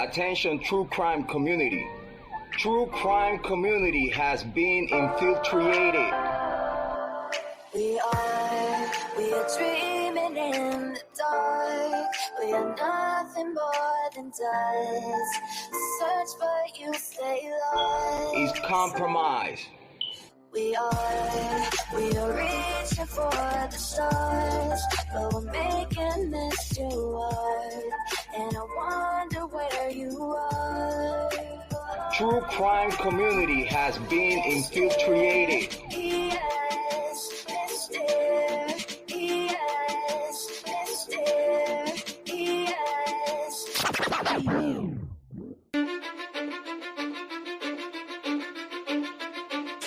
Attention, true crime community. True crime community has been infiltrated. We are dreaming in the dark. We are nothing more than dust. Search but you stay lost. Is compromised. We are reaching for the stars, but we're making this too hard. And I wonder where you are. True crime community has been infiltrated. Yes, it's there. Yes, it's there. Yes.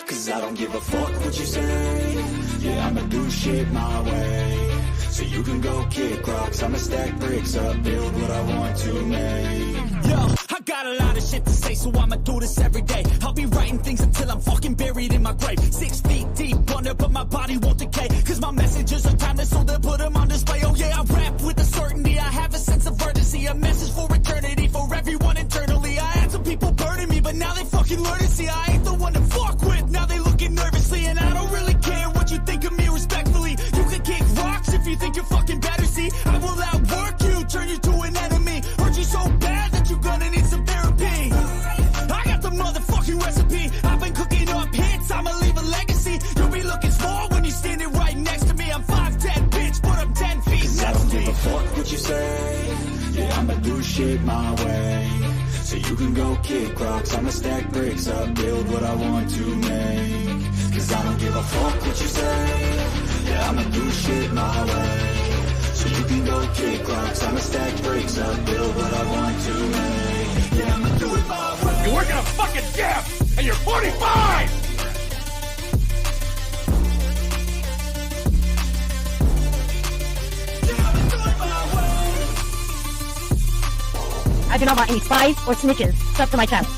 Cause I don't give a fuck what you say. Yeah, I'ma do shit my way. So you can go kick rocks, I'ma stack bricks up, build what I want to make. Yo, I got a lot of shit to say, so I'ma do this every day. I'll be writing things until I'm fucking buried in my grave. 6 feet deep under, but my body won't decay. Cause my messages are timeless, so they'll put them on display. Oh yeah, I rap with a certainty, I have a sense of urgency. A message for eternity, for everyone internally. I had some people burning me, but now they fucking learn to see I ain't the one to fuck with. Now they looking nervously, and I don't really care what you think of me respectfully. You can kick rocks if you think you're fucking better, see. I will outwork you, turn you to an enemy. Hurt you so bad that you're gonna need some therapy. I got the motherfucking recipe. I've been cooking up hits, I'ma leave a legacy. You'll be looking small when you're standing right next to me. I'm 5'10", bitch, but I'm 10 feet next to me. I don't give a fuck what you say. Yeah, I'ma do shit my way. So you can go kick rocks, I'ma stack bricks up, build what I want to make. Cause I don't give a fuck what you say. Yeah, I'ma do shit my way. So you can go kick rocks, I'ma stack bricks up, build what I want to make. Yeah, I'ma do it my way. You work in a fucking gym, and you're 45! I do not want any spies or snitches stuck to my chest.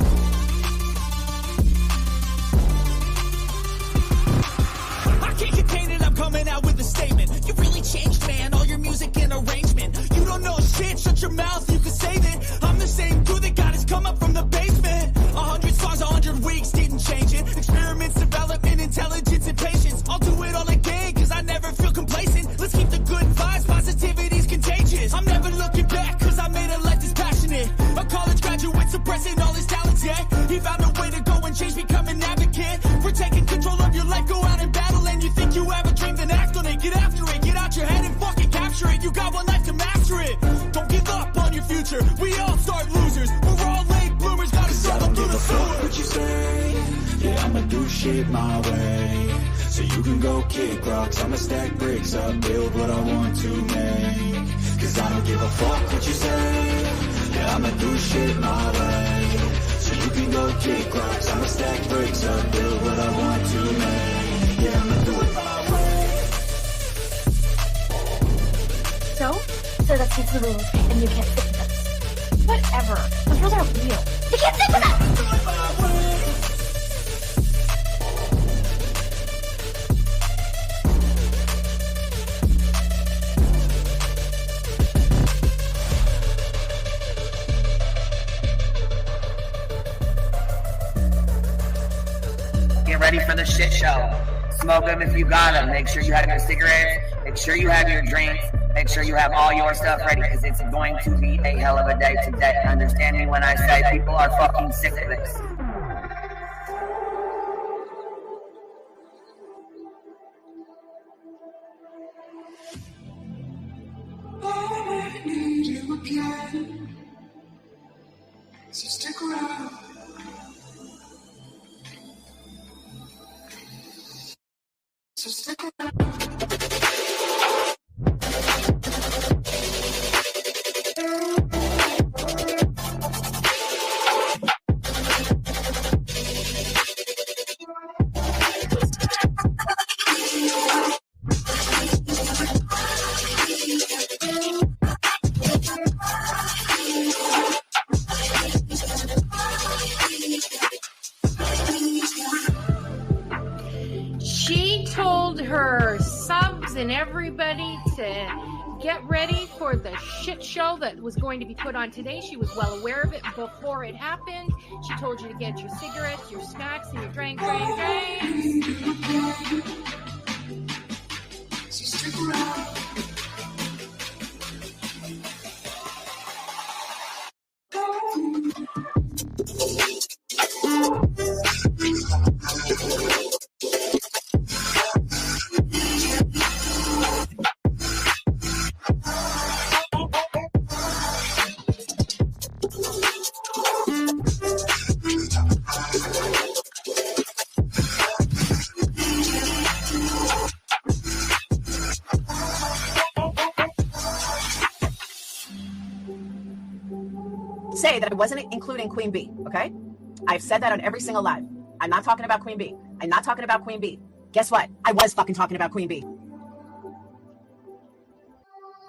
I can't contain it, I'm coming out with a statement. You really changed, man, all your music and arrangement. You don't know shit, shut your mouth, you can save it. I'm the same dude that got his come up from the basement. 100 songs, 100 weeks, didn't change it. Experiments, development, intelligence, and patience. I'll do it all again, cause I never feel complacent. Let's keep the good vibes, positivity's contagious. I'm never looking back, cause I made a life that's passionate. A college graduate suppressing all his talents, yeah. He found a way to go and change, become an advocate. For taking control of your life, go out and battle. And you think you have a dream, then act on it. Get after it, get out your head and fucking capture it. You got one life to master it. Don't give up on your future, we all start losers. We're all late bloomers, gotta struggle through the sewer. What you say? Yeah, I'ma do shit my way. So you can go kick rocks, I'ma stack bricks up, build what I want to make. Cause I don't give a fuck what you say. Yeah, I'ma do shit my way. So you can go kick rocks, I'ma stack bricks up, build what I want to make. Yeah, I'ma do it my way. So that takes the rules, and you can't stick with us. Whatever. Those rules aren't real. You can't stick with us! Do it my way. Get ready for the shit show. Smoke them if you got them. Make sure you have your cigarettes. Make sure you have your drinks. Make sure you have all your stuff ready because it's going to be a hell of a day today. Understand me when I say people are fucking sick of this. I need you again. So stick around. So stick around. She told her subs and everybody to get ready for the shit show that was going to be put on today. She was well aware of it before it happened. She told you to get your cigarettes, your snacks, and your drinks. So stick around. Say that I wasn't including Queen B, okay? I've said that on every single live. I'm not talking about Queen B. I'm not talking about Queen B. Guess what? I was fucking talking about Queen B.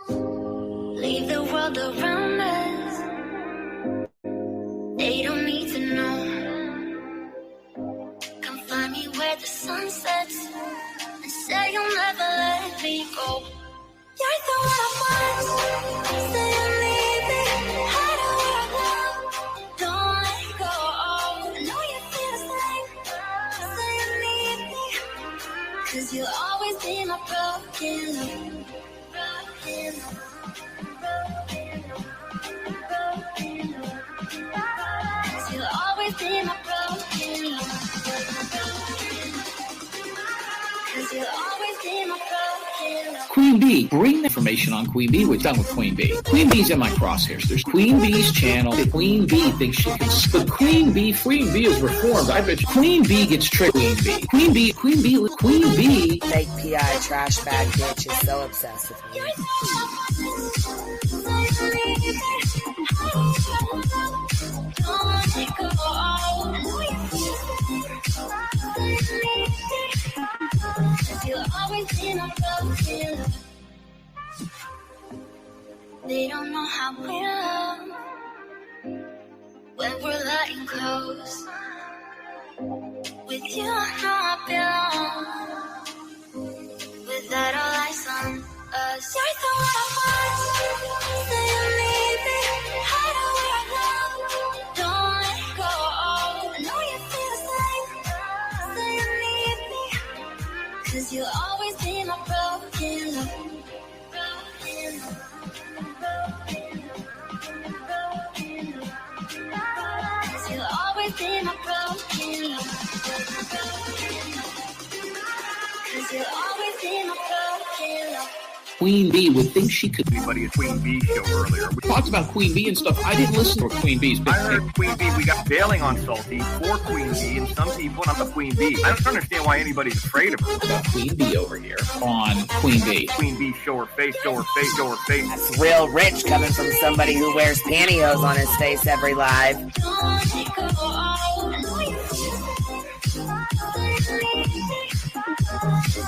Leave the world around us. They don't need to know. Come find me where the sun sets and say you'll never let me go. You're the one I want. Say you need me. Hide where I love. Don't let go. I know you feel the same. Say you need me. 'Cause you'll always be my broken love. Broken love. You'll always be my broken love. 'Cause you'll always be my broken love. Queen B, bring the information on Queen B. We're done with Queen B. Queen B's in my crosshairs. There's Queen B's channel. Queen B thinks she can. But Queen B is reformed. I bet you Queen B gets tricked. Queen B. Fake PI trash bag bitch is so obsessed with me. You'll always be my broken love. They don't know how we love when we're lying close. With you, I know I belong. Without all eyes on us, you're the one I want. Say you need me. Hide where I love. Don't let go. I know you feel the same. Say you need me. 'Cause you'll always be my broken love. Broken love. You'll always be my broken love. 'Cause you'll always be my broken love. Queen B would think she could. Anybody at Queen B show earlier. We talked about Queen B and stuff. I didn't listen to Queen B's. I heard Queen B. We got bailing on Salty for Queen B, and some people not the Queen B. I don't understand why anybody's afraid of her. About Queen B over here on Queen B. Queen B, show her face, show her face, show her face. That's real rich coming from somebody who wears pantyhose on his face every live.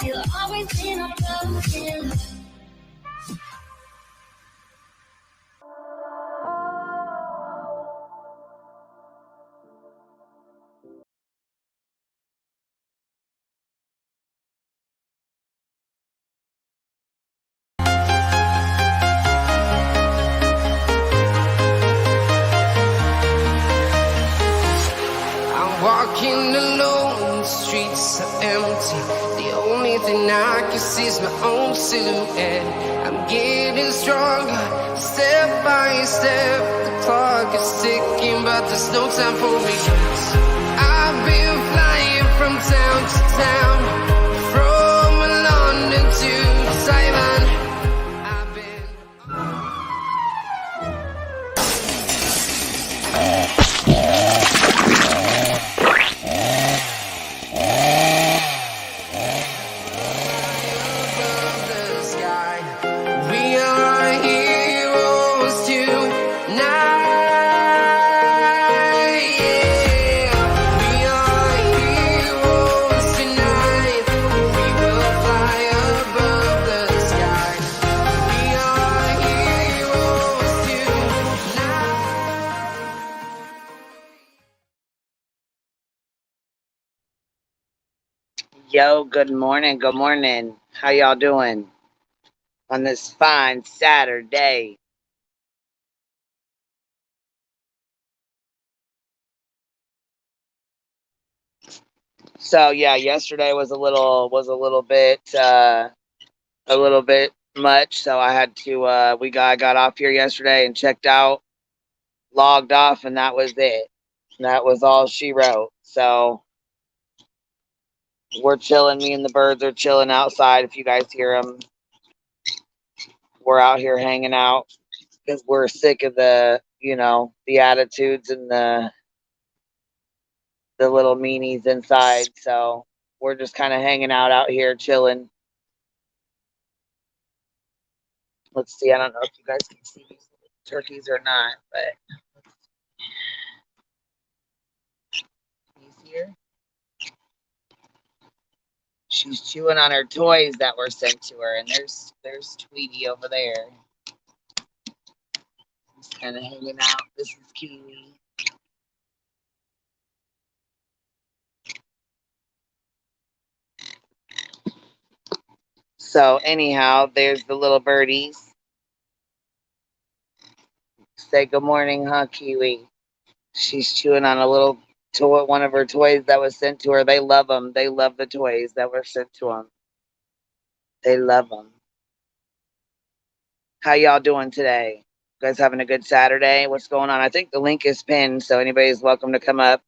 You'll always be my broken love. Walking alone, the streets are empty. The only thing I can see is my own silhouette. I'm getting stronger, step by step. The clock is ticking, but there's no time for me. I've been flying from town to town, from London to Taiwan. I've been... Yo, good morning. Good morning. How y'all doing? on this fine Saturday. So yeah, yesterday was a little bit much. So I had to I got off here yesterday and checked out, logged off, and that was it. That was all she wrote. So we're chilling. Me and the birds are chilling outside. If you guys hear them, we're out here hanging out because we're sick of the attitudes and the little meanies inside. So we're just kind of hanging out here, chilling. Let's see. I don't know if you guys can see these turkeys or not, but he's here. She's chewing on her toys that were sent to her, and there's Tweety over there. He's kind of hanging out. This is Kiwi. So anyhow, there's the little birdies. Say good morning, huh, Kiwi? She's chewing on a little toy, one of her toys that was sent to her. They love them. They love the toys that were sent to them. They love them. How y'all doing today? You guys having a good Saturday? What's going on? I think the link is pinned, so anybody's welcome to come up.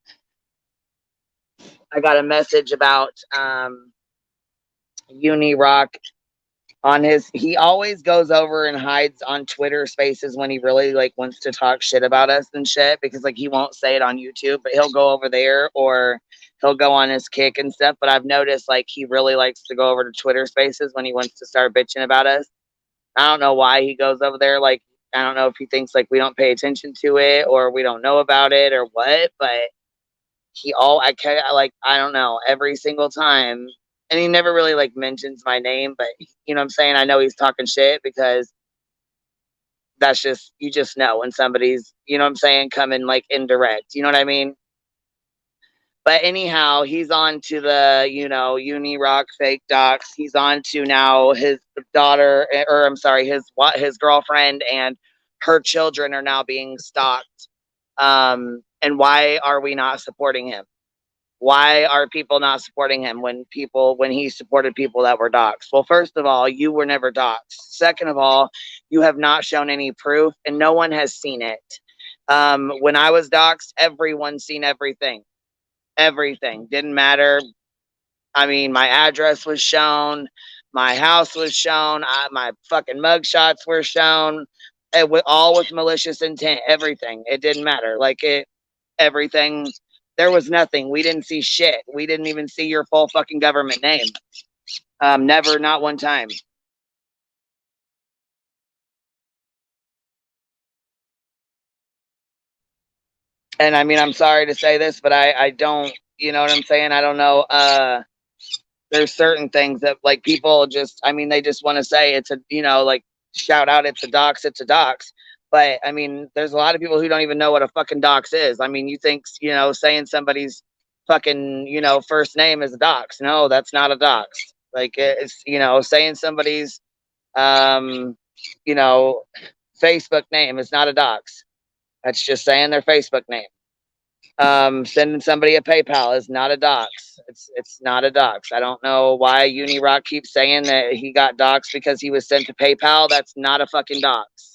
I got a message about UniRock on he always goes over and hides on Twitter Spaces when he really wants to talk shit about us and shit, because he won't say it on YouTube, but he'll go over there or he'll go on his kick and stuff. But I've noticed he really likes to go over to Twitter Spaces when he wants to start bitching about us. I don't know why he goes over there. I don't know if he thinks we don't pay attention to it or we don't know about it or what, but I don't know, every single time. And he never really mentions my name, but you know what I'm saying? I know he's talking shit because that's just, you just know when somebody's, you know what I'm saying, coming indirect. You know what I mean? But anyhow, he's on to the, UniRock Fake Dox. He's on to now his daughter, or I'm sorry, his girlfriend and her children are now being stalked. And why are we not supporting him? Why are people not supporting him when he supported people that were doxxed? Well, first of all, you were never doxxed. Second of all, you have not shown any proof and no one has seen it. When I was doxxed, everyone's seen everything. Everything. Didn't matter. I mean, my address was shown. My house was shown. My fucking mugshots were shown. All with malicious intent. Everything. It didn't matter. Everything. There was nothing. We didn't see shit. We didn't even see your full fucking government name. Never, not one time. And I mean, I'm sorry to say this, but I don't, you know what I'm saying? I don't know. There's certain things that people just, I mean, they just want to say it's a, shout out, it's a dox, it's a dox. But I mean, there's a lot of people who don't even know what a fucking dox is. I mean, you think, saying somebody's fucking, first name is a dox. No, that's not a dox. It's, saying somebody's, you know, Facebook name is not a dox. That's just saying their Facebook name. Sending somebody a PayPal is not a dox. It's not a dox. I don't know why UniRock keeps saying that he got doxed because he was sent to PayPal. That's not a fucking dox.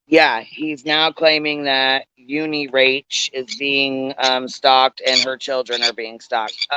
Yeah, he's now claiming that UniRach is being stalked and her children are being stalked.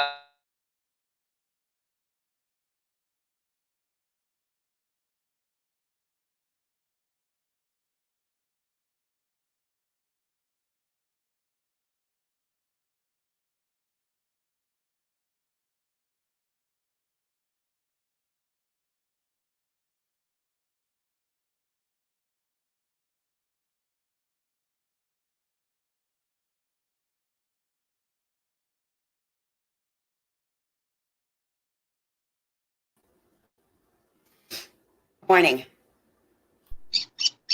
Morning.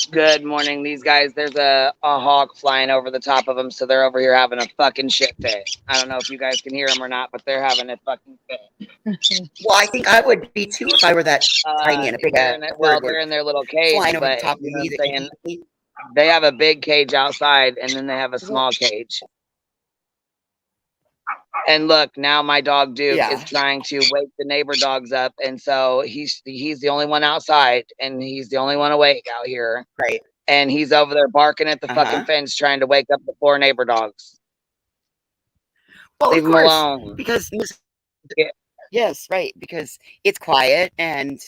Good morning. These guys, there's a hawk flying over the top of them, so they're over here having a fucking shit fit. I don't know if you guys can hear them or not, but they're having a fucking fit. Well, I think I would be too if I were that tiny and a big they're in their little cage, flying over the but top of you know me. what I'm saying? They have a big cage outside, and then they have a small cage. And look, now my dog Duke is trying to wake the neighbor dogs up, and so he's the only one outside, and he's the only one awake out here. Right. And he's over there barking at the fucking fence, trying to wake up the 4 neighbor dogs. Well, leave him alone. Because yes, right. Because it's quiet, and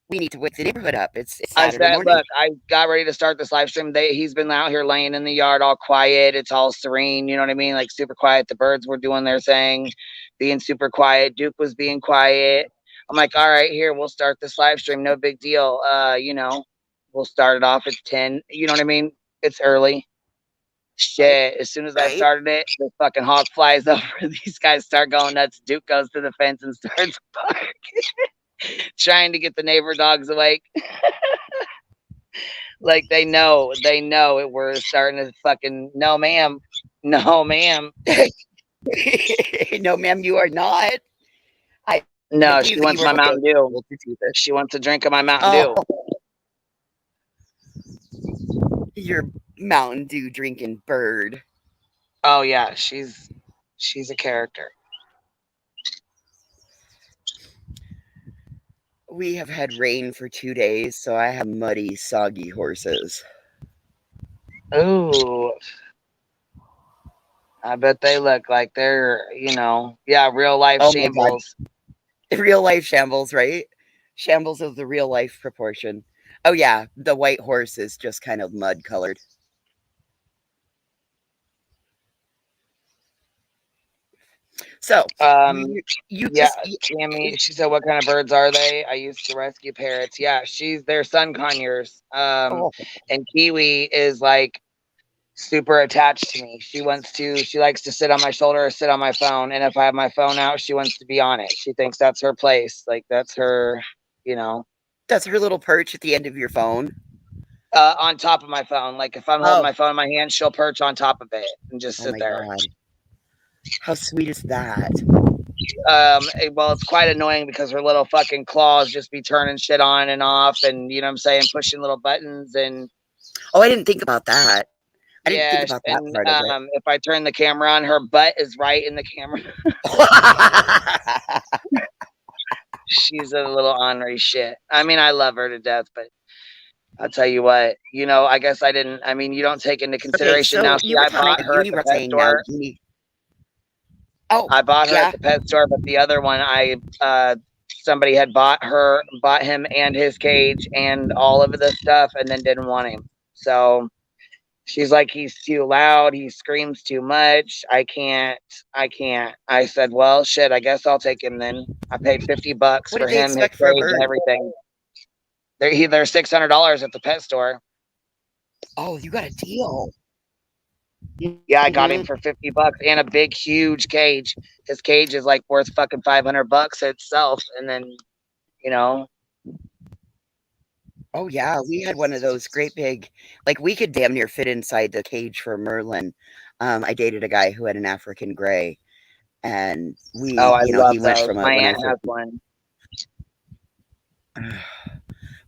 we need to wake the neighborhood up. It's Saturday morning. Look, I got ready to start this live stream. He's been out here laying in the yard all quiet. It's all serene. You know what I mean? Like super quiet. The birds were doing their thing, being super quiet. Duke was being quiet. I'm like, all right, here, we'll start this live stream. No big deal. You know, we'll start it off at 10. You know what I mean? It's early. Shit. As soon as I started it, the fucking hawk flies over. These guys start going nuts. Duke goes to the fence and starts barking. Trying to get the neighbor dogs awake. Like they know it. We're starting to fucking no ma'am. No ma'am. No ma'am, you are not. No, she wants my Mountain Dew. She wants a drink of my Mountain Dew. Your Mountain Dew drinking bird. Oh yeah, she's a character. We have had rain for 2 days, so I have muddy, soggy horses. Ooh. I bet they look like they're, real life shambles. Real life shambles, right? Shambles of the real life proportion. Oh yeah, the white horse is just kind of mud colored. So, Tammy, she said, what kind of birds are they? I used to rescue parrots. Yeah, they're sun conures. And Kiwi is like super attached to me. She likes to sit on my shoulder or sit on my phone. And if I have my phone out, she wants to be on it. She thinks that's her place. Like that's her, That's her little perch at the end of your phone. On top of my phone. Like if I'm holding my phone in my hand, she'll perch on top of it and just sit there. God. How sweet is that? Well, it's quite annoying because her little fucking claws just be turning shit on and off, and you know what I'm saying, pushing little buttons and. Oh, I didn't think about that. I didn't think about that part of it. If I turn the camera on, her butt is right in the camera. She's a little ornery shit. I mean, I love her to death, but I'll tell you what, I guess I didn't. I mean, you don't take into consideration now. I bought her at the pet store. I bought her at the pet store, but the other one, somebody had bought him and his cage and all of the stuff, and then didn't want him. So she's like, he's too loud. He screams too much. I can't. I said, well, shit, I guess I'll take him then. I paid $50 for him, his cage, and everything. They're $600 at the pet store. Oh, you got a deal. Yeah, I got him for $50 and a big, huge cage. His cage is like worth fucking $500 itself. And then, Oh yeah, we had one of those great big, like we could damn near fit inside the cage for Merlin. I dated a guy who had an African gray, and he went from my aunt has one.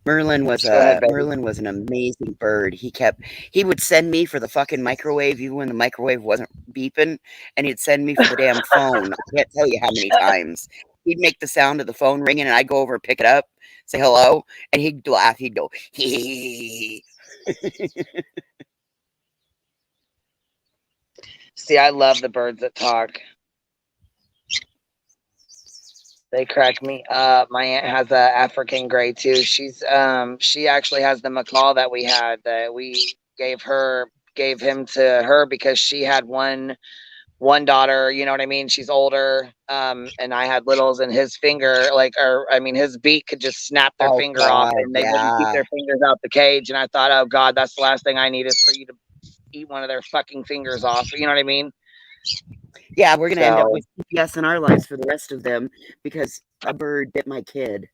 Merlin was an amazing bird. He would send me for the fucking microwave, even when the microwave wasn't beeping, and he'd send me for the damn phone. I can't tell you how many times. He'd make the sound of the phone ringing, and I'd go over, pick it up, say hello, and he'd laugh. He'd go, hee. See, I love the birds that talk. They crack me up. My aunt has an African gray too. She actually has the macaw that we had that we gave him to her because she had one daughter, you know what I mean? She's older. And I had littles, and his finger, his beak could just snap their finger off, and they wouldn't keep their fingers out the cage. And I thought, oh God, that's the last thing I need is for you to eat one of their fucking fingers off. You know what I mean? Yeah, we're going to end up with CPS in our lives for the rest of them because a bird bit my kid.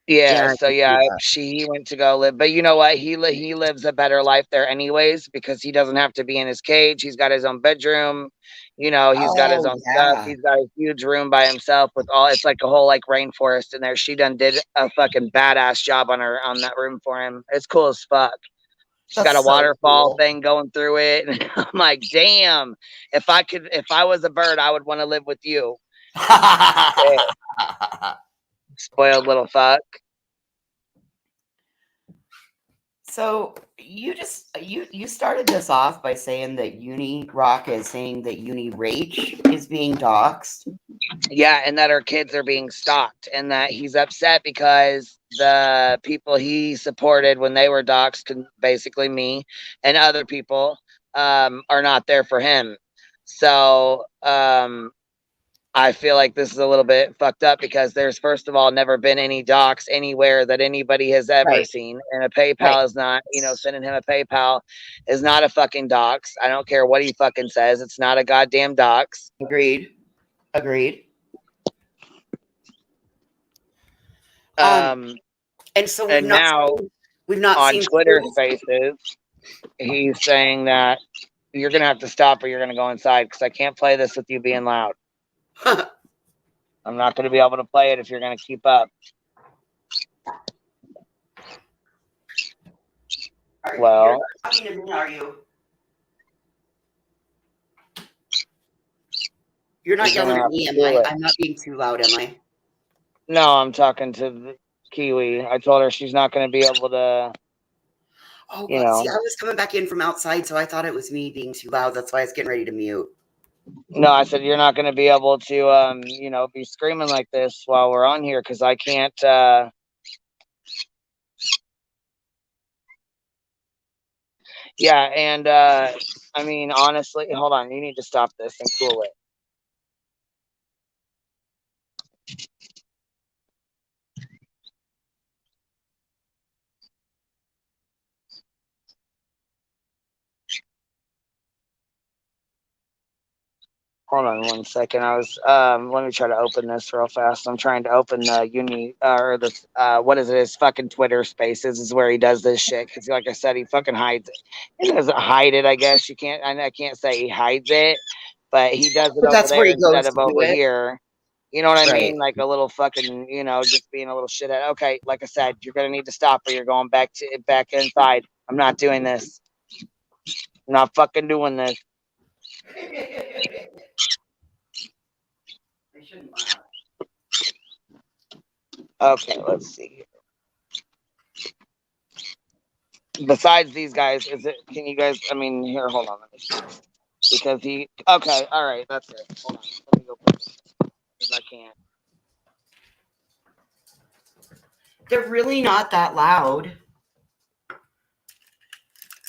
Yeah, so yeah, he went to go live. But you know what? He lives a better life there anyways because he doesn't have to be in his cage. He's got his own bedroom. You know, he's got his own stuff. He's got a huge room by himself with all. It's like a whole like rainforest in there. She done did a fucking badass job on that room for him. It's cool as fuck. She's got a waterfall thing going through it, and I'm like, damn. If I was a bird, I would want to live with you. Spoiled little fuck. So you started this off by saying that UniRock is saying that UniRach is being doxxed. Yeah, and that our kids are being stalked, and that he's upset because the people he supported when they were doxxed, basically me and other people, are not there for him. So I feel like this is a little bit fucked up because there's, first of all, never been any docs anywhere that anybody has ever seen. And a PayPal is not, sending him a PayPal is not a fucking dox. I don't care what he fucking says. It's not a goddamn dox. Agreed. And so we've not on Twitter Spaces, he's saying that you're going to have to stop or you're going to go inside because I can't play this with you being loud. I'm not going to be able to play it if you're going to keep up. Well, are you? You're not yelling at me, am I? I'm not being too loud, am I? No, I'm talking to the Kiwi. I told her she's not going to be able to. Oh, see, I was coming back in from outside, so I thought it was me being too loud. That's why I was getting ready to mute. No, I said you're not going to be able to, be screaming like this while we're on here because I can't. Yeah, and I mean, honestly, hold on. You need to stop this and cool it. Hold on 1 second. I was let me try to open this real fast. I'm trying to open the what is it? His fucking Twitter Spaces is where he does this shit. Because like I said, he fucking hides it. He doesn't hide it, I guess. You can't. I can't say he hides it, but he does it over there instead of over here. You know what I mean? Like a little fucking, just being a little shithead. Okay, like I said, you're gonna need to stop or you're going back inside. I'm not doing this. I'm not fucking doing this. Okay, let's see. Besides these guys, can you guys, here, hold on. Let me see. Because okay, all right, that's it. Hold on. Let me go put this because I can't. They're really not that loud.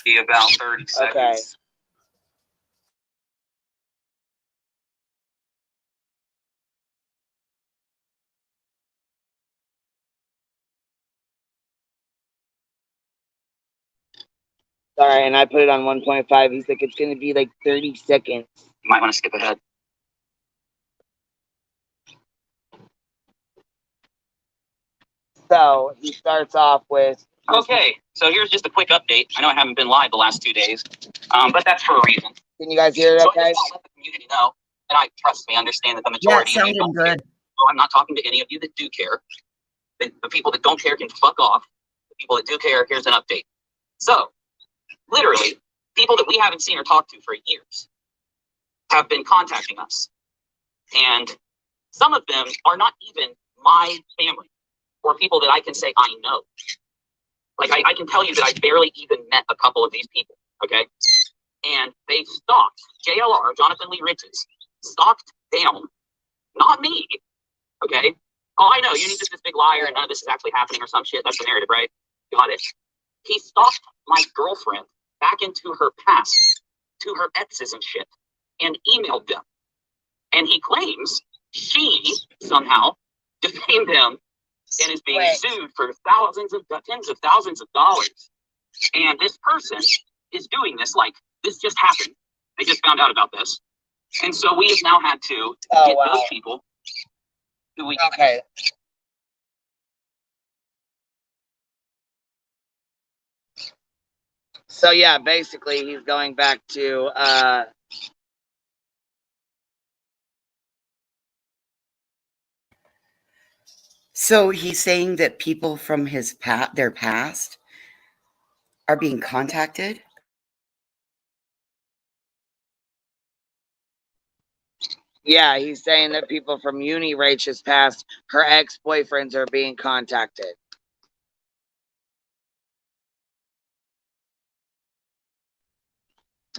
Be about 30 seconds. Okay. All right, and I put it on 1.5. He's like, it's going to be like 30 seconds. You might want to skip ahead. So he starts off with, okay, so here's just a quick update. I know I haven't been live the last 2 days, but that's for a reason. Can you guys hear it okay? So I just want to let the community know, and I trust me, understand that the majority of you don't care. So I'm not talking to any of you that do care. The people that don't care can fuck off. The people that do care, here's an update. So, literally, people that we haven't seen or talked to for years have been contacting us. And some of them are not even my family or people that I can say I know. Like, I can tell you that I barely even met a couple of these people, okay? And they stalked JLR, Jonathan Lee Riches, stalked down, not me, okay? Oh, I know, Uni's just this big liar and none of this is actually happening or some shit. That's the narrative, right? Got it. He stalked my girlfriend back into her past, to her exes and shit, and emailed them. And he claims she somehow defamed him and is being sued for tens of thousands of dollars. And this person is doing this like this just happened. They just found out about this. And so we have now had to get those people who we So yeah, basically he's going back to So he's saying that people from their past are being contacted? yeah, he's saying that people from UniRach's past, her ex-boyfriends, are being contacted.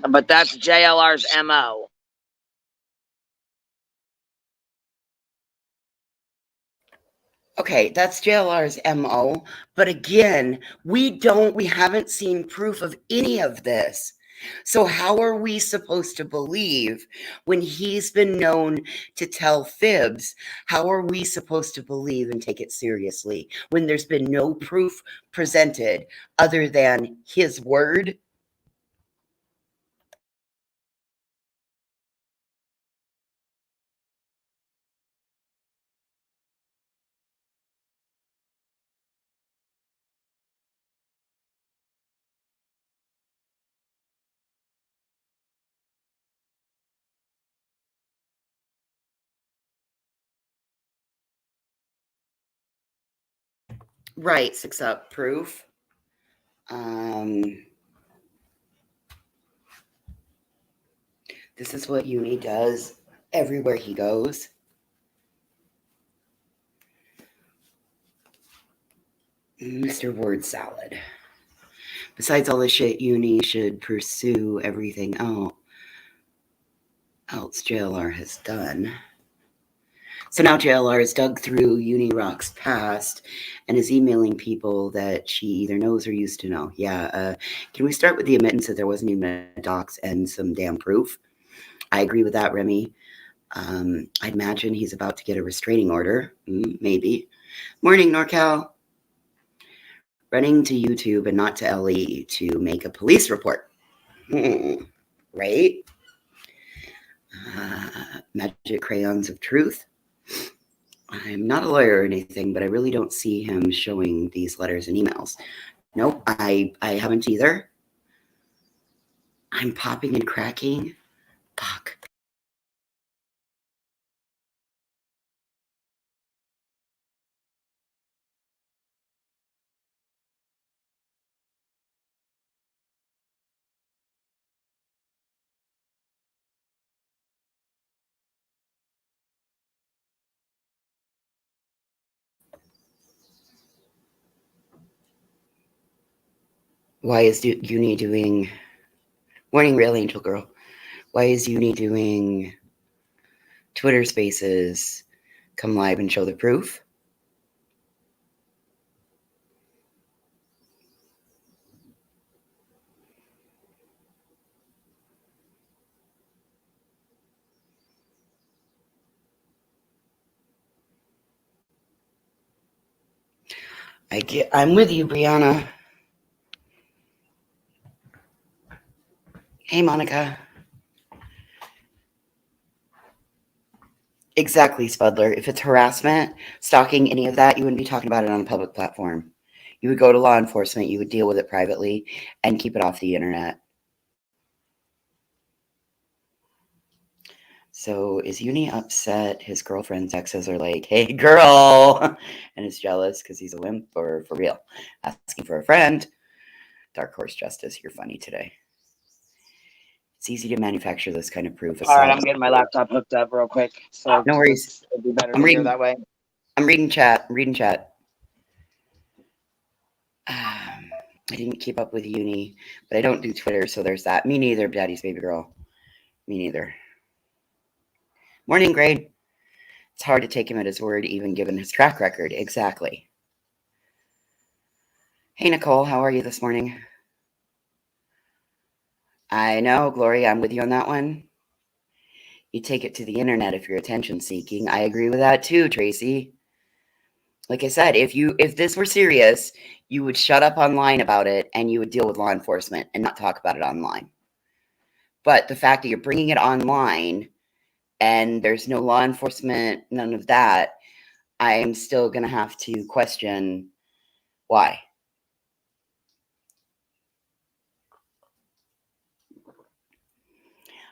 But that's JLR's MO. Okay, that's JLR's MO. But again, we haven't seen proof of any of this. So how are we supposed to believe when he's been known to tell fibs? How are we supposed to believe and take it seriously when there's been no proof presented other than his word? Right, 6 up proof. This is what Uni does everywhere he goes. Mr. Word Salad. Besides all the shit, Uni should pursue everything else JLR has done. So now JLR has dug through UniRock's past and is emailing people that she either knows or used to know. Yeah, can we start with the admittance that there wasn't even a dox and some damn proof? I agree with that, Remy. I'd imagine he's about to get a restraining order. Maybe. Morning, NorCal. Running to YouTube and not to LE to make a police report. Right? Magic crayons of truth. I'm not a lawyer or anything, but I really don't see him showing these letters and emails. Nope, I haven't either. I'm popping and cracking. Fuck. Why is Uni doing... Morning, Real Angel Girl. Why is Uni doing Twitter Spaces? Come live and show the proof? I'm with you, Brianna. Hey, Monica. Exactly, Spudler. If it's harassment, stalking, any of that, you wouldn't be talking about it on a public platform. You would go to law enforcement, you would deal with it privately, and keep it off the internet. So is Uni upset his girlfriend's exes are like, hey, girl, and is jealous because he's a wimp, or for real? Asking for a friend. Dark Horse Justice, you're funny today. It's easy to manufacture this kind of proof. All right, I'm getting my laptop hooked up real quick. So no worries. It'll be better to hear that way. I'm reading chat. I didn't keep up with Uni, but I don't do Twitter, so there's that. Me neither, Daddy's baby girl. Me neither. Morning, Grade. It's hard to take him at his word, even given his track record. Exactly. Hey, Nicole, how are you this morning? I know, Gloria, I'm with you on that one. You take it to the internet if you're attention seeking. I agree with that too, Tracy. Like I said, if this were serious, you would shut up online about it and you would deal with law enforcement and not talk about it online. But the fact that you're bringing it online and there's no law enforcement, none of that, I am still going to have to question why.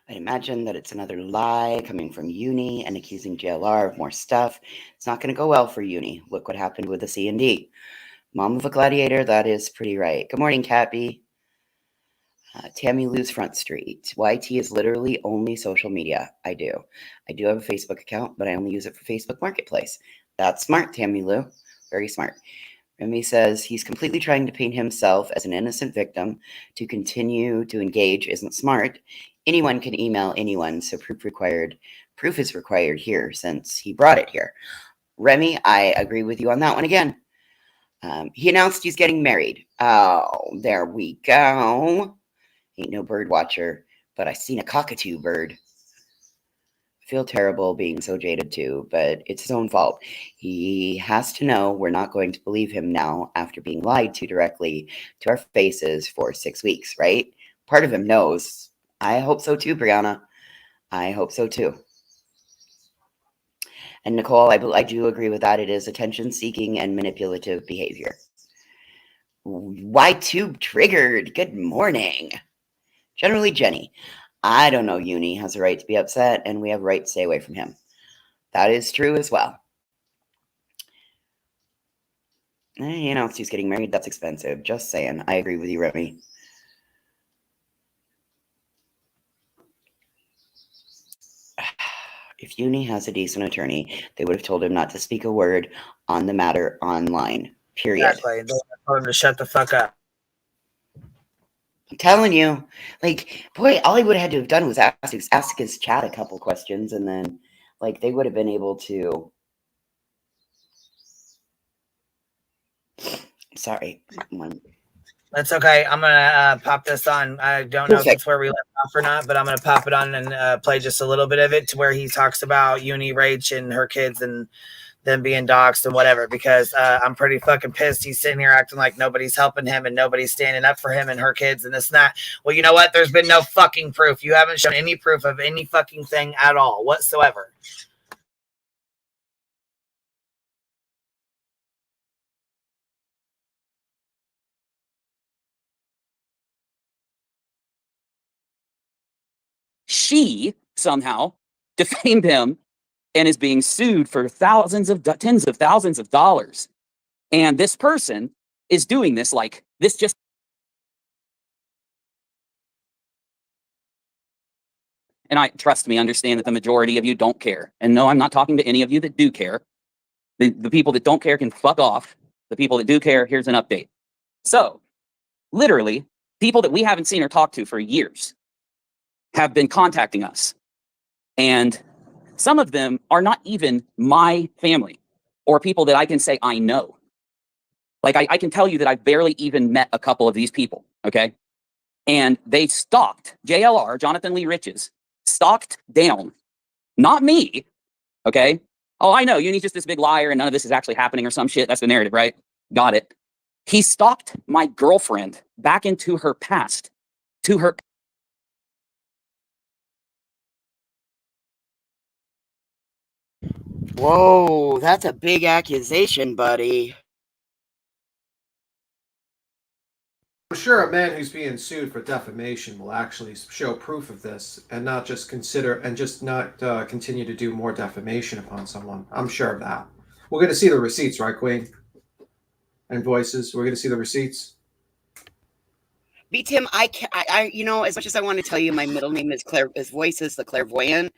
I imagine that it's another lie coming from Uni and accusing JLR of more stuff. It's not going to go well for Uni. Look what happened with the C&D. Mom of a gladiator, that is pretty right. Good morning, Cappy. Tammy Lou's Front Street. YT is literally only social media. I do have a Facebook account, but I only use it for Facebook Marketplace. That's smart, Tammy Lou. Very smart. Remy says he's completely trying to paint himself as an innocent victim. To continue to engage isn't smart. Anyone can email anyone, so proof is required here since he brought it here. Remy, I agree with you on that one again. He announced he's getting married. Oh, there we go. Ain't no bird watcher, but I seen a cockatoo bird. I feel terrible being so jaded too, but it's his own fault. He has to know we're not going to believe him now after being lied to directly to our faces for 6 weeks, right? Part of him knows. I hope so too, Brianna. I hope so too. And Nicole, I do agree with that. It is attention-seeking and manipulative behavior. Y2 triggered. Good morning. Generally, Jenny. I don't know. Uni has a right to be upset, and we have a right to stay away from him. That is true as well. He announced he's getting married. That's expensive. Just saying. I agree with you, Remy. If Uni has a decent attorney, they would have told him not to speak a word on the matter online. Period. Exactly. They told him to shut the fuck up. I'm telling you, like, boy, all he would have had to have done was ask his chat a couple questions, and then, like, they would have been able to. Sorry. That's okay. I'm gonna pop this on. I don't know if it's where we left off or not, but I'm gonna pop it on and play just a little bit of it to where he talks about Uni Rach and her kids and them being doxxed and whatever, because I'm pretty fucking pissed. He's sitting here acting like nobody's helping him and nobody's standing up for him and her kids and this and that. Well, you know what? There's been no fucking proof. You haven't shown any proof of any fucking thing at all whatsoever. She somehow defamed him and is being sued for tens of thousands of dollars. And this person is doing this like this just. And I trust me, understand that the majority of you don't care. And no, I'm not talking to any of you that do care. The people that don't care can fuck off. The people that do care, here's an update. So, literally, people that we haven't seen or talked to for years have been contacting us. And some of them are not even my family or people that I can say I know. Like, I can tell you that I've barely even met a couple of these people, okay? And they stalked, JLR, Jonathan Lee Riches, stalked down, not me, okay? Oh, I know, Uni's just this big liar and none of this is actually happening or some shit. That's the narrative, right? Got it. He stalked my girlfriend back into her past, to her. Whoa, that's a big accusation, buddy. I'm sure a man who's being sued for defamation will actually show proof of this and not just continue to do more defamation upon someone. I'm sure of that. We're going to see the receipts, right, Queen? And voices. We're going to see the receipts. B Tim, I you know, as much as I want to tell you my middle name is Claire, his voice is the clairvoyant.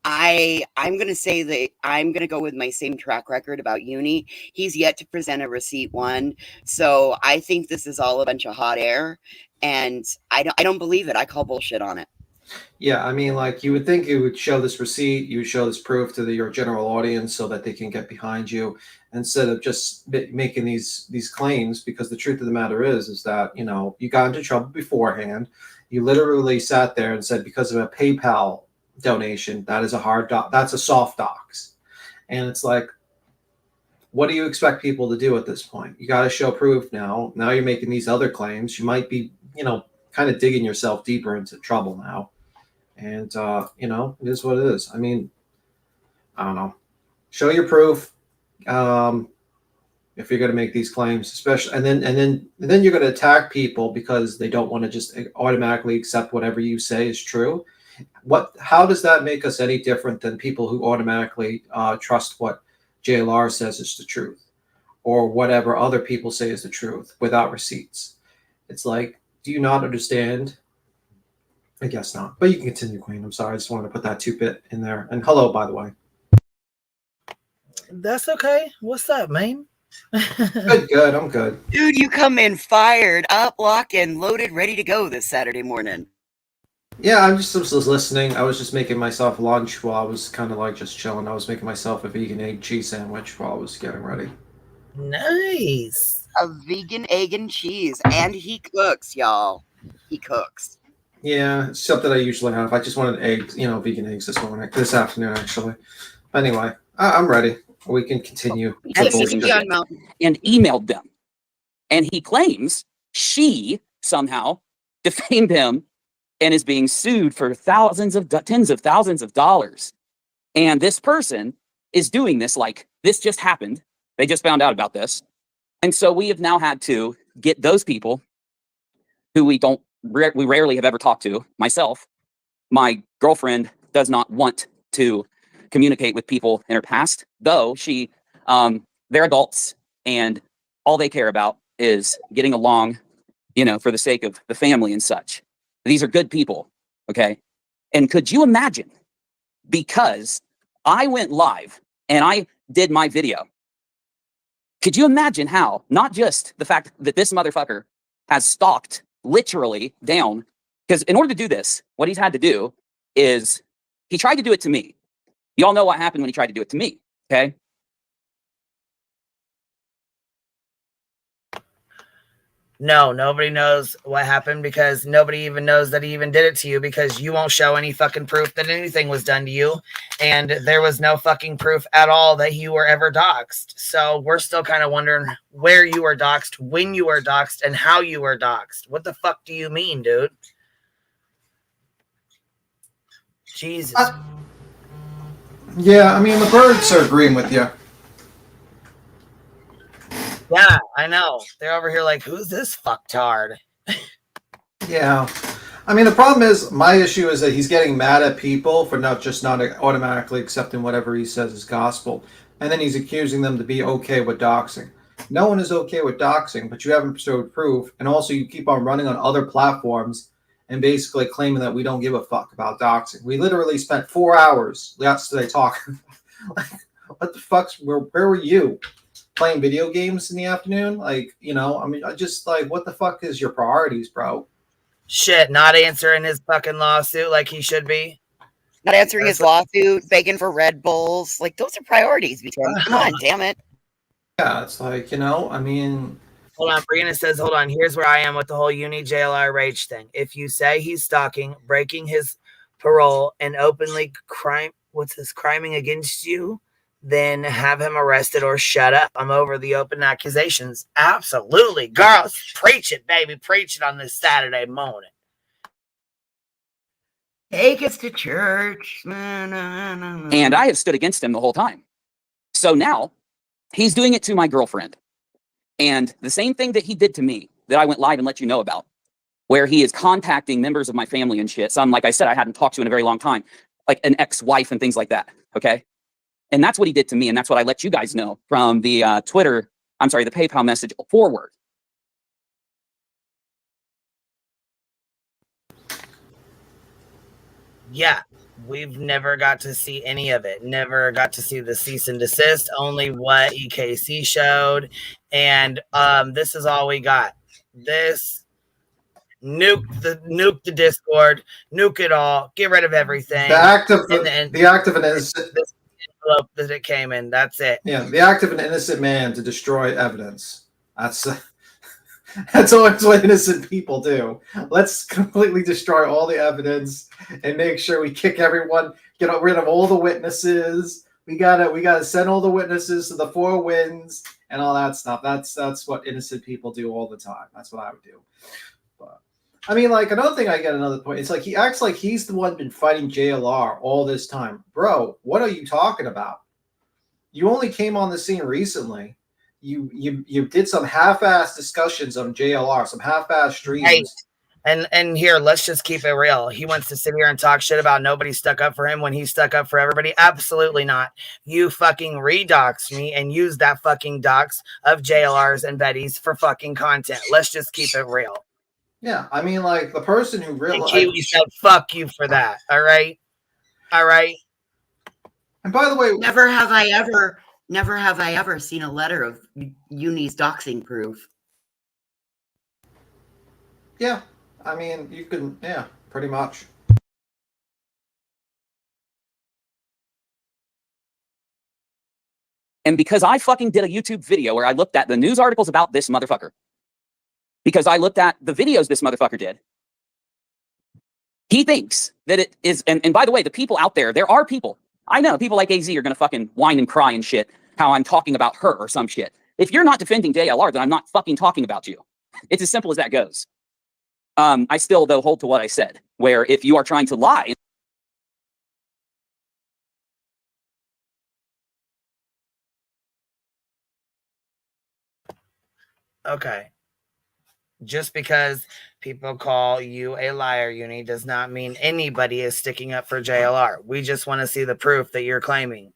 I'm gonna say that I'm gonna go with my same track record about Uni. He's yet to present a receipt one, so I think this is all a bunch of hot air, and I don't believe it. I call bullshit on it. Yeah, I mean, like, you would think you would show this receipt, you would show this proof to your general audience so that they can get behind you instead of just making these claims, because the truth of the matter is that, you know, you got into trouble beforehand. You literally sat there and said, because of a PayPal donation, that is a hard doc, that's a soft dox. And it's like, what do you expect people to do at this point? You got to show proof now. Now you're making these other claims. You might be, you know, kind of digging yourself deeper into trouble now. And, you know, it is what it is. I mean, I don't know. Show your proof if you're going to make these claims, especially, and then you're going to attack people because they don't want to just automatically accept whatever you say is true. How does that make us any different than people who automatically trust what JLR says is the truth, or whatever other people say is the truth without receipts? It's like, do you not understand? I guess not. But you can continue, Queen. I'm sorry. I just wanted to put that 2-bit in there. And hello, by the way. That's okay. What's up, man? Good. I'm good. Dude, you come in fired up, locked, and loaded, ready to go this Saturday morning. Yeah, I was listening. I was just making myself lunch while I was kind of like just chilling. I was making myself a vegan egg cheese sandwich while I was getting ready. Nice. A vegan egg and cheese. And he cooks, y'all. He cooks. Yeah, it's something I usually have. I just wanted eggs, vegan eggs this afternoon, actually. Anyway, I'm ready. We can continue. And emailed them. And he claims she somehow defamed him and is being sued for tens of thousands of dollars. And this person is doing this like this just happened. They just found out about this. And so we have now had to get those people who we rarely have ever talked to. Myself, my girlfriend does not want to communicate with people in her past, though they're adults and all they care about is getting along, for the sake of the family and such. These are good people, okay? And could you imagine, because I went live and I did my video, could you imagine how, not just the fact that this motherfucker has stalked literally down, because in order to do this, what he's had to do is he tried to do it to me. Y'all know what happened when he tried to do it to me, okay? No, nobody knows what happened because nobody even knows that he even did it to you because you won't show any fucking proof that anything was done to you. And there was no fucking proof at all that you were ever doxxed. So we're still kind of wondering where you were doxxed, when you were doxxed, and how you were doxxed. What the fuck do you mean, dude? Jesus. Yeah, I mean, the birds are agreeing with you. Yeah, I know. They're over here like, who's this fucktard? Yeah. I mean, the problem is, my issue is that he's getting mad at people for not automatically accepting whatever he says is gospel. And then he's accusing them to be okay with doxing. No one is okay with doxing, but you haven't showed proof. And also, you keep on running on other platforms and basically claiming that we don't give a fuck about doxing. We literally spent 4 hours yesterday talking. What the fuck's, where were you? Playing video games in the afternoon? I just what the fuck is your priorities, bro? Shit, not answering his fucking lawsuit like he should be. Not answering his lawsuit, begging for Red Bulls. Those are priorities. Come on, damn it. Yeah, it's I mean... Hold on, Brianna says, hold on, here's where I am with the whole uni JLR rage thing. If you say he's stalking, breaking his parole, and openly criming against you, then have him arrested or shut up. I'm over the open accusations. Absolutely. Girls, preach it, baby. Preach it on this Saturday morning. Take us to church. And I have stood against him the whole time. So now he's doing it to my girlfriend. And the same thing that he did to me that I went live and let you know about, where he is contacting members of my family and shit. Some, like I said, I hadn't talked to in a very long time, like an ex-wife and things like that. Okay. And that's what he did to me. And that's what I let you guys know from the the PayPal message forward. Yeah, we've never got to see any of it. Never got to see the cease and desist, only what EKC showed. And this is all we got. This nuke the Discord, nuke it all, get rid of everything. The act of an innocent envelope that it came in. That's it. Yeah, the act of an innocent man to destroy evidence. That's always what innocent people do. Let's completely destroy all the evidence and make sure we kick everyone, get rid of all the witnesses. We gotta send all the witnesses to the 4 winds and all that stuff. That's what innocent people do all the time. That's what I would do. But I mean, another thing, I get another point. It's he acts like he's the one been fighting JLR all this time. Bro, what are you talking about? You only came on the scene recently. You did some half-ass discussions on JLR, some half-ass streams. Right. And here, let's just keep it real. He wants to sit here and talk shit about nobody stuck up for him when he stuck up for everybody. Absolutely not. You fucking redoxed me and used that fucking dox of JLR's and Betty's for fucking content. Let's just keep it real. Yeah, I mean, like the person who really Kiwi said, "Fuck you for that." All right, all right. And by the way, never have I ever seen a letter of Uni's doxing proof. Yeah, I mean, you can, yeah, pretty much. And because I fucking did a YouTube video where I looked at the news articles about this motherfucker, because I looked at the videos this motherfucker did, he thinks that it is, and by the way, the people out there, there are people, I know people like AZ are going to fucking whine and cry and shit, how I'm talking about her or some shit. If you're not defending JLR, then I'm not fucking talking about you. It's as simple as that goes. I still, though, hold to what I said, where if you are trying to lie, Okay. Just because people call you a liar, Uni, does not mean anybody is sticking up for JLR. We just want to see the proof that you're claiming.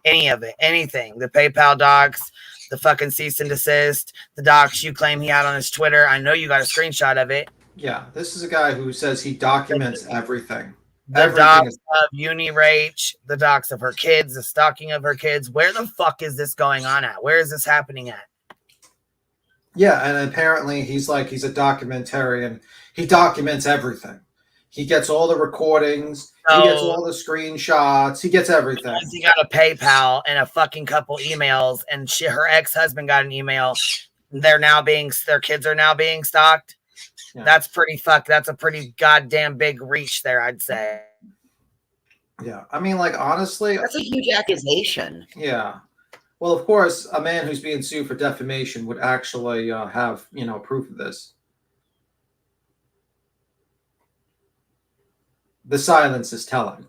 Any of it, anything. The PayPal docs, the fucking cease and desist, the docs you claim he had on his Twitter. I know you got a screenshot of it. Yeah, this is a guy who says he documents everything. The docs of UniRach, the docs of her kids, the stalking of her kids. Where the fuck is this going on at? Where is this happening at? Yeah, and apparently he's a documentarian. He documents everything. He gets all the recordings. He gets all the screenshots. He gets everything. He got a PayPal and a fucking couple emails, and her ex-husband got an email. Their kids are now being stalked. Yeah. That's a pretty goddamn big reach there, I'd say. Yeah, I mean, like, honestly, that's a huge accusation. Yeah. Well, of course, a man who's being sued for defamation would actually have, proof of this. The silence is telling.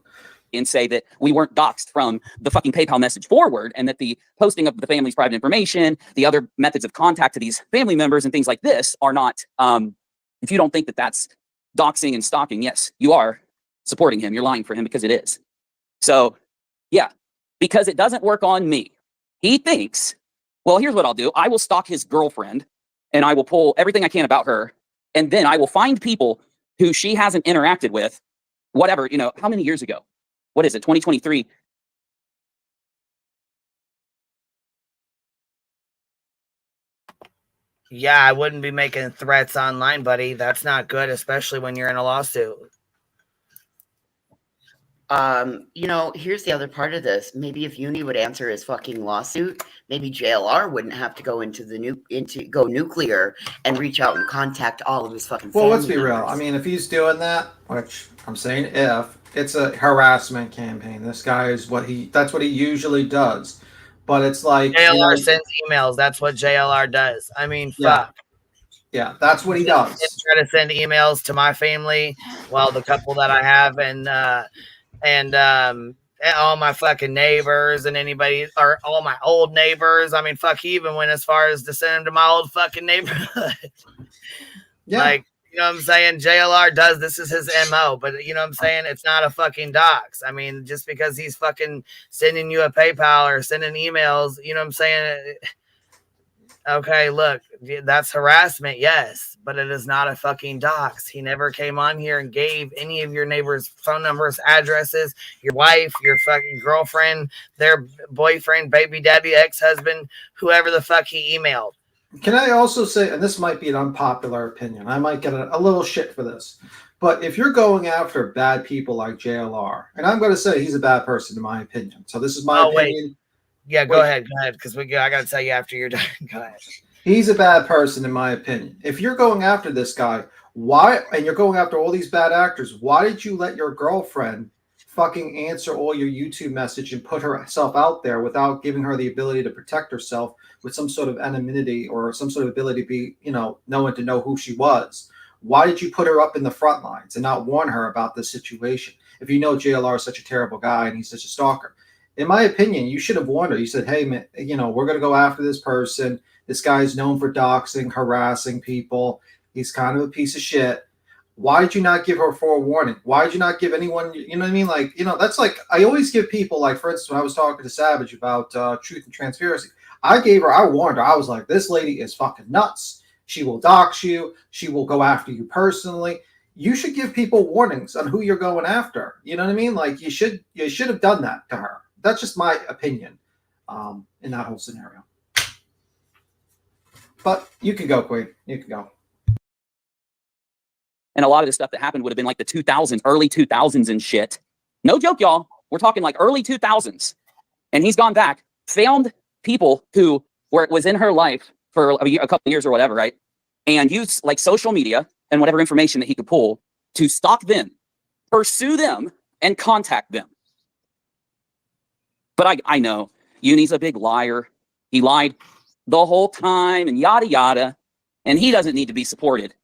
And say that we weren't doxxed from the fucking PayPal message forward, and that the posting of the family's private information, the other methods of contact to these family members and things like this are not, if you don't think that that's doxing and stalking, yes, you are supporting him. You're lying for him because it is. So, yeah, because it doesn't work on me. He thinks, well, here's what I'll do. I will stalk his girlfriend, and I will pull everything I can about her, and then I will find people who she hasn't interacted with, whatever, how many years ago? What is it, 2023? Yeah, I wouldn't be making threats online, buddy. That's not good, especially when you're in a lawsuit. Here's the other part of this. Maybe if Uni would answer his fucking lawsuit, maybe JLR wouldn't have to go go nuclear and reach out and contact all of his fucking family let's be members. real. I mean, if he's doing that, which I'm saying if, it's a harassment campaign. This guy is that's what he usually does. But it's like JLR sends emails. That's what JLR does. I mean, fuck. Yeah, that's what he does. Try to send emails to my family, the couple that I have, and all my fucking neighbors and anybody, or all my old neighbors. I mean, fuck, he even went as far as to send them to my old fucking neighborhood. Yeah. Like, you know what I'm saying? JLR does, this is his MO, but you know what I'm saying? It's not a fucking dox. I mean, just because he's fucking sending you a PayPal or sending emails, you know what I'm saying? Okay, look, that's harassment, yes, but it is not a fucking dox. He never came on here and gave any of your neighbors' phone numbers, addresses, your wife, your fucking girlfriend, their boyfriend, baby daddy, ex-husband, whoever the fuck he emailed. Can I also say, and this might be an unpopular opinion, I might get a little shit for this, but if you're going after bad people like JLR, and I'm going to say he's a bad person in my opinion, so this is my opinion. Wait. Yeah, go ahead, because I got to tell you after you're done. Go ahead. He's a bad person in my opinion. If you're going after this guy, why, and you're going after all these bad actors, why did you let your girlfriend fucking answer all your YouTube message and put herself out there without giving her the ability to protect herself with some sort of anonymity or some sort of ability to be, knowing to know who she was? Why did you put her up in the front lines and not warn her about this situation? If you know JLR is such a terrible guy and he's such a stalker, in my opinion, you should have warned her. You said, hey, man, we're going to go after this person. This guy is known for doxing, harassing people. He's kind of a piece of shit. Why did you not give her forewarning? Why did you not give anyone, you know what I mean? Like, you know, that's like, I always give people, like, for instance, when I was talking to Savage about truth and transparency, I warned her. I was like, this lady is fucking nuts. She will dox you. She will go after you personally. You should give people warnings on who you're going after. You know what I mean? Like, you should have done that to her. That's just my opinion in that whole scenario. But you can go, Queen. You can go. And a lot of the stuff that happened would have been like the 2000s, early 2000s and shit. No joke, y'all. We're talking like early 2000s. And he's gone back, found people who was in her life for a couple of years or whatever, right? And used like social media and whatever information that he could pull to stalk them, pursue them, and contact them. But I know Uni's a big liar. He lied the whole time and yada yada. And he doesn't need to be supported.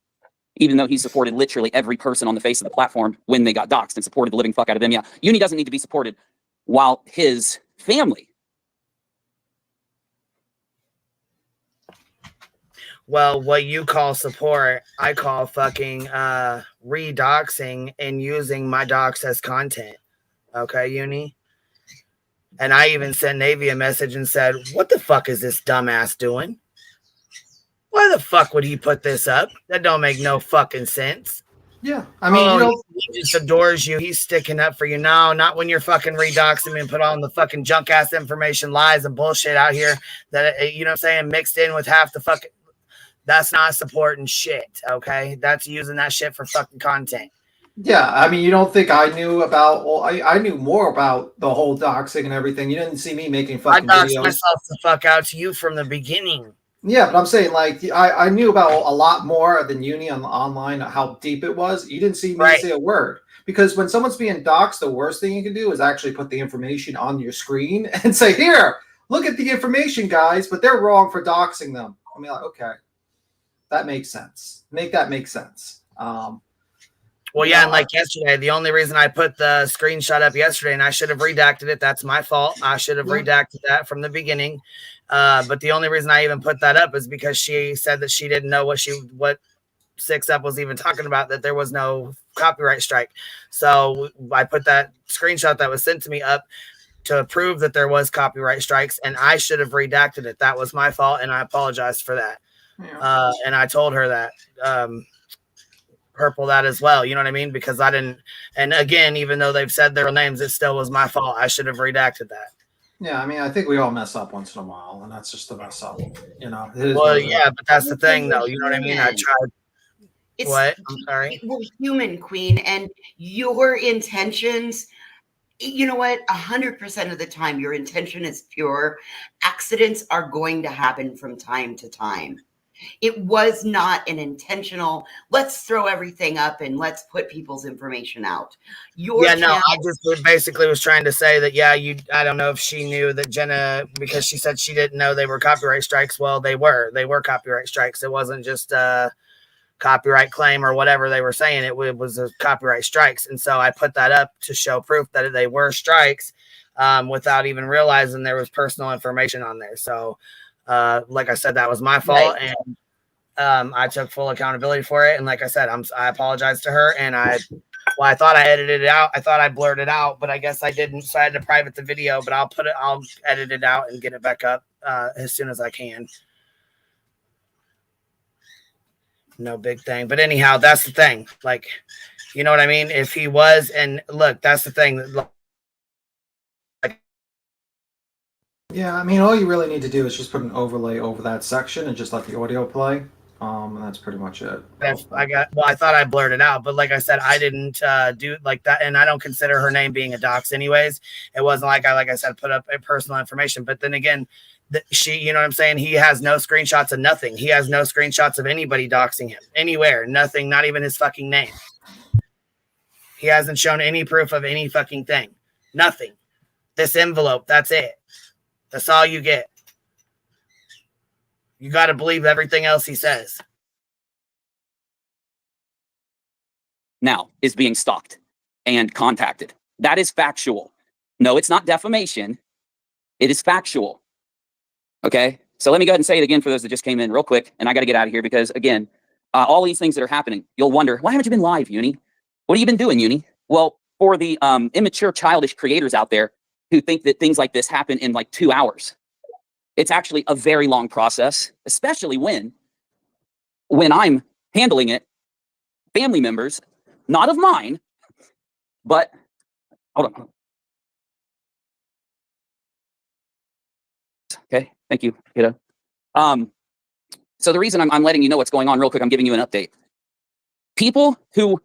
Even though he supported literally every person on the face of the platform when they got doxxed and supported the living fuck out of them. Yeah, Uni doesn't need to be supported while his family. Well, what you call support, I call fucking redoxing and using my docs as content. Okay, Uni? And I even sent Navy a message and said, what the fuck is this dumbass doing? Why the fuck would he put this up? That don't make no fucking sense. Yeah, I mean, he just adores you. He's sticking up for you. No, not when you're fucking redoxing me and put on the fucking junk ass information, lies and bullshit out here that, you know what I'm saying, mixed in with half the fucking. That's not supporting shit. Okay, that's using that shit for fucking content. Yeah, I mean, you don't think I knew about? Well, I knew more about the whole doxing and everything. You didn't see me making fucking I doxed videos. myself the fuck out to you from the beginning. Yeah, but I'm saying, like, I knew about a lot more than Uni on online, how deep it was. You didn't see me say a word. Because when someone's being doxxed, the worst thing you can do is actually put the information on your screen and say, here, look at the information, guys, but they're wrong for doxing them. I mean, like, okay, that makes sense. Make that make sense. Well, yeah, and like yesterday, the only reason I put the screenshot up yesterday, and I should have redacted it, that's my fault. I should have redacted that from the beginning. But the only reason I even put that up is because she said that she didn't know what 6 Up was even talking about, that there was no copyright strike. So I put that screenshot that was sent to me up to prove that there was copyright strikes, and I should have redacted it. That was my fault, and I apologized for that. Yeah. And I told her that. Purple that as well, you know what I mean? Because I didn't, and again, even though they've said their names, it still was my fault. I should have redacted that. Yeah, I mean, I think we all mess up once in a while, and that's just the mess up, you know. Well, yeah, but that's the thing, though. You know what I mean? I tried. What? I'm sorry. We're human, Queen, and your intentions. You know what? 100% of the time, your intention is pure. Accidents are going to happen from time to time. It was not an intentional, let's throw everything up and let's put people's information out. I just basically was trying to say that, I don't know if she knew that Jenna, because she said she didn't know they were copyright strikes. Well, they were copyright strikes. It wasn't just a copyright claim or whatever they were saying. It was a copyright strikes. And so I put that up to show proof that they were strikes without even realizing there was personal information on there. So, like I said, that was my fault, and I took full accountability for it. And like I said, I apologized to her, and I thought I edited it out. I thought I blurred it out, but I guess I didn't. So I had to private the video, but I'll edit it out and get it back up as soon as I can. No big thing, but anyhow, that's the thing. Like, you know what I mean? If he was, and look, that's the thing. Yeah, I mean, all you really need to do is just put an overlay over that section and just let the audio play. And that's pretty much it. I thought I blurred it out, but like I said, I didn't do like that, and I don't consider her name being a dox anyways. It wasn't like I said, put up personal information. But then again, you know what I'm saying? He has no screenshots of nothing. He has no screenshots of anybody doxing him anywhere. Nothing, not even his fucking name. He hasn't shown any proof of any fucking thing. Nothing. This envelope, that's it. That's all you get. You got to believe everything else he says. Now is being stalked and contacted. That is factual. No, it's not defamation. It is factual. Okay? So let me go ahead and say it again for those that just came in real quick, and I got to get out of here because, again, all these things that are happening, you'll wonder, why haven't you been live, Uni? What have you been doing, Uni? Well, for the immature, childish creators out there who think that things like this happen in like 2 hours, it's actually a very long process, especially when I'm handling it, family members, not of mine, but hold on. Okay, thank you, kiddo. So the reason I'm letting you know what's going on real quick, I'm giving you an update. People who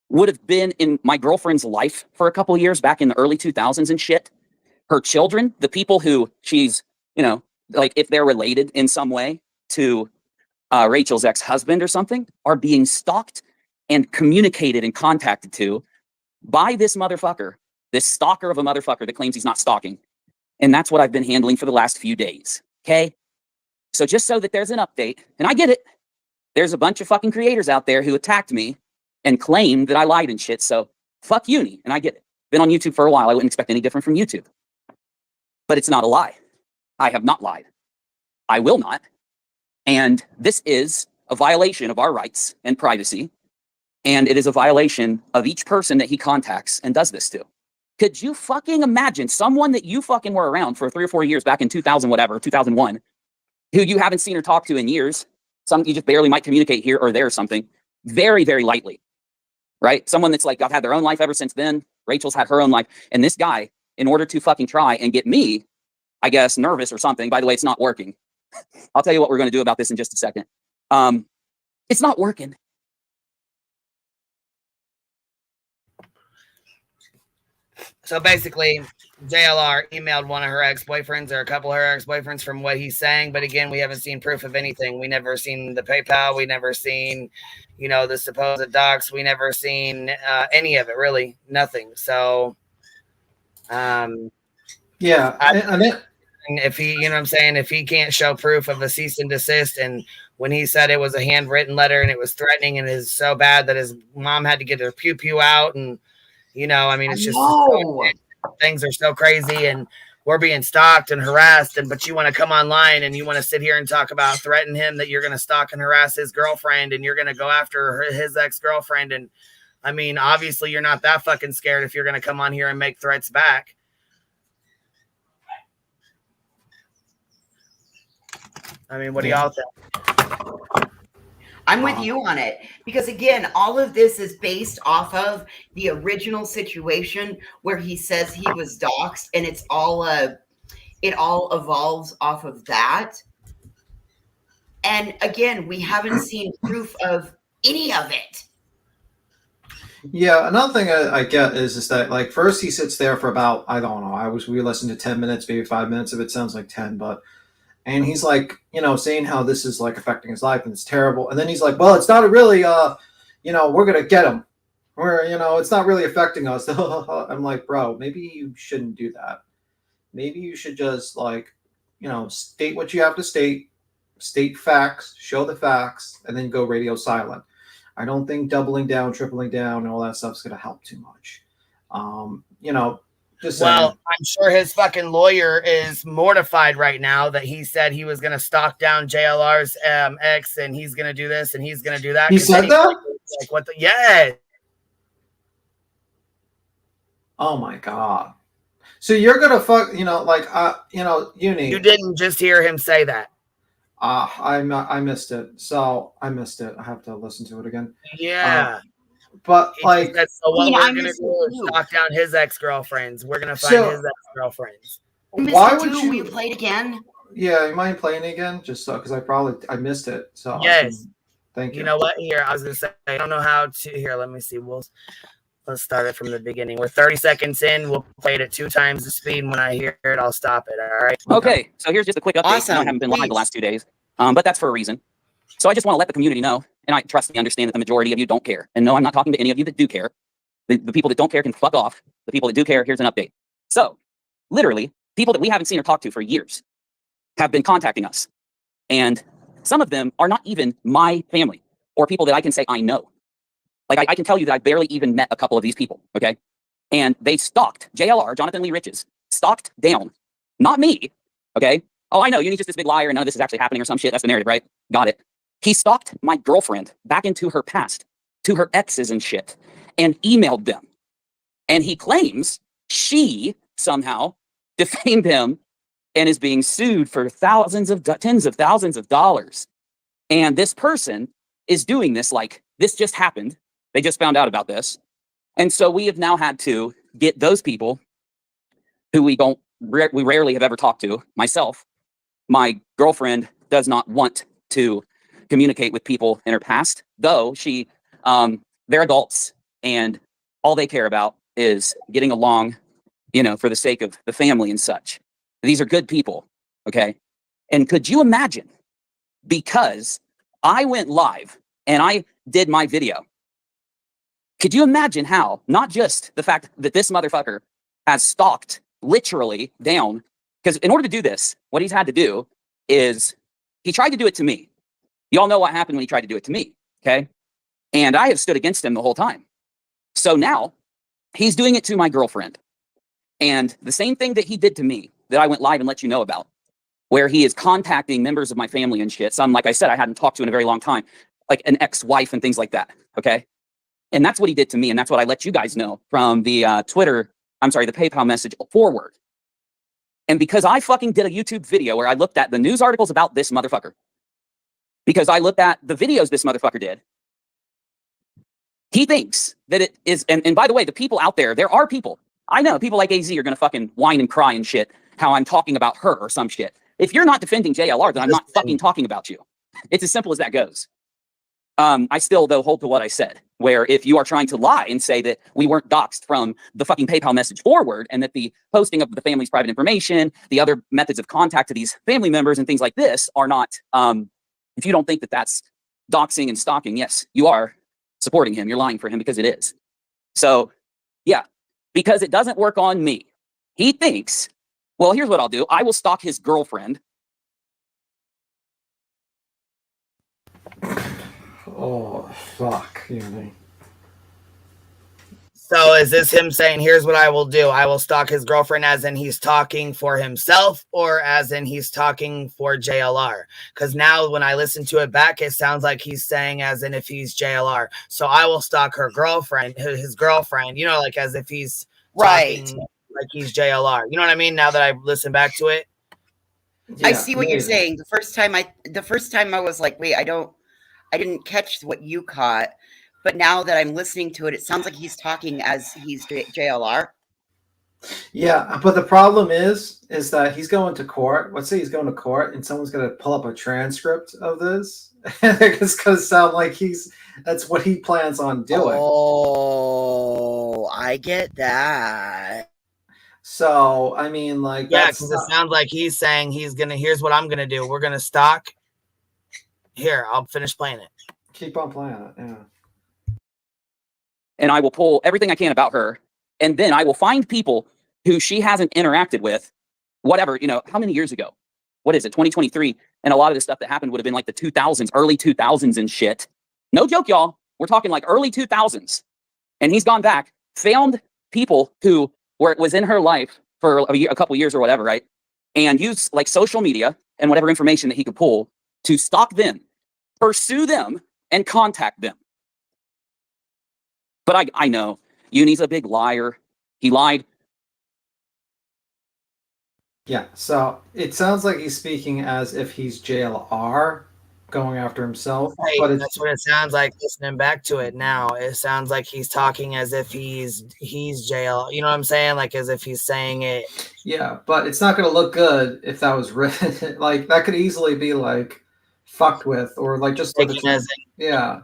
would have been in my girlfriend's life for a couple of years back in the early 2000s and shit, her children, the people who she's, you know, like if they're related in some way to Rachel's ex-husband or something, are being stalked and communicated and contacted to by this motherfucker, this stalker of a motherfucker that claims he's not stalking. And that's what I've been handling for the last few days, okay? So just so that there's an update, and I get it, there's a bunch of fucking creators out there who attacked me and claimed that I lied and shit, so fuck Uni, and I get it. Been on YouTube for a while, I wouldn't expect any different from YouTube. But it's not a lie. I have not lied. I will not. And this is a violation of our rights and privacy, and it is a violation of each person that he contacts and does this to. Could you fucking imagine someone that you fucking were around for 3 or 4 years back in 2000, whatever, 2001, who you haven't seen or talked to in years, some you just barely might communicate here or there or something, very, very lightly, right? Someone that's like, I've had their own life ever since then. Rachel's had her own life. And this guy, in order to fucking try and get me, I guess, nervous or something, by the way, it's not working. I'll tell you what we're going to do about this in just a second. It's not working. So basically, JLR emailed one of her ex-boyfriends or a couple of her ex-boyfriends from what he's saying. But again, we haven't seen proof of anything. We never seen the PayPal. We never seen, you know, the supposed docs. We never seen any of it, really. Nothing. So, yeah. And if he, you know what I'm saying, if he can't show proof of a cease and desist, and when he said it was a handwritten letter and it was threatening and is so bad that his mom had to get her pew out, and you know, I mean, it's just things are so crazy, and we're being stalked and harassed, and but you want to come online and you want to sit here and talk about threaten him that you're going to stalk and harass his girlfriend and you're going to go after his ex-girlfriend. And I mean, obviously you're not that fucking scared if you're going to come on here and make threats back. I mean, what do y'all think? I'm with you on it because, again, all of this is based off of the original situation where he says he was doxxed, and it all evolves off of that. And again, we haven't seen proof of any of it. Yeah, another thing I get is that, like, first he sits there for about, I don't know, we listened to 10 minutes, maybe 5 minutes of it, sounds like 10, and he's like, you know, saying how this is like affecting his life and it's terrible. And then he's like, well, it's not really, you know, we're going to get him. You know, it's not really affecting us. I'm like, bro, maybe you shouldn't do that. Maybe you should just, like, you know, state what you have to state facts, show the facts, and then go radio silent. I don't think doubling down, tripling down, and all that stuff's going to help too much. You know, well, I'm sure his fucking lawyer is mortified right now that he said he was going to stalk down JLR's ex, and he's going to do this and he's going to do that. He said that? Like, what the? Yeah. Oh my God. So you're going to fuck, you know, like, you know, Uni. You didn't just hear him say that. I missed it. So I missed it. I have to listen to it again. Yeah. But like, so what we're going to do is stalk down his ex-girlfriends. We're going to find his ex-girlfriends. Why would you? Will you play it again? Yeah, you mind playing it again? Just so, because I missed it. So yes, thank you. You know what? Here, I was going to say, I don't know how to. Here, let me see. Let's start it from the beginning. We're 30 seconds in. We'll play it at 2 times the speed. When I hear it, I'll stop it. All right. Okay. So here's just a quick update. Awesome. I haven't been live the last 2 days, but that's for a reason. So I just want to let the community know, and I trust me, understand that the majority of you don't care. And no, I'm not talking to any of you that do care. The people that don't care can fuck off. The people that do care, here's an update. So, literally, people that we haven't seen or talked to for years have been contacting us. And some of them are not even my family or people that I can say I know. Like, I can tell you that I barely even met a couple of these people, okay? And they stalked, JLR, Jonathan Lee Riches, stalked down, not me, okay? Oh, I know, Uni's just this big liar and none of this is actually happening or some shit. That's the narrative, right? Got it. He stalked my girlfriend back into her past, to her exes and shit, and emailed them. And he claims she somehow defamed him and is being sued for tens of thousands of dollars. And this person is doing this like this just happened. They just found out about this. And so we have now had to get those people who we rarely have ever talked to. Myself, my girlfriend does not want to communicate with people in her past, though they're adults and all they care about is getting along, for the sake of the family and such. These are good people, okay? And could you imagine, because I went live and I did my video, could you imagine how, not just the fact that this motherfucker has stalked literally down, because in order to do this, what he's had to do is he tried to do it to me. You all know what happened when he tried to do it to me, okay? And I have stood against him the whole time. So now he's doing it to my girlfriend. And the same thing that he did to me that I went live and let you know about, where he is contacting members of my family and shit. Some, like I said, I hadn't talked to in a very long time, like an ex-wife and things like that, okay? And that's what he did to me. And that's what I let you guys know from the the PayPal message forward. And because I fucking did a YouTube video where I looked at the news articles about this motherfucker, because I looked at the videos this motherfucker did, he thinks that it is, and by the way, the people out there are people. I know people like AZ are going to fucking whine and cry and shit, how I'm talking about her or some shit. If you're not defending JLR, then I'm not fucking talking about you. It's as simple as that goes. I still, though, hold to what I said, where if you are trying to lie and say that we weren't doxxed from the fucking PayPal message forward and that the posting of the family's private information, the other methods of contact to these family members and things like this are not, if you don't think that that's doxing and stalking, yes, you are supporting him. You're lying for him because it is. So, yeah, because it doesn't work on me. He thinks, well, here's what I'll do. I will stalk his girlfriend. Oh, fuck. So is this him saying, here's what I will do? I will stalk his girlfriend, as in he's talking for himself, or as in he's talking for JLR? Because now when I listen to it back, it sounds like he's saying as in if he's JLR. So I will stalk her girlfriend, his girlfriend, like as if he's talking like he's JLR. You know what I mean? Now that I listen back to it. Yeah, I see what you're saying. The first time I was like, wait, I didn't catch what you caught. But now that I'm listening to it, it sounds like he's talking as he's JLR. Yeah, but the problem is that he's going to court. Let's say he's going to court and someone's going to pull up a transcript of this. And it's going to sound like that's what he plans on doing. Oh, I get that. So, I mean, like, yeah, because it sounds like he's saying here's what I'm going to do. We're going to stalk. Here, I'll finish playing it. Keep on playing it, yeah. And I will pull everything I can about her. And then I will find people who she hasn't interacted with, whatever, how many years ago? What is it, 2023? And a lot of the stuff that happened would have been like the 2000s, early 2000s and shit. No joke, y'all. We're talking like early 2000s. And he's gone back, found people who was in her life for a couple years or whatever, right? And used like social media and whatever information that he could pull to stalk them, pursue them, and contact them. But I know Uni's a big liar. He lied. Yeah, so it sounds like he's speaking as if he's JLR going after himself. Right, but that's what it sounds like listening back to it now. It sounds like he's talking as if he's JLR. You know what I'm saying? Like as if he's saying it. Yeah, but it's not going to look good if that was written. Like that could easily be like fucked with or like just yeah.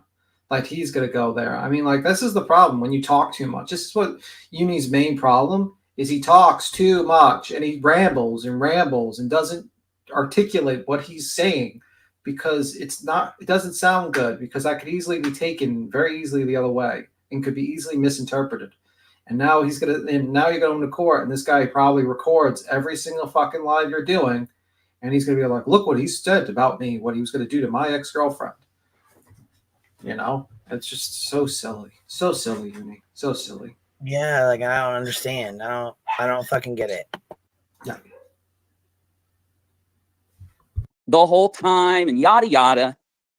Like he's going to go there. I mean, like this is the problem when you talk too much. This is what Uni's main problem is. He talks too much and he rambles and doesn't articulate what he's saying because it doesn't sound good because that could easily be taken very easily the other way and could be easily misinterpreted. And now now you're going to court and this guy probably records every single fucking live you're doing. And he's going to be like, look what he said about me, what he was going to do to my ex-girlfriend. It's just so silly. So silly, Uni. So silly. Yeah, like I don't understand. I don't fucking get it. Yeah. The whole time and yada yada.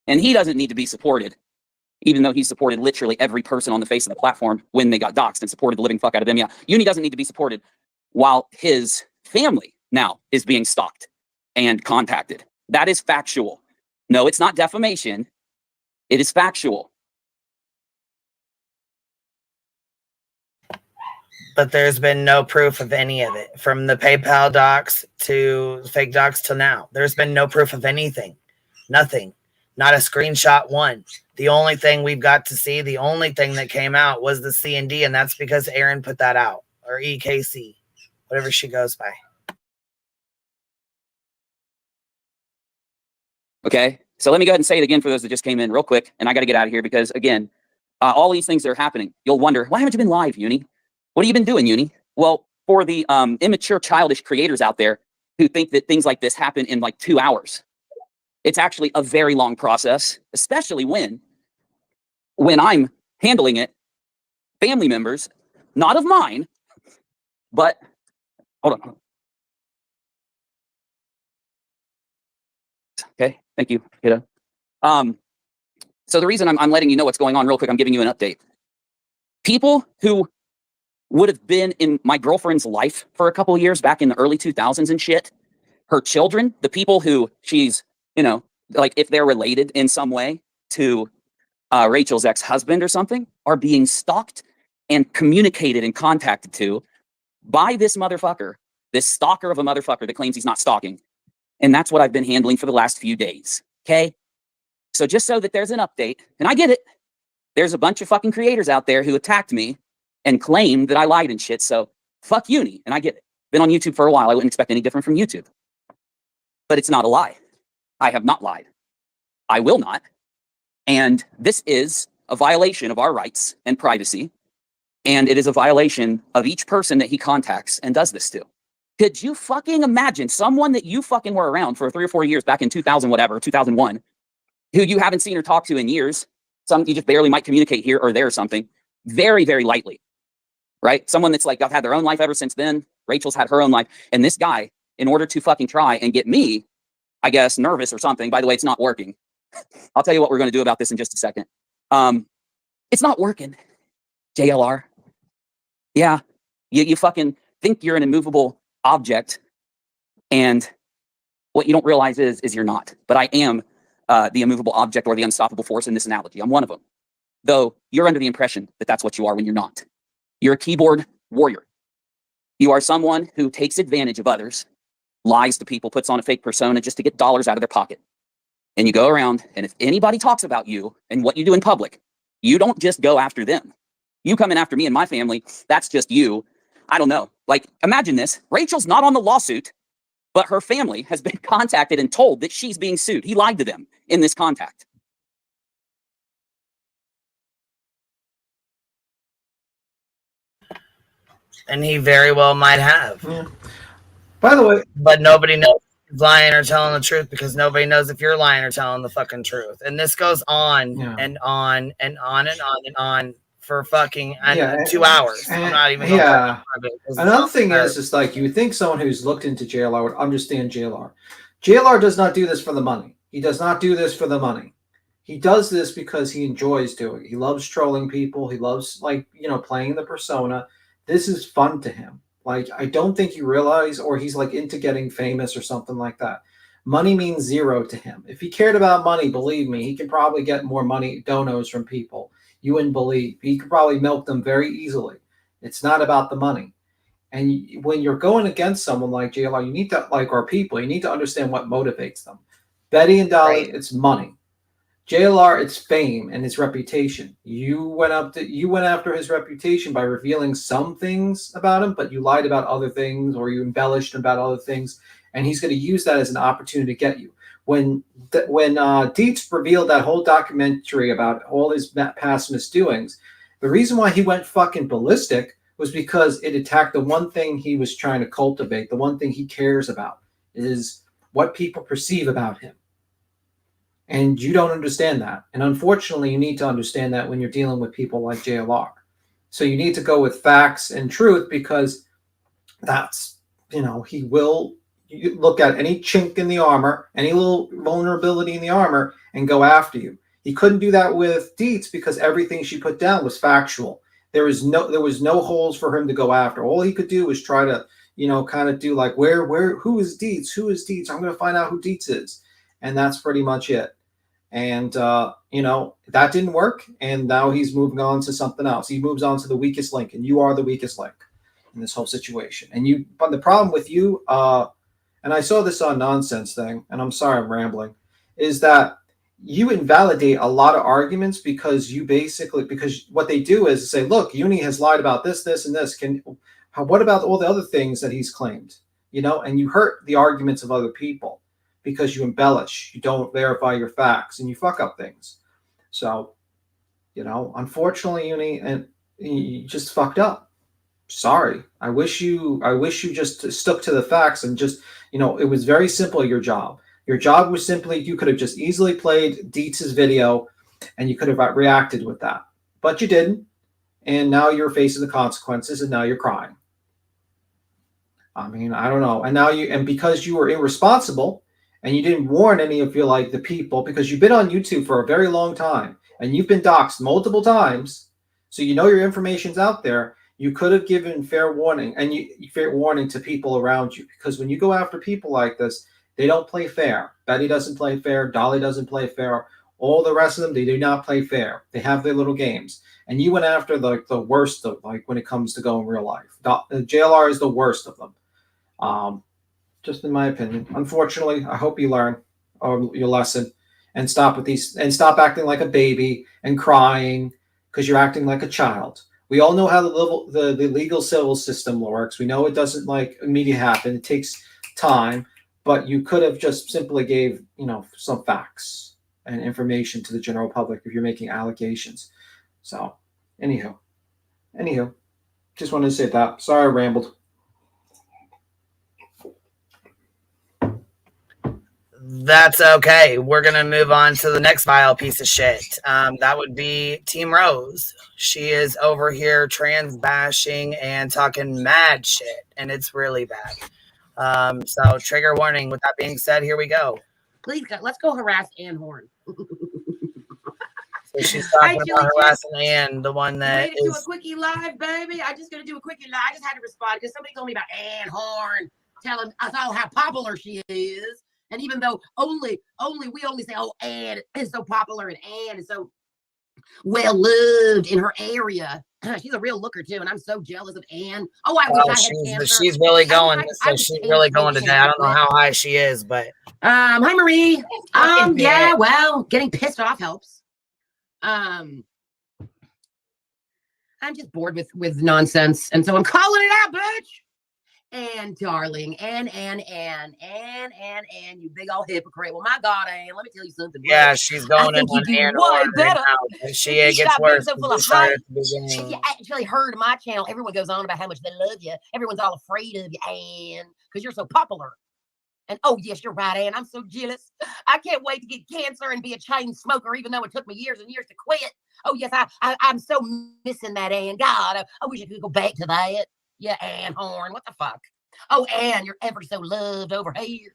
And he doesn't need to be supported, even though he supported literally every person on the face of the platform when they got doxxed and supported the living fuck out of them. Yeah, Uni doesn't need to be supported while his family now is being stalked and contacted. That is factual. No, it's not defamation. It is factual. But there's been no proof of any of it, from the PayPal docs to fake docs till now. There's been no proof of anything. Nothing. Not a screenshot one. The only thing we've got to see, the only thing that came out was the C&D, and that's because Aaron put that out, or EKC, whatever she goes by. Okay, so let me go ahead and say it again for those that just came in real quick, and I got to get out of here because, again, all these things that are happening, you'll wonder, why haven't you been live, Uni? What have you been doing, Uni? Well, for the immature, childish creators out there who think that things like this happen in like 2 hours, it's actually a very long process, especially when I'm handling it, family members, not of mine, but, hold on. Okay, thank you, kiddo. So the reason I'm letting you know what's going on real quick, I'm giving you an update. People who would have been in my girlfriend's life for a couple of years back in the early 2000s and shit, her children, the people who she's, you know, like if they're related in some way to Rachel's ex-husband or something, are being stalked and communicated and contacted to by this motherfucker, this stalker of a motherfucker that claims he's not stalking. And that's what I've been handling for the last few days, okay? So just so that there's an update, and I get it, there's a bunch of fucking creators out there who attacked me and claimed that I lied and shit, so fuck Uni, and I get it. Been on YouTube for a while, I wouldn't expect any different from YouTube. But it's not a lie. I have not lied. I will not. And this is a violation of our rights and privacy, and it is a violation of each person that he contacts and does this to. Could you fucking imagine someone that you fucking were around for 3 or 4 years back in 2000, whatever, 2001, who you haven't seen or talked to in years, some you just barely might communicate here or there or something, very, very lightly, right? Someone that's like, I've had their own life ever since then. Rachel's had her own life. And this guy, in order to fucking try and get me, I guess, nervous or something, by the way, it's not working. I'll tell you what we're going to do about this in just a second. It's not working, JLR. Yeah, you fucking think you're an immovable object, and what you don't realize is you're not. But I am the immovable object or the unstoppable force in this analogy. I'm one of them. Though you're under the impression that that's what you are when you're not. You're a keyboard warrior. You are someone who takes advantage of others, lies to people, puts on a fake persona just to get dollars out of their pocket. And you go around, and if anybody talks about you and what you do in public, you don't just go after them. You coming after me and my family, that's just you. I don't know. Like, imagine this. Rachel's not on the lawsuit, but her family has been contacted and told that she's being sued. He lied to them in this contact. And he very well might have. Yeah. By the way, but nobody knows if he's lying or telling the truth, because nobody knows if you're lying or telling the fucking truth. And this goes on and on and on and on and on for fucking 2 hours. I'm not even Another thing is like, you would think someone who's looked into JLR would understand JLR. JLR does not do this for the money. He does not do this for the money. He does this because he enjoys doing it. He loves trolling people. He loves, like, you know, playing the persona. This is fun to him. Like, I don't think you realize, or he's like into getting famous or something like that. Money means zero to him. If he cared about money, believe me, he could probably get more money, donos from people. You wouldn't believe. He could probably milk them very easily. It's not about the money. And when you're going against someone like JLR, you need to, like our people, you need to understand what motivates them. Betty and Dolly, it's money. JLR, it's fame and his reputation. You went after his reputation by revealing some things about him, but you lied about other things, or you embellished about other things, and he's going to use that as an opportunity to get you. When Dietz revealed that whole documentary about all his past misdoings, the reason why he went fucking ballistic was because it attacked the one thing he was trying to cultivate, the one thing he cares about, is what people perceive about him. And you don't understand that. And unfortunately, you need to understand that when you're dealing with people like JLR. So you need to go with facts and truth, because that's, you know, he will you look at any chink in the armor, any little vulnerability in the armor, and go after you. He couldn't do that with Dietz because everything she put down was factual. There was no holes for him to go after. All he could do was try to, kind of do like, who is Dietz? Who is Dietz? I'm going to find out who Dietz is. And that's pretty much it. And, that didn't work. And now he's moving on to something else. He moves on to the weakest link, and you are the weakest link in this whole situation. But the problem with you, and I saw this on Nonsense thing, and I'm sorry I'm rambling, is that you invalidate a lot of arguments because what they do is say, look, Uni has lied about this, this, and this. What about all the other things that he's claimed? And you hurt the arguments of other people because you embellish, you don't verify your facts, and you fuck up things. So, unfortunately, Uni, and you just fucked up. Sorry. I wish you just stuck to the facts and just, it was very simple, your job. Your job was simply, you could have just easily played Dietz's video and you could have reacted with that. But you didn't. And now you're facing the consequences, and now you're crying. I mean, I don't know. And because you were irresponsible and you didn't warn any of the people, because you've been on YouTube for a very long time and you've been doxxed multiple times, so your information's out there. You could have given fair warning to people around you, because when you go after people like this, they don't play fair. Betty doesn't play fair. Dolly doesn't play fair. All the rest of them, they do not play fair. They have their little games. And you went after the worst of, when it comes to going real life. JLR is the worst of them. Just in my opinion. Unfortunately, I hope you learn your lesson and stop acting like a baby and crying because you're acting like a child. We all know how the legal civil system works. We know it doesn't immediately happen. It takes time, but you could have just simply gave, some facts and information to the general public if you're making allegations. So, anywho, just wanted to say that. Sorry I rambled. That's okay. We're going to move on to the next vile piece of shit. That would be Team Rose. She is over here trans bashing and talking mad shit, and it's really bad. So trigger warning. With that being said, here we go. Please, let's go harass Ann Horn. So she's talking about harassing Ann, the one that do a quickie live, baby. I'm just going to do a quickie live. I just had to respond because somebody told me about Ann Horn, telling us all how popular she is. And even though we only say, oh, Ann is so popular and Ann is so well loved in her area. She's a real looker too, and I'm so jealous of Ann. Oh, I wish I had cancer. She's really going. She's really going today. I don't know how high she is, but hi Marie. Yeah, well, getting pissed off helps. I'm just bored with nonsense, and so I'm calling it out, bitch. And darling, and you big old hypocrite. Well, my God, Ann, let me tell you something. Yeah, she's going in on Ann way better. And she gets worse. You actually heard my channel. Everyone goes on about how much they love you. Everyone's all afraid of you, Ann, because you're so popular. And oh, yes, you're right, Ann. I'm so jealous. I can't wait to get cancer and be a chain smoker, even though it took me years and years to quit. Oh, yes, I'm so missing that, Ann. God, I wish I could go back to that. Yeah, Ann Horn. What the fuck? Oh, Ann, you're ever so loved over here.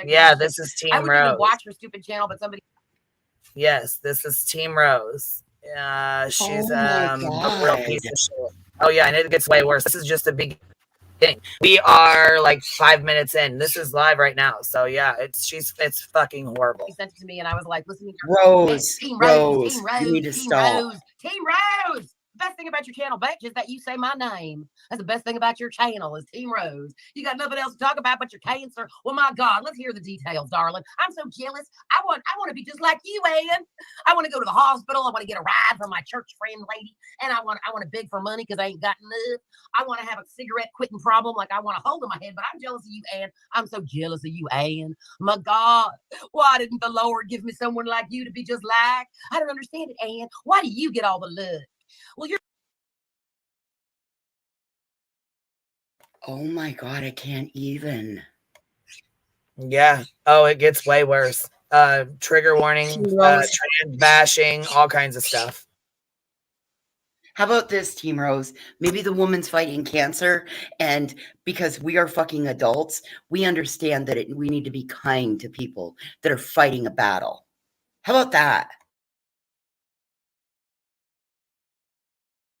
Yeah, this is Team Rose. I wouldn't even watch her stupid channel, but somebody. Yes, this is Team Rose. She's a real piece of shit. Oh yeah, and it gets way worse. This is just a big thing. We are 5 minutes in. This is live right now. So yeah, it's fucking horrible. He sent it to me, and I was like, "Listen, Rose, Team Rose, Team Rose, you need to Team stop. Rose, Team Rose." Best thing about your channel, bitch, is that you say my name. That's the best thing about your channel is Team Rose. You got nothing else to talk about but your cancer. Well, my God, let's hear the details, darling. I'm so jealous. I want to be just like you, Ann. I want to go to the hospital. I want to get a ride from my church friend lady, and I want to beg for money because I ain't got enough. I want to have a cigarette quitting problem like I want a hole in my head, but I'm jealous of you, Ann. I'm so jealous of you, Ann. My God, why didn't the Lord give me someone like you to be just like? I don't understand it, Ann. Why do you get all the love? Well, you're. Oh my God, I can't even. Yeah. Oh, it gets way worse. Trigger warning, trans bashing, all kinds of stuff. How about this, Team Rose? Maybe the woman's fighting cancer, and because we are fucking adults, we understand that we need to be kind to people that are fighting a battle. How about that?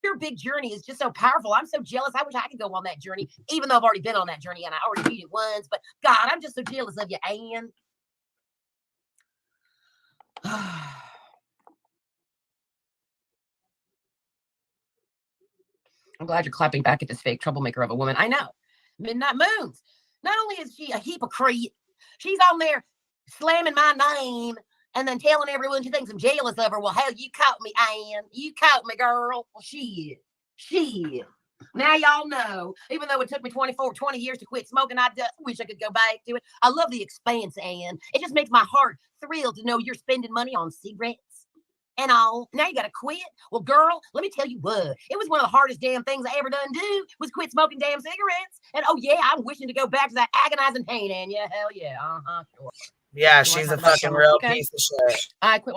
Your big journey is just so powerful. I'm so jealous. I wish I could go on that journey, even though I've already been on that journey and I already beat it once. But God, I'm just so jealous of you, Ann. I'm glad you're clapping back at this fake troublemaker of a woman. I know. Midnight Moons. Not only is she a hypocrite, she's on there slamming my name and then telling everyone she thinks I'm jealous of her. Well, hell, you caught me, Ann. You caught me, girl. Well, shit. Now y'all know, even though it took me 20 years to quit smoking, I just wish I could go back to it. I love the expanse, Ann. It just makes my heart thrill to know you're spending money on cigarettes and all. Now you got to quit. Well, girl, let me tell you what. It was one of the hardest damn things I ever done do was quit smoking damn cigarettes. And oh, yeah, I'm wishing to go back to that agonizing pain, Ann. Yeah, hell yeah. Sure. Yeah, she's a fucking real piece of shit. I quit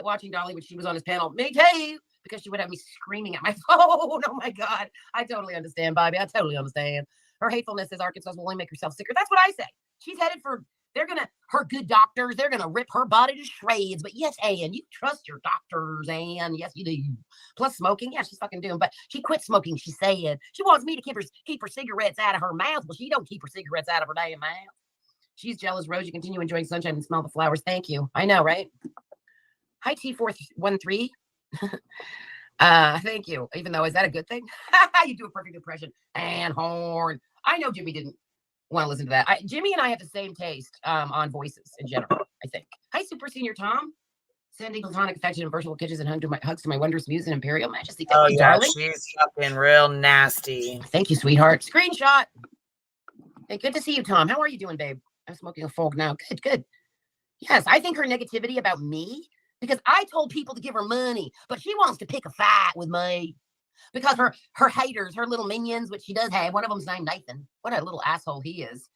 watching Dolly when she was on his panel. Me too. Because she would have me screaming at my phone. Oh my God. I totally understand, Bobby. I totally understand. Her hatefulness is Arkansas will only make herself sicker. That's what I say. She's headed for, her good doctors, they're going to rip her body to shreds. But yes, Ann, you trust your doctors, Ann. Yes, you do. Plus smoking. Yeah, she's fucking doing. But she quit smoking, she said. She wants me to keep her cigarettes out of her mouth. Well, she don't keep her cigarettes out of her damn mouth. She's jealous, Rose. You continue enjoying sunshine and smell the flowers. Thank you. I know, right? Hi, T413. Thank you. Even though, is that a good thing? You do a perfect impression. And horn. I know Jimmy didn't want to listen to that. Jimmy and I have the same taste on voices in general, I think. Hi, Super Senior Tom. Sending platonic affection and virtual kisses and hugs to my wondrous muse and imperial majesty. Thank you, darling. She's fucking real nasty. Thank you, sweetheart. Screenshot. Hey, good to see you, Tom. How are you doing, babe? I'm smoking a fog now. Good. Yes, I think her negativity about me, because I told people to give her money, but she wants to pick a fight with me because her haters, her little minions, which she does have. One of them's named Nathan. What a little asshole he is.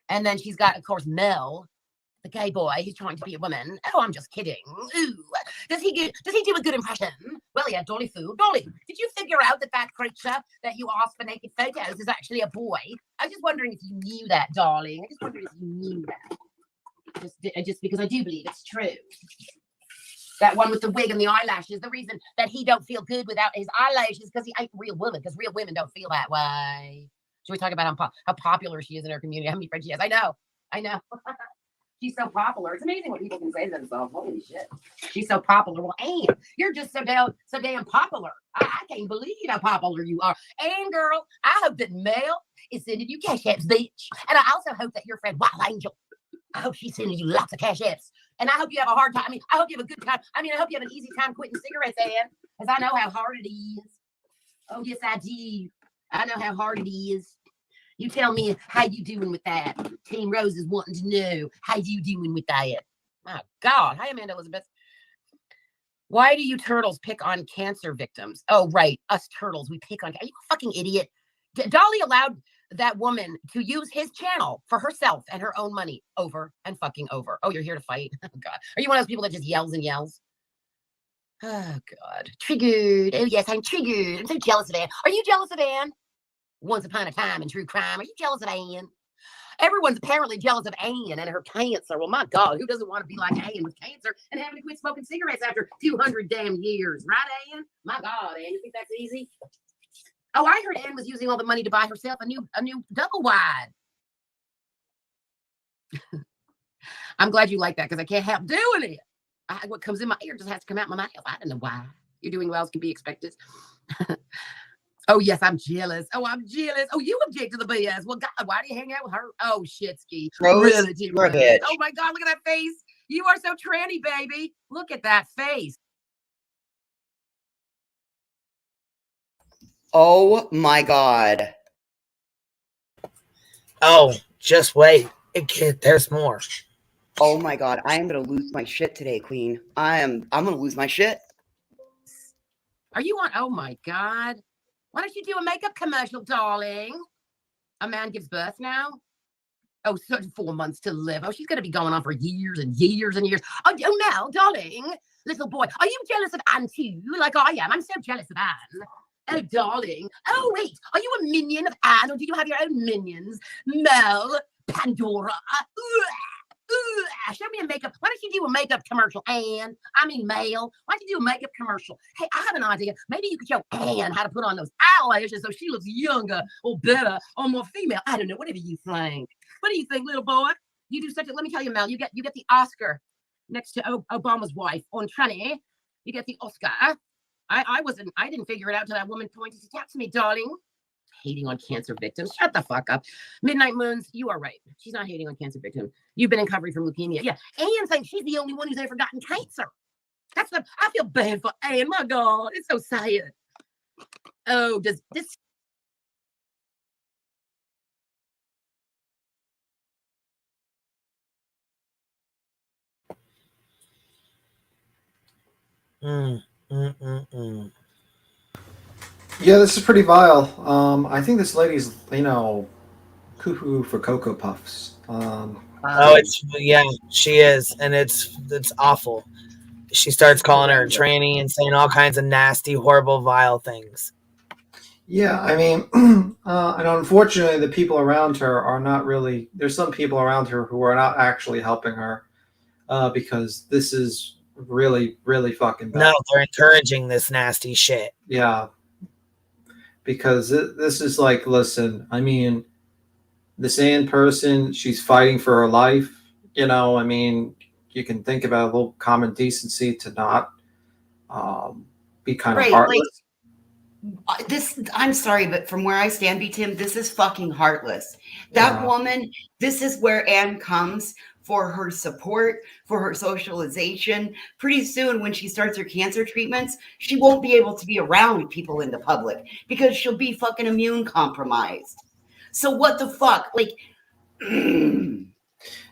And then she's got, of course, Mel, the gay boy who's trying to be a woman. Oh, I'm just kidding. Ooh, does he do a good impression? Well, yeah, Dolly Foo. Dolly, did you figure out that creature that you asked for naked photos is actually a boy? I was just wondering if you knew that, darling. I just wondered if you knew that. Just because I do believe it's true. That one with the wig and the eyelashes, the reason that he don't feel good without his eyelashes because he ain't a real woman, because real women don't feel that way. Should we talk about how popular she is in her community, how many friends she has? I know. She's so popular. It's amazing what people can say to themselves. Holy shit. She's so popular. Well, Ann, you're just so damn popular. I can't believe how popular you are. Ann, girl, I hope that Mel is sending you cash apps, bitch. And I also hope that your friend Wild Angel, I hope she's sending you lots of cash apps. And I hope you have a hard time. I hope you have a good time. I hope you have an easy time quitting cigarettes, Ann, because I know how hard it is. Oh, yes, I do. I know how hard it is. You tell me how you doing with that. Team Rose is wanting to know how you doing with that. My God. Hi, Amanda Elizabeth. Why do you turtles pick on cancer victims? Oh, right. Us turtles, we pick on. Are you a fucking idiot? Dolly allowed that woman to use his channel for herself and her own money over and fucking over. Oh, you're here to fight? Oh, God. Are you one of those people that just yells and yells? Oh, God. Triggered. Oh, yes, I'm triggered. I'm so jealous of Ann. Are you jealous of Ann? Once upon a time in true crime. Are you jealous of Ann? Everyone's apparently jealous of Ann and her cancer. Well, my God, who doesn't want to be like Ann with cancer and having to quit smoking cigarettes after 200 damn years? Right, Ann? My God, Ann, you think that's easy? Oh, I heard Ann was using all the money to buy herself a new double wide. I'm glad you like that because I can't help doing it. What comes in my ear just has to come out my mouth. I don't know why. You're doing well as can be expected. Oh, yes, I'm jealous. Oh, I'm jealous. Oh, you object to the BS. Well, God, why do you hang out with her? Oh, shitski. Really, you're a bitch. Oh, my God, look at that face. You are so tranny, baby. Look at that face. Oh, my God. Oh, just wait. There's more. Oh, my God. I am going to lose my shit today, Queen. I'm going to lose my shit. Are you on? Oh, my God. Why don't you do a makeup commercial, darling? A man gives birth now? Oh, so 4 months to live. Oh, she's going to be going on for years and years and years. Oh, no, darling. Little boy, are you jealous of Anne too? Like I am. I'm so jealous of Anne. Oh, darling. Oh, wait. Are you a minion of Anne, or do you have your own minions? Mel, Pandora. Show me a makeup. Why don't you do a makeup commercial, Anne? I mean, Mel. Why don't you do a makeup commercial? Hey, I have an idea. Maybe you could show Anne how to put on those eyelashes so she looks younger or better or more female. I don't know. Whatever you think. What do you think, little boy? You do such a. Let me tell you, Mel. You get the Oscar next to Obama's wife on Tranny. You get the Oscar. I didn't figure it out till that woman pointed it out to me, darling. Hating on cancer victims. Shut the fuck up. Midnight Moons, you are right. She's not hating on cancer victims. You've been in recovery from leukemia. Yeah. Anne thinks she's the only one who's ever gotten cancer. I feel bad for Anne. My God, it's so sad. Oh, does this Yeah, this is pretty vile. I think this lady's, cuckoo for Cocoa Puffs. Yeah, she is, and it's awful. She starts calling her a tranny and saying all kinds of nasty, horrible, vile things. Yeah, I mean, and unfortunately, the people around her are not really. There's some people around her who are not actually helping her, because this is really, really fucking bad. No, they're encouraging this nasty shit. Yeah, because this is like, listen, I mean, this Ann person, she's fighting for her life. I mean, you can think about a little common decency to not be kind of heartless. I'm sorry, but from where I stand, Tim, this is fucking heartless. That woman, this is where Anne comes for her support, for her socialization. Pretty soon, when she starts her cancer treatments, she won't be able to be around people in the public because she'll be fucking immune compromised. So what the fuck? Like,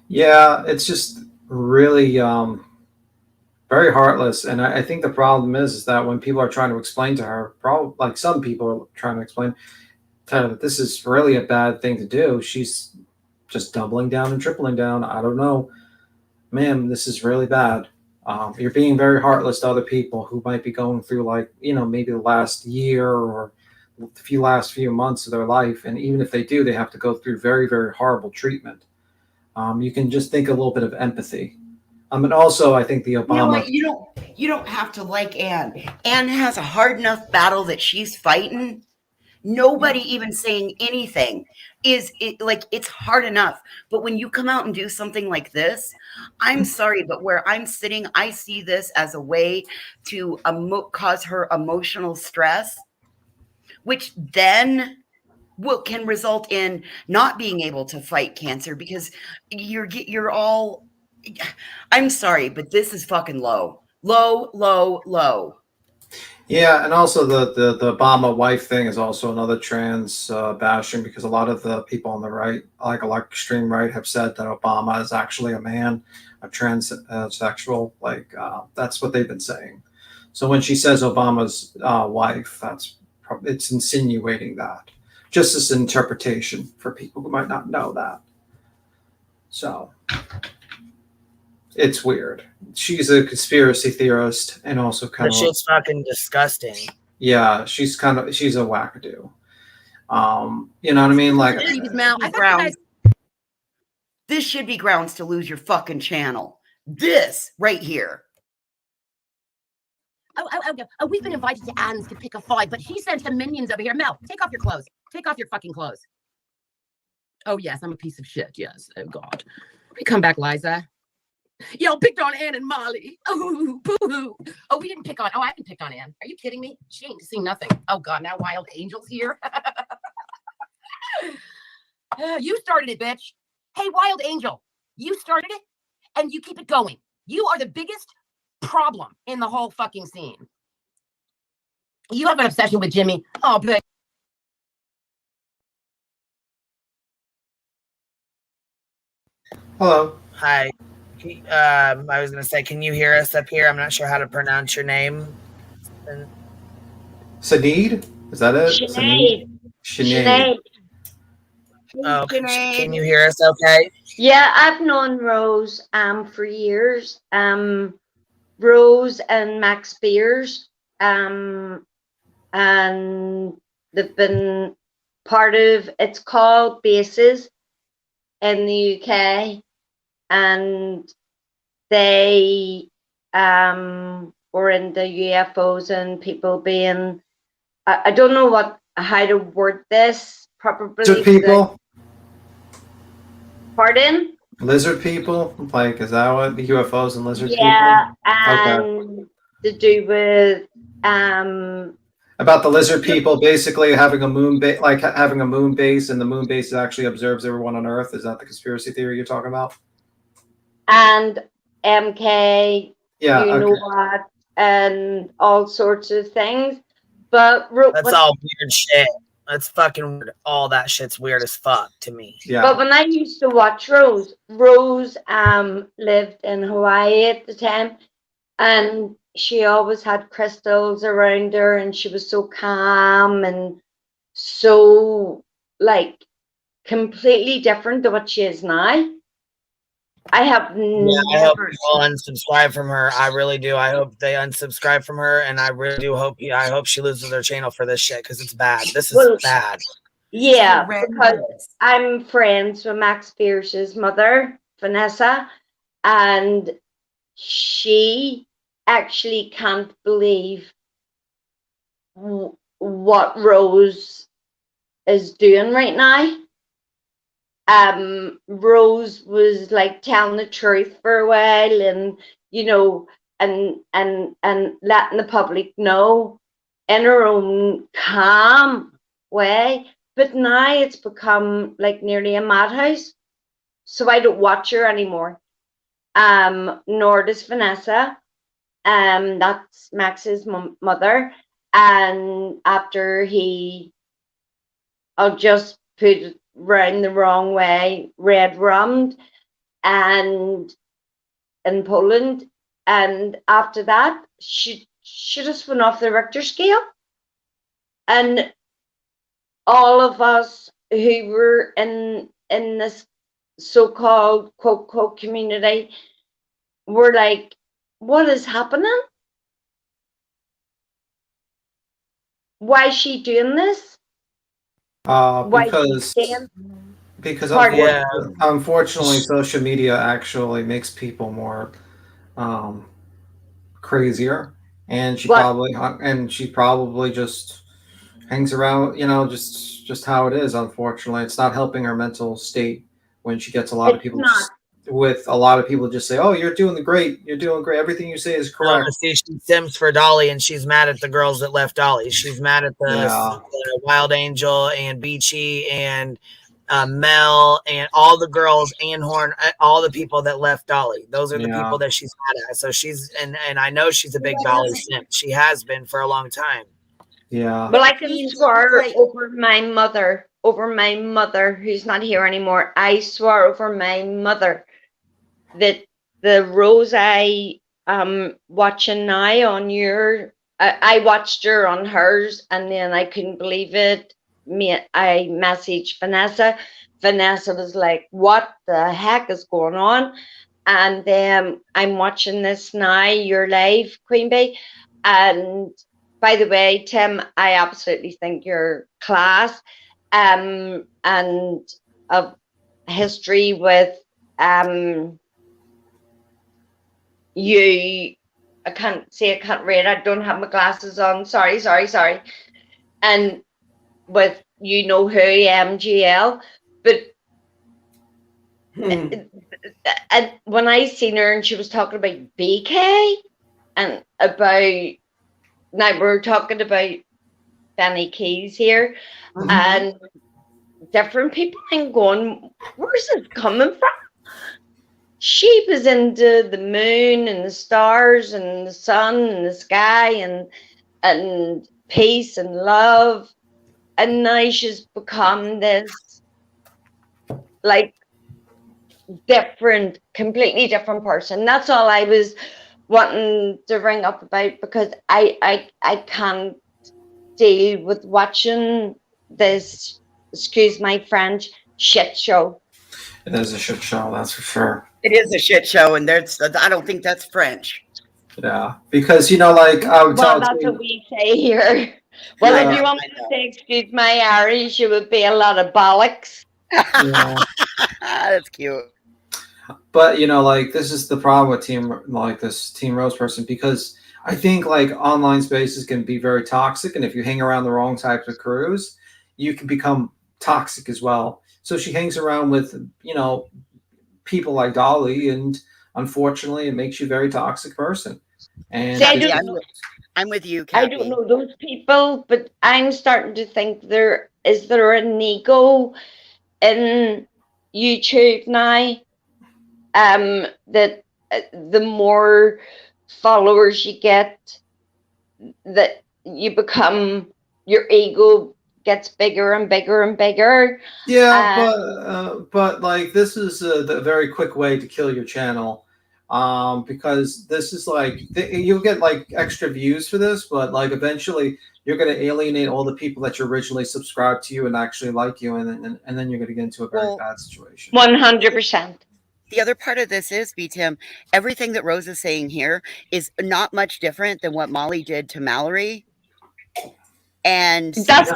yeah, it's just really very heartless. And I think the problem is that when people are trying to explain to her, probably like some people are trying to explain to her that this is really a bad thing to do, she's just doubling down and tripling down. I don't know, ma'am, this is really bad. You're being very heartless to other people who might be going through, like, maybe the last year or the last few months of their life. And even if they do, they have to go through very, very horrible treatment. You can just think a little bit of empathy. And also, I think the Obama. You don't have to like Anne. Anne has a hard enough battle that she's fighting. Nobody even saying anything it's hard enough. But when you come out and do something like this, I'm sorry, but where I'm sitting, I see this as a way to cause her emotional stress, which then can result in not being able to fight cancer because you're all. I'm sorry, but this is fucking low. Yeah, and also the Obama wife thing is also another trans bashing, because a lot of the people on the right, like extreme right, have said that Obama is actually a man, a transsexual. That's what they've been saying. So when she says Obama's wife, it's insinuating that. Just as an interpretation for people who might not know that. So it's weird. She's a conspiracy theorist and also kind of. Shit's fucking disgusting. Yeah, she's a wackadoo. You know what I mean? Like, this should be grounds to lose your fucking channel. This right here. Oh, we've been invited to Anne's to pick a fight, but she sent her minions over here. Mel, take off your clothes. Take off your fucking clothes. Oh, yes, I'm a piece of shit. Yes. Oh, God. Come back, Liza. Y'all picked on Anne and Molly. Oh, boo-hoo. Oh, we didn't pick on. Oh, I didn't pick on Anne. Are you kidding me? She ain't seen nothing. Oh, God, now Wild Angel's here. You started it, bitch. Hey, Wild Angel, you started it, and you keep it going. You are the biggest problem in the whole fucking scene. You have an obsession with Jimmy. Oh, but hello. Hi. I was gonna say, can you hear us up here? I'm not sure how to pronounce your name. Sinead? Is that it? Sinead. Oh, can you hear us okay? Yeah, I've known Rose for years. Rose and Max Spears, and they've been part of, it's called Bases in the UK, and they were into UFOs and people being, I don't know how to word this properly. Lizard people? Pardon? Lizard people? Like, is that what? The UFOs and lizard people? Yeah, Okay. and to do with About the lizard people basically having a moon base, like having a moon base, and the moon base actually observes everyone on Earth. Is that the conspiracy theory you're talking about? and MK, Yeah, you know okay. what, and all sorts of things. But That's all weird shit. That's fucking weird. All that shit's weird as fuck to me. Yeah. But when I used to watch Rose lived in Hawaii at the time, and she always had crystals around her, and she was so calm and so like completely different to what she is now. I have I hope people unsubscribe from her. I really do. I hope they unsubscribe from her, and I really do hope. I hope she loses her channel for this shit because it's bad. This is bad. Yeah, because I'm friends with Max Pierce's mother, Vanessa, and she actually can't believe what Rose is doing right now. Rose was like telling the truth for a while, and you know, and letting the public know in her own calm way. But now it's become like nearly a madhouse. So I don't watch her anymore. Nor does Vanessa. That's Max's mother. And after I'll just put it round the wrong way, red rummed, and in Poland. And after that, she just went off the Richter scale. And all of us who were in this so-called quote community were like, what is happening? Why is she doing this? Because Pardon? unfortunately, social media actually makes people more crazier, and she probably just hangs around, just how it is. Unfortunately, it's not helping her mental state when she gets a lot of people just say, "Oh, you're doing great. You're doing great. Everything you say is correct." No, see, she sims for Dolly, and she's mad at the girls that left Dolly. She's mad at the Wild Angel and Beachy and Mel and all the girls, Anhorn, all the people that left Dolly. Those are the people that she's mad at. So she's and I know she's a big Dolly simp. She has been for a long time. Yeah. Well, I can swear over my mother, who's not here anymore. I swear over my mother that the Rose I watching now on your, I watched her on hers, and then I couldn't believe it. I messaged Vanessa. Vanessa was like, "What the heck is going on?" And I'm watching this now, your live, Queen Bee. And by the way, Tim, I absolutely think you're class. And of history with you. I can't read. I don't have my glasses on. Sorry. And with who MGL, but and when I seen her and she was talking about BK and about, now we're talking about Benny Keys here, and different people, and going, where's this coming from? She was into the moon and the stars and the sun and the sky and peace and love, and now she's become this like completely different person. That's all I was wanting to ring up about, because I can't deal with watching this, excuse my French, shit show. It is a shit show, that's for sure. It is a shit show, and I don't think that's French. Yeah, because like I would Well, tell that's you. what we say here. Well, if Yeah. you want me to say excuse my Irish, it would be a lot of bollocks. Yeah. That's cute. But like this is the problem with this Team Rose person, because I think like online spaces can be very toxic, and if you hang around the wrong types of crews, you can become toxic as well. So she hangs around with people like Dolly, and unfortunately, it makes you a very toxic person. And See, I Cappy, don't know. I'm with you, I don't Cappy. know those people, but I'm starting to think there an ego in YouTube now. That the more followers you get, that you become, your ego gets bigger and bigger and bigger. Yeah, but like this is the very quick way to kill your channel, because this is like you'll get like extra views for this, but like eventually you're going to alienate all the people that you originally subscribed to you and actually like you, and then you're going to get into a very bad situation. 100%. The other part of this is, B-Tim, everything that Rose is saying here is not much different than what Molly did to Mallory. And that's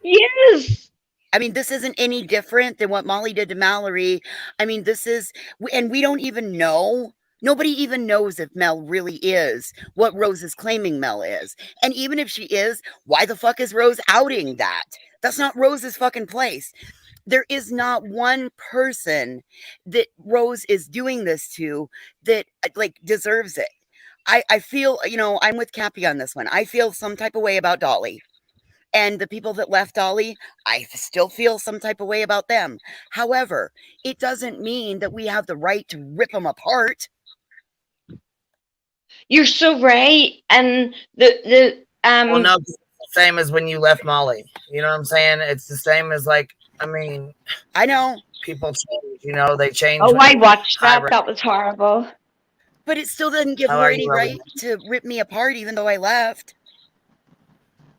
yes. I mean, this isn't any different than what Molly did to Mallory. I mean, this is, and we don't even know. Nobody even knows if Mel really is what Rose is claiming Mel is. And even if she is, why the fuck is Rose outing that? That's not Rose's fucking place. There is not one person that Rose is doing this to that like deserves it. I feel, I'm with Cappy on this one. I feel some type of way about Dolly. And the people that left Dolly, I still feel some type of way about them. However, it doesn't mean that we have the right to rip them apart. You're so right. And well, no, it's the same as when you left Molly. You know what I'm saying? It's the same as like, I mean, I know people change. They change. Oh, I watched that. That was horrible. But it still doesn't give her any right to rip me apart, even though I left.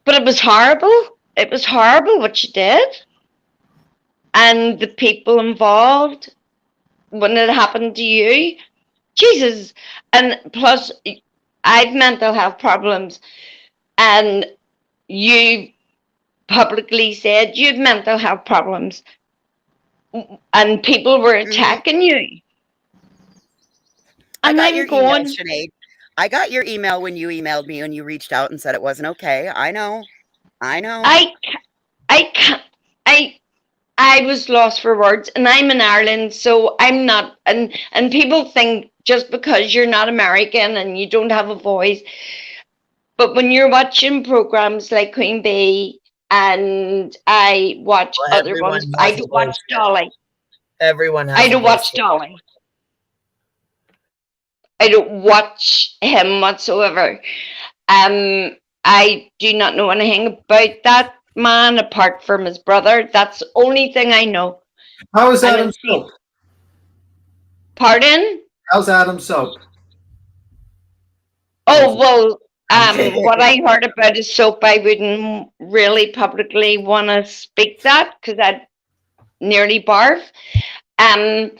But it was horrible. It was horrible what she did. And the people involved when it happened to you. Jesus. And plus, I've mental health problems. And you publicly said you have mental health problems. And people were attacking you. I got your email, Sinead. I got your email when you emailed me and you reached out and said it wasn't okay. I know. I was lost for words, and I'm in Ireland, so I'm not. And people think just because you're not American and you don't have a voice, but when you're watching programs like Queen Bee, and I watch other ones, I don't watch Dolly. Everyone has. I don't watch Dolly. I don't watch him whatsoever. I do not know anything about that man apart from his brother. That's the only thing I know. How is Adam Soap? Pardon? How's Adam Soap? Oh, well, what I heard about his soap, I wouldn't really publicly want to speak that because I'd nearly barf. And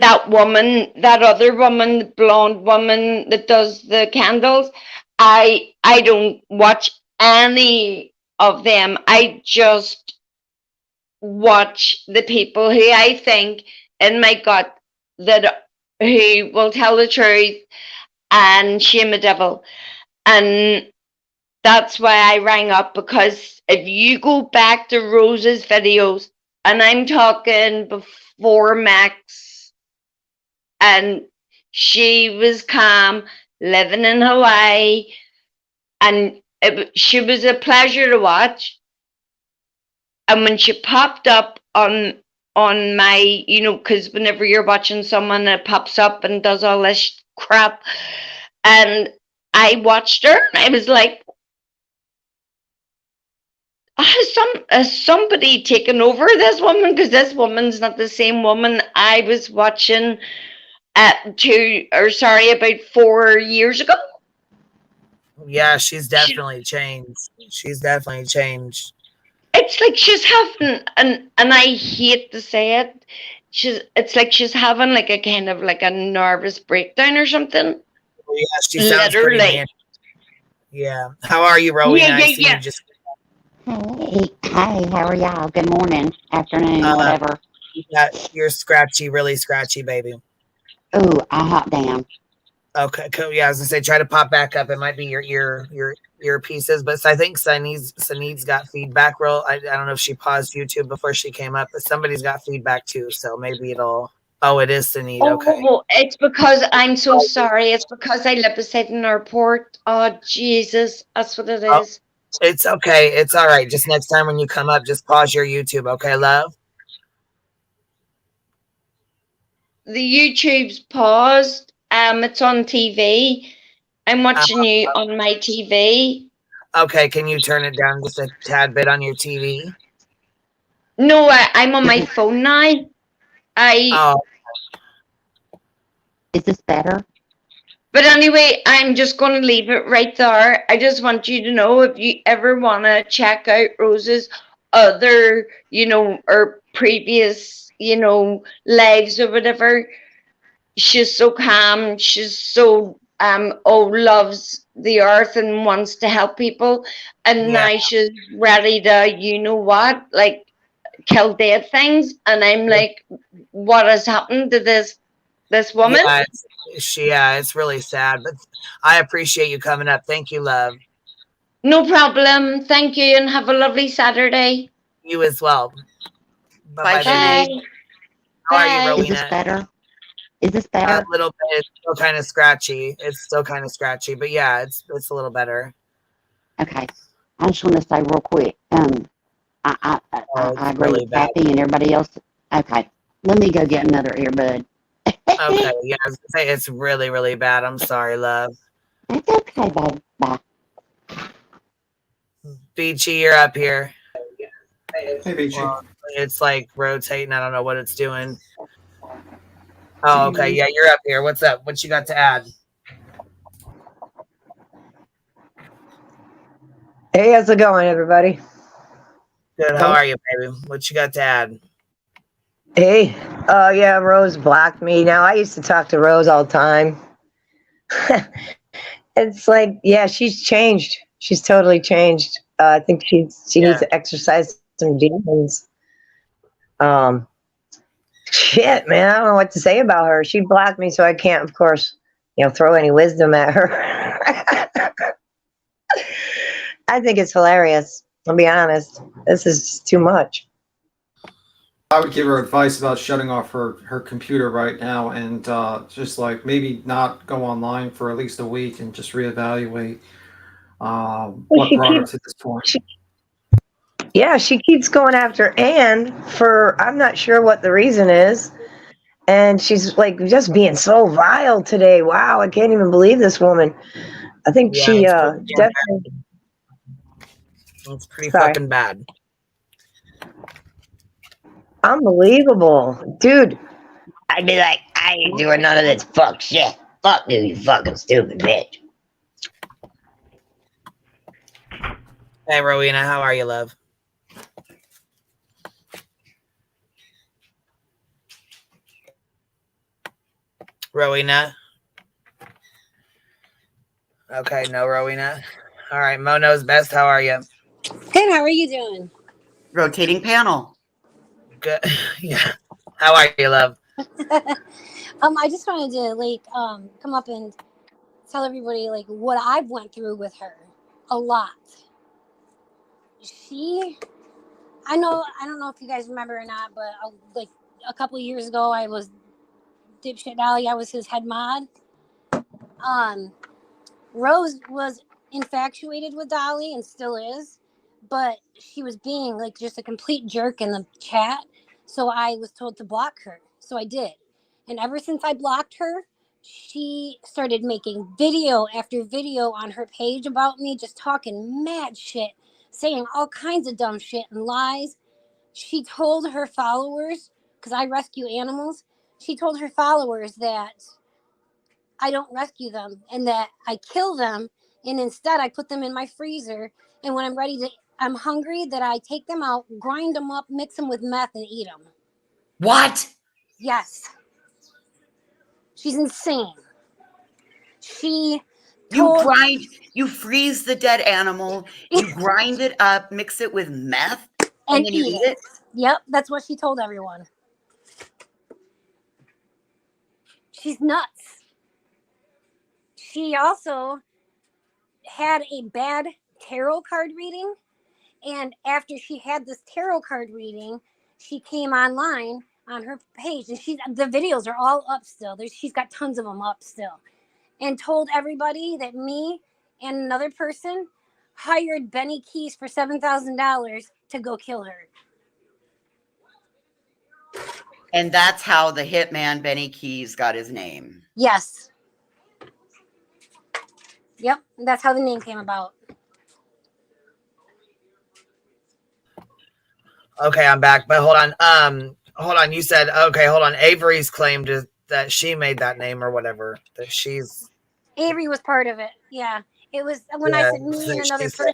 that woman, that other woman, the blonde woman that does the candles, I don't watch any of them. I just watch the people who I think in my gut that who will tell the truth and shame the devil. And that's why I rang up, because if you go back to Rose's videos, and I'm talking before Max, and she was calm, living in Hawaii, and she was a pleasure to watch. And when she popped up on my, because whenever you're watching someone, it pops up and does all this crap, and I watched her, and I was like, has somebody taken over this woman? Because this woman's not the same woman I was watching about 4 years ago. Yeah, she's definitely changed. She's definitely changed. It's like she's having, and I hate to say it, it's like she's having like a kind of like a nervous breakdown or something. Yeah, she sounds pretty Literally. manic. Yeah. How are you, Rowena? I see you just. Hey, how are y'all? Good morning, afternoon, whatever. You're scratchy, really scratchy, baby. Ooh, I hop down. Okay, cool. Yeah, I was gonna say try to pop back up. It might be your earpieces, but I think Saneed's got feedback. I don't know if she paused YouTube before she came up, but somebody's got feedback too. So maybe it'll. Oh, it is Saneed. Okay. Oh, it's because I'm so sorry. It's because I live beside an airport. Oh, Jesus. That's what it is. It's okay. It's all right. Just next time when you come up, just pause your YouTube. Okay, love? The YouTube's paused. It's on TV. I'm watching you on my TV. Okay, can you turn it down just a tad bit on your TV? No, I'm on my phone now. Is this better? But anyway, I'm just going to leave it right there. I just want you to know if you ever want to check out Rose's other, or previous, lives or whatever, she's so calm. She's so, loves the earth and wants to help people. And now she's ready to, like kill dead things. And I'm like, what has happened to this woman? Yeah, it's really sad, but I appreciate you coming up. Thank you, love. No problem. Thank you, and have a lovely Saturday. You as well. Bye. Bye. How are you, Rowena? Is this better? Is this better? A little bit. It's still kind of scratchy. But yeah, it's a little better. Okay. I just want to say real quick. I agree really with Kathy and everybody else. Okay. Let me go get another earbud. Okay, yeah, I was gonna say it's really, really bad. I'm sorry, love. It's okay, babe. Bye. Beachy, you're up here. Hey, Beachy. It's like rotating. I don't know what it's doing. Oh, okay. Yeah, you're up here. What's up? What you got to add? Hey, how's it going, everybody? Good. How are you, baby? What you got to add? Hey, yeah, Rose blocked me. Now, I used to talk to Rose all the time. It's like, yeah, she's changed. She's totally changed. I think she needs to exercise some demons. Shit, man, I don't know what to say about her. She blocked me, so I can't, of course, throw any wisdom at her. I think it's hilarious. I'll be honest. This is just too much. I would give her advice about shutting off her computer right now and just like maybe not go online for at least a week and just reevaluate what brought her to this point. She keeps going after Anne for, I'm not sure what the reason is. And she's like just being so vile today. Wow, I can't even believe this woman. I think she definitely. It's pretty fucking bad. Unbelievable. Dude, I'd be like, I ain't doing none of this fuck shit. Fuck you, you fucking stupid bitch. Hey, Rowena, how are you, love? Rowena? Okay, no Rowena. All right, Mo knows best. How are you? Good. How are you doing? Rotating panel. Good. Yeah. How are you, love? I just wanted to come up and tell everybody what I've went through with her. A lot. I don't know if you guys remember or not, but a couple of years ago, I was dipshit Dolly. I was his head mod. Rose was infatuated with Dolly and still is, but she was being just a complete jerk in the chat. So I was told to block her. So I did. And ever since I blocked her, she started making video after video on her page about me, just talking mad shit, saying all kinds of dumb shit and lies. She told her followers, because I rescue animals, she told her followers that I don't rescue them and that I kill them. And instead I put them in my freezer. And when I'm hungry, that I take them out, grind them up, mix them with meth and eat them. What? Yes. She's insane. She You told you freeze the dead animal, you grind it up, mix it with meth, and then you eat it? Yep, that's what she told everyone. She's nuts. She also had a bad tarot card reading, and after she had this tarot card reading, she came online on her page, and the videos are all up still. She's got tons of them up still, and told everybody that me and another person hired Benny Keys for $7,000 to go kill her. And that's how the hitman Benny Keys got his name. Yes. Yep, that's how the name came about. Okay, I'm back. But hold on. You said hold on. Avery's claimed that she made that name or whatever. That she's Avery was part of it. Yeah, it was when I said me and another person.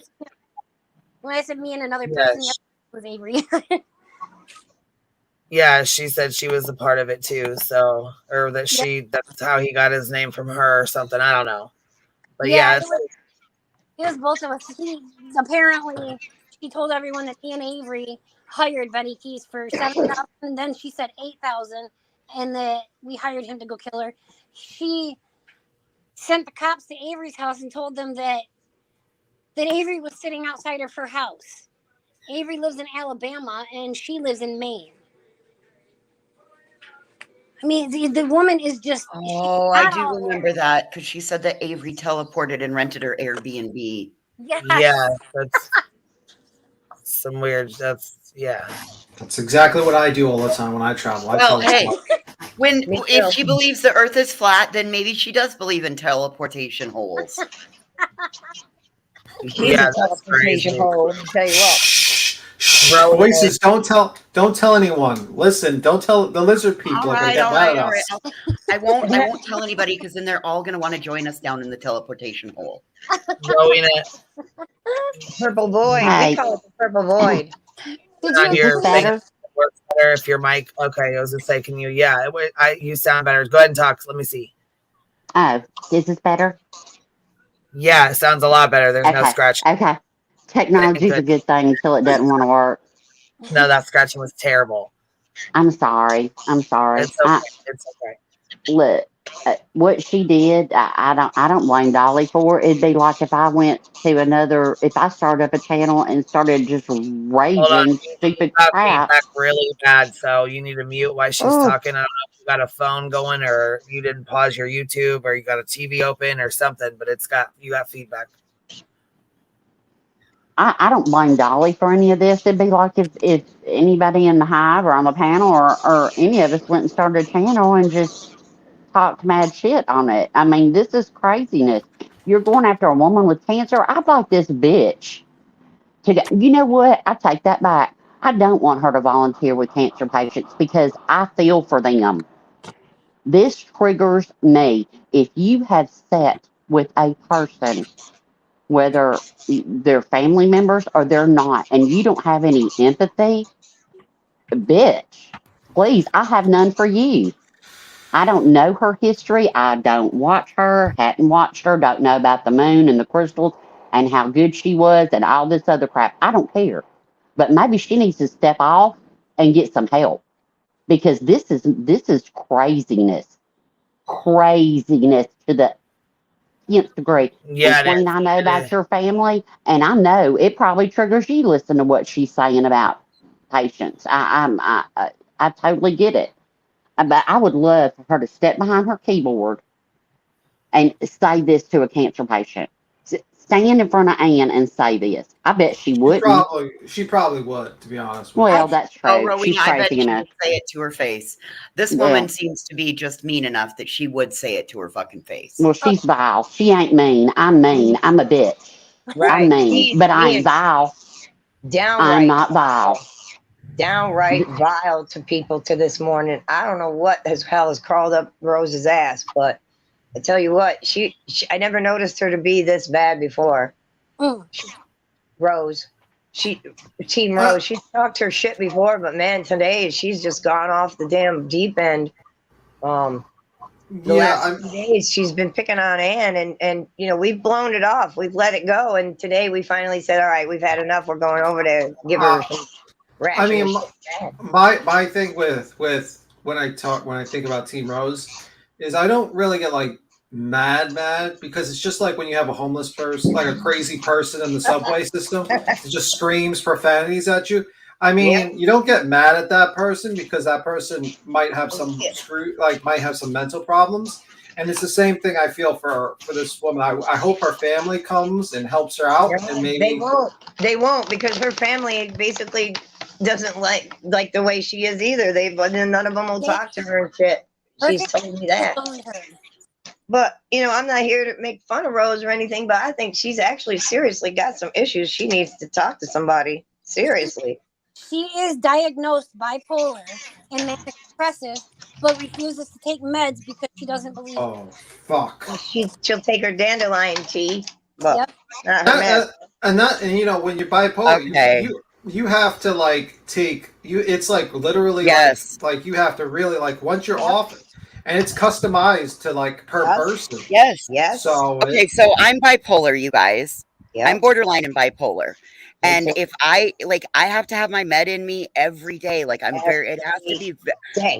When I said me and another person, it was Avery. Yeah, she said she was a part of it too. So, or that that's how he got his name from her or something. I don't know. But yeah, it was both of us. Apparently, she told everyone that he and Avery hired Benny Keys for $7,000. Then she said $8,000, and that we hired him to go kill her. She sent the cops to Avery's house and told them that Avery was sitting outside of her house. Avery lives in Alabama, and she lives in Maine. I mean, the woman is just. Oh, I do remember that because she said that Avery teleported and rented her Airbnb. Yes. Yeah, that's some weird. That's That's exactly what I do all the time when I travel. Well, hey, if she believes the Earth is flat, then maybe she does believe in teleportation holes. She's a teleportation hole. Let me tell you what. Voices, don't tell anyone. Listen, don't tell the lizard people. All right. I won't tell anybody because then they're all going to want to join us down in the teleportation hole. Going it. Purple void. Hi. We call it the purple void. On your thing, it works better if your mic. Okay, I was gonna say, can you? Yeah, you sound better. Go ahead and talk. Let me see. Oh, is this better? Yeah, it sounds a lot better. There's no scratching. Okay. Technology's a good thing until it doesn't want to work. No, that scratching was terrible. I'm sorry. It's okay. It's okay. Look, what she did, I don't blame Dolly for. It'd be like if I went to if I started up a channel and started just raging stupid crap. Feedback really bad, so you need to mute while she's talking. I don't know if you got a phone going or you didn't pause your YouTube or you got a TV open or something, but you got feedback. I don't blame Dolly for any of this. It'd be like if anybody in the hive or on the panel or any of us went and started a channel and just talked mad shit on it. I mean, this is craziness. You're going after a woman with cancer. I'd like this bitch to go. You know what? I take that back. I don't want her to volunteer with cancer patients because I feel for them. This triggers me. If you have sat with a person, whether they're family members or they're not, and you don't have any empathy, bitch, please, I have none for you. I don't know her history. I don't watch her, hadn't watched her, don't know about the moon and the crystals and how good she was and all this other crap. I don't care. But maybe she needs to step off and get some help because this is craziness. Craziness to the nth degree. Yeah, Queen, I know about your family, and I know it probably triggers you. Listen to what she's saying about patients. I totally get it, but I would love for her to step behind her keyboard and say this to a cancer patient. Stand in front of Ann and say this. I bet she wouldn't. She probably would, to be honest. Well, that's true. Oh, Rowena, She's I bet crazy she enough. would say it to her face. This woman seems to be just mean enough that she would say it to her fucking face. Well, she's vile. She ain't mean. I'm mean. I'm a bitch. Right. I'm mean, but I ain't vile. Downright. I'm not vile. Downright vile to people to this morning. I don't know what the hell has crawled up Rose's ass, but I tell you what, I never noticed her to be this bad before. Rose. Team Rose, she's talked her shit before, but man, today she's just gone off the damn deep end. The last few days she's been picking on Ann, and you know, we've blown it off, we've let it go, and today we finally said, all right, we've had enough, we're going over to give her some I mean, shit back. my thing with when I think about Team Rose is I don't really get like mad because it's just like when you have a homeless person, like a crazy person in the subway system that just screams profanities at you. I mean, you don't get mad at that person because that person might have some might have some mental problems. And it's the same thing I feel for this woman. I hope her family comes and helps her out, and maybe they won't because her family basically doesn't like the way she is either. None of them will talk to her and shit. She's told me that. But you know, I'm not here to make fun of Rose or anything, but I think she's actually seriously got some issues. She needs to talk to somebody seriously. She is diagnosed bipolar and manic depressive, but refuses to take meds because she doesn't believe. Oh fuck! She'll take her dandelion tea, but not her meds. And you know, when you're bipolar, you have to like take you. It's like literally like you have to really like once you're off. And it's customized to like per person. Yes. So so I'm bipolar, you guys. I'm borderline and bipolar. And if I have to have my med in me every day. Like it has to be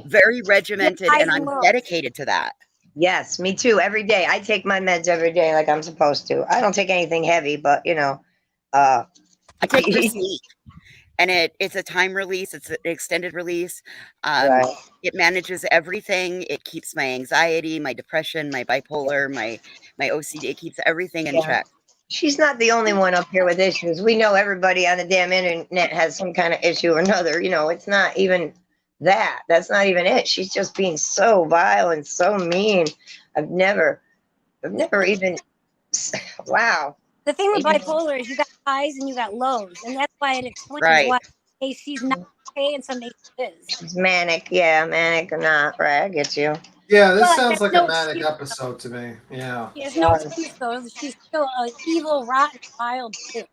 very regimented, and I'm dedicated to that. Yes, me too. Every day. I take my meds every day like I'm supposed to. I don't take anything heavy, but you know, I take Receipt. And it's a time release. It's an extended release. It manages everything. It keeps my anxiety, my depression, my bipolar, my OCD. It keeps everything in check. She's not the only one up here with issues. We know everybody on the damn internet has some kind of issue or another. You know, it's not even that. That's not even it. She's just being so vile and so mean. I've never even. Wow. The thing with bipolar is you got highs and you got lows, and that's why it explains why she's not okay and some days she is. She's manic, manic or not, right? I get you. Yeah, this sounds like a manic episode to me. Yeah. She has no excuse though. She's still an evil, rotten child too.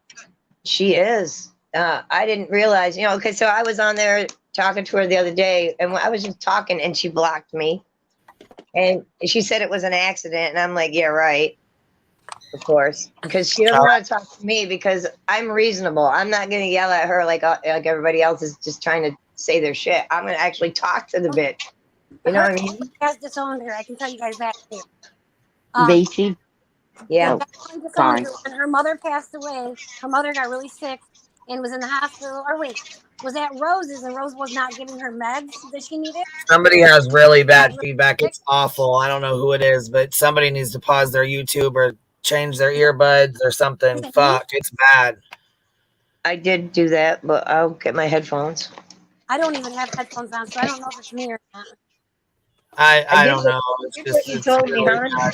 She is. I didn't realize, you know. Okay, so I was on there talking to her the other day, and I was just talking, and she blocked me, and she said it was an accident, and I'm like, yeah, right. Of course, because she doesn't want to talk to me because I'm reasonable. I'm not going to yell at her like everybody else is just trying to say their shit. I'm going to actually talk to the bitch. You know what I mean? Has disowned her. I can tell you guys that too. Yeah. Sorry. When her mother passed away, her mother got really sick and was in the hospital. Or wait, was at Rose's and Rose was not giving her meds that she needed? Somebody has really bad feedback. It's awful. I don't know who it is, but somebody needs to pause their YouTube or change their earbuds or something. Fuck, it's bad. I did do that, but I'll get my headphones. I don't even have headphones on, so I don't know if it's me or not. I don't know. You told me, hon.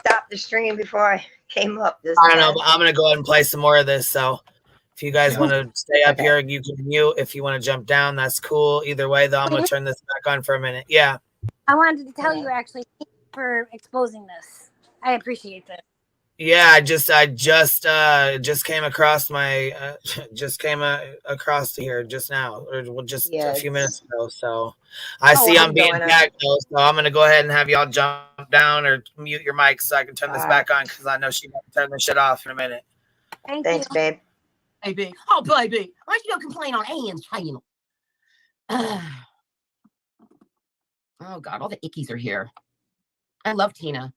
Stop the stream before I came up. I don't know, but I'm gonna go ahead and play some more of this. So if you guys want to stay up here, you can mute. If you want to jump down, that's cool. Either way, though, I'm gonna turn this back on for a minute. Yeah. I wanted to tell you actually for exposing this. I appreciate that. Yeah, I just came across my across here just now, or just a few minutes ago. So I see I'm being tagged, so I'm gonna go ahead and have y'all jump down or mute your mics so I can turn this back on because I know she's gonna turn this shit off in a minute. Thanks, babe. Baby, oh baby, why don't you go complain on Ann's channel? Oh God, all the ickies are here. I love Tina.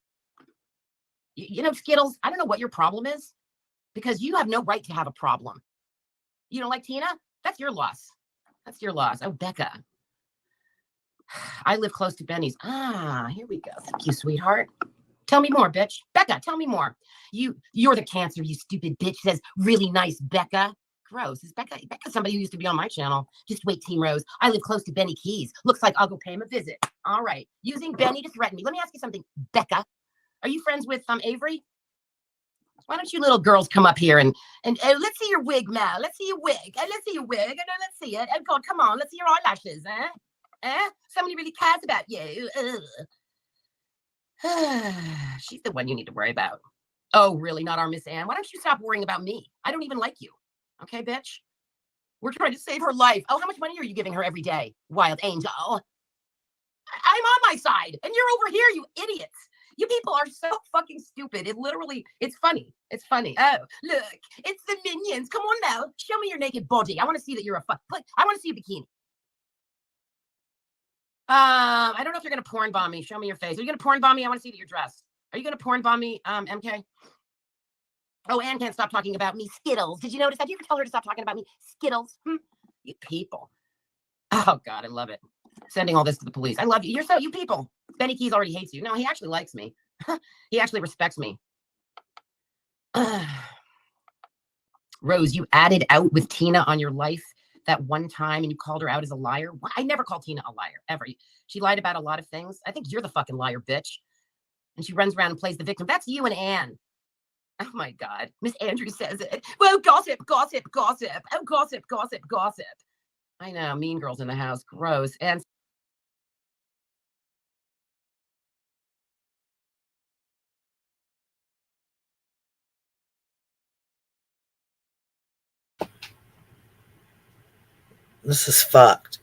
You know, Skittles, I don't know what your problem is because you have no right to have a problem. You don't like Tina? That's your loss. That's your loss. Oh, Becca. I live close to Benny's. Here we go. Thank you, sweetheart. Tell me more, bitch. Becca, tell me more. You're the cancer, you stupid bitch. Says really nice Becca. Gross. Is Becca somebody who used to be on my channel? Just wait, Team Rose. I live close to Benny Keys. Looks like I'll go pay him a visit. All right. Using Benny to threaten me. Let me ask you something, Becca. Are you friends with Avery? Why don't you little girls come up here and let's see your wig, Mal. Let's see your wig. Let's see your wig. Let's see it. God, come on. Let's see your eyelashes. Somebody really cares about you. She's the one you need to worry about. Oh, really? Not our Miss Ann? Why don't you stop worrying about me? I don't even like you. Okay, bitch? We're trying to save her life. Oh, how much money are you giving her every day, Wild Angel? I'm on my side, and you're over here, you idiots. You people are so fucking stupid. It's funny. It's funny. Oh, look, it's the minions. Come on now. Show me your naked body. I want to see that you're I want to see a bikini. I don't know if you're going to porn bomb me. Show me your face. Are you going to porn bomb me? I want to see that you're dressed. Are you going to porn bomb me, MK? Oh, Anne can't stop talking about me. Skittles. Did you notice that? Did you ever tell her to stop talking about me? Skittles. You people. Oh, God, I love it. Sending all this to the police. I love you. You people. Benny Keys already hates you. No, he actually likes me. He actually respects me. Rose, you added out with Tina on your life that one time and you called her out as a liar. I never called Tina a liar, ever. She lied about a lot of things. I think you're the fucking liar, bitch. And she runs around and plays the victim. That's you and Anne. Oh, my God. Miss Andrews says it. Well, gossip, gossip, gossip. Oh, gossip, gossip, gossip. I know. Mean Girls in the house. Gross. And this is fucked.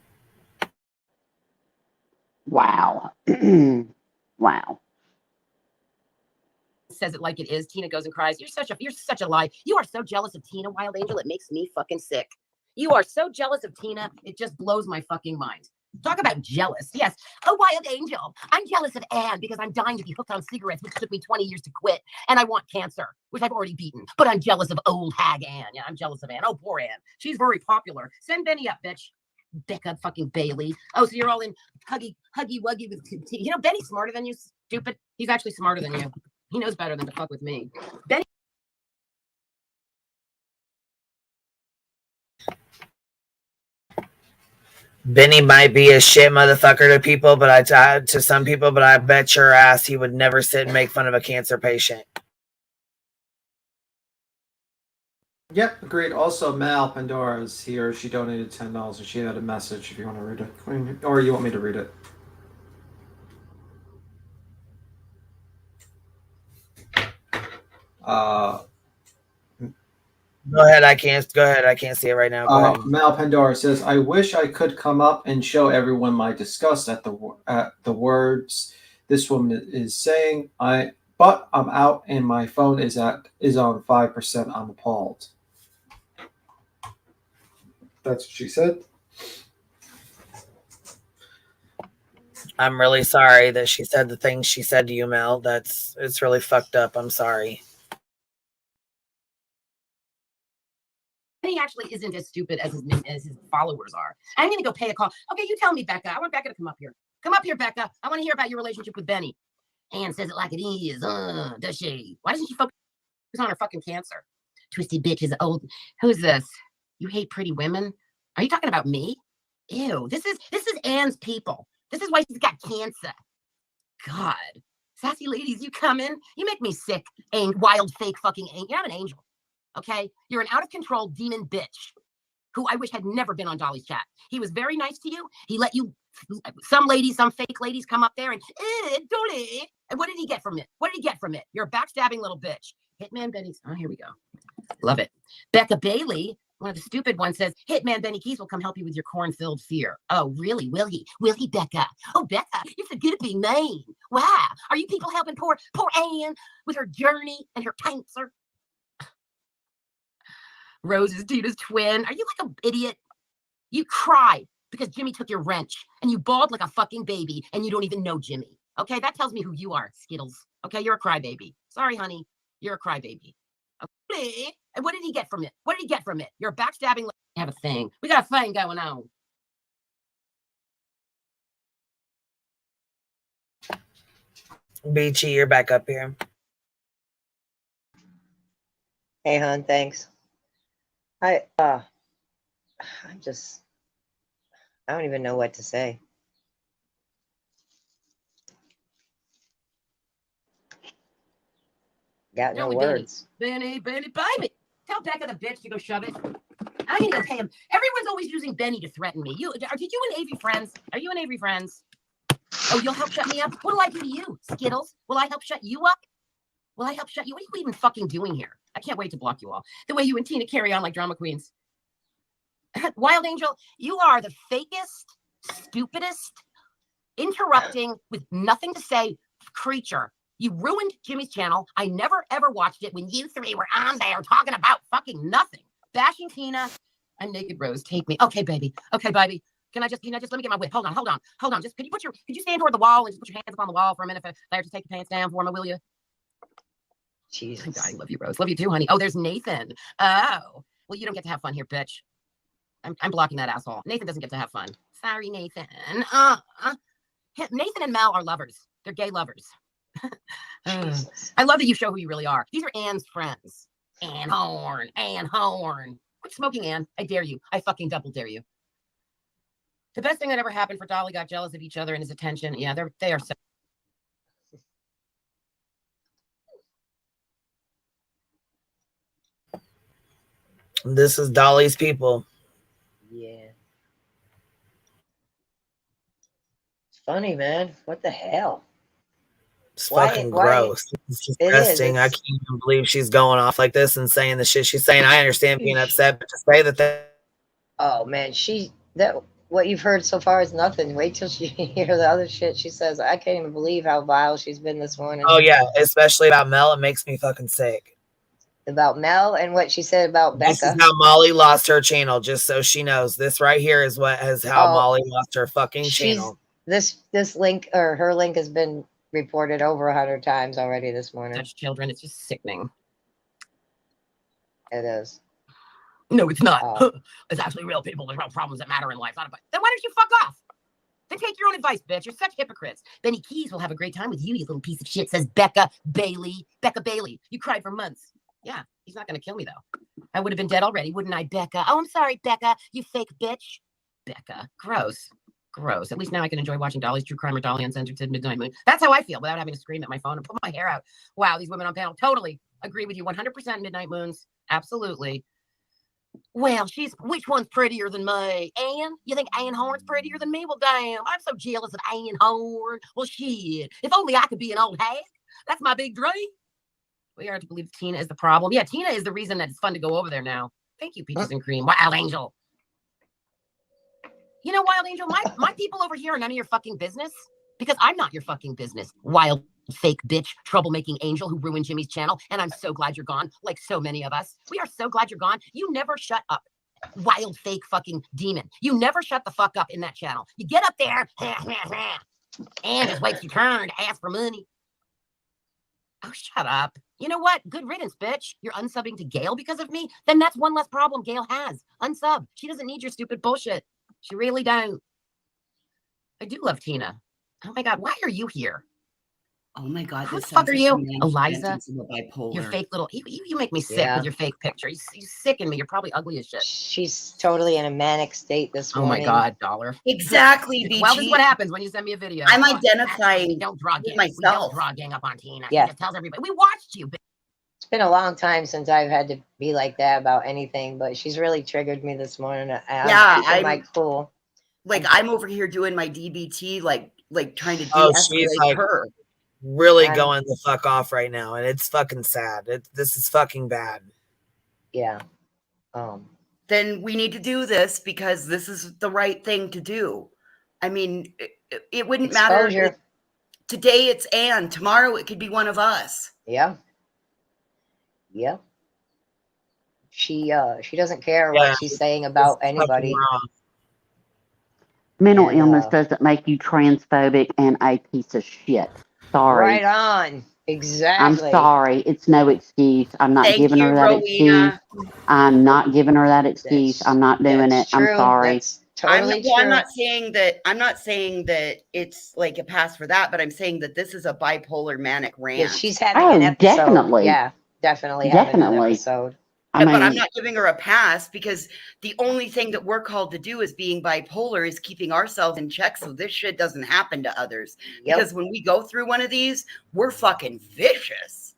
Wow. Wow. Says it like it is. Tina goes and cries. You're such a lie. You are so jealous of Tina, Wild Angel. It makes me fucking sick. You are so jealous of Tina. It just blows my fucking mind. Talk about jealous. Yes. Oh, Wild Angel. I'm jealous of Anne because I'm dying to be hooked on cigarettes, which took me 20 years to quit. And I want cancer, which I've already beaten. But I'm jealous of old hag Anne. Yeah, I'm jealous of Anne. Oh, poor Anne. She's very popular. Send Benny up, bitch. Becca fucking Bailey. Oh, so you're all in huggy wuggy with you know, Benny's smarter than you, stupid. He's actually smarter than you. He knows better than to fuck with me. Benny. Benny might be a shit motherfucker to people, but to some people, but I bet your ass he would never sit and make fun of a cancer patient. Yep, agreed. Also, Mal Pandora is here. She donated $10 and she had a message if you want to read it. Or you want me to read it? Go ahead. I can't see it right now. Go ahead. Mal Pandora says, "I wish I could come up and show everyone my disgust at the words this woman is saying. But I'm out and my phone is on 5%. I'm appalled." That's what she said. I'm really sorry that she said the things she said to you, Mel. It's really fucked up. I'm sorry. He actually isn't as stupid as his followers are. I'm going to go pay a call. Okay, you tell me, Becca. I want Becca to come up here. Come up here, Becca. I want to hear about your relationship with Benny. Anne says it like it is. Does she? Why doesn't she focus on her fucking cancer? Twisted bitch is old. Who's this? You hate pretty women? Are you talking about me? Ew. This is Anne's people. This is why she's got cancer. God. Sassy ladies, you coming? You make me sick. Wild, fake fucking angel. You're not an angel. Okay? You're an out-of-control demon bitch who I wish had never been on Dolly's chat. He was very nice to you. He let you, some fake ladies come up there and, Dolly. And what did he get from it? What did he get from it? You're a backstabbing little bitch. Hitman Benny's, oh, here we go. Love it. Becca Bailey, one of the stupid ones, says, Hitman Benny Keys will come help you with your corn-filled fear. Oh, really? Will he? Will he, Becca? Oh, Becca, you're so good at being mean. Wow. Are you people helping poor Anne with her journey and her cancer? Rose is Tina's twin. Are you like an idiot? You cry because Jimmy took your wrench and you bawled like a fucking baby and you don't even know Jimmy. Okay, that tells me who you are, Skittles. Okay, you're a crybaby. Sorry, honey. You're a crybaby. Okay. And what did he get from it? What did he get from it? You're backstabbing. We have a thing. We got a thing going on. Beachy, you're back up here. Hey, hon, thanks. I don't even know what to say. Got no words. Benny, baby. Tell Becca the bitch to go shove it. I need to pay him. Everyone's always using Benny to threaten me. Did you and Avery friends? Are you and Avery friends? Oh, you'll help shut me up? What'll I do to you, Skittles? Will I help shut you up? Will I help shut you? What are you even fucking doing here? I can't wait to block you all. The way you and Tina carry on like drama queens. Wild Angel, you are the fakest, stupidest, interrupting with nothing to say creature. You ruined Jimmy's channel. I never ever watched it when you three were on there talking about fucking nothing. Bashing Tina and Naked Rose. Take me. Okay, baby. Okay, baby. Can I just let me get my whip? Hold on. Just could you stand toward the wall and just put your hands up on the wall for a minute? If I have to take your pants down for me, will you? Jesus. I love you, Rose. Love you too, honey. Oh, there's Nathan. Oh, well, you don't get to have fun here, bitch. I'm blocking that asshole. Nathan doesn't get to have fun. Sorry, Nathan. Nathan and Mel are lovers. They're gay lovers. I love that you show who you really are. These are Anne's friends. Anne Horn. Quit smoking, Anne. I dare you. I fucking double dare you. The best thing that ever happened for Dolly got jealous of each other and his attention. Yeah, they are so. This is Dolly's people. Yeah. It's funny, man. What the hell? It's fucking gross. It's disgusting. I can't even believe she's going off like this and saying the shit she's saying. I understand being upset, but to say that. Oh man, what you've heard so far is nothing. Wait till you hear the other shit she says. I can't even believe how vile she's been this morning. Oh yeah, especially about Mel. It makes me fucking sick. About Mel and what she said about Becca. This is how Molly lost her channel, just so she knows. This right here is how Molly lost her fucking channel. This link or her link has been reported over 100 times already this morning. Such children, it's just sickening. It is. No, it's not. It's actually real people. There's real problems that matter in life. Then why don't you fuck off? Then take your own advice, bitch. You're such hypocrites. Benny Keys will have a great time with you, you little piece of shit, says Becca Bailey. Becca Bailey. You cried for months. Yeah, he's not going to kill me, though. I would have been dead already, wouldn't I, Becca? Oh, I'm sorry, Becca. You fake bitch. Becca. Gross. At least now I can enjoy watching Dolly's True Crime or Dolly Uncensored Midnight Moon. That's how I feel without having to scream at my phone and pull my hair out. Wow, these women on panel totally agree with you. 100% Midnight Moons. Absolutely. Well, which one's prettier than me? Anne? You think Anne Horn's prettier than me? Well, damn, I'm so jealous of Anne Horn. Well, shit. If only I could be an old hag. That's my big dream. We are to believe Tina is the problem. Yeah, Tina is the reason that it's fun to go over there now. Thank you, Peaches and Cream. Wild Angel. You know, Wild Angel, my people over here are none of your fucking business because I'm not your fucking business. Wild, fake bitch, troublemaking angel who ruined Jimmy's channel. And I'm so glad you're gone, like so many of us. We are so glad you're gone. You never shut up. Wild, fake fucking demon. You never shut the fuck up in that channel. You get up there and just waits your turn to ask for money. Oh, shut up. You know what? Good riddance, bitch. You're unsubbing to Gail because of me? Then that's one less problem Gail has. Unsub. She doesn't need your stupid bullshit. She really don't. I do love Tina. Oh my God, why are you here? Oh my God, who the fuck are you, Eliza? Bipolar. Your fake little. You make me sick with your fake picture. You sicken me. You're probably ugly as shit. She's totally in a manic state this morning. Oh my God, Dollar. Exactly, BG. Well, this is what happens when you send me a video. I'm identifying we don't draw with myself. We don't myself. draw gang up on Tina. Yeah. She just tells everybody. We watched you. It's been a long time since I've had to be like that about anything, but she's really triggered me this morning. I'm like, cool. Like I'm over here doing my DBT, like trying to she's de-escalate like her. Really going the fuck off right now, and it's fucking sad. This is fucking bad. Yeah. Then we need to do this because this is the right thing to do. I mean, it wouldn't matter. Today it's Anne. Tomorrow it could be one of us. Yeah. Yeah. She doesn't care what she's saying about anybody. Mental illness doesn't make you transphobic and a piece of shit. Sorry. Right on. Exactly. I'm sorry. It's no excuse. I'm not giving her that excuse. I'm not giving her that excuse. I'm not doing it. I'm sorry. That's totally true. I'm not saying that it's like a pass for that, but I'm saying that this is a bipolar manic rant. Yeah, she's having an episode. Definitely. Yeah, definitely having an episode. But I'm not giving her a pass because the only thing that we're called to do as being bipolar is keeping ourselves in check so this shit doesn't happen to others. Yep. Because when we go through one of these, we're fucking vicious.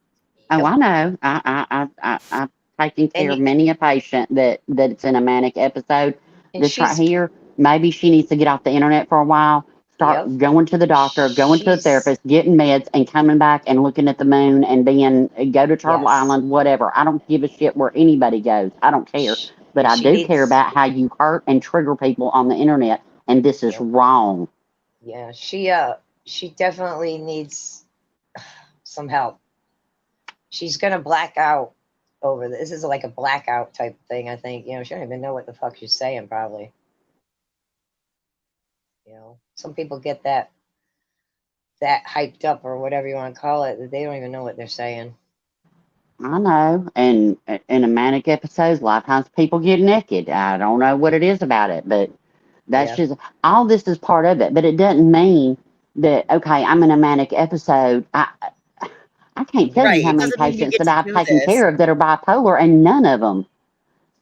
Oh, I know. I've taken care of many a patient that's in a manic episode. This right here, maybe she needs to get off the internet for a while, start going to the doctor, going to the therapist, getting meds, and coming back and looking at the moon and go to Turtle Island, whatever. I don't give a shit where anybody goes. I don't care. But I do care about how you hurt and trigger people on the internet, and this is wrong. Yeah, she definitely needs some help. She's gonna black out over this. This is like a blackout type thing, I think. You know, she don't even know what the fuck she's saying, probably. You know, some people get that hyped up or whatever you want to call it, that they don't even know what they're saying. I know, and in a manic episode, a lot of times people get naked. I don't know what it is about it, but that's just, all this is part of it. But it doesn't mean that, okay, I'm in a manic episode. I can't tell you how many patients that I've taken care of that are bipolar, and none of them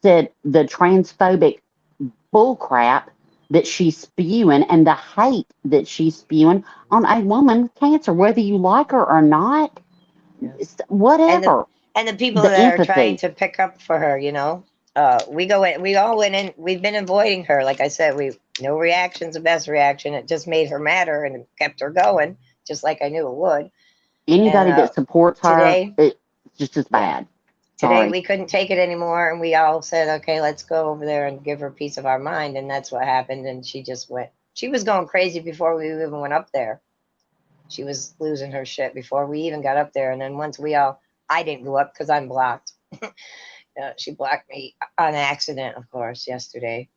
said the transphobic bullcrap that she's spewing and the hate that she's spewing on a woman with cancer, whether you like her or not, whatever. And the people that are trying to pick up for her, you know, we all went in. We've been avoiding her. Like I said, no reaction's the best reaction. It just made her madder and it kept her going, just like I knew it would. Anybody that supports her, today, it's just as bad. Today we couldn't take it anymore, and we all said, okay, let's go over there and give her a piece of our mind, and that's what happened. And she just went. She was going crazy before we even went up there. She was losing her shit before we even got up there. And then once I didn't go up because I'm blocked. She blocked me on accident, of course, yesterday.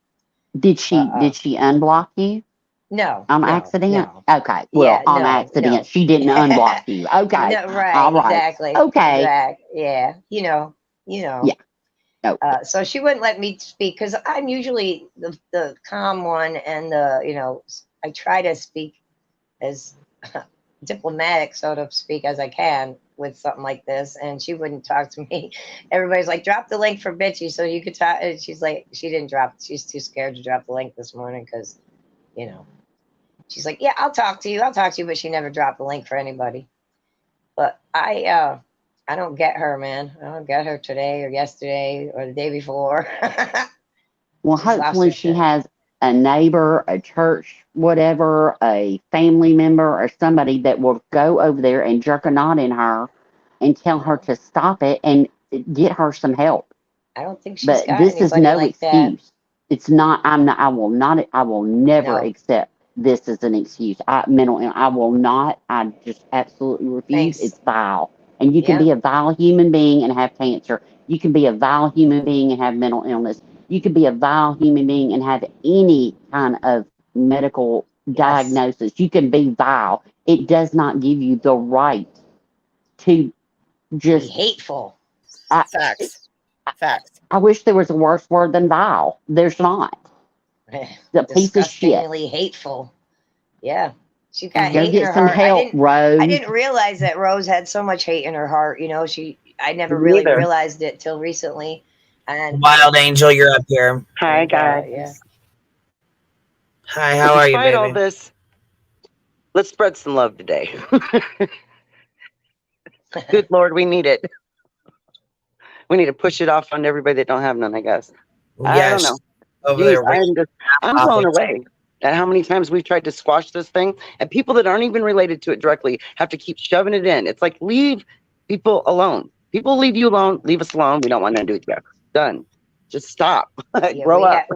Did she unblock you? No. On accident? No. Okay. Well, on accident. She didn't unblock you. Okay. No, right. All right. Exactly. Okay. Exactly. Yeah. You know. Yeah. No. So she wouldn't let me speak because I'm usually the calm one, and I try to speak as diplomatic, so to speak, as I can with something like this. And she wouldn't talk to me. Everybody's like, drop the link for Bitchy so you could talk. And she's like, she didn't drop. She's too scared to drop the link this morning because, she's like, yeah, I'll talk to you. But she never dropped the link for anybody. But I don't get her, man. I don't get her today or yesterday or the day before. Well, hopefully she has a neighbor, a church, whatever, a family member or somebody that will go over there and jerk a knot in her and tell her to stop it and get her some help. I don't think she's but got this is anybody no like excuse. that. It's not. I will never accept this as an excuse. I will not. I just absolutely refuse. Thanks. It's vile. And you can be a vile human being and have cancer. You can be a vile human being and have mental illness. You could be a vile human being and have any kind of medical diagnosis. You can be vile. It does not give you the right to just be hateful. Facts. I wish there was a worse word than vile. There's not. The piece of shit. Disgustingly hateful. Yeah. She got Go hate in get her some heart. help, Rose. I didn't realize that Rose had so much hate in her heart. I never really Neither. realized it till recently. And Wild Angel, you're up here. Hi, guys. Yeah. Hi, how are you, Despite baby? all this, let's spread some love today. Good Lord, we need it. We need to push it off on everybody that don't have none, I guess. I don't know. Over Jeez, there, I'm blown away at how many times we've tried to squash this thing, and people that aren't even related to it directly have to keep shoving it in. It's like, leave people alone. People leave you alone. Leave us alone. We don't want to do it together. Done. Just stop. Grow up.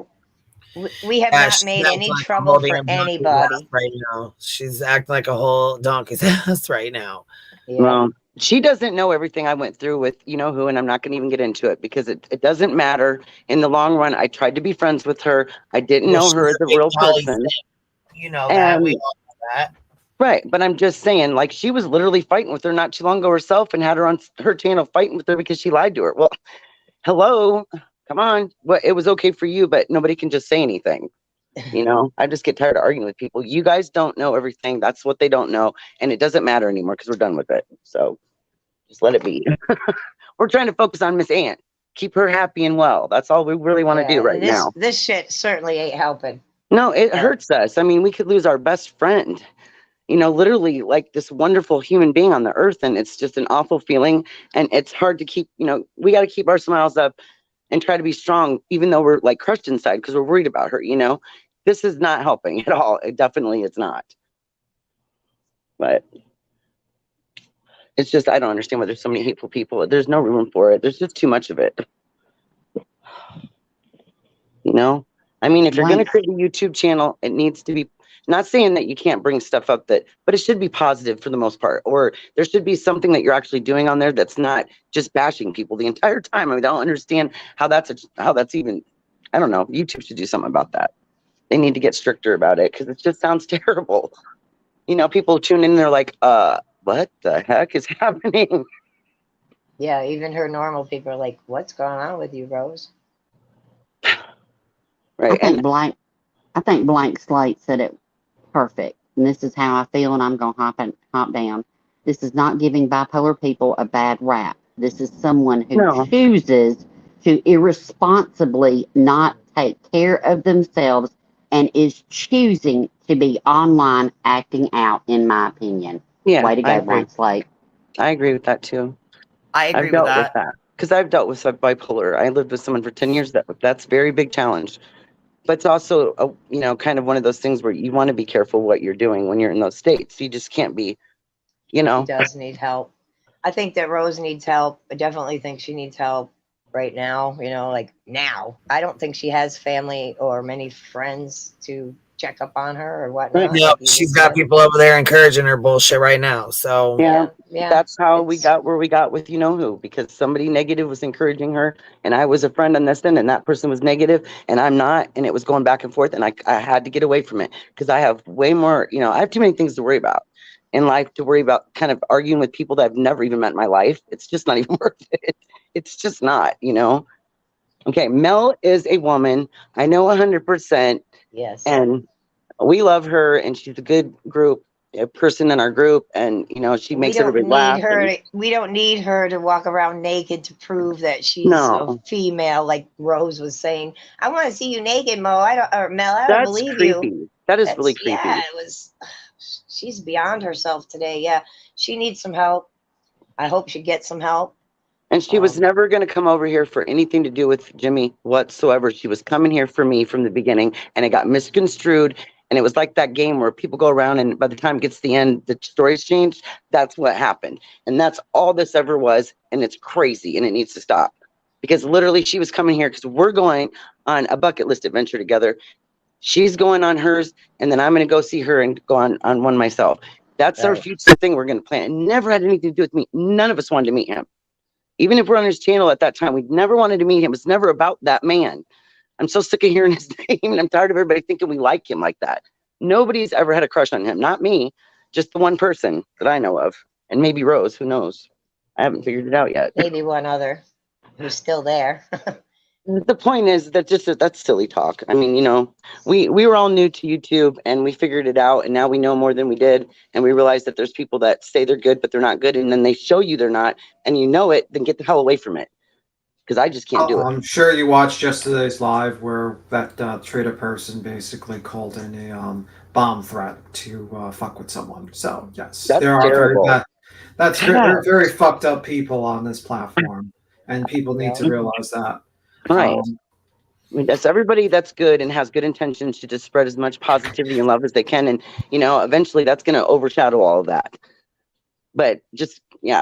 We have not made any trouble for anybody. Right now, she's acting like a whole donkey's ass right now. Well, she doesn't know everything I went through with who, and I'm not going to even get into it because it doesn't matter in the long run. I tried to be friends with her. I didn't know her as a real person. You know that. We all know that. Right, but I'm just saying, like, she was literally fighting with her not too long ago herself, and had her on her channel fighting with her because she lied to her. Well, hello, come on. Well, it was okay for you, but nobody can just say anything. I just get tired of arguing with people. You guys don't know everything. That's what they don't know, and it doesn't matter anymore because we're done with it. So just let it be. We're trying to focus on Miss Ann. Keep her happy and well. That's all we really want to do right now. This shit certainly ain't helping. No, it hurts us. I mean, we could lose our best friend. Literally like this wonderful human being on the earth, and it's just an awful feeling, and it's hard to keep, we got to keep our smiles up and try to be strong, even though we're like crushed inside because we're worried about her, This is not helping at all. It definitely is not. But it's just, I don't understand why there's so many hateful people. There's no room for it. There's just too much of it. You know? I mean, if you're going to create a YouTube channel, it needs to be, not saying that you can't bring stuff up but it should be positive for the most part. Or there should be something that you're actually doing on there that's not just bashing people the entire time. I mean, I don't understand how that's even, I don't know. YouTube should do something about that. They need to get stricter about it because it just sounds terrible. You know, people tune in and they're like, what the heck is happening? Yeah, even her normal people are like, what's going on with you, Rose? Right. I think Blank Slate said it perfect. And this is how I feel, and I'm going to hop down. This is not giving bipolar people a bad rap. This is someone who chooses to irresponsibly not take care of themselves and is choosing to be online acting out, in my opinion. Yeah, Way to go, Blank Slate. I agree with that too. I agree I've dealt with with that because I've dealt with bipolar. I lived with someone for 10 years. That's a very big challenge. But it's also, you know, kind of one of those things where you want to be careful what you're doing when you're in those states. You just can't be, you know. She does need help. I think that Rose needs help. I definitely think she needs help right now, you know, like now. I don't think she has family or many friends to check up on her or whatnot. No, she's got people over there encouraging her bullshit right now. So yeah, that's how we got where we got with you know who, because somebody negative was encouraging her, and I was a friend on this end, and that person was negative, and I'm not, and it was going back and forth, and I had to get away from it because I have way more, you know, I have too many things to worry about in life to worry about kind of arguing with people that I've never even met in my life. It's just not even worth it. It's just not, you know. Okay, Mel is a woman. I know 100%. Yes. And we love her, and she's a good person in our group, and you know she makes everybody laugh. We don't need her to walk around naked to prove that she's a female, like Rose was saying. I want to see you naked, Mel. I don't believe you. That is really creepy. Yeah, it was. She's beyond herself today. Yeah, she needs some help. I hope she gets some help. And she was never going to come over here for anything to do with Jimmy whatsoever. She was coming here for me from the beginning, and it got misconstrued. And it was like that game where people go around, and by the time it gets to the end, the story's changed. That's what happened. And that's all this ever was. And it's crazy, and it needs to stop. Because literally she was coming here because we're going on a bucket list adventure together. She's going on hers, and then I'm going to go see her and go on one myself. That's our future thing we're going to plan. It never had anything to do with me. None of us wanted to meet him. Even if we're on his channel at that time, we never wanted to meet him. It was never about that man. I'm so sick of hearing his name, and I'm tired of everybody thinking we like him like that. Nobody's ever had a crush on him. Not me. Just the one person that I know of. And maybe Rose. Who knows? I haven't figured it out yet. Maybe one other who's still there. The point is that that's silly talk. I mean, you know, we were all new to YouTube, and we figured it out, and now we know more than we did, and we realize that there's people that say they're good, but they're not good, and then they show you they're not, and you know it, then get the hell away from it. Because I just can't do it. I'm sure you watched yesterday's live where that Trader person basically called in a bomb threat to fuck with someone. So yes, that's there terrible. are very fucked up people on this platform, and people need to realize that. Right. I mean, that's everybody that's good and has good intentions to just spread as much positivity and love as they can, and you know, eventually that's going to overshadow all of that. But just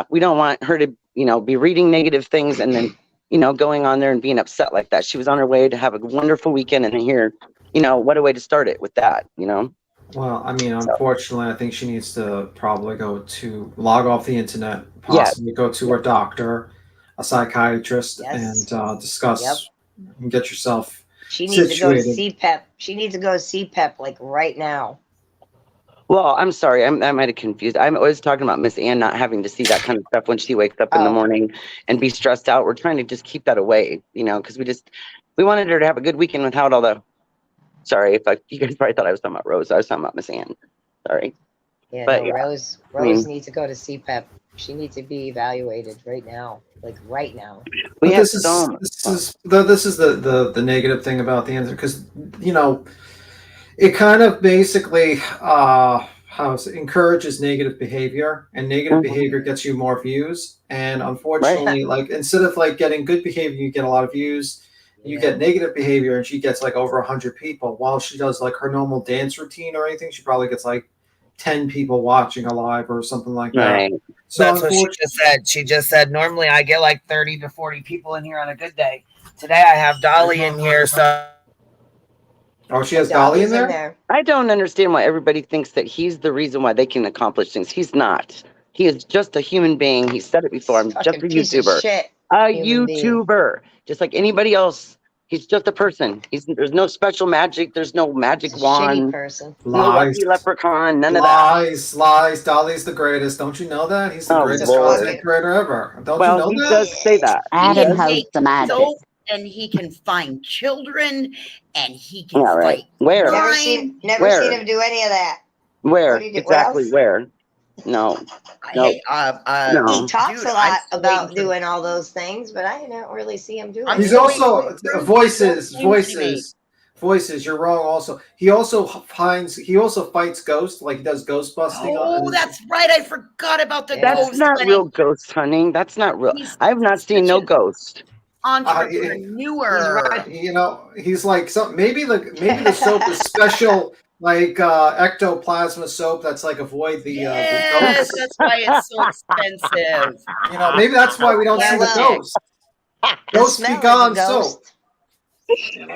we don't want her to, you know, be reading negative things and then, you know, going on there and being upset like that. She was on her way to have a wonderful weekend, and here, you know, what a way to start it with that, you know. Well, I mean, unfortunately, I think she needs to probably log off the internet, possibly go to her doctor, a psychiatrist, and discuss and get yourself situated. To go to CPEP. She needs to go to CPEP like right now. Well, I'm sorry, I might have confused. I'm always talking about Miss Ann not having to see that kind of stuff when she wakes up in the morning and be stressed out. We're trying to just keep that away, you know, because we wanted her to have a good weekend without all the. Sorry, you guys probably thought I was talking about Rose. I was talking about Miss Ann. Sorry. Yeah, but Rose needs to go to CPEP. She needs to be evaluated right now, like right now. This is the negative thing about the internet, because you know, it kind of basically encourages negative behavior, and negative behavior gets you more views. And unfortunately, like instead of like getting good behavior, you get a lot of views. You get negative behavior, and she gets like over 100 people. While she does like her normal dance routine or anything, she probably gets like 10 people watching a live or something like that. Right. So That's what she just said. She just said normally I get like 30 to 40 people in here on a good day. Today I have Dolly in here, so. Oh, she has Dolly in there? I don't understand why everybody thinks that he's the reason why they can accomplish things. He's not. He is just a human being. He said it before. I'm just a piece of YouTuber. shit A human being. YouTuber. Just like anybody else. He's just a person. There's no special magic. There's no magic wand. Shitty person. No Lies. lucky leprechaun. None of that. Lies. Dolly's the greatest. Don't you know that? He's the Oh, greatest Lord. content creator ever. Don't Well, you know he that? does say that. Adam He holds makes the magic. soap, and he can find children, and he can Yeah, right. fight Where? Never crime. seen Where? him do any of that. Where? What he did- what Exactly else? where? No. No. Hey, No. He talks dude, a lot I'm still about waiting for- doing all those things, but I don't really see him do it. He's also voices. You're wrong. Also, he also fights ghosts. Like he does ghost busting. Oh, that's right. I forgot about the That's ghost not hunting. real ghost hunting. That's not real. I have not seen no ghost. Entrepreneur. You know, he's like some maybe the soap is special, like ectoplasma soap. That's like avoid the Yes, ghosts. that's why it's so expensive. You know, maybe that's why we don't see the ghost. Ghost be gone soap.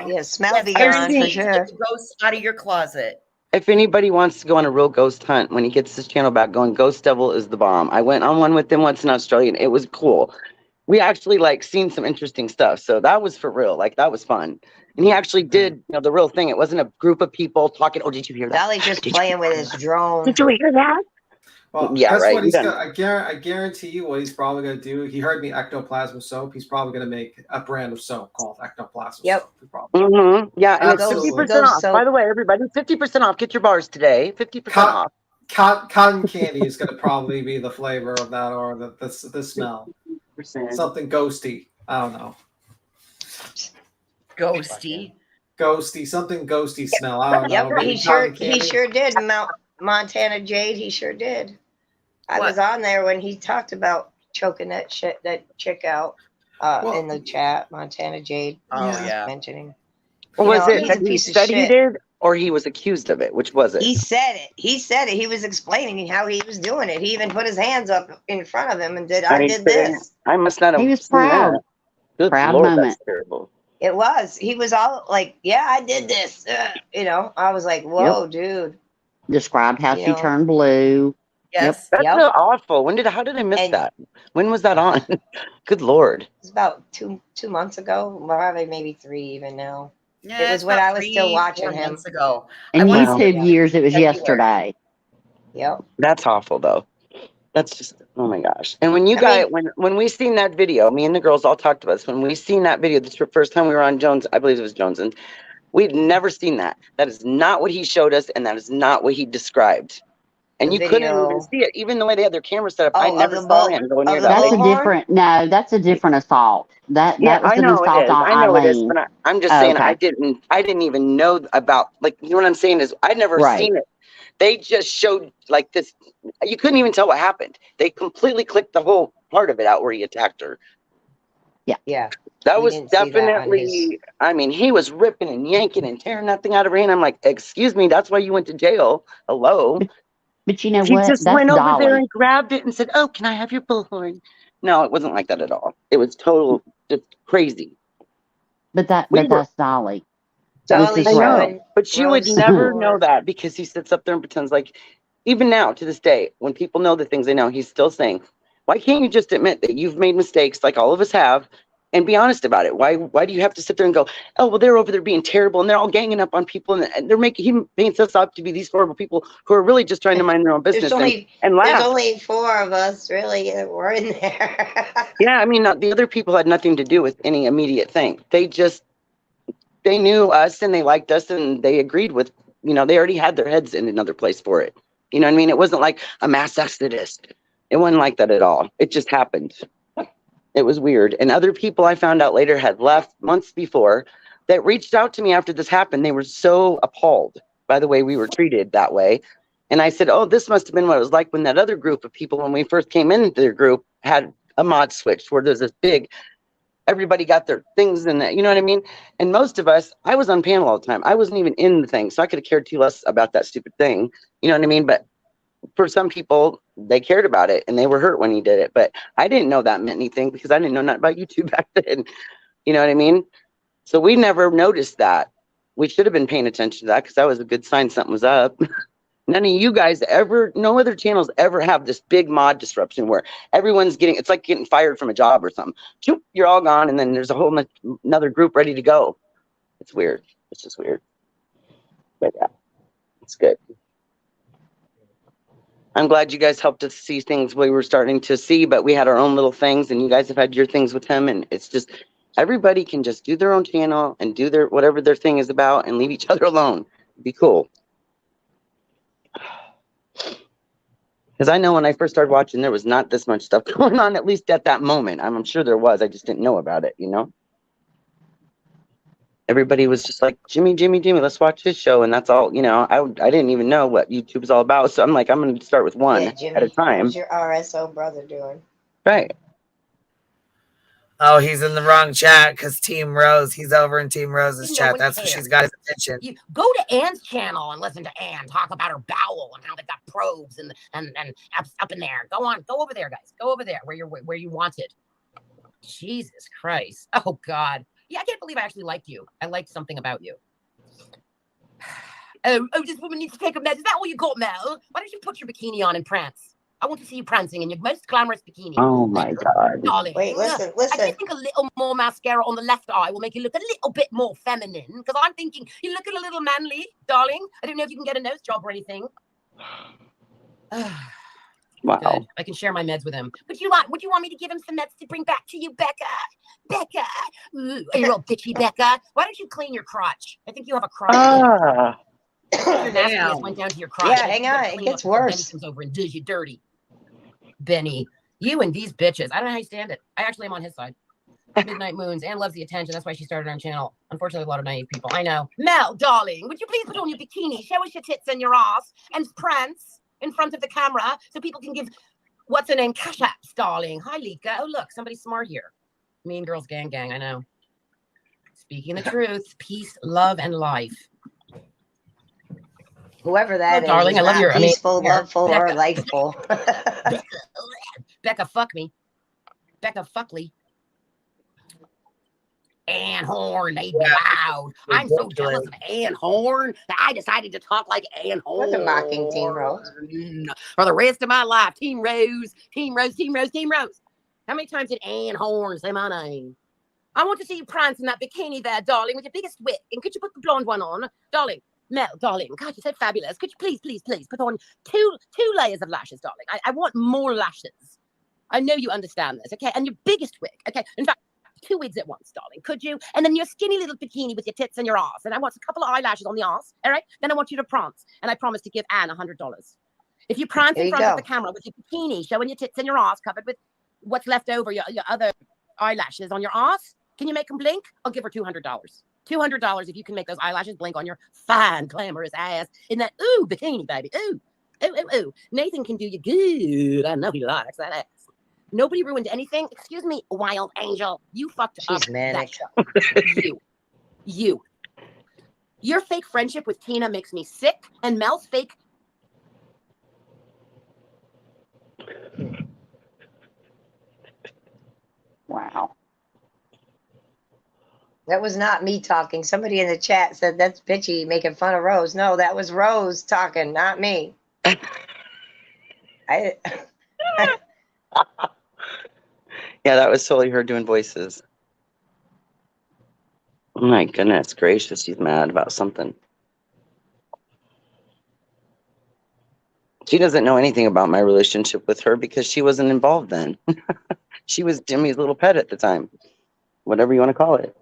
Yeah, smell Yes, be gone for guaranteed to sure. get the ghosts out of your closet. If anybody wants to go on a real ghost hunt when he gets his channel back going, Ghost Devil is the bomb. I went on one with him once in Australia and it was cool. We actually like seen some interesting stuff. So that was for real. Like that was fun. And he actually did, the real thing. It wasn't a group of people talking. Oh, did you hear that? Dolly's just playing with his drone. Did you hear that? Well, Yeah, that's right. what he's gonna, I guarantee you what he's probably going to do. He heard me ectoplasma soap. He's probably going to make a brand of soap called ectoplasma soap. Mm-hmm. Yeah, and Absolutely. it's 50% off. By the way, everybody, 50% off. Get your bars today. 50% off. Cotton candy is going to probably be the flavor of that, or the smell. Something ghosty. I don't know. Ghosty. Something ghosty smell. I don't know. Yep, Maybe he sure cotton candy. did. Montana Jade, he sure did. I What? was on there when he talked about choking that chick out in the chat. Montana Jade. Oh, was yeah. mentioning. Was it he's that a he piece of said he shit. did, or he was accused of it? Which was it? He said it. He was explaining how he was doing it. He even put his hands up in front of him and I did this. I must not have. He was seen proud. that. Good Proud Lord, moment. that's terrible. It was. He was all like, "Yeah, I did this." I was like, "Whoa, dude." Described how You she know. turned blue. Yes. That's Yep. so awful. How did I miss that? When was that on? Good Lord. It was about two months ago, probably maybe 3 even now. Yeah, it was it's when about I was still 3-4 watching him. months ago. In I YouTube watched- years, it was February. yesterday. Yep. That's awful, though. That's just, oh my gosh. And when you I guys, mean- when we seen that video, me and the girls all talked about this. When we seen that video, this is the first time we were on Jones, I believe it was Jones's. We'd never seen that. That is not what he showed us, and that is not what he described. And The you couldn't even video- see it, even the way they had their camera set up. I of never the saw bull- him go near of the that. That's a bullhorn? different. No, that's a different assault. That Yeah, was I an know it assault is. on I know it is, Eileen. but I'm just Oh, saying okay. I didn't even know about, like, you know what I'm saying is I'd never Right. seen it. They just showed like this. You couldn't even tell what happened. They completely clicked the whole part of it out where he attacked her. Yeah. That We was didn't see that on definitely, I mean, he was ripping and yanking and tearing that thing out of her hand. I'm like, excuse me, that's why you went to jail. Hello. But you know He what? just That's went over there Dolly. and grabbed it and said, oh, can I have your bullhorn? No, it wasn't like that at all. It was total, just crazy. But We were- that's Dolly. Dolly This is right. showing But you would Rose never Howard. know that because he sits up there and pretends like, even now to this day, when people know the things they know, he's still saying, why can't you just admit that you've made mistakes like all of us have and be honest about it? Why do you have to sit there and go, oh, well, they're over there being terrible and they're all ganging up on people and they're making him paints us up to be these horrible people who are really just trying to mind their own business and laugh. There's only 4 of us really that were in there. Yeah, I mean, the other people had nothing to do with any immediate thing. They knew us and they liked us and they agreed with, they already had their heads in another place for it. You know what I mean? It wasn't like a mass exodus. It wasn't like that at all. It just happened. It was weird. And other people I found out later had left months before that reached out to me after this happened. They were so appalled by the way we were treated that way. And I said, oh, this must have been what it was like when that other group of people, when we first came into their group, had a mod switch where there's this big everybody got their things in that, you know what I mean? And most of us, I was on panel all the time. I wasn't even in the thing, so I could have cared too less about that stupid thing. You know what I mean? But for some people, they cared about it and they were hurt when he did it. But I didn't know that meant anything because I didn't know nothing about YouTube back then. You know what I mean? So we never noticed that. We should have been paying attention to that because that was a good sign something was up. None of you guys ever, no other channels ever have this big mod disruption where everyone's getting, it's like getting fired from a job or something. Choop, you're all gone, and then there's a whole another group ready to go. It's weird. It's just weird. But yeah, it's good. I'm glad you guys helped us see things we were starting to see, but we had our own little things, and you guys have had your things with him, and it's just, everybody can just do their own channel and do their, whatever their thing is about and leave each other alone. It'd be cool. Because I know when I first started watching, there was not this much stuff going on, at least at that moment. I'm sure there was. I just didn't know about it, you know? Everybody was just like, Jimmy, let's watch his show. And that's all, you know, I didn't even know what YouTube is all about. So I'm like, I'm going to start with one at a time. How's your RSO brother doing? Right. Oh, he's in the wrong chat because Team Rose, he's over in Team Rose's chat. That's where she's got his attention. You go to Ann's channel and listen to Ann talk about her bowel and how they got probes and up in there. Go over there, guys. Go over there where you wanted. Jesus Christ. Oh God. Yeah, I can't believe I actually liked you. I liked something about you. Oh, this woman needs to take a mess. Is that what you got, Mel? Why don't you put your bikini on and prance? I want to see you prancing in your most glamorous bikini. Oh my God. Darling. Wait, listen. I just think a little more mascara on the left eye will make you look a little bit more feminine. Because I'm thinking you're looking a little manly, darling. I don't know if you can get a nose job or anything. Wow. Good. I can share my meds with him. Would you want me to give him some meds to bring back to you, Becca? Becca. Ooh, you're all bitchy, Becca. Why don't you clean your crotch? I think you have a crotch. Your nastiness went down to your crotch. Yeah, hang on. It gets worse. Benny comes over and does you dirty. Benny, you and these bitches. I don't know how you stand it. I actually am on his side. Midnight Moons. Anne loves the attention. That's why she started her own channel. Unfortunately, a lot of naive people. I know. Mel, darling, would you please put on your bikini, show us your tits and your ass, and prance in front of the camera so people can give, what's her name, cash apps, darling. Hi, Lika. Oh, look, somebody's smart here. Mean Girls Gang, I know. Speaking the truth, peace, love, and life. Whoever that is, darling, I love your peaceful, loveful, or lifeful. Becca, fuck me. Becca, fuckly. Ann Horn made me loud. I'm so jealous of Ann Horn that I decided to talk like Ann Horn. Wasn't mocking Team Rose. For the rest of my life. Team Rose, Team Rose, Team Rose, Team Rose. How many times did Ann Horn say my name? I want to see you prance in that bikini there, darling, with your biggest wig. And could you put the blonde one on? Darling, Mel, darling, God, you said fabulous. Could you please put on two layers of lashes, darling? I want more lashes. I know you understand this, okay? And your biggest wig, okay? In fact, 2 wigs at once, darling, could you? And then your skinny little bikini with your tits and your ass. And I want a couple of eyelashes on the ass, all right? Then I want you to prance. And I promise to give Anne $100. If you prance in front of the camera with your bikini showing your tits and your ass covered with what's left over, your other eyelashes on your ass, can you make them blink? I'll give her $200. $200 if you can make those eyelashes blink on your fine, glamorous ass in that, ooh, bikini, baby. Ooh, ooh, ooh, ooh. Nathan can do you good. I know he likes that ass. Nobody ruined anything. Excuse me, Wild Angel. You fucked up. She's manic. You. Your fake friendship with Tina makes me sick, and Mel's fake. Wow. That was not me talking. Somebody in the chat said that's bitchy making fun of Rose. No, that was Rose talking, not me. Yeah, that was totally her doing voices. Oh my goodness gracious, she's mad about something. She doesn't know anything about my relationship with her because she wasn't involved then. She was Jimmy's little pet at the time. Whatever you want to call it.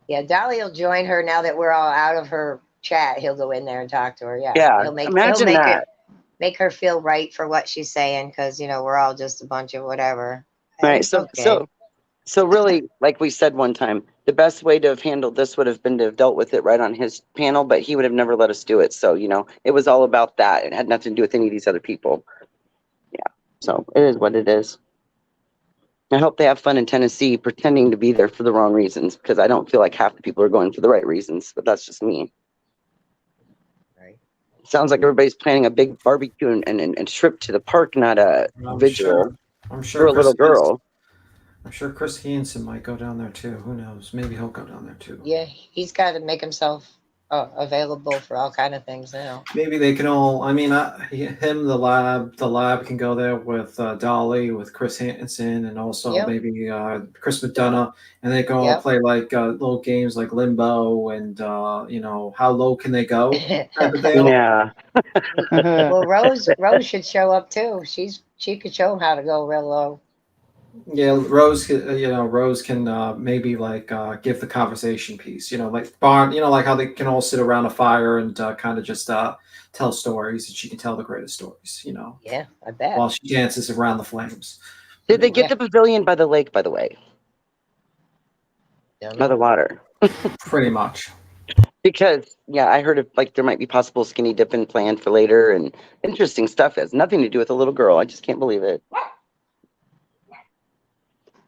Yeah, Dolly will join her now that we're all out of her chat. He'll go in there and talk to her. Yeah, imagine that. Make her feel right for what she's saying because, you know, we're all just a bunch of whatever. Right. So really, like we said one time, the best way to have handled this would have been to have dealt with it right on his panel, but he would have never let us do it. So, you know, it was all about that. It had nothing to do with any of these other people. Yeah. So it is what it is. I hope they have fun in Tennessee pretending to be there for the wrong reasons, because I don't feel like half the people are going for the right reasons, but that's just me. Right. Sounds like everybody's planning a big barbecue and trip to the park, not a vigil I'm for sure a little girl. I'm sure Chris Hansen might go down there too. Who knows? Maybe he'll go down there too. Yeah, he's got to make himself available for all kind of things now. Maybe they can all. I mean, the lab can go there with Dolly, with Chris Hansen, and also maybe Chris McDonough, and they can all play like little games like Limbo and how low can they go? Type of thing. Yeah. Well, Rose should show up too. She could show him how to go real low. Yeah, Rose can maybe like give the conversation piece. Like Barn. Like how they can all sit around a fire and kind of just tell stories, and she can tell the greatest stories. Yeah, I bet. While she dances around the flames. Did they get the pavilion by the lake, by the way? By the water. Pretty much. Because I heard there might be possible skinny dipping planned for later, and interesting stuff. It has nothing to do with a little girl. I just can't believe it.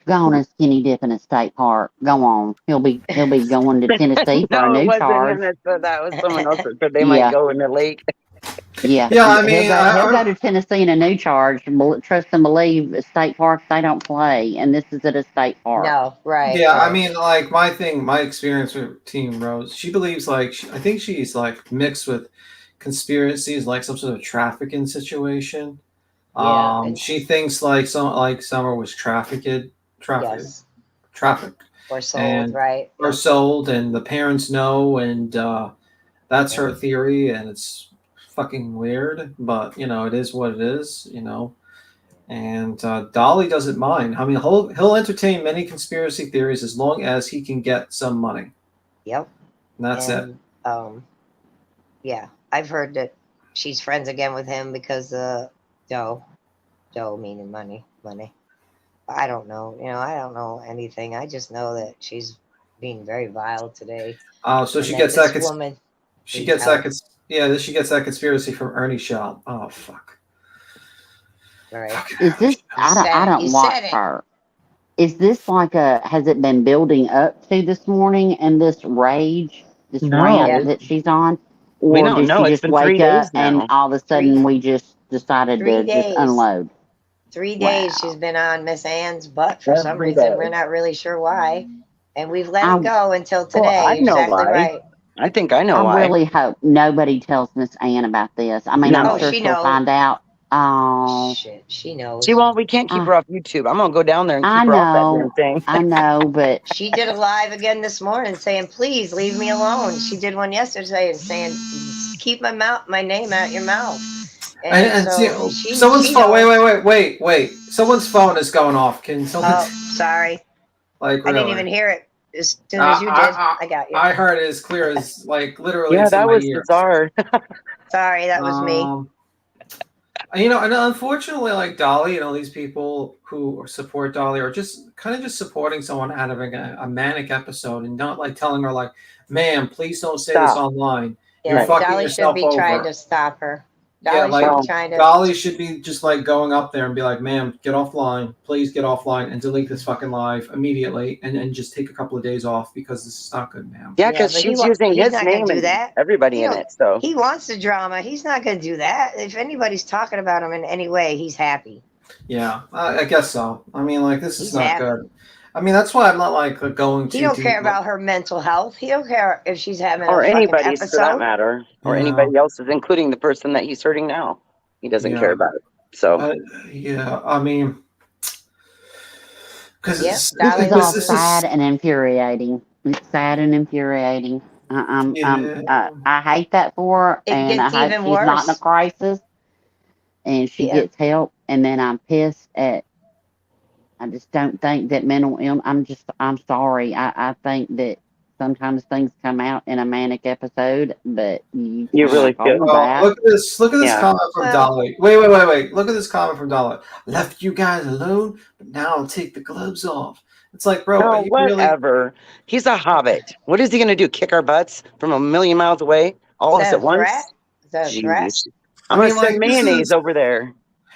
Go on and skinny dip in a state park. Go on. He'll be going to Tennessee for a new charge. That was someone else that said they might go in the lake. Yeah. Yeah, I mean, he'll go to Tennessee in a new charge. Trust and believe, state parks, they don't play, and this is at a state park. No, right. Yeah, right. I mean, like my experience with Team Rose, she believes I think she's like mixed with conspiracies, like some sort of trafficking situation. Yeah, she thinks like Summer was trafficked or sold, right? Or sold, and the parents know, and that's her theory, and it's fucking weird, but it is what it is, And Dolly doesn't mind. I mean, he'll entertain many conspiracy theories as long as he can get some money. Yep. And that's it. Yeah, I've heard that she's friends again with him because Joe meaning money. I don't know. I don't know anything. I just know that she's being very vile today. So she gets that woman. She gets that. She gets that conspiracy from Ernie Shaw. Oh fuck. Right. Is this? I don't watch her. Is this like has it been building up to this morning and this rage, this rant that she's on? Or did she just wake up and all of a sudden we just decided to just unload? 3 days she's been on Miss Ann's butt for some reason. We're not really sure why. And we've let it go until today. Well, I know exactly why. Right. I think I know why. I really hope nobody tells Miss Ann about this. I mean, I'm sure she'll find out. Oh, shit, she knows. She won't. We can't keep her off YouTube. I'm gonna go down there and keep her off that damn thing. I know, but she did a live again this morning saying, "Please leave me alone." She did one yesterday and saying, "Keep my name out your mouth." And someone's phone. Wait. Someone's phone is going off. Can someone? Oh, sorry. Like I didn't even hear it as soon as you did. I got you. I heard it as clear as literally. Yeah, that was ears. bizarre. Sorry, that was me. And unfortunately, Dolly, these people who support Dolly are just supporting someone out of a manic episode and not telling her ma'am, please don't say this online. Yeah, You're fucking Dolly yourself should be over. trying to stop her. Dolly should be just going up there and be like, ma'am, get offline. Please get offline and delete this fucking live immediately and just take a couple of days off because this is not good, ma'am. Yeah, because she's using his name and everybody in it. So he wants the drama. He's not going to do that. If anybody's talking about him in any way, he's happy. Yeah, I guess so. I mean, this is not good. I mean, that's why I'm not going to. He don't care about her mental health. He don't care if she's having or a anybody's episode. for that matter, or anybody else's, including the person that he's hurting now. He doesn't care about it. So I mean, because this is all sad and infuriating. It's sad and infuriating. I hate that for her, and I hope she's not in a crisis, and she gets help. And then I'm pissed at. I just don't think that mental illness. I'm sorry. I think that sometimes things come out in a manic episode, but you really feel that. Look at this comment from Dolly. Wait. Look at this comment from Dolly. Left you guys alone, but now I'll take the gloves off. It's like, bro, no, whatever. Really... He's a hobbit. What is he going to do? Kick our butts from a million miles away? All of us at once? Is that a threat? I'm going to send mayonnaise over there.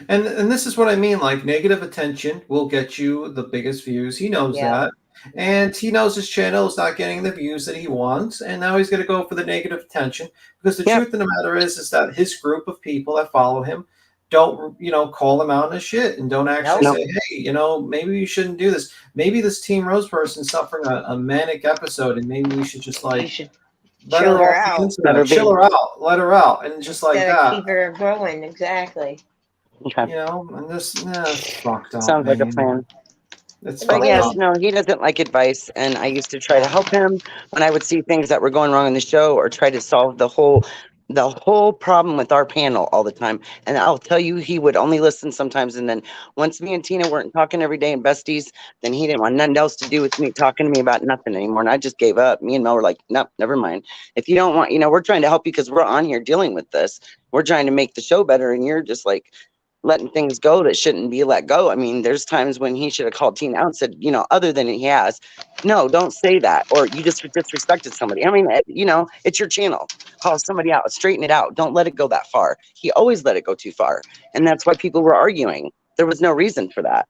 And this is what I mean. Like, negative attention will get you the biggest views. He knows that. And he knows his channel is not getting the views that he wants, and now he's going to go for the negative attention, because the truth of the matter is that his group of people that follow him don't, call him out on his shit, and don't actually say, hey, maybe you shouldn't do this. Maybe this Team Rose person's suffering a manic episode, and maybe we should just let chill her her off the out. internet, chill her out, let her out, and just like Instead of that. keep her growing, exactly. Okay. And this fucked up. Sounds like a man. plan. It's But fucked yes, up. no, he doesn't like advice, and I used to try to help him when I would see things that were going wrong in the show, or try to solve the whole problem with our panel all the time. And I'll tell you, he would only listen sometimes, and then once me and Tina weren't talking every day and besties, then he didn't want nothing else to do with me, talking to me about nothing anymore, and I just gave up. Me and Mel were like, nope, never mind. If you don't want, we're trying to help you because we're on here dealing with this. We're trying to make the show better, and you're just like letting things go that shouldn't be let go. I mean, there's times when he should have called Tina out and said, other than he has, no, don't say that, or you just disrespected somebody. I mean, it's your channel. Call somebody out, straighten it out. Don't let it go that far. He always let it go too far, and that's why people were arguing. There was no reason for that.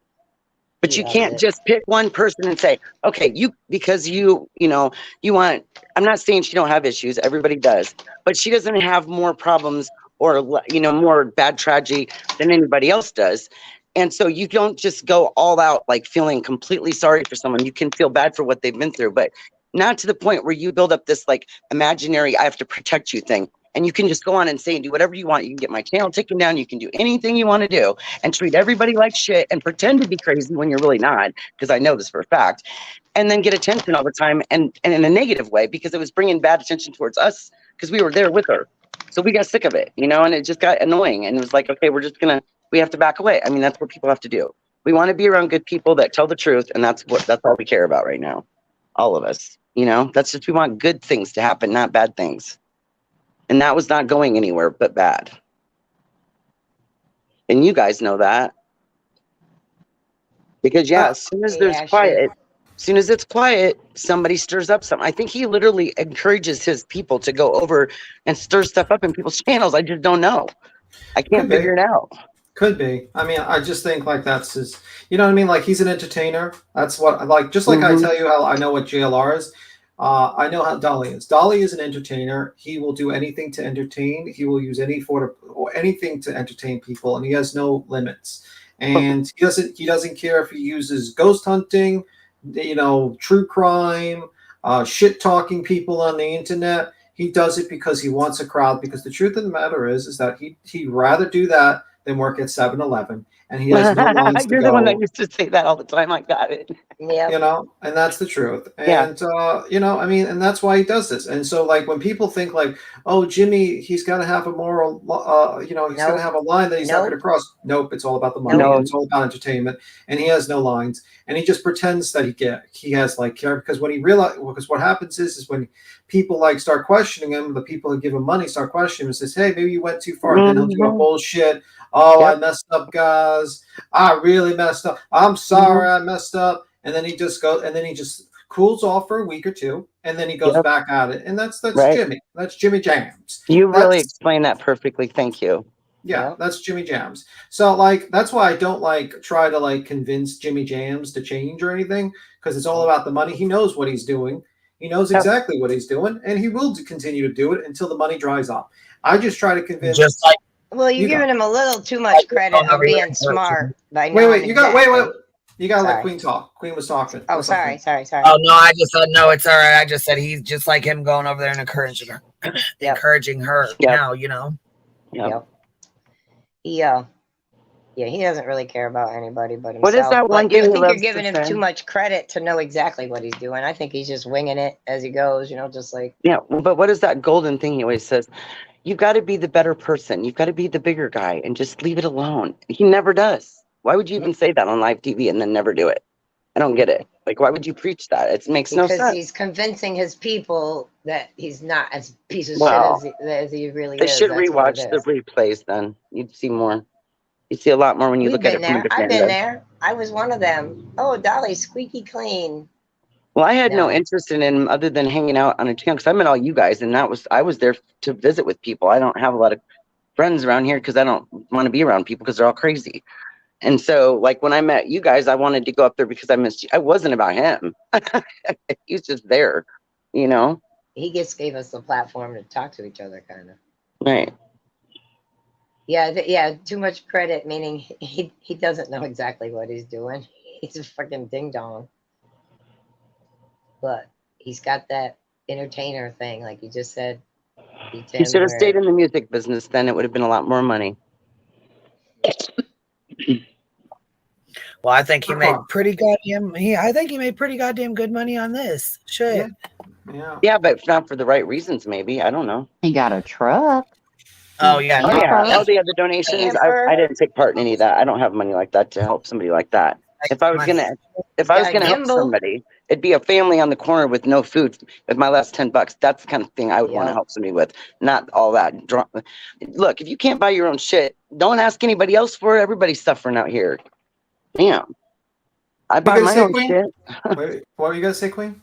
But you can't just pick one person and say, okay, because you want, I'm not saying she don't have issues, everybody does, but she doesn't have more problems or, more bad tragedy than anybody else does. And so you don't just go all out, like feeling completely sorry for someone. You can feel bad for what they've been through, but not to the point where you build up this like imaginary, I have to protect you thing. And you can just go on and say and do whatever you want. You can get my channel taken down. You can do anything you want to do and treat everybody like shit and pretend to be crazy when you're really not, because I know this for a fact. And then get attention all the time, and in a negative way, because it was bringing bad attention towards us because we were there with her. So we got sick of it, and it just got annoying. And it was like, okay, we have to back away. I mean, that's what people have to do. We want to be around good people that tell the truth, and that's all we care about right now. All of us, that's just, we want good things to happen, not bad things. And that was not going anywhere but bad. And you guys know that. Because as soon as there's quiet, as soon as it's quiet, somebody stirs up something. I think he literally encourages his people to go over and stir stuff up in people's channels. I just don't know. I can't figure it out. Could be. I mean, I just think like that's his, you know what I mean? Like, he's an entertainer. That's what, like, just like I tell you how I know what JLR is. I know how Dolly is. Dolly is an entertainer. He will do anything to entertain. He will use anything to entertain people, and he has no limits. And he doesn't care if he uses ghost hunting, true crime, shit talking people on the internet. He does it because he wants a crowd. Because the truth of the matter is that he'd rather do that than work at 7-Eleven, and he has no lines to You're go. the one that used to say that all the time. I got it. Yeah. And that's the truth. And I mean, and that's why he does this. And so, like, when people think like, oh, Jimmy, he's got to have a moral, he's going to have a line that he's not going to cross. Nope, it's all about the money. It's all about entertainment, and he has no lines, and he just pretends that he has like care, because when he because what happens is when people like start questioning him, the people who give him money start questioning him and says, hey, maybe you went too far. And then he'll do a bullshit. Oh, I messed up, guys. I really messed up. I'm sorry, I messed up. And then he just cools off for a week or two, and then he goes back at it. And that's right. Jimmy. That's Jimmy Jams. You really explained that perfectly. Thank you. Yeah, that's Jimmy Jams. So like, that's why I don't like try to like convince Jimmy Jams to change or anything, because it's all about the money. He knows what he's doing. He knows exactly what he's doing, and he will continue to do it until the money dries up. I just try to convince. Just like, well, you're giving him a little too much credit on being smart. Wait, you got to let Queen talk. Queen was talking. Oh, sorry. Oh no, I just said no. It's all right. I just said he's just like him going over there and encouraging her. Now, Yep. Yeah, he doesn't really care about anybody but himself. What is that one thing? I think you're giving him too much credit to know exactly what he's doing. I think he's just winging it as he goes. Just like. Yeah, but what is that golden thing he always says? You've got to be the better person. You've got to be the bigger guy, and just leave it alone. He never does. Why would you even say that on live TV and then never do it? I don't get it. Like, why would you preach that? It makes no sense. Because he's convincing his people that he's not as piece of shit as he really is. They should rewatch the replays then. You'd see more. You see a lot more when you look at it from a different I've been there. I was one of them. Oh, Dolly, squeaky clean. Well, I had no interest in him other than hanging out on a channel, because I met all you guys, and I was there to visit with people. I don't have a lot of friends around here because I don't want to be around people because they're all crazy. And so, like, when I met you guys, I wanted to go up there because I missed you. I wasn't about him. He was just there, you know? He just gave us a platform to talk to each other, kind of. Right. Yeah, too much credit, meaning he doesn't know exactly what he's doing. He's a freaking ding dong. But he's got that entertainer thing, like you just said. He should have stayed in the music business, then it would have been a lot more money. Well, I think he made pretty goddamn. I think he made pretty goddamn good money on this. Shit. Yeah, but not for the right reasons. Maybe, I don't know. He got a truck. Oh yeah. Oh yeah. All the other donations. I didn't take part in any of that. I don't have money like that to help somebody like that. If I was gonna help somebody, it'd be a family on the corner with no food with my last $10. That's the kind of thing I would want to help somebody with. Not all that. Look, if you can't buy your own shit, don't ask anybody else for it. Everybody's suffering out here. Damn. I buy my own shit. Wait, what were you gonna say, Queen?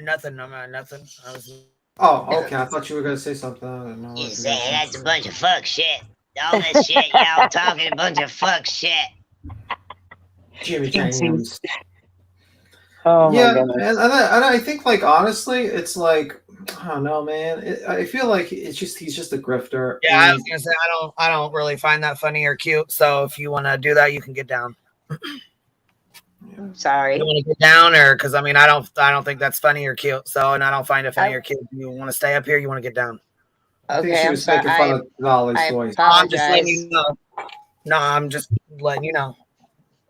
Nothing. No, man, nothing. Oh, okay. I thought you were gonna say something. I don't know. You say that's a bunch of fuck shit. All this shit y'all talking a bunch of fuck shit. Jimmy James. Oh my Yeah, goodness. and I think, like, honestly, it's like, I don't know, man. I feel like he's just a grifter. Yeah, I was gonna say I don't really find that funny or cute. So if you want to do that, you can get down. Sorry. You want to get down, or because I mean I don't think that's funny or cute. So and I don't find it funny or cute. You want to stay up here? You want to get down? I think she was making fun of Dolly's voice. I'm just letting you know. No, I'm just letting you know.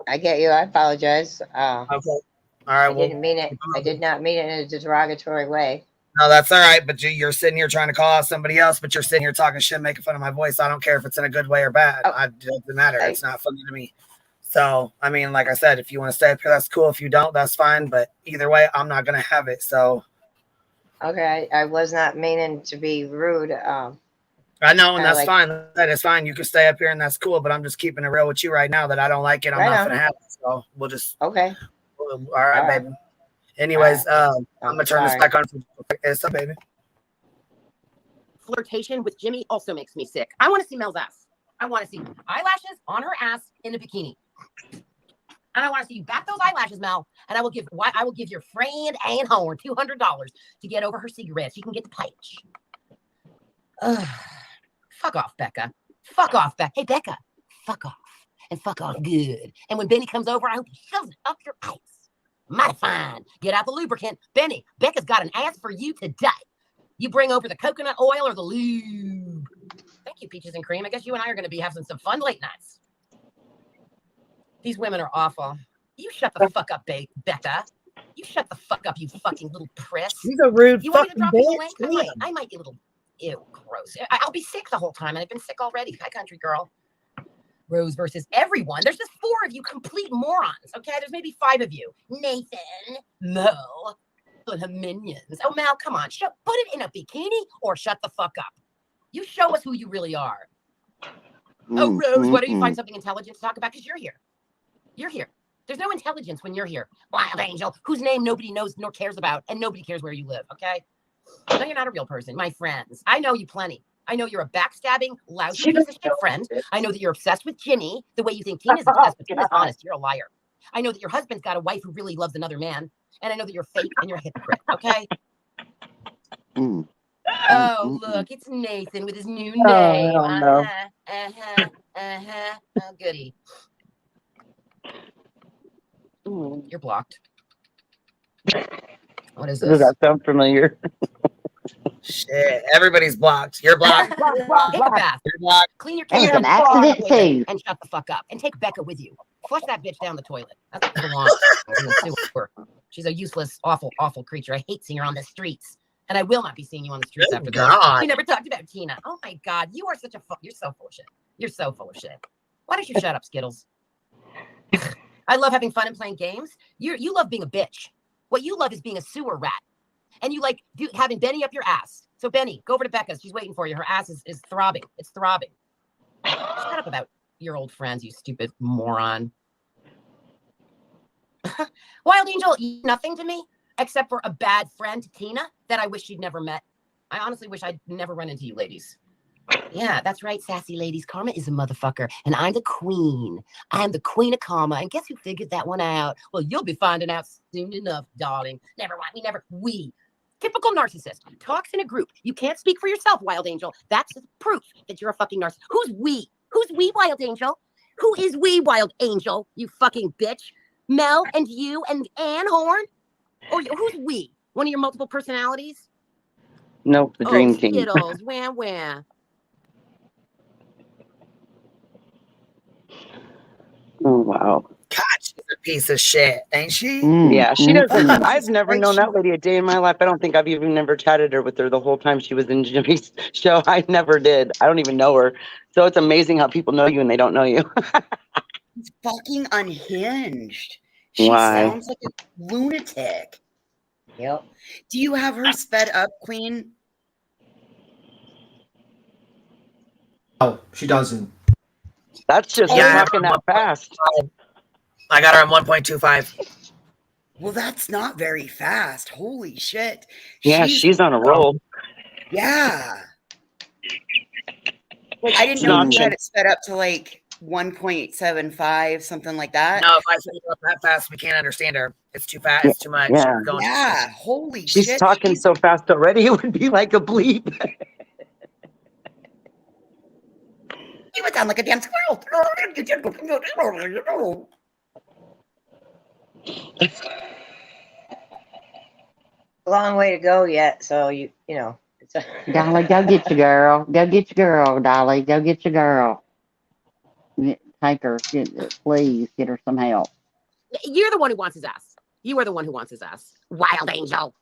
I get you. I apologize. Okay. All right. I didn't mean it. I did not mean it in a derogatory way. No, that's all right. But you're sitting here trying to call out somebody else, but you're sitting here talking shit, making fun of my voice. I don't care if it's in a good way or bad. It doesn't matter. It's not funny to me. So, I mean, like I said, if you want to stay up here, that's cool. If you don't, that's fine. But either way, I'm not going to have it. So. Okay. I was not meaning to be rude. I know, and that's fine. That is fine. You can stay up here, and that's cool. But I'm just keeping it real with you right now that I don't like it. I'm not going to have it. So we'll just. Okay. All right, baby. Anyways, I'm going to turn this back on. It's up, baby. Flirtation with Jimmy also makes me sick. I want to see Mel's ass. I want to see eyelashes on her ass in a bikini. And I want to see you back those eyelashes, Mel. And I will give your friend Ann Horn $200 to get over her cigarettes. You can get the page. Fuck off, Becca. Fuck off, Becca. Hey, Becca. Fuck off. And fuck off good. And when Benny comes over, I hope he shoves it up your ass. Mighty fine. Get out the lubricant. Benny, Becca's got an ass for you today. You bring over the coconut oil or the lube. Thank you, Peaches and Cream. I guess you and I are going to be having some fun late nights. These women are awful. You shut the fuck up, Becca. You shut the fuck up, you fucking little priss. She's a rude you want me to fucking drop bitch. you a link? I might be a little, ew, gross. I'll be sick the whole time, and I've been sick already. Hi, country girl. Rose versus everyone. There's just 4 of you complete morons, okay? There's maybe 5 of you. Nathan, Mel, and her minions. Oh, Mel, come on. Put it in a bikini or shut the fuck up. You show us who you really are. Oh, Rose, why don't you find something intelligent to talk about? Because you're here. You're here. There's no intelligence when you're here. Wild Angel, whose name nobody knows nor cares about, and nobody cares where you live, okay? No, you're not a real person. My friends, I know you plenty. I know you're a backstabbing, lousy piece of shit friend. I know that you're obsessed with Jimmy the way you think Tina's obsessed, but Tina's honest. You're a liar. I know that your husband's got a wife who really loves another man, and I know that you're fake and you're a hypocrite, okay? Oh, look, it's Nathan with his new name. Oh, goody. You're blocked. What is this? Does that sound familiar? Shit, everybody's blocked. You're blocked. Take a bath. You're blocked. Clean your It's kitchen an accident too. and shut the fuck up. And take Becca with you. Flush that bitch down the toilet. That's what belongs in the sewer. She's a useless, awful, awful creature. I hate seeing her on the streets. And I will not be seeing you on the streets after this. We never talked about Tina. Oh my God, you are such a you're so full of shit. You're so full of shit. Why don't you shut up, Skittles? I love having fun and playing games. You love being a bitch. What you love is being a sewer rat. And you like having Benny up your ass. So Benny, go over to Becca's. She's waiting for you. Her ass is throbbing. It's throbbing. Shut up about your old friends, you stupid moron. Wild Angel, nothing to me except for a bad friend, Tina, that I wish she'd never met. I honestly wish I'd never run into you ladies. Yeah, that's right, sassy ladies. Karma is a motherfucker, and I'm the queen. I'm the queen of karma. And guess who figured that one out? Well, you'll be finding out soon enough, darling. Never mind, we. Typical narcissist. Talks in a group. You can't speak for yourself, Wild Angel. That's proof that you're a fucking narcissist. Who's we? Who's we, Wild Angel? Who is we, Wild Angel? You fucking bitch. Mel and you and Ann Horn? Or who's we? One of your multiple personalities? Nope, the dream team. Skittles. Wah. Oh wow. God, she's a piece of shit, ain't she? Yeah, she doesn't. I've never known that lady a day in my life. I don't think I've even never chatted her with her the whole time she was in Jimmy's show. I never did. I don't even know her. So it's amazing how people know you and they don't know you. It's fucking unhinged. She Why? sounds like a lunatic. Yep. Do you have her sped up, Queen? Oh, she doesn't. That's just talking that fast. I got her on 1.25. Well, that's not very fast. Holy shit. Yeah, she's on a roll. Yeah. Like, I didn't know you had it sped up to like 1.75, something like that. No, if I say it up that fast, we can't understand her. It's too fast. It's too much. Yeah. Yeah. Holy She's shit. talking so fast already, it would be like a bleep. You went down like a damn squirrel. Long way to go yet, so you know. It's a Dolly, go get your girl. Go get your girl, Dolly. Go get your girl. Take her. Please get her some help. You're the one who wants his ass. You are the one who wants his ass. Wild Angel.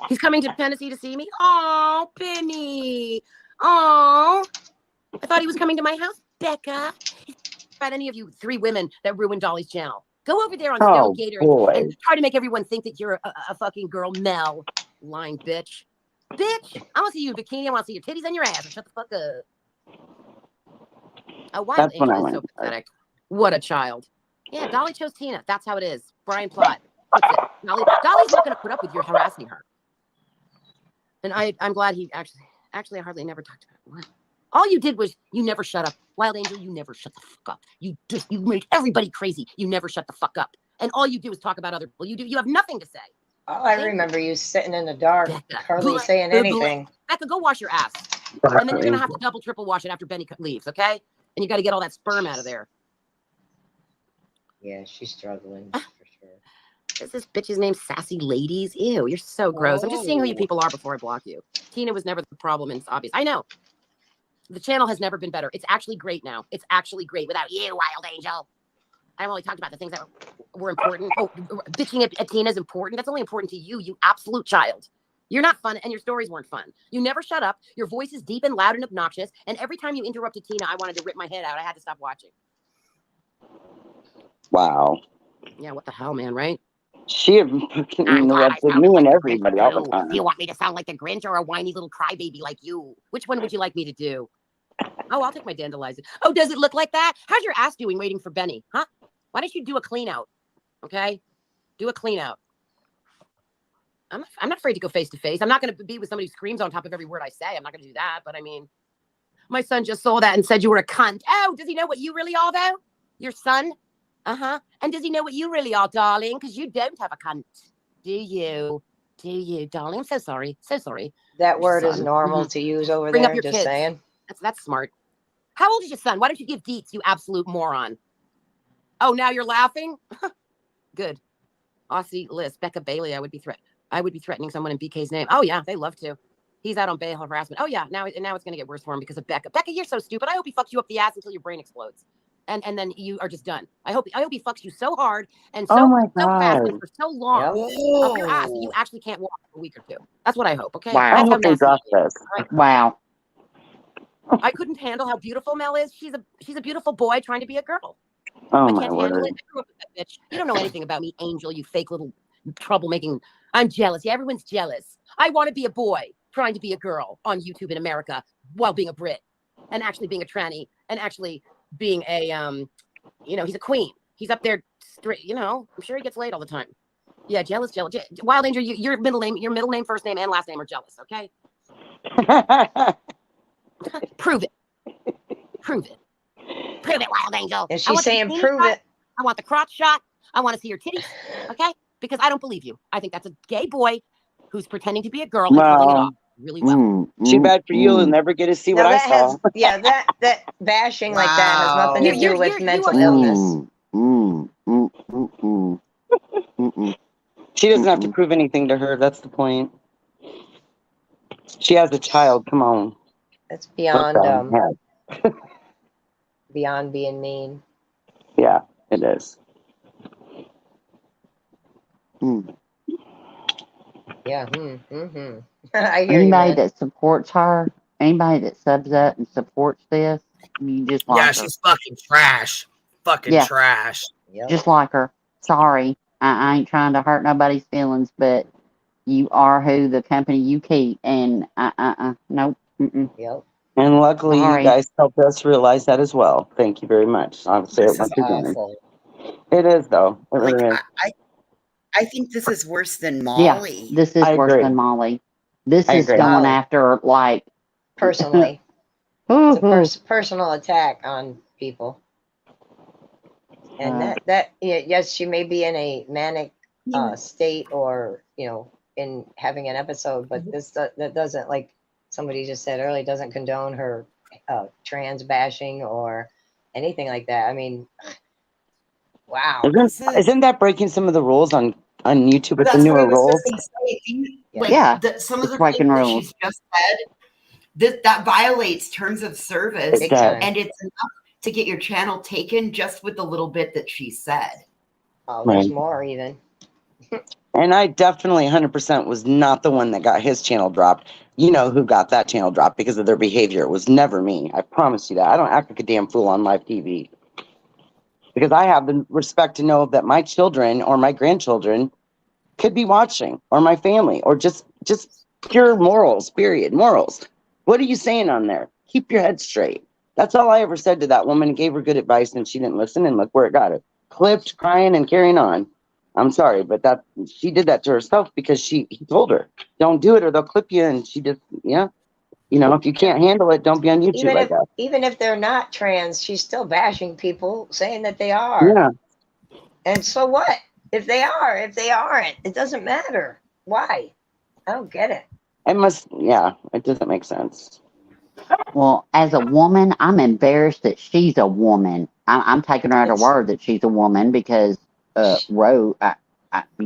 He's coming to Tennessee to see me. Oh, Penny. Oh, I thought he was coming to my house, Becca. About any of you 3 women that ruined Dolly's channel. Go over there on Stone Gator and try to make everyone think that you're a fucking girl, Mel. Lying bitch. Bitch, I want to see you in bikini. I want to see your titties and your ass. Shut the fuck up. A Wild Angel is so pathetic. What a child. Yeah, Dolly chose Tina. That's how it is. Brian Plott. That's it. Dolly's not going to put up with you harassing her. And I'm glad he actually I hardly never talked about it. What? All you did was you never shut up. Wild Angel, you never shut the fuck up. You made everybody crazy. You never shut the fuck up. And all you do is talk about other people. You have nothing to say. Oh, I remember you sitting in the dark, hardly saying anything. Becca, go wash your ass. And then you're going to have to double, triple wash it after Benny leaves, okay? And you got to get all that sperm out of there. Yeah, she's struggling for sure. Is this bitch's name Sassy Ladies? Ew, you're so gross. I'm just seeing who you people are before I block you. Tina was never the problem, and it's obvious. I know. The channel has never been better. It's actually great now. It's actually great without you, Wild Angel. I've only talked about the things that were important. Oh, bitching at Tina is important. That's only important to you, you absolute child. You're not fun, and your stories weren't fun. You never shut up. Your voice is deep and loud and obnoxious. And every time you interrupted Tina, I wanted to rip my head out. I had to stop watching. Wow. Yeah, what the hell, man, right? She interrupted me and everybody all the time. Do you want me to sound like the Grinch or a whiny little crybaby like you? Which one would you like me to do? Oh, I'll take my dandelizer. Oh, does it look like that? How's your ass doing waiting for Benny? Huh? Why don't you do a clean out? Okay? Do a clean out. I'm not afraid to go face to face. I'm not going to be with somebody who screams on top of every word I say. I'm not going to do that. But I mean, my son just saw that and said you were a cunt. Oh, does he know what you really are, though? Your son? Uh-huh. And does he know what you really are, darling? Because you don't have a cunt. Do you? Do you, darling? I'm so sorry. So sorry. That word is normal to use over Bring there. up your Just kids. saying. That's smart. How old is your son? Why don't you give deets, you absolute moron? Oh, now you're laughing? Good. Aussie list. Becca Bailey. I would be threatening someone in BK's name. Oh yeah, they love to. He's out on bail harassment. Oh yeah, now it's going to get worse for him because of Becca. Becca, you're so stupid. I hope he fucks you up the ass until your brain explodes. And then you are just done. I hope he fucks you so hard and so fast and for so long up your ass that you actually can't walk for a week or two. That's what I hope. Okay. Wow. That's I hope they drop this. Right? Wow. I couldn't handle how beautiful Mel is. She's a beautiful boy trying to be a girl. Oh I my can't handle word. it. I grew up with that bitch. You don't know anything about me, Angel. You fake little troublemaking. I'm jealous. Yeah, everyone's jealous. I want to be a boy trying to be a girl on YouTube in America while being a Brit and actually being a tranny and actually being a he's a queen. He's up there straight. I'm sure he gets laid all the time. Yeah, jealous. Wild Angel, your middle name, first name, and last name are jealous. Okay. Prove it. Prove it. Prove it, Wild Angel. And I she's want the saying, bikini prove shot. it. I want the crotch shot. I want to see your titties. Okay? Because I don't believe you. I think that's a gay boy who's pretending to be a girl and pulling it off really well. Too bad for you. You'll never get to see Now what I that saw. has, that bashing like that has nothing to do with mental illness. She doesn't have to prove anything to her. That's the point. She has a child. Come on. That's beyond beyond being mean. Yeah, it is. Yeah. I hear you, Anybody man. that supports her, anybody that subs up and supports this, you just like Yeah, her. she's fucking trash. Fucking Yeah. trash. Just like her. Sorry, I ain't trying to hurt nobody's feelings, but you are who the company you keep, and nope. Yep. And luckily, Sorry. you guys helped us realize that as well. Thank you very much. I'll say it once again. It is, though. It really is. I think this is worse than Yeah, Molly. this is worse than Molly. This is going after like Personally. It's a personal attack on people. And yes, she may be in a manic state or, in having an episode, but that doesn't, like somebody just said earlier, doesn't condone her trans bashing or anything like that. I mean, wow. Isn't that breaking some of the rules on YouTube with the That's what I newer was rules? just going to say. Like, Yeah, some of it's the breaking things that rules. she's just said, that violates terms of service. It does. And it's enough to get your channel taken just with the little bit that she said. Oh, there's Right. more even. And I definitely 100% was not the one that got his channel dropped. You know who got that channel dropped because of their behavior. It was never me. I promise you that. I don't act like a damn fool on live TV. Because I have the respect to know that my children or my grandchildren could be watching, or my family, or just pure morals, period. Morals. What are you saying on there? Keep your head straight. That's all I ever said to that woman and gave her good advice, and she didn't listen, and look where it got her. Clipped, crying, and carrying on. I'm sorry, but she did that to herself because he told her, don't do it or they'll clip you, and she just, if you can't handle it, don't be on YouTube like that. Even if they're not trans, she's still bashing people, saying that they are. Yeah. And so what? If they are, if they aren't, it doesn't matter. Why? I don't get it. It doesn't make sense. Well, as a woman, I'm embarrassed that she's a woman. I'm taking her at her word that she's a woman because, you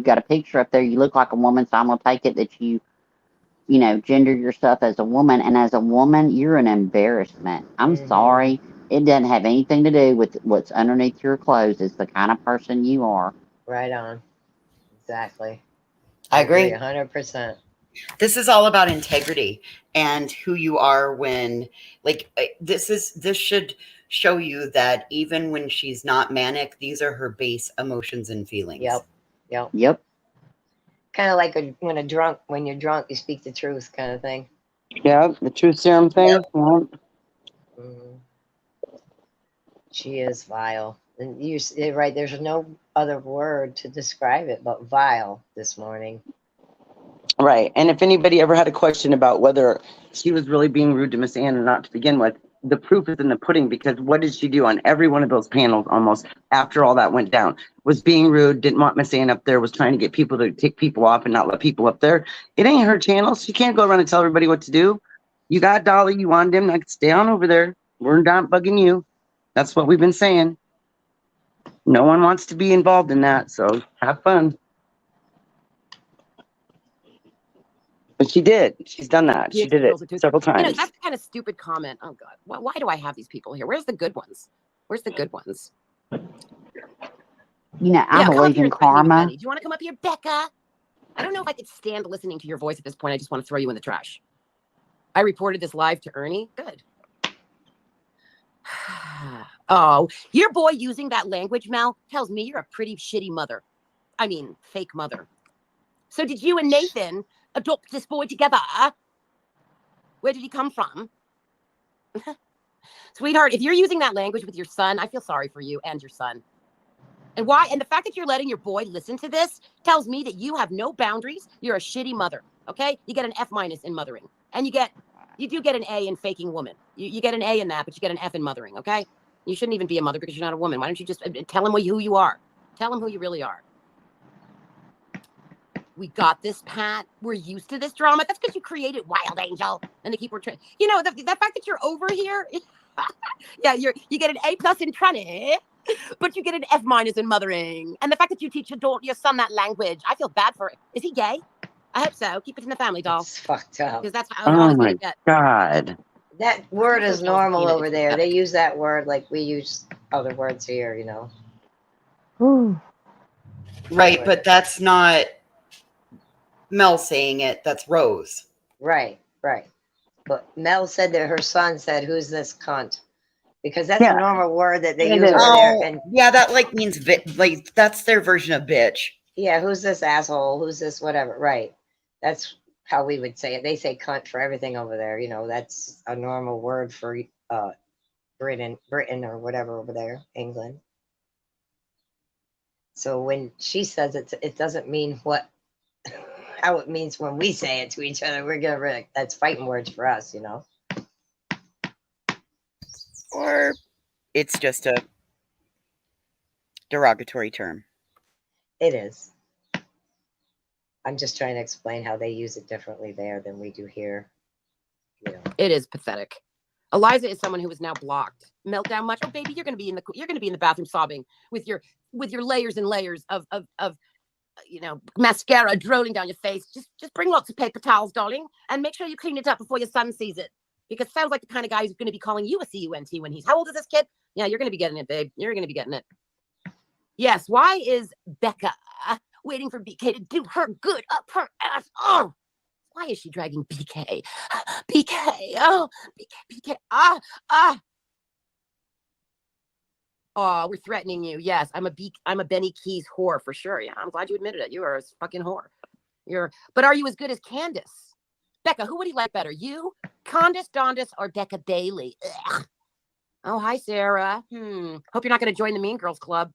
got a picture up there. You look like a woman, so I'm gonna take it that you gender yourself as a woman. And as a woman, you're an embarrassment. I'm sorry. It doesn't have anything to do with what's underneath your clothes. It's the kind of person you are. Right on. Exactly. I agree. 100%. This is all about integrity and who you are when, this should show you that even when she's not manic, these are her base emotions and feelings. Yep. Kind of like when you're drunk, you speak the truth kind of thing. Yeah, the truth serum thing. Yep. Yeah. She is vile. And you're right, there's no other word to describe it but vile this morning. Right. And if anybody ever had a question about whether she was really being rude to Miss Ann or not to begin with, the proof is in the pudding, because what did she do on every one of those panels almost after all that went down? Was being rude, didn't want Miss Ann up there, was trying to get people to take people off and not let people up there. It ain't her channel. She can't go around and tell everybody what to do. You got Dolly, you want him, like, stay on over there. We're not bugging you. That's what we've been saying. No one wants to be involved in that, so have fun. But she did. She's done that. She did it several times. That's the kind of stupid comment. Oh, God. Why do I have these people here? Where's the good ones? Where's the good ones? I come up believe here in and threaten me with karma. money. Do you want to come up here, Becca? I don't know if I could stand listening to your voice at this point. I just want to throw you in the trash. I reported this live to Ernie. Good. Oh, your boy using that language, Mel, tells me you're a pretty shitty mother. I mean, fake mother. So did you and Nathan adopt this boy together? Where did he come from? Sweetheart, if you're using that language with your son, I feel sorry for you and your son. And why? And the fact that you're letting your boy listen to this tells me that you have no boundaries. You're a shitty mother. Okay? You get an F- in mothering. And you do get an A in faking woman. You get an A in that, but you get an F in mothering. Okay? You shouldn't even be a mother because you're not a woman. Why don't you just tell him who you are? Tell him who you really are. We got this, Pat. We're used to this drama. That's because you created Wild Angel, and they keep portraying. You know, the fact that you're over here. Yeah, you get an A+ in tranny, but you get an F- in mothering. And the fact that you teach your son that language, I feel bad for it. Is he gay? I hope so. Keep it in the family, doll. It's fucked up. Because that's how Oh he's my gonna get. God. That word is so jealous of normal Tina, over it's there. They pathetic. use that word like we use other words here, you know. Right, but that's not Mel saying it. That's Rose. Right. But Mel said that her son said, "Who's this cunt?" Because that's a Yeah. normal word that they It use is. over there. Oh, And yeah, that like means like that's their version of bitch. yeah, who's this asshole? Who's this whatever? Right. That's how we would say it. They say cunt for everything over there. You know, that's a normal word for Britain or whatever over there, England. So when she says it, it doesn't mean how it means when we say it to each other. We're gonna really, that's fighting words for us, you know. Or it's just a derogatory term. It is. I'm just trying to explain how they use it differently there than we do here. You know. It is pathetic. Eliza is someone who is now blocked. Meltdown much? Oh, baby, you're gonna be in the bathroom sobbing with your layers and layers of mascara drooling down your face. Just bring lots of paper towels, darling, and make sure you clean it up before your son sees it. Because it sounds like the kind of guy who's going to be calling you a cunt when he's, how old is this kid? Yeah, you're going to be getting it, babe. You're going to be getting it. Yes, why is Becca waiting for BK to do her good up her ass? Oh, why is she dragging BK? BK, oh, BK, Oh, we're threatening you. Yes, I'm a Benny Keys whore for sure. Yeah, I'm glad you admitted it. You are a fucking whore. But are you as good as Candace? Becca, who would he like better? You, Candace, Dondace, or Becca Daly? Ugh. Oh, hi, Sarah. Hope you're not going to join the Mean Girls Club.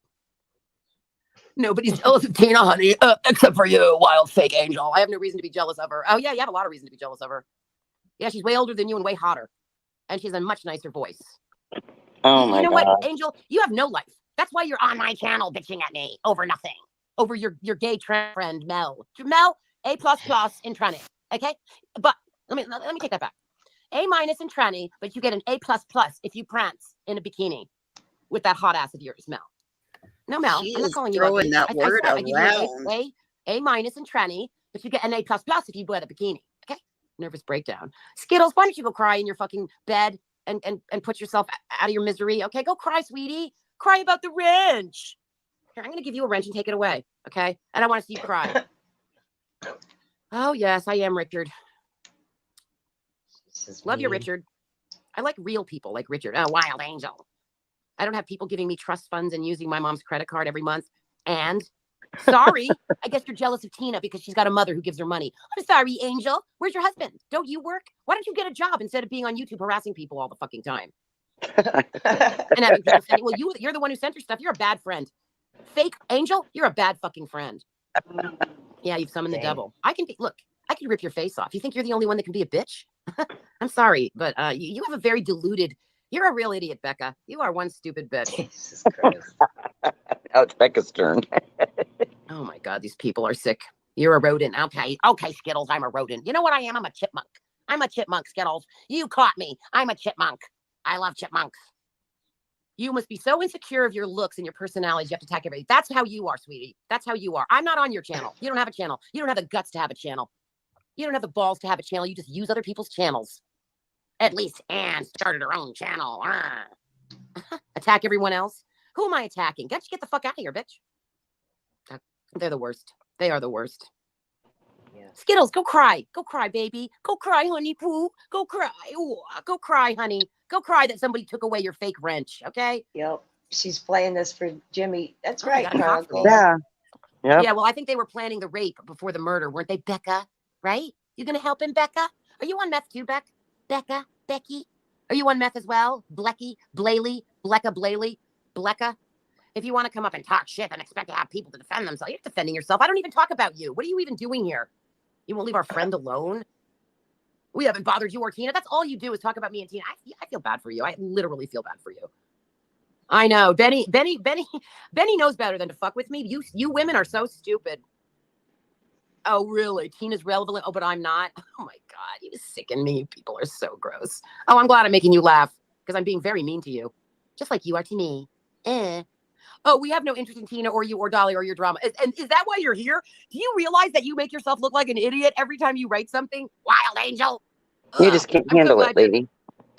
Nobody's jealous of Tina, honey, except for you, wild fake angel. I have no reason to be jealous of her. Oh, yeah, you have a lot of reason to be jealous of her. Yeah, she's way older than you and way hotter. And she has a much nicer voice. Oh my You know God. what, Angel? You have no life. That's why you're on my channel bitching at me over nothing. Over your gay friend, Mel. Mel, A++ in tranny. Okay? But let me take that back. A- in tranny, but you get an A++ if you prance in a bikini with that hot ass of yours, Mel. No, Mel, She I'm not is calling you throwing ugly. that word I give you an around. A- in tranny, but you get an A++ if you wear the bikini. Okay? Nervous breakdown. Skittles, why don't you go cry in your fucking bed and put yourself out of your misery? Okay, go cry, sweetie. Cry about the wrench. Here, I'm going to give you a wrench and take it away. Okay? And I want to see you cry. Oh, yes, I am Richard. Love you, Richard. I like real people like Richard. Oh, wild angel. I don't have people giving me trust funds and using my mom's credit card every month. And sorry, I guess you're jealous of Tina because she's got a mother who gives her money. I'm sorry, Angel. Where's your husband? Don't you work? Why don't you get a job instead of being on YouTube harassing people all the fucking time? And having people sending, well, you're the one who sent her stuff. You're a bad friend. Fake Angel, you're a bad fucking friend. Yeah, you've summoned the devil. I can rip your face off. You think you're the only one that can be a bitch? I'm sorry, but you have a very deluded. You're a real idiot, Becca. You are one stupid bitch. Jesus Christ. Now it's Becca's turn. Oh my God, these people are sick. You're a rodent. Okay, Skittles, I'm a rodent. You know what I am? I'm a chipmunk. I'm a chipmunk, Skittles. You caught me. I'm a chipmunk. I love chipmunks. You must be so insecure of your looks and your personalities. You have to attack everybody. That's how you are, sweetie. That's how you are. I'm not on your channel. You don't have a channel. You don't have the guts to have a channel. You don't have the balls to have a channel. You just use other people's channels. At least Anne started her own channel. Attack everyone else? Who am I attacking? Get the fuck out of here, bitch. They're the worst. They are the worst. Yeah. Skittles, go cry. Go cry, baby. Go cry, honey poo. Go cry. Ooh, go cry, honey. Go cry that somebody took away your fake wrench, okay? Yep. She's playing this for Jimmy. That's Oh, right, Chronicles. Yeah. Yep. Yeah, well, I think they were planning the rape before the murder, weren't they, Becca? Right? You gonna help him, Becca? Are you on meth too, Becca? Becky? Are you on meth as well? Blecky? Blaley? Blecca? Blaley? Blecca? If you want to come up and talk shit and expect to have people to defend themselves, you're defending yourself. I don't even talk about you. What are you even doing here? You won't leave our friend alone? We haven't bothered you or Tina. That's all you do is talk about me and Tina. I feel bad for you. I literally feel bad for you. I know. Benny knows better than to fuck with me. You women are so stupid. Oh, really? Tina's relevant. Oh, but I'm not. Oh, my God. You sicken me. People are so gross. Oh, I'm glad I'm making you laugh because I'm being very mean to you. Just like you are to me. Oh, we have no interest in Tina or you or Dolly or your drama. And is that why you're here? Do you realize that you make yourself look like an idiot every time you write something? Wild Angel. You just can't handle it, lady.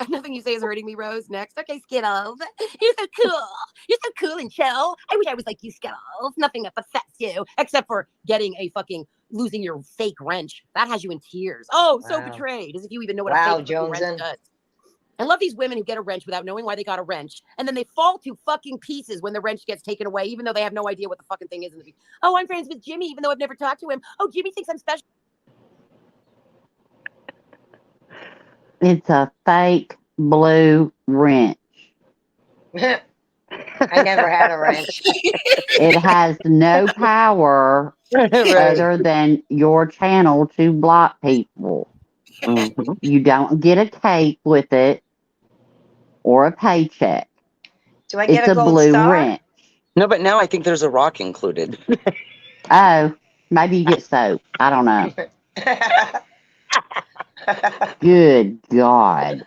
Nothing you say is hurting me, Rose. Next. Okay, Skittles. You're so cool. You're so cool and chill. I wish I was like you, Skittles. Nothing that upsets you except for getting a fucking losing your fake wrench. That has you in tears. Oh, so betrayed. As if you even know what a fake wrench does. I love these women who get a wrench without knowing why they got a wrench. And then they fall to fucking pieces when the wrench gets taken away, even though they have no idea what the fucking thing is. Oh, I'm friends with Jimmy, even though I've never talked to him. Oh, Jimmy thinks I'm special. It's a fake blue wrench. I never had a wrench. It has no power other than your channel to block people. Mm-hmm. You don't get a cake with it or a paycheck. Do I get it's a gold blue star? wrench. No, but now I think there's a rock included. Oh, maybe you get soap. I don't know. Good God.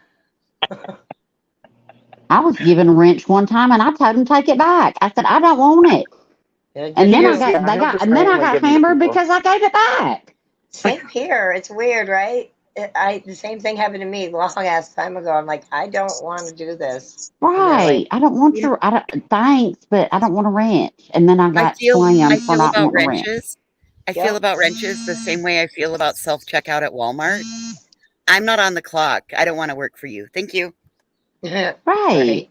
I was given a wrench one time and I told him to take it back. I said, I don't want it. And then I got hammered because I gave it back. Same here. It's weird, right? The same thing happened to me a long ass time ago. I'm like, I don't want to do this. Right. I don't want your thanks, but I don't want a wrench. And then I got slammed for not wanting a wrench. I feel about wrenches the same way I feel about self-checkout at Walmart. I'm not on the clock. I don't want to work for you. Thank you. Right.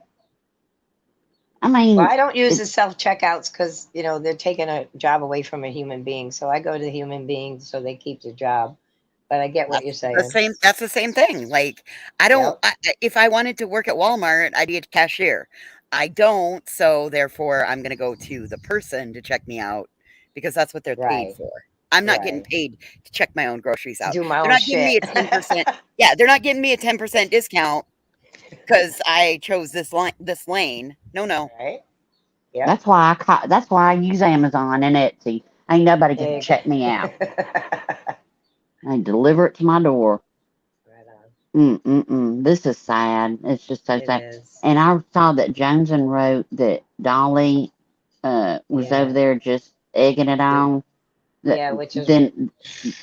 I mean, well, I don't use the self-checkouts because, they're taking a job away from a human being. So I go to the human being so they keep the job. But I get what you're saying. That's the same thing. Like, I don't, if I wanted to work at Walmart, I'd be a cashier. I don't. So therefore, I'm going to go to the person to check me out because that's what they're paid for. I'm not getting paid to check my own groceries out. Do my they're own not giving me a 10%. Yeah, they're not giving me a 10% discount because I chose this lane. No. Right. Yeah. That's why I use Amazon and Etsy. Ain't nobody can check me out. I deliver it to my door. Right on. This is sad. It's just so sad. And I saw that Joneson wrote that Dolly was over there just egging it on. Yeah, which is then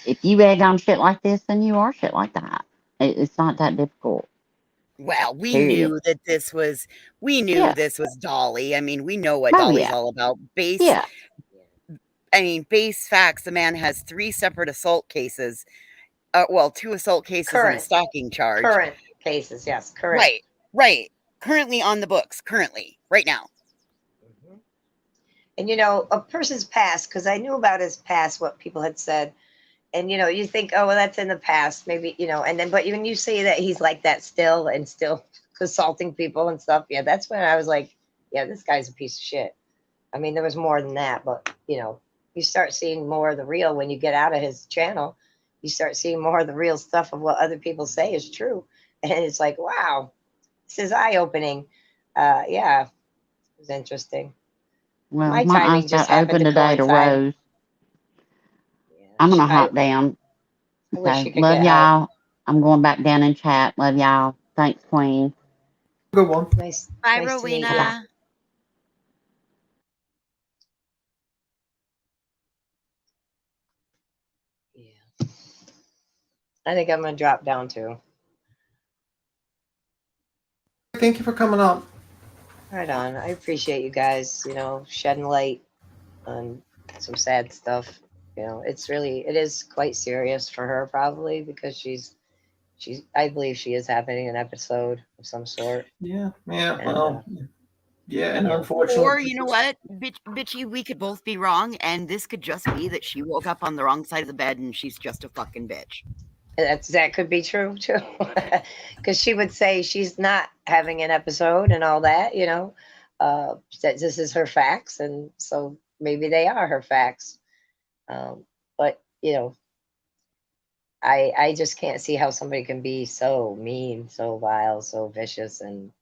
if you egg on shit like this, then you are shit like that. It's not that difficult. Well, we knew that this was this was Dolly. I mean, we know what Dolly's all about. Base facts, the man has 3 separate assault cases. 2 assault cases and a stalking charge. Current cases, yes, correct. Right. Currently on the books, right now. And, a person's past, because I knew about his past, what people had said. And, you think, oh, well, that's in the past, maybe, and then, but when you say that he's like that still assaulting people and stuff, that's when I was like, yeah, this guy's a piece of shit. I mean, there was more than that, but, you start seeing more of the real when you get out of his channel. You start seeing more of the real stuff of what other people say is true. And it's like, wow, this is eye-opening. It was interesting. Well, my eyes got open today to Rose. I'm going to hop down. Okay. Love y'all. I'm going back down in chat. Love y'all. Thanks, Queen. Good one. Nice. Bye, nice Rowena. I think I'm going to drop down too. Thank you for coming up. Right on. I appreciate you guys, shedding light on some sad stuff. It is quite serious for her probably because I believe she is having an episode of some sort. Yeah. And unfortunately. Or you know what, bitchy, we could both be wrong, and this could just be that she woke up on the wrong side of the bed and she's just a fucking bitch. That could be true too, because she would say she's not having an episode and all that, that this is her facts, and so maybe they are her facts. But you know, I just can't see how somebody can be so mean, so vile, so vicious, and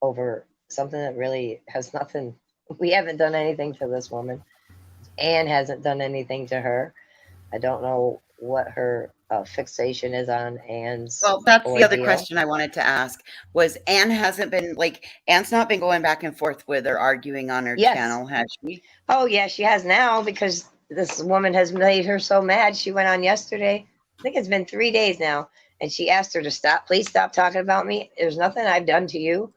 over something that really has nothing. We haven't done anything to this woman. Anne hasn't done anything to her. I don't know what her fixation is on Anne's. Well, that's the other ordeal. question I wanted to ask. Was Anne hasn't been like Anne's not been going back and forth with or arguing on her Yes. channel, has she? Oh yeah, she has now because this woman has made her so mad. She went on yesterday. I think it's been 3 days now, and she asked her to stop. Please stop talking about me. There's nothing I've done to you.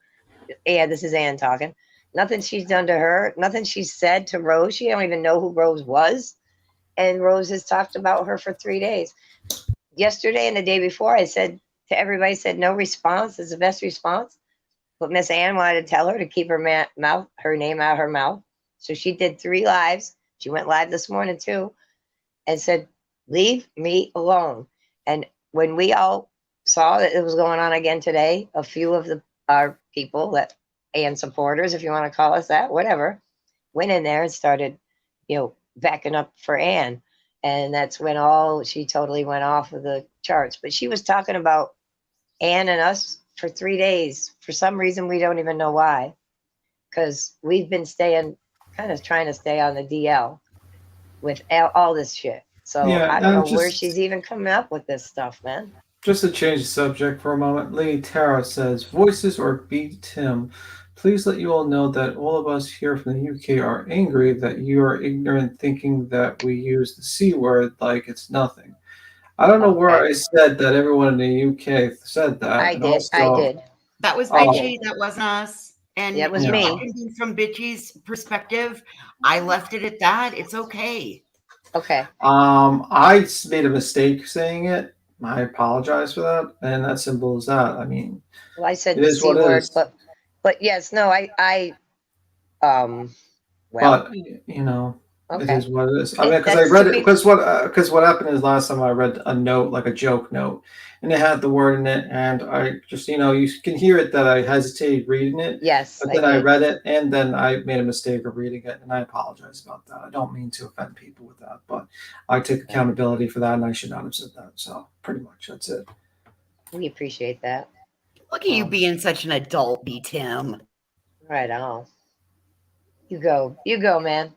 Yeah, this is Anne talking. Nothing she's done to her. Nothing she's said to Rose. She don't even know who Rose was, and Rose has talked about her for 3 days. Yesterday and the day before, I said to everybody, said no response is the best response. But Miss Anne wanted to tell her to keep her her name out of her mouth. So she did 3 lives. She went live this morning too, and said, "Leave me alone." And when we all saw that it was going on again today, a few of our people that Anne supporters, if you want to call us that, whatever, went in there and started, backing up for Anne. And that's when she totally went off of the charts. But she was talking about Anne and us for 3 days. For some reason, we don't even know why. Because we've been kind of trying to stay on the DL with all this shit. So Yeah, I don't know and where just- she's even coming up with this stuff, man. Just to change the subject for a moment, Lady Tara says, "Voices or beat Tim. Please let you all know that all of us here from the UK are angry that you are ignorant, thinking that we use the C word like it's nothing." I don't know where I said that everyone in the UK said that. I and did. Also, I did. That was Oh. Bitchy. That wasn't us. And Yeah, it was me. talking from Bitchy's perspective, I left it at that. It's okay. Okay. I made a mistake saying it. I apologize for that, and that's simple as that. I mean, Well, I said it the is C what it word, is. but yes, no, well, But it okay. is what it is. I mean, because I That's read to it be- because what happened is last time I read a note, like a joke note, and it had the word in it, and I just you can hear it that I hesitated reading it. Yes, but then I did. read it, and then I made a mistake of reading it, and I apologize about that. I don't mean to offend people with that, but I take accountability for that, and I should not have said that. So pretty much that's it. We appreciate that. Look at you being such an adult, B. Tim. Right on. You go, man.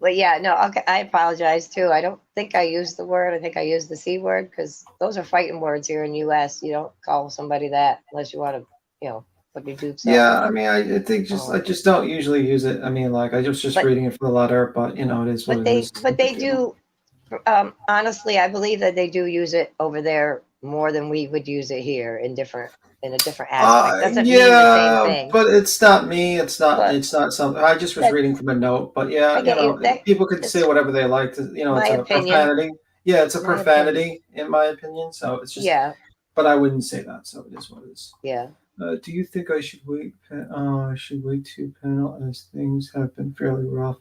But yeah, no, okay, I apologize too. I don't think I used the word. I think I used the C word because those are fighting words here in the U.S. You don't call somebody that unless you want to, put your dukes up. Yeah, I mean, I think I just don't usually use it. I mean, like I was just But- reading it from the letter, but it is what it is. But they do. Honestly, I believe that they do use it over there more than we would use it here in a different aspect. Doesn't mean the same thing. But it's not me. It's not something. I just was reading from a note. But yeah, I get you. people could say whatever they like. To, my it's a opinion. profanity. Yeah, it's a My profanity in my opinion. So it's just. Yeah. But I wouldn't say that. So it is what it is. Yeah. Do you think I should wait? I should wait to panel as things have been fairly rough.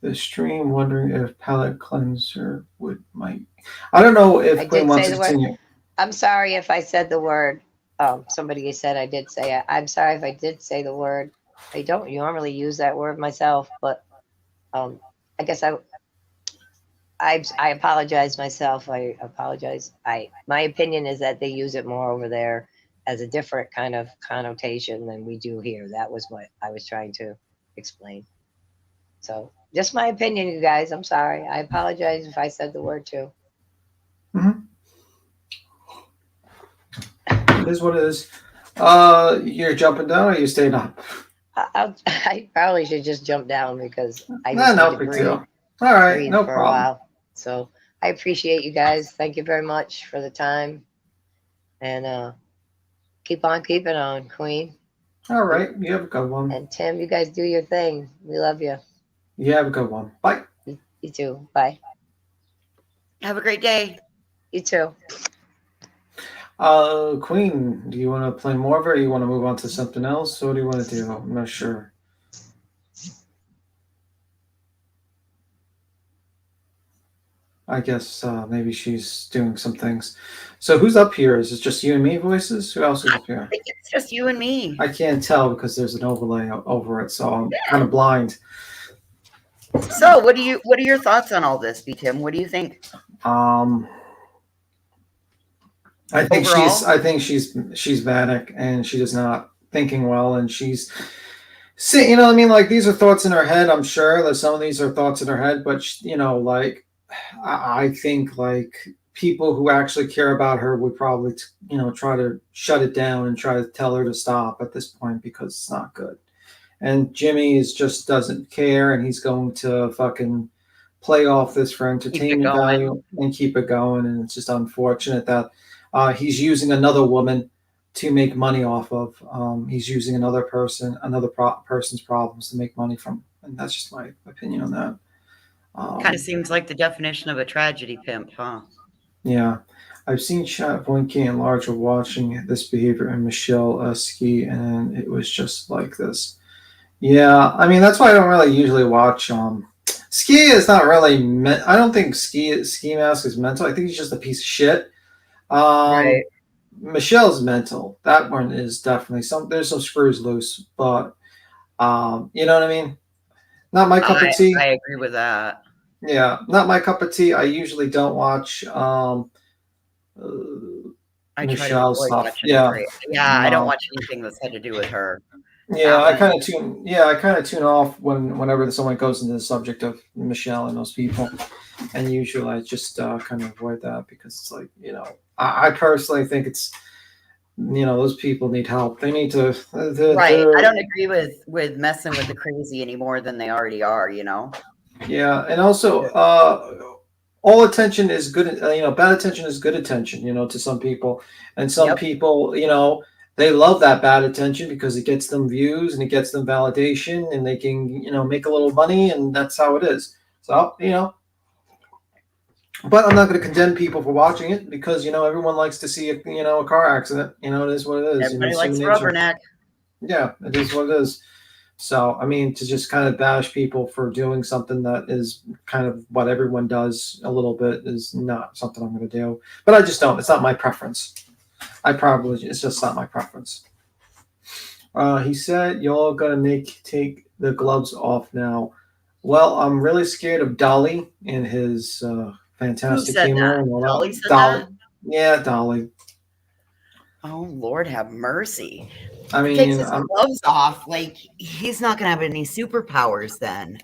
The stream, wondering if palette cleanser might. I don't know if I Queen did wants say to the word. continue. I'm sorry if I said the word. Somebody said I did say it. I'm sorry if I did say the word. I don't normally use that word myself, but I guess I apologize myself. I apologize. My opinion is that they use it more over there as a different kind of connotation than we do here. That was what I was trying to explain. So just my opinion, you guys. I'm sorry. I apologize if I said the word too. It is what it is. You're jumping down, or are you staying up? I probably should just jump down because I Nah, just no need to big breathe. deal. All right, breathe no for problem. a while. So I appreciate you guys. Thank you very much for the time. And keep on keeping on, Queen. All right, you have a good one. And Tim, you guys do your thing. We love you. You have a good one. Bye. You too. Bye. Have a great day. You too. Queen, do you want to play more of it, or you want to move on to something else? What do you want to do? I'm not sure. I guess maybe she's doing some things. So who's up here? Is it just you and me voices? Who else is up here? I think it's just you and me. I can't tell because there's an overlay over it, so I'm kind of blind. So what are your thoughts on all this, B-Tim? What do you think? I think Overall? she's manic and she is not thinking well, and she's see, you know what I mean? Like, these are thoughts in her head. I'm sure that some of these are thoughts in her head, but you know, like, I think like people who actually care about her would probably, you know, try to shut it down and try to tell her to stop at this point because it's not good. And Jimmy just doesn't care, and he's going to fucking play off this for entertainment value and keep it going. And it's just unfortunate that he's using another woman to make money off of. He's using another person's problems to make money from, and that's just my opinion on that. Kind of seems like the definition of a tragedy pimp, huh? Yeah, I've seen chat Point K and Large are watching this behavior in Michelle Ski, and it was just like this. Yeah, I mean, that's why I don't really usually watch. Ski is not really. I don't think Ski Mask is mental. I think he's just a piece of shit. Right. Michelle's mental. That one is definitely there's some screws loose, but you know what I mean? Not my cup of tea. I agree with that. Yeah, not my cup of tea. I usually don't watch Michelle's stuff. Yeah. Yeah, I don't No. watch anything that's had to do with her. Yeah, I kind of tune off whenever someone goes into the subject of Michelle and those people, and usually I just kind of avoid that because it's like, you know, I personally think it's, you know, those people need help. They need to. Right. I don't agree with messing with the crazy any more than they already are. You know. Yeah, and also, all attention is good. You know, bad attention is good attention. You know, to some people, and some people, you know, they love that bad attention because it gets them views and it gets them validation, and they can, you know, make a little money, and that's how it is. So, you know, but I'm not going to condemn people for watching it because, you know, everyone likes to see a car accident. You know, it is what it is. Everybody likes rubberneck. Yeah, it is what it is. So, I mean, to just kind of bash people for doing something that is kind of what everyone does a little bit is not something I'm going to do. But I just don't. It's not my preference. It's just not my preference. He said, y'all going to take the gloves off now. Well, I'm really scared of Dolly and his fantastic humor. And all that. Dolly said that? Yeah, Dolly. Oh, Lord have mercy. I mean, takes his gloves off. Like, he's not going to have any superpowers then.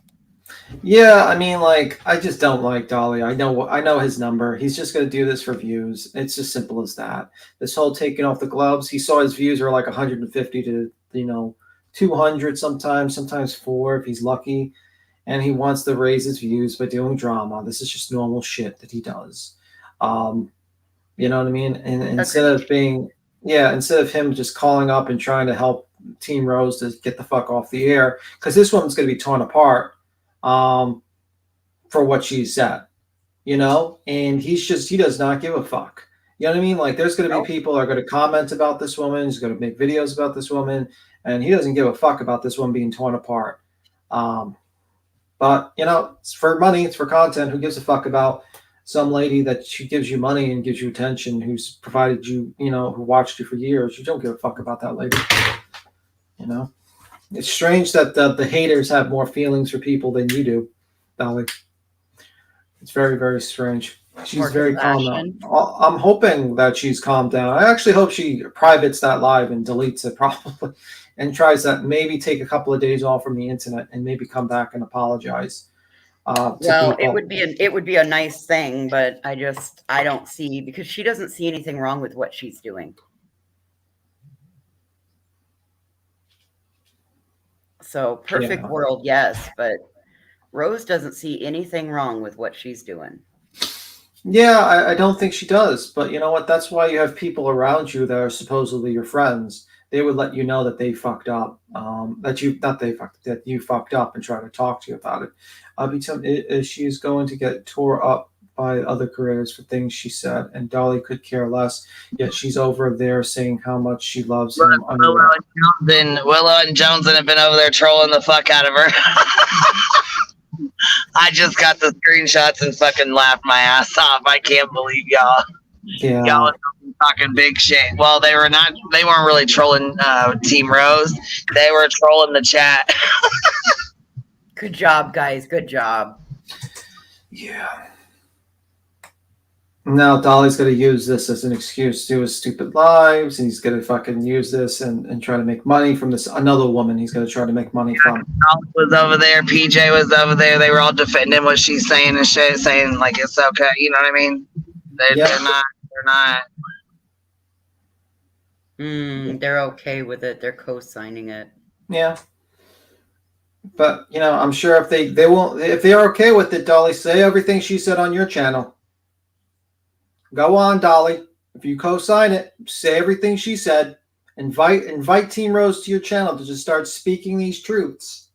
Yeah, I mean, like, I just don't like Dolly. I know his number. He's just going to do this for views. It's as simple as that. This whole taking off the gloves, he saw his views are like 150 to, you know, 200 sometimes 4 if he's lucky. And he wants to raise his views by doing drama. This is just normal shit that he does. You know what I mean? And instead of him just calling up and trying to help Team Rose to get the fuck off the air, because this woman's going to be torn apart for what she said, you know? And he does not give a fuck. You know what I mean? Like, there's going to be people that are going to comment about this woman. He's going to make videos about this woman, and he doesn't give a fuck about this woman being torn apart. But, you know, it's for money. It's for content. Who gives a fuck about some lady that she gives you money and gives you attention, who's provided you, you know, who watched you for years? You don't give a fuck about that lady. You know? It's strange that the haters have more feelings for people than you do, Dolly. It's very, very strange. She's very calm now. I'm hoping that she's calmed down. I actually hope she privates that live and deletes it probably, and tries that, maybe take a couple of days off from the internet and maybe come back and apologize. Well, it would be a nice thing, but I don't see, because she doesn't see anything wrong with what she's doing. So perfect world, yes, but Rose doesn't see anything wrong with what she's doing. Yeah, I don't think she does. But you know what? That's why you have people around you that are supposedly your friends. They would let you know that they fucked up, that you fucked up and try to talk to you about it. She's going to get tore up by other creators for things she said, and Dolly could care less. Yet she's over there saying how much she loves him. Willow and Jones have been over there trolling the fuck out of her. I just got the screenshots and fucking laughed my ass off. I can't believe y'all. Yeah. Y'all was talking big shit. Well, they weren't really trolling Team Rose. They were trolling the chat. Good job, guys. Good job. Yeah. Now Dolly's going to use this as an excuse to do his stupid lives, and he's going to fucking use this and try to make money from this another woman. He's going to try to make money from. Dolly was over there. PJ was over there. They were all defending what she's saying and shit, saying like it's okay. You know what I mean? They're not. They're not. They're okay with it. They're co-signing it. Yeah. But you know, I'm sure if they won't, if they're okay with it, Dolly, say everything she said on your channel. Go on, Dolly. If you co-sign it, say everything she said. Invite Team Rose to your channel to just start speaking these truths.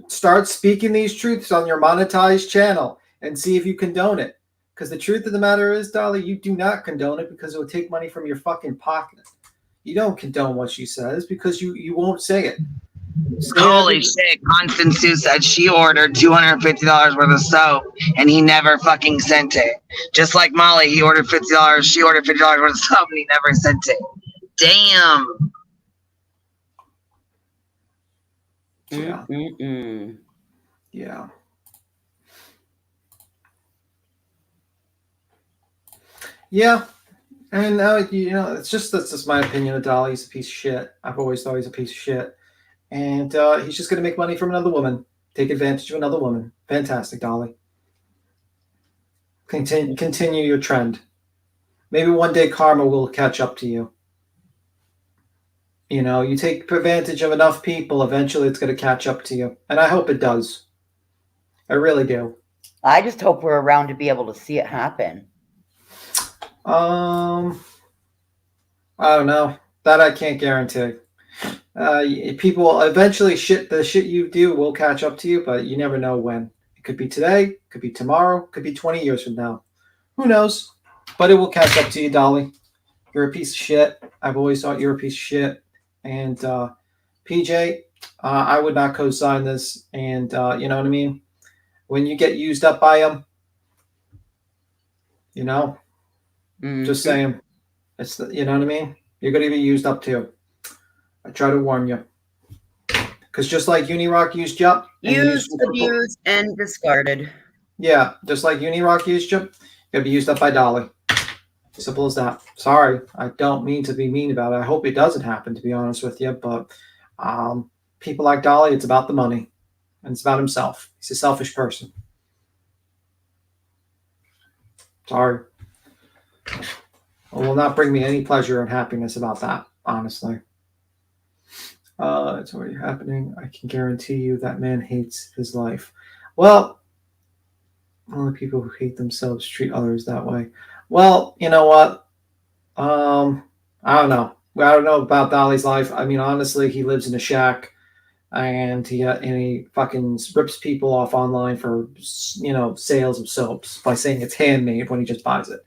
Start speaking these truths on your monetized channel and see if you condone it. Because the truth of the matter is, Dolly, you do not condone it because it will take money from your fucking pocket. You don't condone what she says because you won't say it. Holy shit. Constance Sue said she ordered $250 worth of soap and he never fucking sent it. Just like Molly, he ordered $50. She ordered $50 worth of soap and he never sent it. Damn. Yeah. Yeah. Yeah. And now, you know, that's just my opinion of Dolly. He's a piece of shit. I've always thought he's a piece of shit. And he's just going to make money from another woman. Take advantage of another woman. Fantastic, Dolly. Continue your trend. Maybe one day karma will catch up to you. You know, you take advantage of enough people, eventually it's going to catch up to you. And I hope it does. I really do. I just hope we're around to be able to see it happen. I don't know. That I can't guarantee. People eventually the shit you do will catch up to you, but you never know when. It could be today, could be tomorrow, could be 20 years from now. Who knows? But it will catch up to you, Dolly. You're a piece of shit. I've always thought you're a piece of shit. And PJ, I would not co-sign this. And you know what I mean? When you get used up by him, you know, just saying, you know what I mean? You're going to be used up too. I try to warn you. Because just like UniRock used you up. Used, abused, and discarded. Yeah, just like UniRock used you, you're going to be used up by Dolly. Simple as that. Sorry, I don't mean to be mean about it. I hope it doesn't happen, to be honest with you. But people like Dolly, it's about the money. And it's about himself. He's a selfish person. Sorry. It will not bring me any pleasure and happiness about that, honestly. It's already happening. I can guarantee you that man hates his life. Well, only people who hate themselves treat others that way. Well, you know what? I don't know. I don't know about Dolly's life. I mean, honestly, he lives in a shack, and he fucking rips people off online for, you know, sales of soaps by saying it's handmade when he just buys it.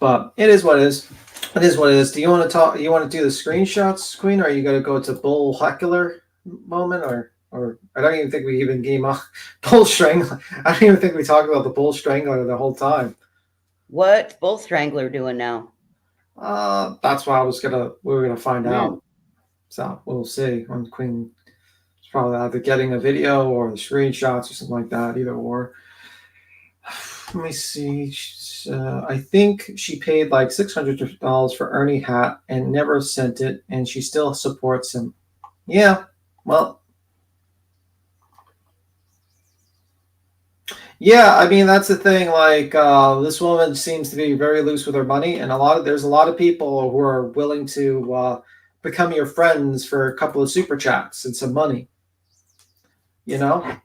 But it is what it is. It is what it is. Do you want to talk? You want to do the screenshots, Queen, or are you going to go to Bull Heckler moment, or I don't even think we even came off Bull Strangler. I don't even think we talked about the Bull Strangler the whole time. What's Bull Strangler doing now? That's why we were gonna find out. So we'll see when Queen is probably either getting a video or the screenshots or something like that, either or. Let me see. I think she paid like $600 for Ernie hat and never sent it, and she still supports him. Yeah, well, yeah. I mean, that's the thing. Like, this woman seems to be very loose with her money, and there's a lot of people who are willing to become your friends for a couple of super chats and some money. You know.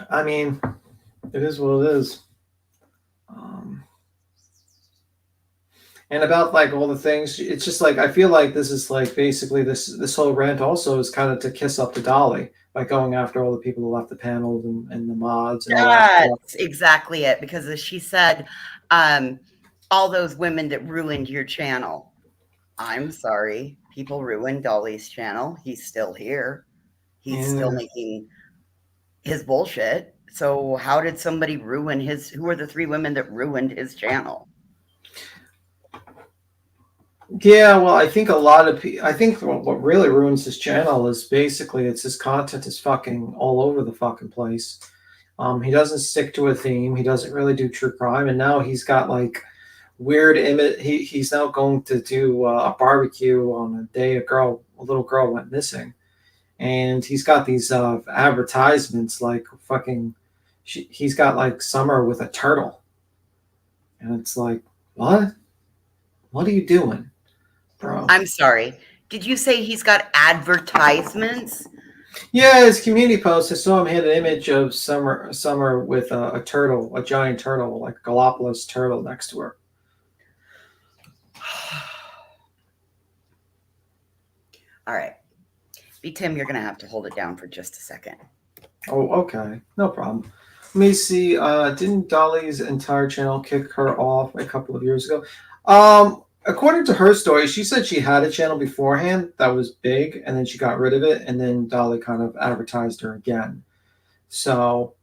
I mean, it is what it is. And about like all the things, it's just like I feel like this is like basically this whole rant also is kind of to kiss up to Dolly by going after all the people who left the panels and the mods. And all that stuff. That's exactly it. Because as she said, all those women that ruined your channel. I'm sorry. People ruined Dolly's channel. He's still here. He's still making his bullshit. So how did somebody ruin his? Who are the 3 women that ruined his channel? Yeah, well, I think a lot of people. I think what really ruins his channel is basically it's his content is fucking all over the fucking place. He doesn't stick to a theme. He doesn't really do true crime, and now he's got like weird image. He's now going to do a barbecue on a day a little girl went missing, and he's got these advertisements like fucking. He's got like Summer with a turtle, and it's like, what? What are you doing, bro? I'm sorry. Did you say he's got advertisements? Yeah, his community post. I saw him hit an image of Summer with a turtle, a giant turtle, like a Galapagos turtle next to her. All right. Tim, you're going to have to hold it down for just a second. Oh, okay. No problem. Let me see. Didn't Dolly's entire channel kick her off a couple of years ago? According to her story, she said she had a channel beforehand that was big, and then she got rid of it, and then Dolly kind of advertised her again. So,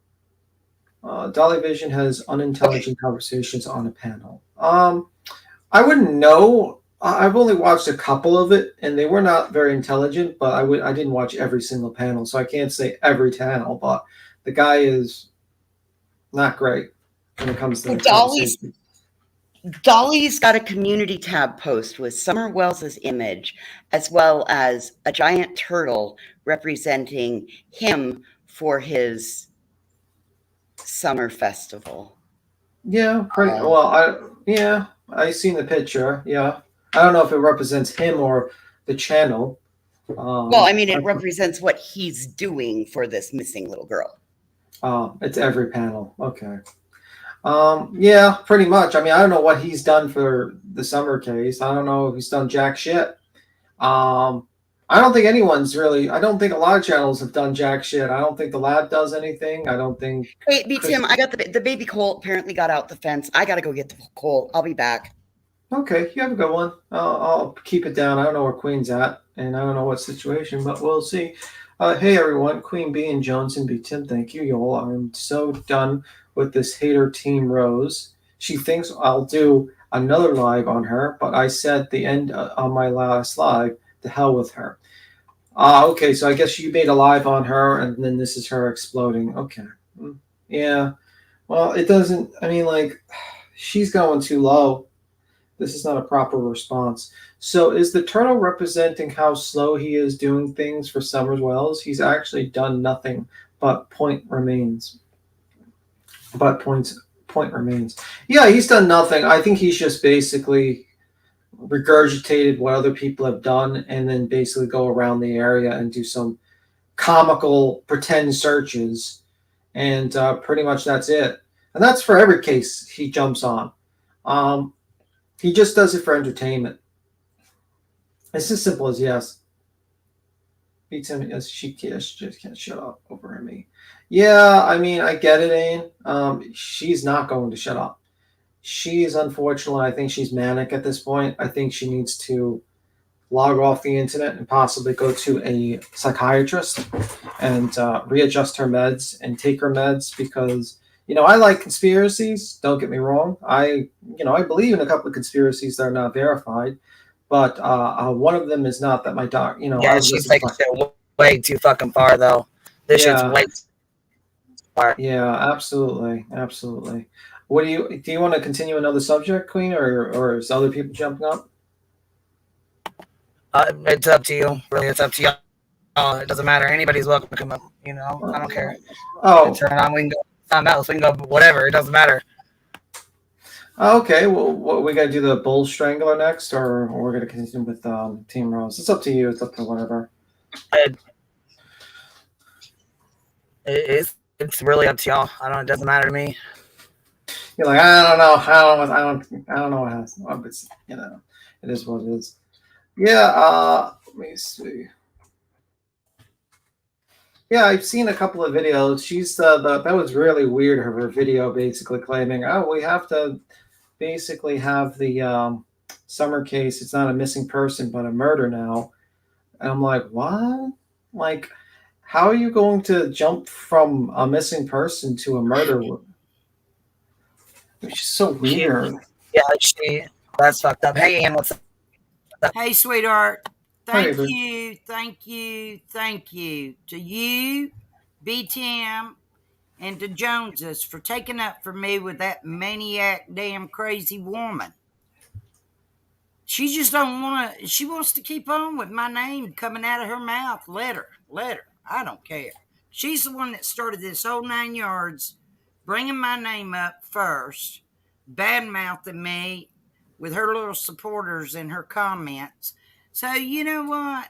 Dolly Vision has unintelligent conversations on a panel. I wouldn't know. I've only watched a couple of it, and they were not very intelligent. But I didn't watch every single panel, so I can't say every panel. But the guy is not great when it comes to the Dolly's got a community tab post with Summer Wells's image, as well as a giant turtle representing him for his summer festival. Yeah, pretty well. I seen the picture. Yeah, I don't know if it represents him or the channel. Well, I mean, it represents what he's doing for this missing little girl. It's every panel. Okay. Yeah, pretty much. I mean, I don't know what he's done for the Summer case. I don't know if he's done jack shit. I don't think anyone's really. I don't think a lot of channels have done jack shit. I don't think the lab does anything. I don't think. Hey, Tim, I got the baby colt apparently got out the fence. I got to go get the colt. I'll be back. Okay, you have a good one. I'll keep it down. I don't know where Queen's at, and I don't know what situation, but we'll see. Hey, everyone. Queen B and Johnson B. Tim, thank you, y'all. I'm so done with this hater Team Rose. She thinks I'll do another live on her, but I said the end on my last live, to hell with her. Okay, so I guess you made a live on her, and then this is her exploding. Okay. Yeah. Well, it doesn't, I mean, like, she's going too low. This is not a proper response. So is the turtle representing how slow he is doing things for Summers Wells? He's actually done nothing, but point remains. Point remains. Yeah, he's done nothing. I think he's just basically regurgitated what other people have done and then basically go around the area and do some comical pretend searches. And pretty much that's it. And that's for every case he jumps on. He just does it for entertainment. It's as simple as yes. Beats him. Yes, she just can't shut up over me. Yeah, I mean, I get it, Ain. She's not going to shut up. She's unfortunately, I think she's manic at this point. I think she needs to log off the internet and possibly go to a psychiatrist and readjust her meds and take her meds because, you know, I like conspiracies. Don't get me wrong. I believe in a couple of conspiracies that are not verified, but one of them is not that my doc, Yeah, she's taking shit way too fucking far, though. This shit's way too far. Yeah, absolutely. Absolutely. Do you want to continue another subject, Queen, or is other people jumping up? It's up to you. Really, it's up to you. It doesn't matter. Anybody's welcome to come up. I don't care. Oh. Turn it on. We can go something else. We can go whatever. It doesn't matter. Okay. Well, what, we got to do the bull strangler next, or we're going to continue with Team Rose? It's up to you. It's up to whatever. It's really up to y'all. It doesn't matter to me. You're like, I don't know. I don't know what has. It's, it is what it is. Yeah. Let me see. Yeah, I've seen a couple of videos. She's that was really weird. Her video basically claiming, oh, we have to basically have the Summer case, it's not a missing person, but a murder now. And I'm like, what? Like, how are you going to jump from a missing person to a murder? It's just so weird. That's fucked up. Hey, Ian, what's up? Hey, sweetheart. Hi, Thank Avery. you, thank you, thank you to you, BTM, and to Joneses for taking up for me with that maniac, damn crazy woman. She just don't want to. She wants to keep on with my name coming out of her mouth. Let her. I don't care. She's the one that started this whole 9 yards, bringing my name up first, bad mouthing me with her little supporters and her comments. So you know what?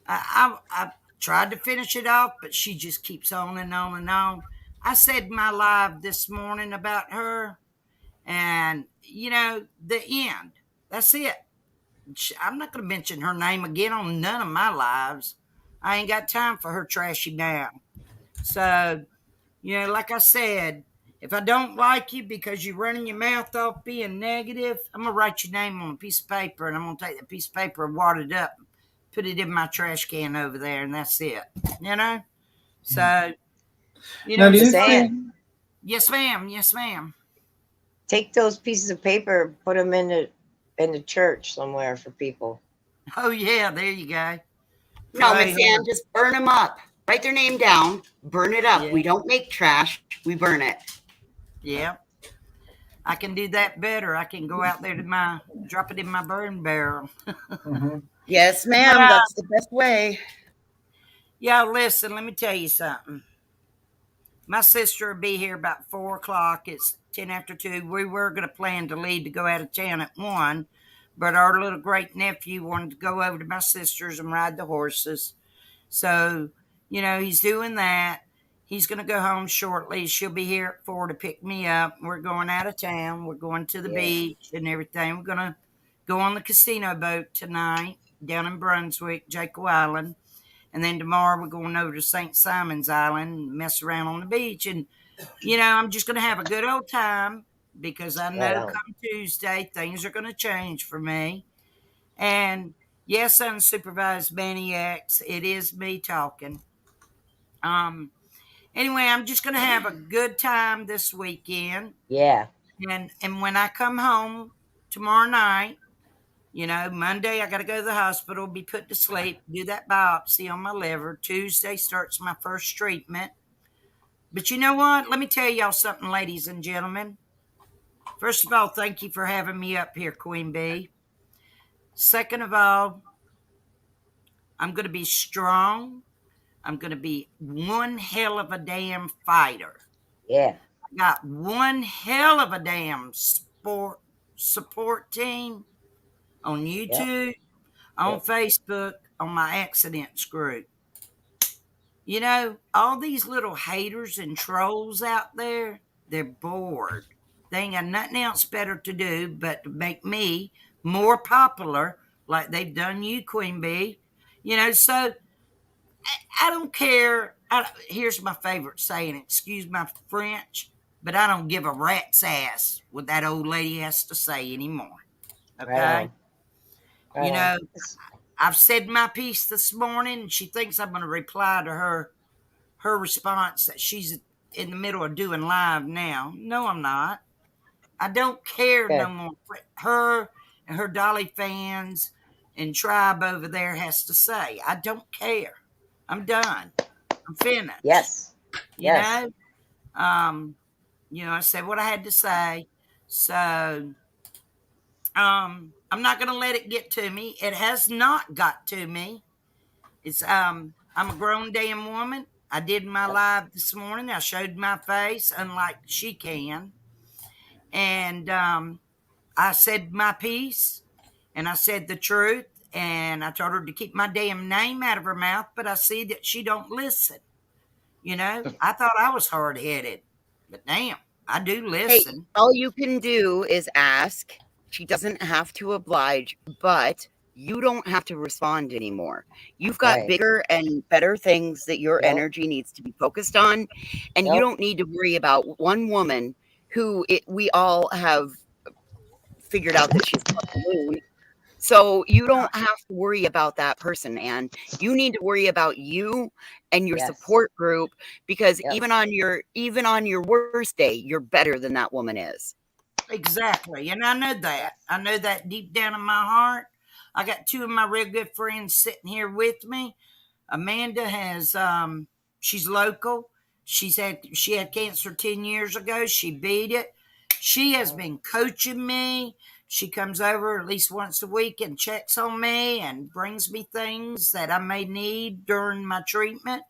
I tried to finish it off, but she just keeps on and on and on. I said my live this morning about her, and the end. That's it. I'm not going to mention her name again on none of my lives. I ain't got time for her trashy mouth. So, like I said, if I don't like you because you're running your mouth off being negative, I'm going to write your name on a piece of paper, and I'm going to take that piece of paper and wad it up, put it in my trash can over there, and that's it. So, Now, do you think? Yes, ma'am. Yes, ma'am. Take those pieces of paper, put them in the church somewhere for people. Oh yeah, there you go. No, Miss Ann, just burn them up. Write their name down. Burn it up. Yeah. We don't make trash. We burn it. Yeah. I can do that better. I can go out there to drop it in my burn barrel. Yes, ma'am. That's the best way. Y'all, listen, let me tell you something. My sister will be here about 4 o'clock. It's 10 after 2. We were going to plan to leave to go out of town at 1, but our little great nephew wanted to go over to my sister's and ride the horses. So, he's doing that. He's going to go home shortly. She'll be here at 4 to pick me up. We're going out of town. We're going to the beach and everything. We're going to go on the casino boat tonight down in Brunswick, Jaco Island. And then tomorrow we're going over to St. Simon's Island and mess around on the beach. And, I'm just going to have a good old time because I know come Tuesday, things are going to change for me. And yes, unsupervised maniacs, it is me talking. Anyway, I'm just going to have a good time this weekend. Yeah. And when I come home tomorrow night, Monday, I got to go to the hospital, be put to sleep, do that biopsy on my liver. Tuesday starts my first treatment. But you know what? Let me tell y'all something, ladies and gentlemen. First of all, thank you for having me up here, Queen Bee. Second of all, I'm going to be strong. I'm going to be one hell of a damn fighter. Yeah. I got one hell of a damn support team on YouTube, on Facebook, on my accidents group. All these little haters and trolls out there, they're bored. They ain't got nothing else better to do but to make me more popular like they've done you, Queen Bee. So I don't care. Here's my favorite saying, excuse my French, but I don't give a rat's ass what that old lady has to say anymore. Okay? Right. I've said my piece this morning, and she thinks I'm going to reply to her response that she's in the middle of doing live now. No, I'm not. I don't care no more. Her and her Dolly fans and tribe over there has to say. I don't care. I'm done. I'm finished. Yes. I said what I had to say. So I'm not going to let it get to me. It has not got to me. It's I'm a grown damn woman. I did my live this morning. I showed my face, unlike she can. And I said my piece, and I said the truth, and I told her to keep my damn name out of her mouth, but I see that she don't listen. I thought I was hard-headed, but damn, I do listen. Hey, all you can do is ask. She doesn't have to oblige, but you don't have to respond anymore. You've got bigger and better things that your energy needs to be focused on, and you don't need to worry about one woman who we all have figured out that she's fucking moon. So you don't have to worry about that person, and you need to worry about you and your support group, because even on your worst day, you're better than that woman is. Exactly. And I know that. I know that deep down in my heart. I got two of my real good friends sitting here with me. Amanda has she's local. She had cancer 10 years ago. She beat it. She has been coaching me. She comes over at least once a week and checks on me and brings me things that I may need during my treatment.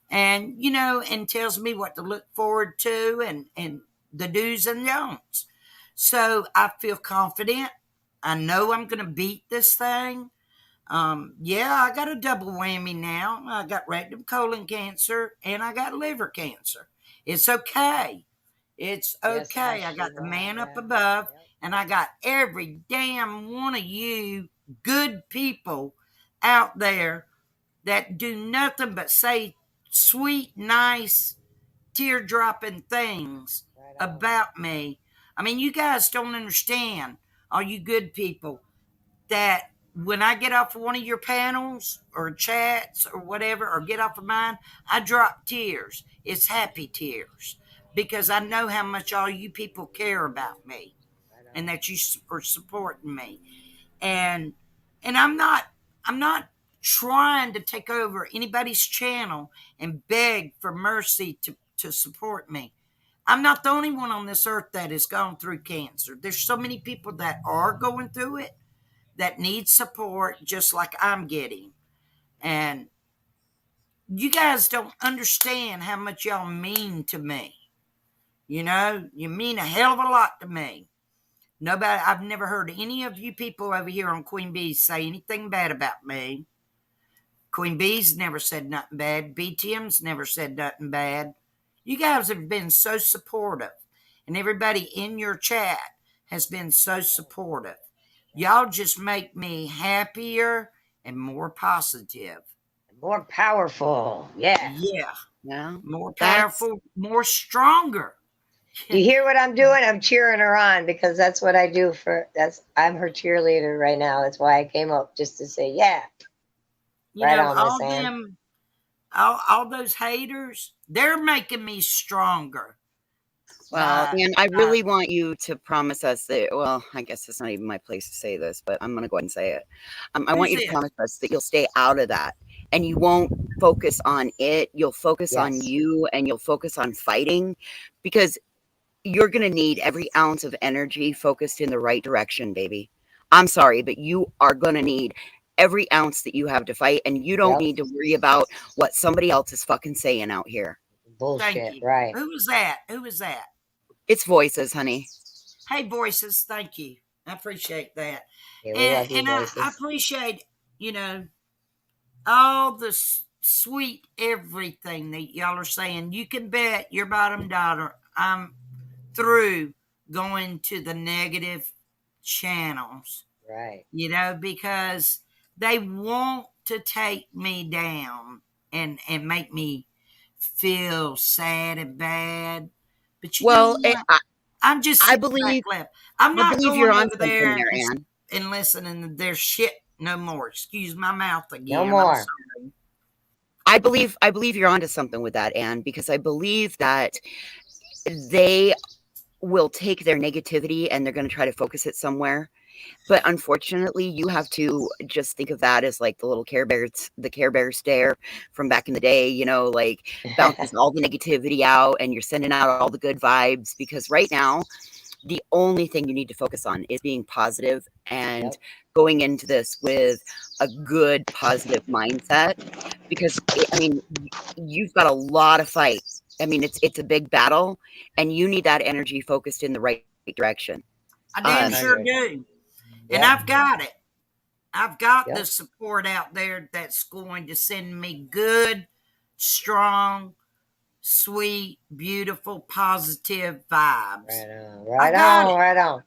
And, and tells me what to look forward to and the do's and don'ts. So I feel confident. I know I'm going to beat this thing. I got a double whammy now. I got rectum colon cancer and I got liver cancer. It's okay. It's okay. I got the man up above, and I got every damn one of you good people out there that do nothing but say sweet, nice, tear-dropping things about me. I mean, you guys don't understand, all you good people, that when I get off of one of your panels or chats or whatever, or get off of mine, I drop tears. It's happy tears, because I know how much all you people care about me and that you are supporting me. And I'm not trying to take over anybody's channel and beg for mercy to support me. I'm not the only one on this earth that has gone through cancer. There's so many people that are going through it that need support just like I'm getting. And you guys don't understand how much y'all mean to me. You mean a hell of a lot to me. I've never heard any of you people over here on Queen Bee's say anything bad about me. Queen Bee's never said nothing bad. BTM's never said nothing bad. You guys have been so supportive, and everybody in your chat has been so supportive. Y'all just make me happier and more positive. More powerful. Yeah. Yeah. More powerful, more stronger. You hear what I'm doing? I'm cheering her on, because that's what I do I'm her cheerleader right now. That's why I came up, just to say, yeah. All those haters, they're making me stronger. Well, and I really want you to promise us that, well, I guess it's not even my place to say this, but I'm going to go ahead and say it. I want you to promise us that you'll stay out of that, and you won't focus on it. You'll focus on you, and you'll focus on fighting, because you're going to need every ounce of energy focused in the right direction, baby. I'm sorry, but you are going to need every ounce that you have to fight, and you don't need to worry about what somebody else is fucking saying out here. Bullshit, right? Who was that? Who was that? It's voices, honey. Hey, voices, thank you. I appreciate that. Yeah, we love you, and voices. I appreciate, all the sweet everything that y'all are saying. You can bet your bottom dollar I'm through going to the negative channels. Right. Because they want to take me down and make me feel sad and bad. But I'm just I believe left. I'm not going you're on over there, Ann. and listening to their shit no more. Excuse my mouth again. No more. I believe you're onto something with that, Ann, because I believe that they will take their negativity and they're going to try to focus it somewhere. But unfortunately, you have to just think of that as like the little Care Bear stare from back in the day, like bounces all the negativity out, and you're sending out all the good vibes, because right now, the only thing you need to focus on is being positive and going into this with a good, positive mindset, because you've got a lot of fight. It's a big battle, and you need that energy focused in the right direction. I damn sure do. And I've got it. I've got the support out there that's going to send me good, strong, sweet, beautiful, positive vibes. Right on.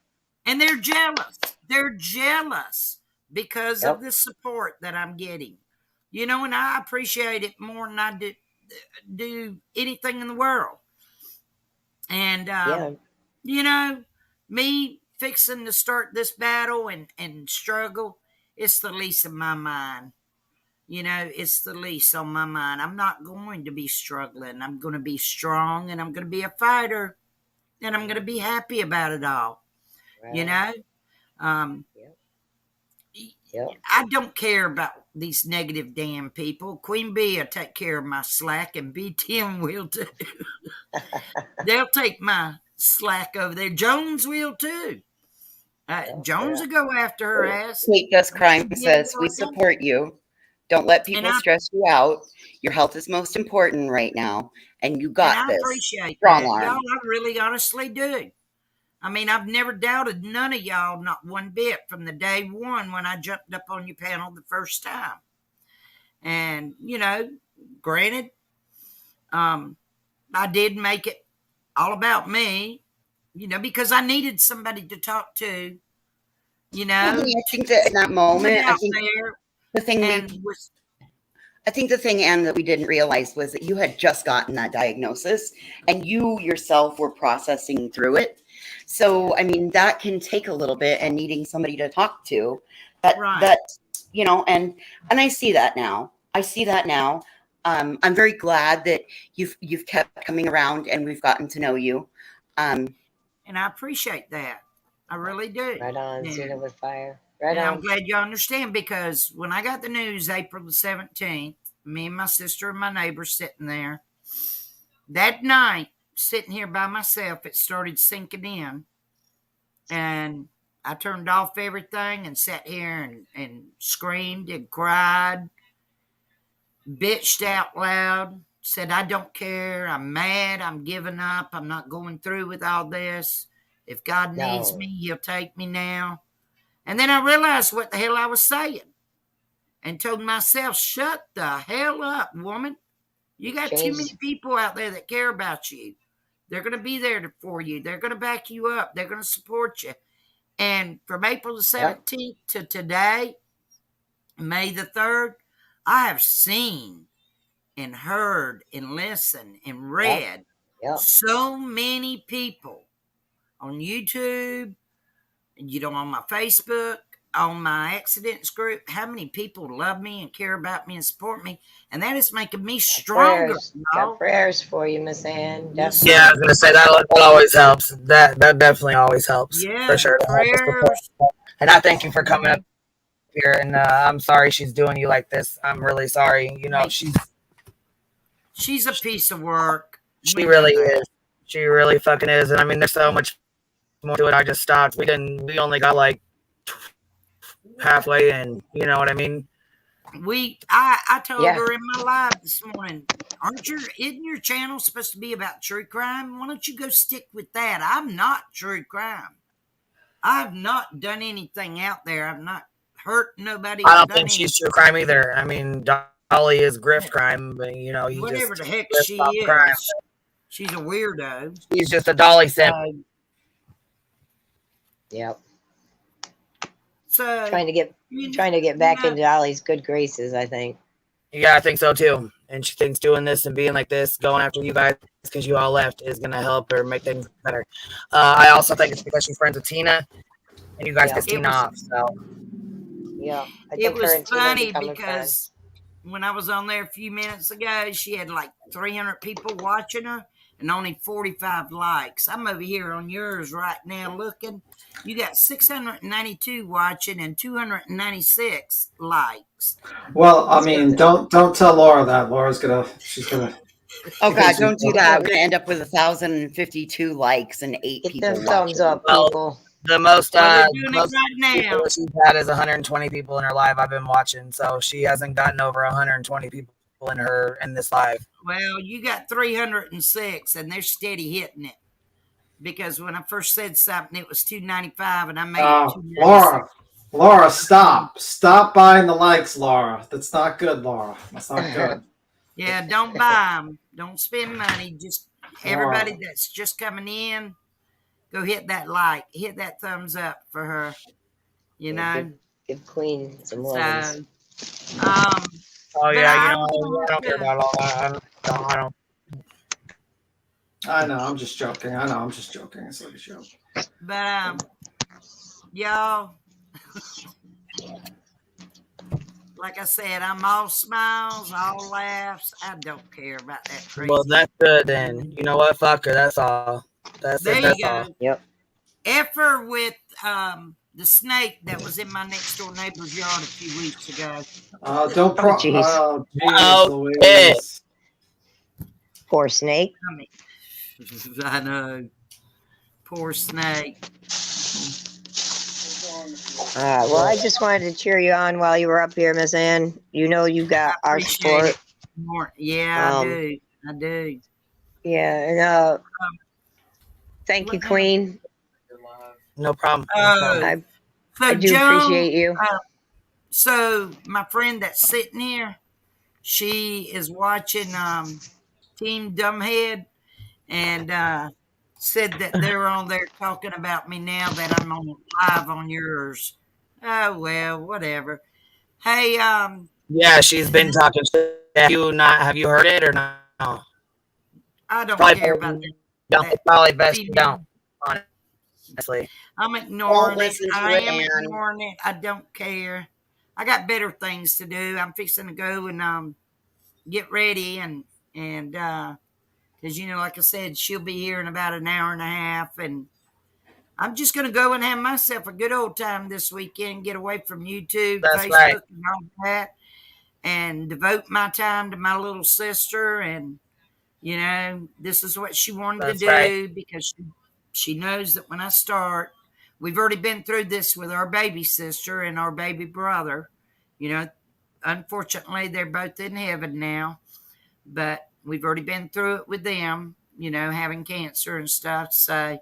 And they're jealous. They're jealous because of the support that I'm getting. And I appreciate it more than I do anything in the world. And, me fixing to start this battle and struggle, it's the least of my mind. You know, it's the least on my mind. I'm not going to be struggling. I'm going to be strong, and I'm going to be a fighter, and I'm going to be happy about it all. Right. You know, I don't care about these negative damn people. Queen Bee will take care of my slack, and B10 will too. They'll take my slack over there. Jones will too. Jones will go after her ass. Kate Does Crime says, we support you. Don't let people stress you out. Your health is most important right now, and you got this. I appreciate Strong that. arm. Y'all, I really honestly do. I mean, I've never doubted none of y'all, not one bit, from the day one when I jumped up on your panel the first time. And, you know, granted, I did make it all about me, you know, because I needed somebody to talk to, you know. I think that in that moment, I think the thing I think the thing, Anne, that we didn't realize was that you had just gotten that diagnosis and you yourself were processing through it. So, I mean, that can take a little bit, and needing somebody to talk to that, you know, and I see that now. I'm very glad that you've kept coming around and we've gotten to know you. And I appreciate that. I really do. Right on, Yeah. Zena with fire. Right and on. I'm glad you understand, because when I got the news April the 17th, me and my sister and my neighbor sitting there, that night, sitting here by myself, it started sinking in. And I turned off everything and sat here and screamed and cried, bitched out loud, said, I don't care. I'm mad. I'm giving up. I'm not going through with all this. If God needs me, he'll take me now. And then I realized what the hell I was saying and told myself, shut the hell up, woman. You got too many people out there that care about you. They're going to be there for you. They're going to back you up. They're going to support you. And from April the 17th to today, May the 3rd, I have seen and heard and listened and read so many people on YouTube, you know, on my Facebook, on my accidents group, how many people love me and care about me and support me. And that is making me stronger. Got prayers for you, Miss Ann. Definitely. Yeah, I was gonna say that always helps. That definitely always helps. Yeah, for sure. prayers. And I thank you for coming up here. And I'm sorry she's doing you like this. I'm really sorry. You know, she's a piece of work. She really is. She really fucking is. And I mean, there's so much more to it. I just stopped. We only got like halfway in. You know what I mean? I told her in my live this morning, isn't your channel supposed to be about true crime? Why don't you go stick with that? I'm not true crime. I've not done anything out there. I've not hurt nobody. I don't think she's true crime either. I mean, Dolly is grift crime, but you know, whatever just the heck she is, crime. She's a weirdo. She's just a Dolly simp. Yep. So trying to get back into Ollie's good graces, I think. Yeah, I think so too. And she thinks doing this and being like this, going after you guys because you all left, is gonna help her make things better. I also think it's because she's friends with Tina, and you guys pissed Tina off. So yeah, it was funny because when I was on there a few minutes ago, she had like 300 people watching her and only 45 likes. I'm over here on yours right now looking. You got 692 watching and 296 likes. Well, I mean, don't tell Laura that. She's gonna. Oh God, don't do that. We're gonna end up with 1,052 likes and 8 people. Get them thumbs up, people. The most right people she's had is 120 people in her live I've been watching. So she hasn't gotten over 120 people in this live. Well, you got 306 and they're steady hitting it. Because when I first said something, it was 295 and I made it 296. Laura, stop buying the likes, Laura. That's not good, Laura. That's not good. Yeah, don't buy them. Don't spend money. Just everybody that's just coming in, go hit that like, hit that thumbs up for her. You know, give Queen some love. Oh yeah, I don't care about all that. I don't. I know. I'm just joking. It's like a joke. But y'all. Like I said, I'm all smiles, all laughs. I don't care about that crazy. Well, that's good then. You know what? Fuck her. That's all. That's there it. That's you go. all. Yep. F her with the snake that was in my next door neighbor's yard a few weeks ago. Don't pro. jeez. Oh, Oh, Louise. Poor snake. I know. Poor snake. Well, I just wanted to cheer you on while you were up here, Miss Ann. You know you got our support. It. Yeah, I do. I do. Yeah, and thank you, Queen. No problem. I do Joan, appreciate you. So my friend that's sitting here, she is watching Team Dumbhead, and said that they're on there talking about me now that I'm on live on yours. Oh well, whatever. Hey, Yeah, she's been talking shit. Have you heard it or no? I don't Probably care about don't. that. It's probably best you don't. Honestly, I'm ignoring it. listen to I it, am Ann. ignoring it. I don't care. I got better things to do. I'm fixing to go and get ready and because like I said, she'll be here in about an hour and a half, and I'm just gonna go and have myself a good old time this weekend. Get away from YouTube, That's Facebook, right. and all that, and devote my time to my little sister. And this is what she wanted That's to do right. because she knows that when I start, we've already been through this with our baby sister and our baby brother. Unfortunately, they're both in heaven now, but we've already been through it with them, having cancer and stuff. So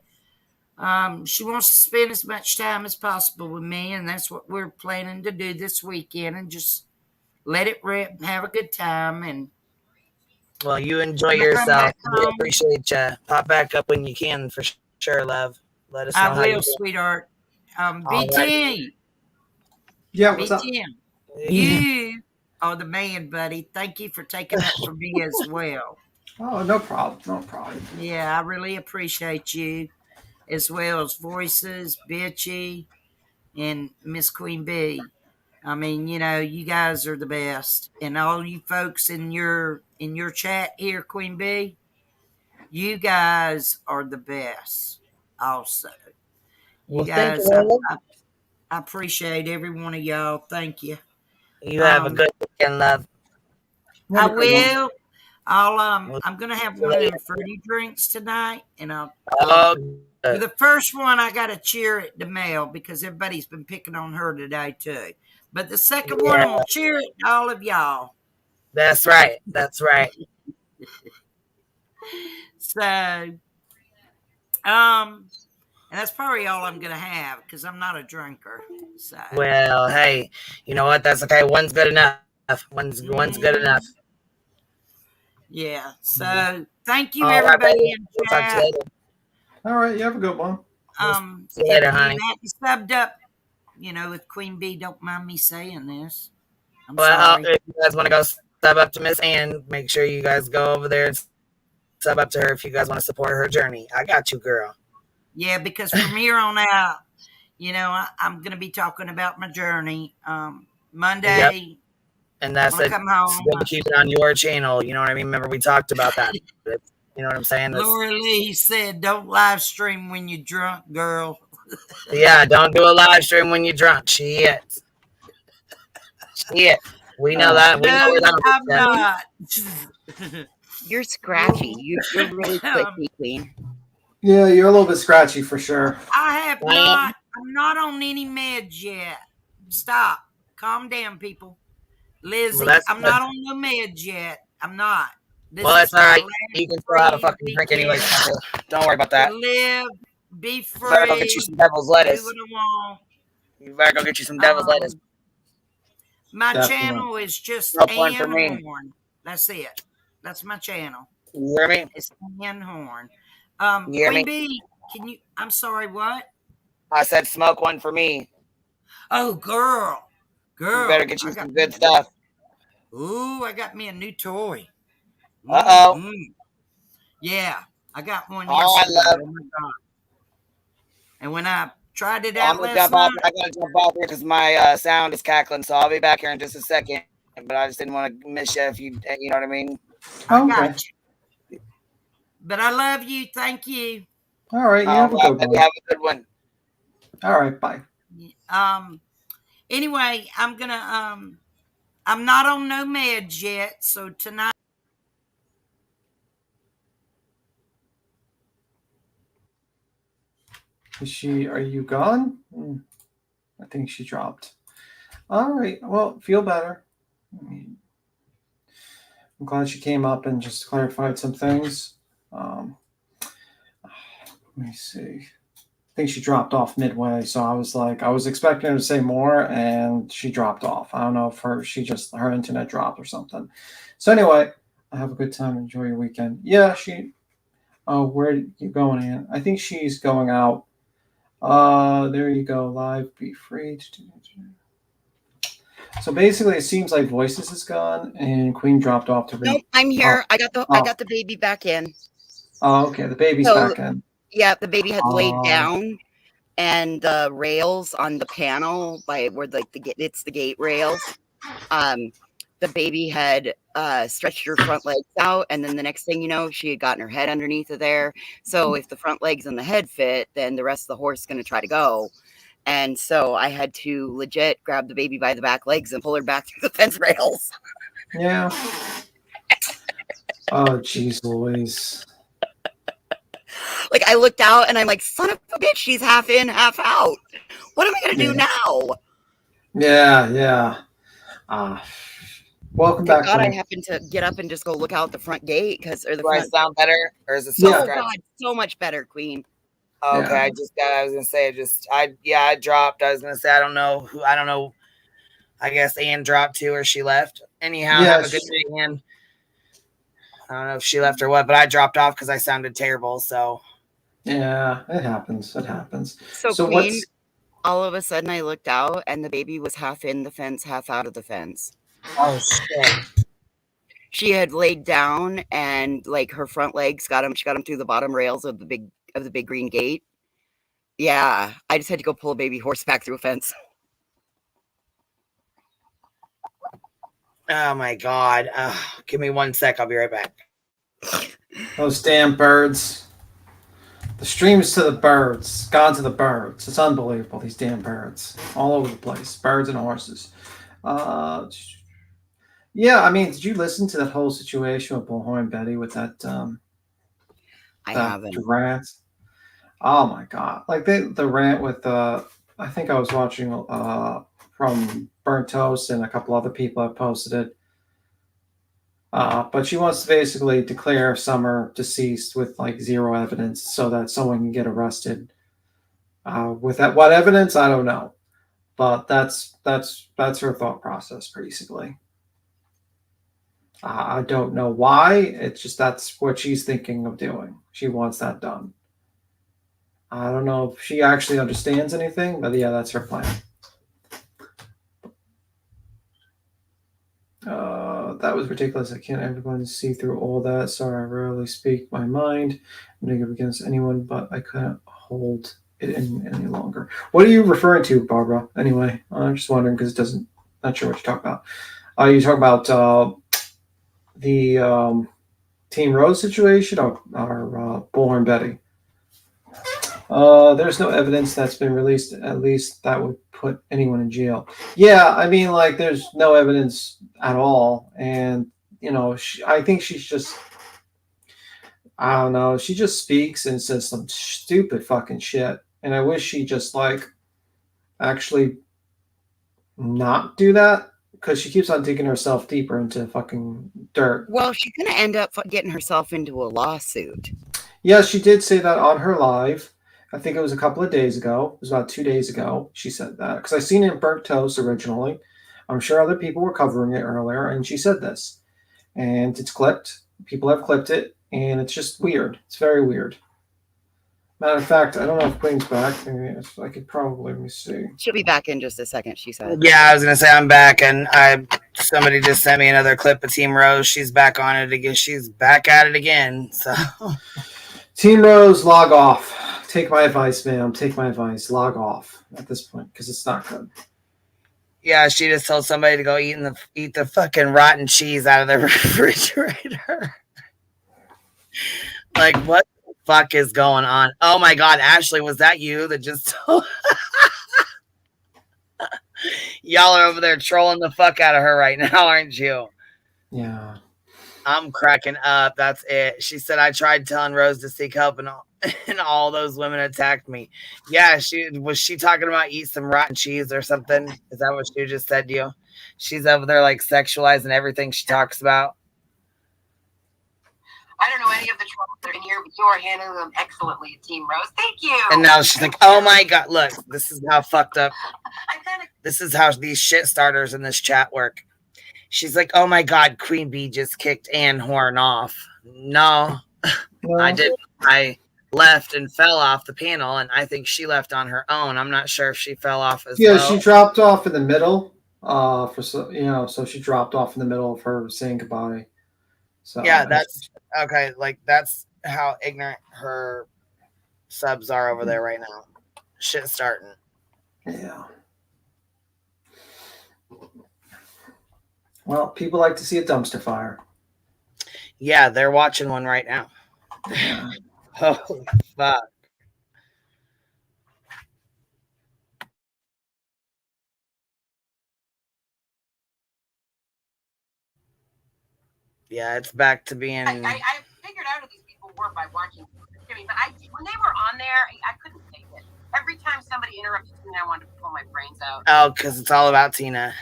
she wants to spend as much time as possible with me, and that's what we're planning to do this weekend, and just let it rip and have a good time. And Well, you enjoy yourself. We appreciate you. Pop back up when you can, for sure, love. Let us know I how you will, do. sweetheart. All BT. right. Yeah, what's up? BT. You are the man, buddy. Thank you for taking up for me as well. Oh, no problem. No problem. Yeah, I really appreciate you, as well as Voices, Bitchy, and Miss Queen Bee. I mean, you guys are the best, and all you folks in your chat here, Queen Bee, you guys are the best. Also, Well, you thank guys, you. I appreciate every one of y'all. Thank you. You have a good weekend, love. I will. I'm gonna have one of them fruity drinks tonight, and for the first one, I got to cheer at the mail because everybody's been picking on her today too. But the second one, I'm gonna cheer at all of y'all. That's right. That's right. So, and that's probably all I'm gonna have because I'm not a drinker. So, Well, hey, you know what? That's okay. One's good enough. One's good enough. Yeah. So, thank you, All right, everybody baby. in We'll talk to you chat. later. All right, you have a good one. See you later, if honey. you haven't subbed up, with Queen Bee, don't mind me saying this. I'm Well, sorry. if you guys want to go sub up to Miss Ann, make sure you guys go over there and sub up to her if you guys want to support her journey. I got you, girl. Yeah, because from here on out, I'm going to be talking about my journey. Monday, Yep. And that's when I it. come home. It's good to keep it on your channel. You know what I mean? Remember, we talked about that. You know what I'm saying? Laura Lee said, "Don't live stream when you're drunk, girl." Yeah, don't do a live stream when you're drunk. Shit. We know that. We know No, where that I'm not. You're scratchy. You're really quicky, Queen. Yeah, you're a little bit scratchy for sure. I have not. I'm not on any meds yet. Stop. Calm down, people. Lizzie, Well, I'm not on no meds yet. I'm not. Well, that's all right. You can still have a fucking drink anyway. Don't worry about that. Live, be free. Better go get you some devil's lettuce. Do what I want. You better go get you some devil's lettuce. My Definitely. channel is just No point for Ann me. Horn. That's it. That's my channel. You hear me? It's Ann Horn. You hear Queen me? Bee, can you? I'm sorry. What? I said smoke one for me. Oh, girl. You better get you some good stuff. Ooh, I got me a new toy. Uh-oh. Yeah, I got one Oh, I yesterday. love. Oh my God. And when I Tried it I'm out gonna last jump off. night. I gotta jump off here because my sound is cackling. So I'll be back here in just a second. But I just didn't want to miss you if you know what I mean. I got you. But I love you. Thank you. All right, you All have a right, good one. have a good one. All right, bye. Anyway, I'm gonna I'm not on no meds yet, so tonight. Are you gone? I think she dropped. All right. Well, feel better. I'm glad she came up and just clarified some things. Let me see. I think she dropped off midway, so I was expecting her to say more, and she dropped off. I don't know if her internet dropped or something. So anyway, have a good time. Enjoy your weekend. Yeah, where are you going, Ann? I think she's going out. There you go. Live, be free. So basically, it seems like Voices is gone, and Queen dropped off to read. Nope, I'm here. I got the baby back in. Oh, okay. The baby's back in. Yeah, the baby had laid down, and the rails on the panel by where it's the gate rails. The baby had stretched her front legs out, and then the next thing you know, she had gotten her head underneath of there. So if the front legs and the head fit, then the rest of the horse is going to try to go. And so I had to legit grab the baby by the back legs and pull her back through the fence rails. Yeah. Oh, jeez Louise. Like, I looked out and I'm like, son of a bitch, she's half in, half out. What am I going to do now? Yeah. Welcome Thank back. God Queen. I happened to get up and just go look out the front gate Do I sound better, or is it so still God, so much better, Queen. Okay, Yeah. I was gonna say I dropped. I was gonna say I don't know. I guess Ann dropped too, or she left. Anyhow, have a good day, Ann. I don't know if she left or what, but I dropped off because I sounded terrible. So yeah, it happens. So Queen, all of a sudden I looked out and the baby was half in the fence, half out of the fence. Oh shit. She had laid down and like her front legs got him. She got him through the bottom rails of the big green gate. Yeah, I just had to go pull a baby horse back through a fence. Oh my God. Give me 1 sec. I'll be right back. Those damn birds. The streams to the birds. God to the birds. It's unbelievable, these damn birds. All over the place. Birds and horses. Yeah, I mean, did you listen to that whole situation with Bullhorn Betty with that I haven't. rant? Oh my God. Like the rant with I think I was watching from Burnt Toast and a couple other people have posted it. But she wants to basically declare Summer deceased with like zero evidence so that someone can get arrested. With that, what evidence? I don't know. But that's her thought process, basically. I don't know why. It's just that's what she's thinking of doing. She wants that done. I don't know if she actually understands anything, but yeah, that's her plan. That was ridiculous. I can't everyone see through all that. Sorry, I rarely speak my mind. I'm negative against anyone, but I couldn't hold it in any longer. What are you referring to, Barbara? Anyway, I'm just wondering because it doesn't. Not sure what you talk about. You talk about the Team Rose situation or Bullhorn Betty? There's no evidence that's been released, at least that would put anyone in jail. Yeah, I mean, like, there's no evidence at all. And, you know, I think she's just, I don't know, she just speaks and says some stupid fucking shit. And I wish she just, like, actually not do that, because she keeps on digging herself deeper into fucking dirt. Well, she's going to end up getting herself into a lawsuit. Yeah, she did say that on her live. I think it was a couple of days ago. It was about 2 days ago. She said that because I seen it in Burnt Toast originally. I'm sure other people were covering it earlier, and she said this. And it's clipped. People have clipped it, and it's just weird. It's very weird. Matter of fact, I don't know if Queen's back. Maybe I could probably, let me see. She'll be back in just a second, she said. Yeah, I was gonna say I'm back, and somebody just sent me another clip of Team Rose. She's back on it again. She's back at it again. So Team Rose, log off. take my advice, ma'am. Take my advice. Log off at this point because it's not good. Yeah, she just told somebody to go eat the fucking rotten cheese out of the refrigerator. Like, what the fuck is going on? Oh my God, Ashley, was that you that just told? Y'all are over there trolling the fuck out of her right now, aren't you? Yeah. I'm cracking up. That's it. She said, I tried telling Rose to seek help and all those women attacked me. Yeah, was she talking about eat some rotten cheese or something? Is that what she just said to you? She's over there like sexualizing everything she talks about. I don't know any of the trolls that are in here, but you are handling them excellently, Team Rose. Thank you. And now she's like, oh my God, look, this is how fucked up. This is how these shit starters in this chat work. She's like, oh my God, Queen Bee just kicked Ann Horn off. No, I didn't. I left and fell off the panel, and I think she left on her own. I'm not sure if she fell off as well. Yeah, she dropped off in the middle. So she dropped off in the middle of her saying goodbye. So yeah, that's okay. Like that's how ignorant her subs are over there right now. Shit starting. Yeah. Well, people like to see a dumpster fire. Yeah, they're watching one right now. Holy fuck. Yeah, it's back to being. I figured out who these people were by watching Jimmy, but when they were on there, I couldn't take it. Every time somebody interrupted me, I wanted to pull my brains out. Oh, because it's all about Tina.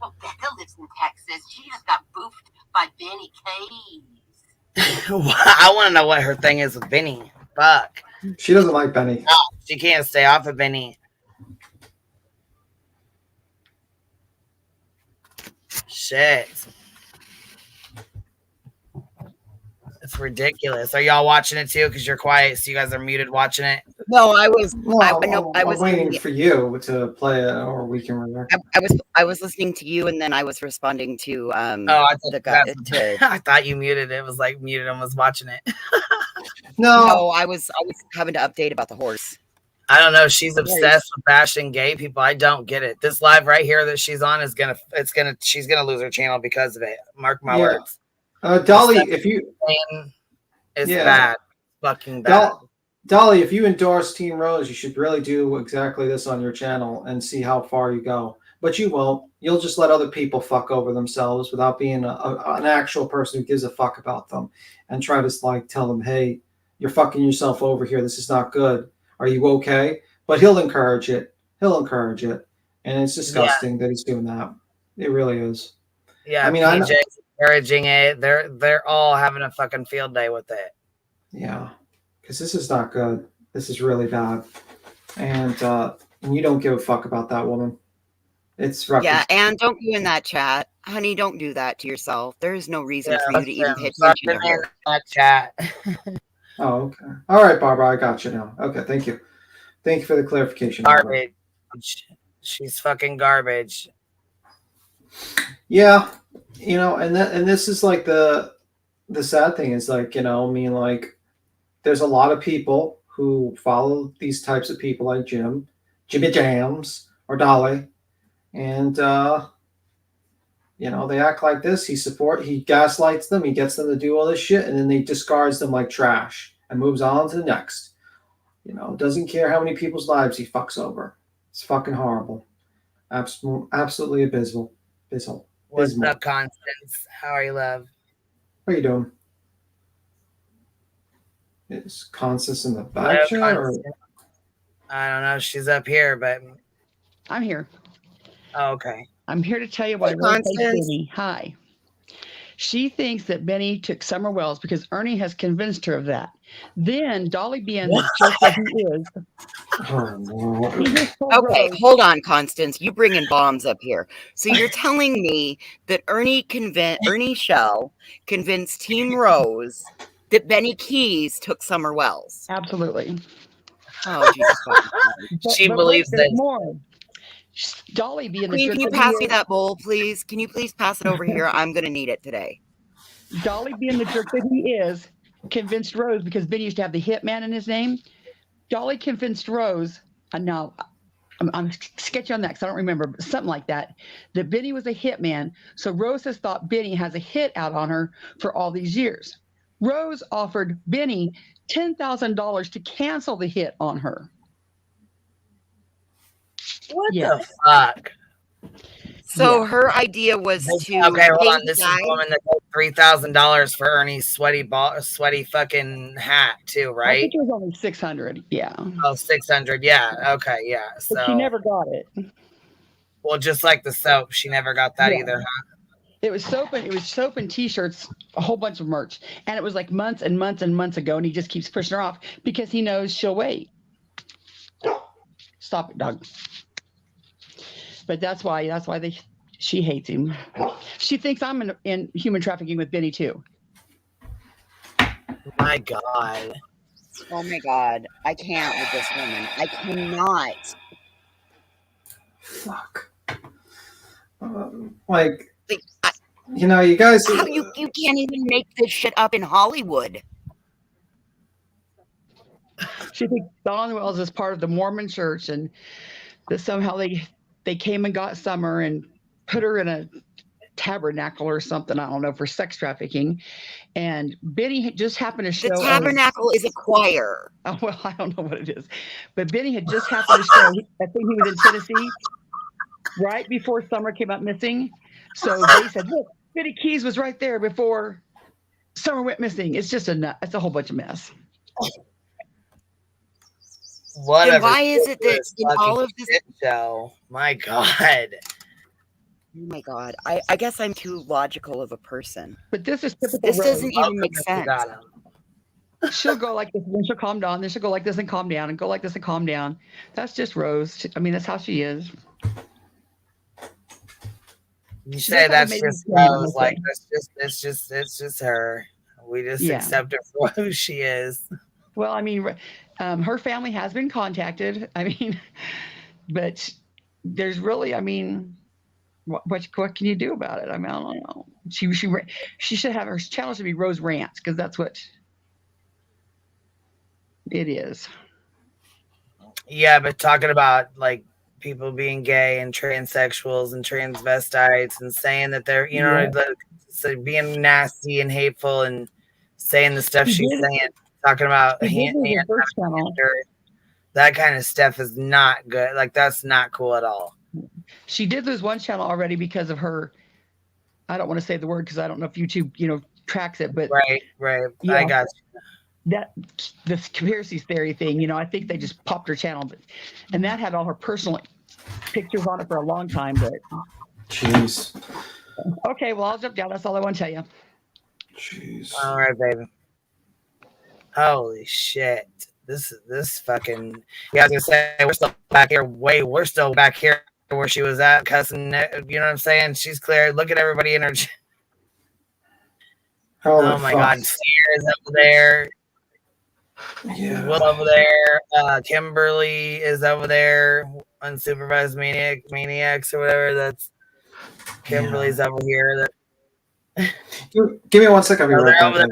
Well, Becca lives in Texas. She just got boofed by Benny Case. I want to know what her thing is with Benny. Fuck. She doesn't like Benny. No, she can't stay off of Benny. Shit. It's ridiculous. Are y'all watching it too? Because you're quiet, so you guys are muted watching it. No, I was. I was waiting for you to play it, or we can react. I was listening to you, and then I was responding to I thought you muted it. It was like muted and was watching it. No, I was having to update about the horse. I don't know. She's obsessed with bashing gay people. I don't get it. This live right here that she's on she's gonna lose her channel because of it. Mark my words. Dolly, if you it's bad, fucking bad. Dolly, if you endorse Team Rose, you should really do exactly this on your channel and see how far you go. But you won't. You'll just let other people fuck over themselves without being an actual person who gives a fuck about them, and try to tell them, hey, you're fucking yourself over here. This is not good. Are you okay? But he'll encourage it. And it's disgusting that he's doing that. It really is. Yeah, I mean, PJ's encouraging it. They're all having a fucking field day with it. Yeah, because this is not good. This is really bad. And you don't give a fuck about that woman. It's rough. Yeah, and don't go in that chat. Honey, don't do that to yourself. There is no reason for you to even pay attention to her. That chat. Oh, okay. All right, Barbara, I got you now. Okay, thank you. Thank you for the clarification. Garbage. She's fucking garbage. Yeah, and this is like the sad thing is there's a lot of people who follow these types of people like Jimmy Jams or Dolly, and they act like this. He gaslights them, he gets them to do all this shit, and then he discards them like trash and moves on to the next. Doesn't care how many people's lives he fucks over. It's fucking horrible. Absolutely abysmal. What's up, Constance? How are you, love? What are you doing? Is Constance in the back chat? I don't know. She's up here, but I'm here. Oh, okay. I'm here to tell you why Rose hates Benny. Hi. She thinks that Benny took Summer Wells because Ernie has convinced her of that. Then Dolly being the jerk that he is. Okay, hold on, Constance. You bringing bombs up here. So you're telling me that Ernie Shell convinced Team Rose that Benny Keys took Summer Wells. Absolutely. Oh, Jesus. She believes this. More. Dolly being Queen, can you pass me that bowl, please? Can you please pass it over here? I'm going to need it today. Dolly being the jerk that he is, convinced Rose, because Benny used to have the hitman in his name. Dolly convinced Rose, now I'm sketchy on that because I don't remember, but something like that Benny was a hitman. So Rose has thought Benny has a hit out on her for all these years. Rose offered Benny $10,000 to cancel the hit on her. What the fuck? So her idea was to okay, hold pay on. the This is guy. the woman that paid $3,000 for Ernie's sweaty fucking hat too, I right? think it was only 600. Yeah. Oh, 600. Yeah. Okay. Yeah. So But she never got it. well, just like the soap, she never got that Yeah. either, huh? It was soap and T-shirts, a whole bunch of merch, and it was like months and months and months ago, and he just keeps pushing her off because he knows she'll wait. Stop it, dog. But that's why she hates him. She thinks I'm in human trafficking with Benny too. My God. Oh my God. I can't with this woman. I cannot. Fuck. You know, you guys. How you can't even make this shit up in Hollywood. She thinks Dawn Wells is part of the Mormon church, and that somehow they came and got Summer and put her in a tabernacle or something, I don't know, for sex trafficking. And Benny had just happened to show. The tabernacle is a choir. Oh, well, I don't know what it is. But Benny had just happened to show, I think he was in Tennessee, right before Summer came up missing. So they said, look, Benny Keys was right there before Summer went missing. It's just it's a whole bunch of mess. Whatever. And why is it that in all of this show? My God. Oh my God. I guess I'm too logical of a person. But this is typical. This doesn't Rose. even make sense. She'll go like this, and then she'll calm down. Then she'll go like this and calm down, and go like this and calm down. That's just Rose. I mean, that's how she is. You say that's just Rose, like it's just her. We just accept her for who she is. Well, I mean, her family has been contacted. I mean, but there's really, I mean, what can you do about it? I mean, I don't know. She should have, her channel should be Rose Rants, because that's what it is. Yeah, but talking about like people being gay and transsexuals and transvestites and saying that they're, you know, so being nasty and hateful and saying the stuff she's saying, talking about that kind of stuff is not good. Like, that's not cool at all. She did lose one channel already because of her. I don't want to say the word because I don't know if YouTube, tracks it, but right. I got you. That this conspiracy theory thing, I think they just popped her channel, and that had all her personal pictures on it for a long time. But jeez. Okay, well, I'll jump down. That's all I want to tell you. Jeez. All right, baby. Holy shit! This fucking. Yeah, I was gonna say we're still back here. We're still back here where she was at cussing. You know what I'm saying? She's clear. Look at everybody in her. Oh my God! Sierra's over there. Yeah. Will over there. Kimberly is over there. Unsupervised maniacs or whatever. That's Kimberly's over here. Give me 1 second. I'll be right back.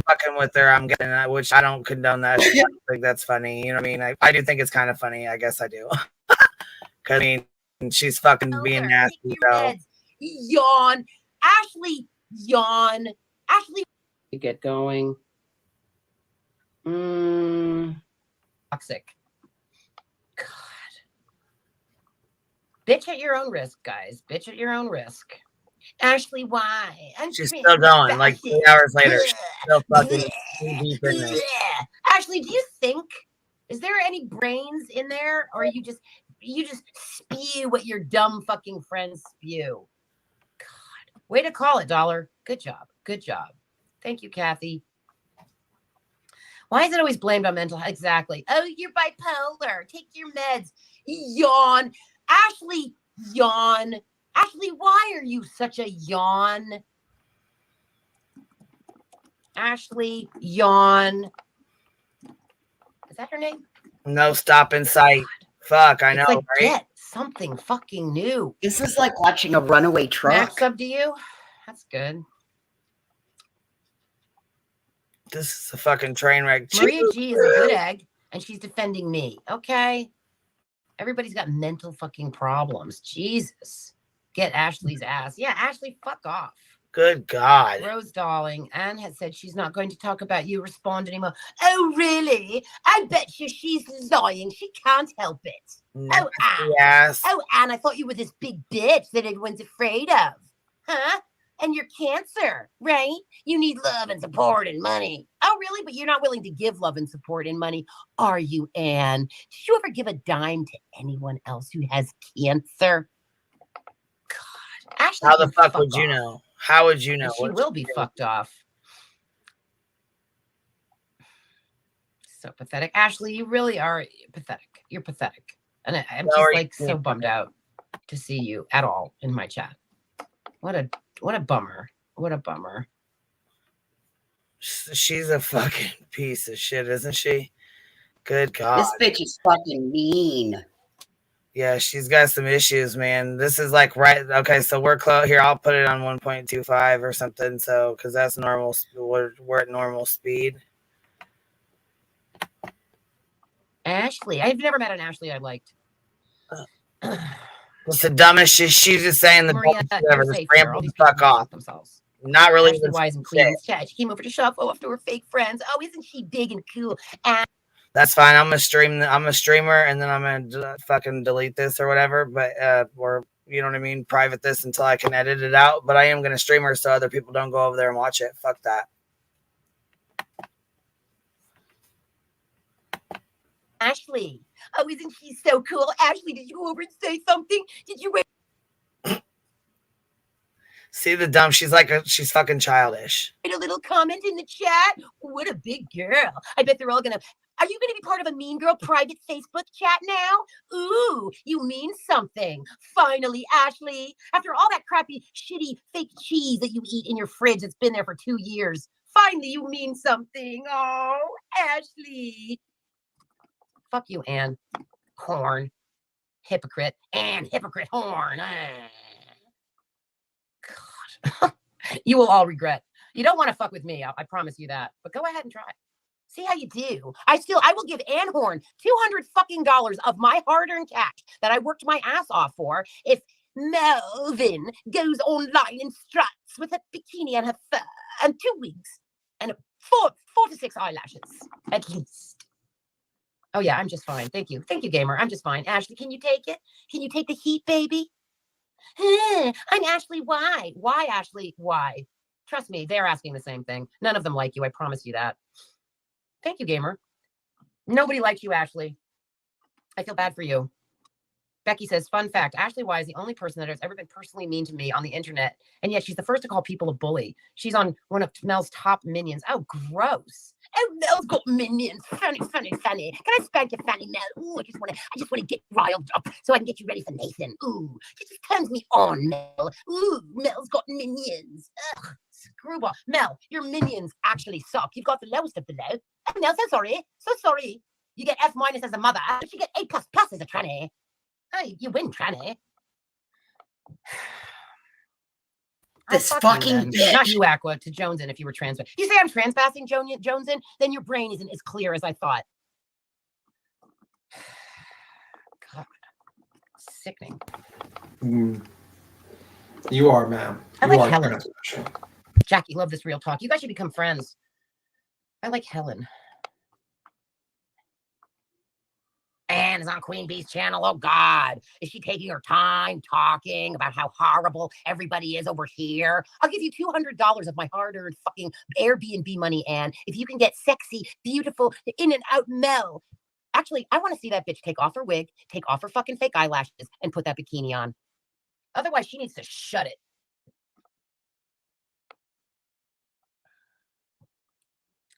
Fucking with her, I'm getting that, which I don't condone that. I don't think that's funny. You know what I mean? I do think it's kind of funny. I guess I do. Cause I mean, she's fucking being nasty. So. Yawn, Ashley. Yawn, Ashley. You get going. Toxic. God. Bitch at your own risk, guys. Bitch at your own risk. Ashley, why? She's still going. Like 3 hours later, she's still fucking deep in there. Ashley, do you think, is there any brains in there, or you just spew what your dumb fucking friends spew? God, way to call it, Dollar. Good job. Thank you, Kathy. Why is it always blamed on mental health? Exactly. Oh, you're bipolar. Take your meds. Yawn. Ashley, yawn. Ashley, why are you such a yawn? Ashley, yawn. Is that her name? No stop in sight. Fuck, I know, Like, right? get something fucking new. This is like watching a runaway truck. Max, up to you. That's good. This is a fucking train wreck. Maria G is a good egg, and she's defending me. Okay. Everybody's got mental fucking problems. Jesus. Get Ashley's ass. Yeah, Ashley, fuck off. Good God. Rose, darling, Anne has said she's not going to talk about you. Respond anymore. Oh, really? I bet you she's lying. She can't help it. Oh, Anne. Yes. Oh, Anne, I thought you were this big bitch that everyone's afraid of. Huh? And you're cancer, right? You need love and support and money. Oh, really? But you're not willing to give love and support and money, are you, Anne? Did you ever give a dime to anyone else who has cancer? God. Ashley, how the fuck would you know? How would you know? And she will be fucked off. So pathetic. Ashley, you really are pathetic. You're pathetic. And I'm just like so bummed out to see you at all in my chat. What a bummer. What a bummer. She's a fucking piece of shit, isn't she? Good God. This bitch is fucking mean. Yeah, she's got some issues, man. This is like right. Okay, so we're close here. I'll put it on 1.25 or something. So, because that's normal. We're at normal speed. Ashley, I've never met an Ashley I liked. It's the dumbest shit. She's just saying the Maria, dumbest shit ever. you're Just safe here. All ramble these the fuck off. Themselves. Not really. Ashley Wise and Queen's chat. She came over to shuffle after her fake friends. Oh, isn't she big and cool? And That's fine. I'm a streamer, and then I'm gonna fucking delete this or whatever. But or you know what I mean, private this until I can edit it out. But I am gonna stream her so other people don't go over there and watch it. Fuck that. Ashley, oh, isn't she so cool? Ashley, did you go over and say something? Did you wait? See the dumb? She's fucking childish. A little comment in the chat? What a big girl. I bet they're all gonna. Are you gonna be part of a Mean Girl private Facebook chat now? Ooh, you mean something. Finally, Ashley. After all that crappy, shitty, fake cheese that you eat in your fridge that's been there for 2 years. Finally, you mean something. Oh, Ashley. Fuck you, Anne. Horn. Hypocrite. Anne, hypocrite, horn. God. You will all regret. You don't want to fuck with me. I promise you that. But go ahead and try. See how you do. I will give Ann Horn $200 fucking of my hard-earned cash that I worked my ass off for if Melvin goes online and struts with a bikini and her fur and 2 wigs and 4 to 6 eyelashes at least. Oh yeah, I'm just fine. Thank you, gamer. I'm just fine. Ashley, can you take it? Can you take the heat, baby? I'm Ashley. Why? Why, Ashley? Why? Trust me, they're asking the same thing. None of them like you. I promise you that. Thank you, gamer. Nobody likes you, Ashley. I feel bad for you. Becky says, fun fact, Ashley Y is the only person that has ever been personally mean to me on the internet. And yet she's the first to call people a bully. She's on one of Mel's top minions. Oh, gross. Oh, Mel's got minions. Funny. Can I spank you, funny Mel? Ooh, I just want to get riled up so I can get you ready for Nathan. Ooh, she just turns me on, Mel. Ooh, Mel's got minions. Ugh, screwball. Mel, your minions actually suck. You've got the lowest of the low. Oh, Mel, so sorry. You get F- as a mother, but you get A++ as a tranny. Hey, you win, tranny. This fucking bitch. Not you, Aqua, to Jonesin if you were trans. You say I'm trans-passing Jonesin, then your brain isn't as clear as I thought. God. Sickening. You are, ma'am. I You like are Helen. transmission. Jackie, love this real talk. You guys should become friends. I like Helen. Anne is on Queen Bee's channel. Oh, God. Is she taking her time talking about how horrible everybody is over here? I'll give you $200 of my hard-earned fucking Airbnb money, Anne, if you can get sexy, beautiful, in and out Mel. Actually, I want to see that bitch take off her wig, take off her fucking fake eyelashes, and put that bikini on. Otherwise, she needs to shut it.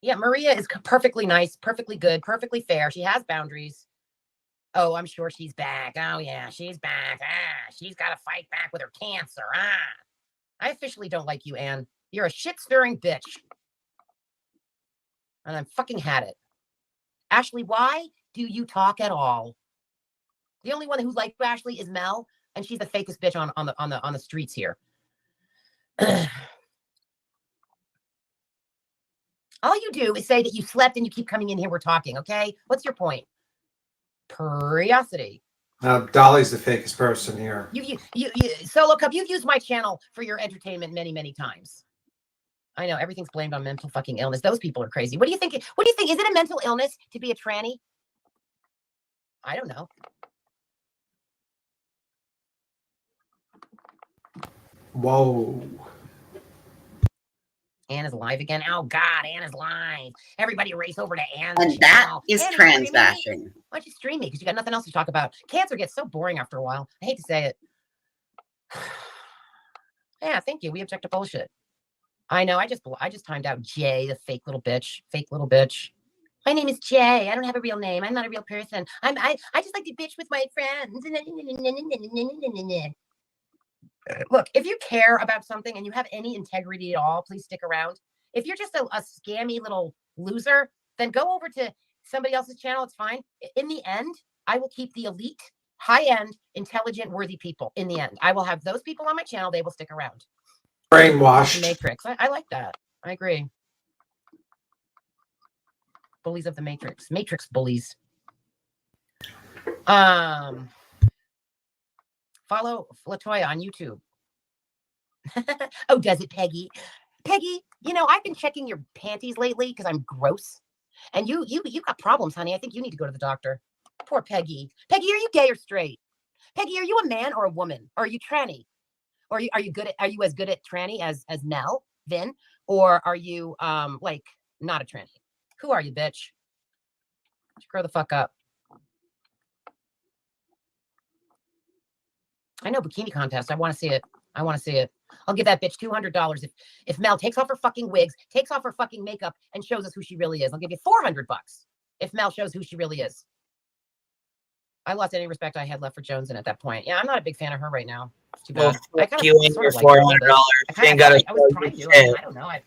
Yeah, Maria is perfectly nice, perfectly good, perfectly fair. She has boundaries. Oh, I'm sure she's back. Oh, yeah, she's back. She's got to fight back with her cancer. I officially don't like you, Anne. You're a shit-stirring bitch. And I'm fucking had it. Ashley, why do you talk at all? The only one who likes Ashley is Mel, and she's the fakest bitch on the streets here. All you do is say that you slept and you keep coming in here. We're talking, okay? What's your point? Curiosity. Dolly's the fakest person here. You Solo Cup, you've used my channel for your entertainment many, many times. I know everything's blamed on mental fucking illness. Those people are crazy. What do you think? What do you think? Is it a mental illness to be a tranny? I don't know. Whoa. Anna's live again. Oh God, Anna's live. Everybody race over to Anna's And that channel. is Anna, trans stream me? bashing. Why don't you stream me? Because you got nothing else to talk about. Cancer gets so boring after a while. I hate to say it. Yeah, thank you. We object to bullshit. I know. I just timed out Jay, the fake little bitch. Fake little bitch. My name is Jay. I don't have a real name. I'm not a real person. I just like to bitch with my friends. Look, if you care about something and you have any integrity at all, please stick around. If you're just a scammy little loser, then go over to somebody else's channel. It's fine. In the end, I will keep the elite, high-end, intelligent, worthy people. In the end, I will have those people on my channel. They will stick around. Brainwashed. Matrix. I like that. I agree. Bullies of the Matrix. Matrix bullies. Follow Latoya on YouTube. Oh, does it, Peggy? Peggy, you know, I've been checking your panties lately because I'm gross. And you got problems, honey. I think you need to go to the doctor. Poor Peggy. Peggy, are you gay or straight? Peggy, are you a man or a woman? Or are you tranny? Or are you as good at tranny as Mel, Vin? Or are you like not a tranny? Who are you, bitch? Grow the fuck up. I know, bikini contest. I want to see it. I want to see it. I'll give that bitch $200 if Mel takes off her fucking wigs, takes off her fucking makeup, and shows us who she really is. I'll give you $400 if Mel shows who she really is. I lost any respect I had left for Joneson at that point. Yeah, I'm not a big fan of her right now. It's too bad. I kind You of and sort your of like her a little bit. $400. I Ain't gotta I was show trying you to. I shit. don't know. I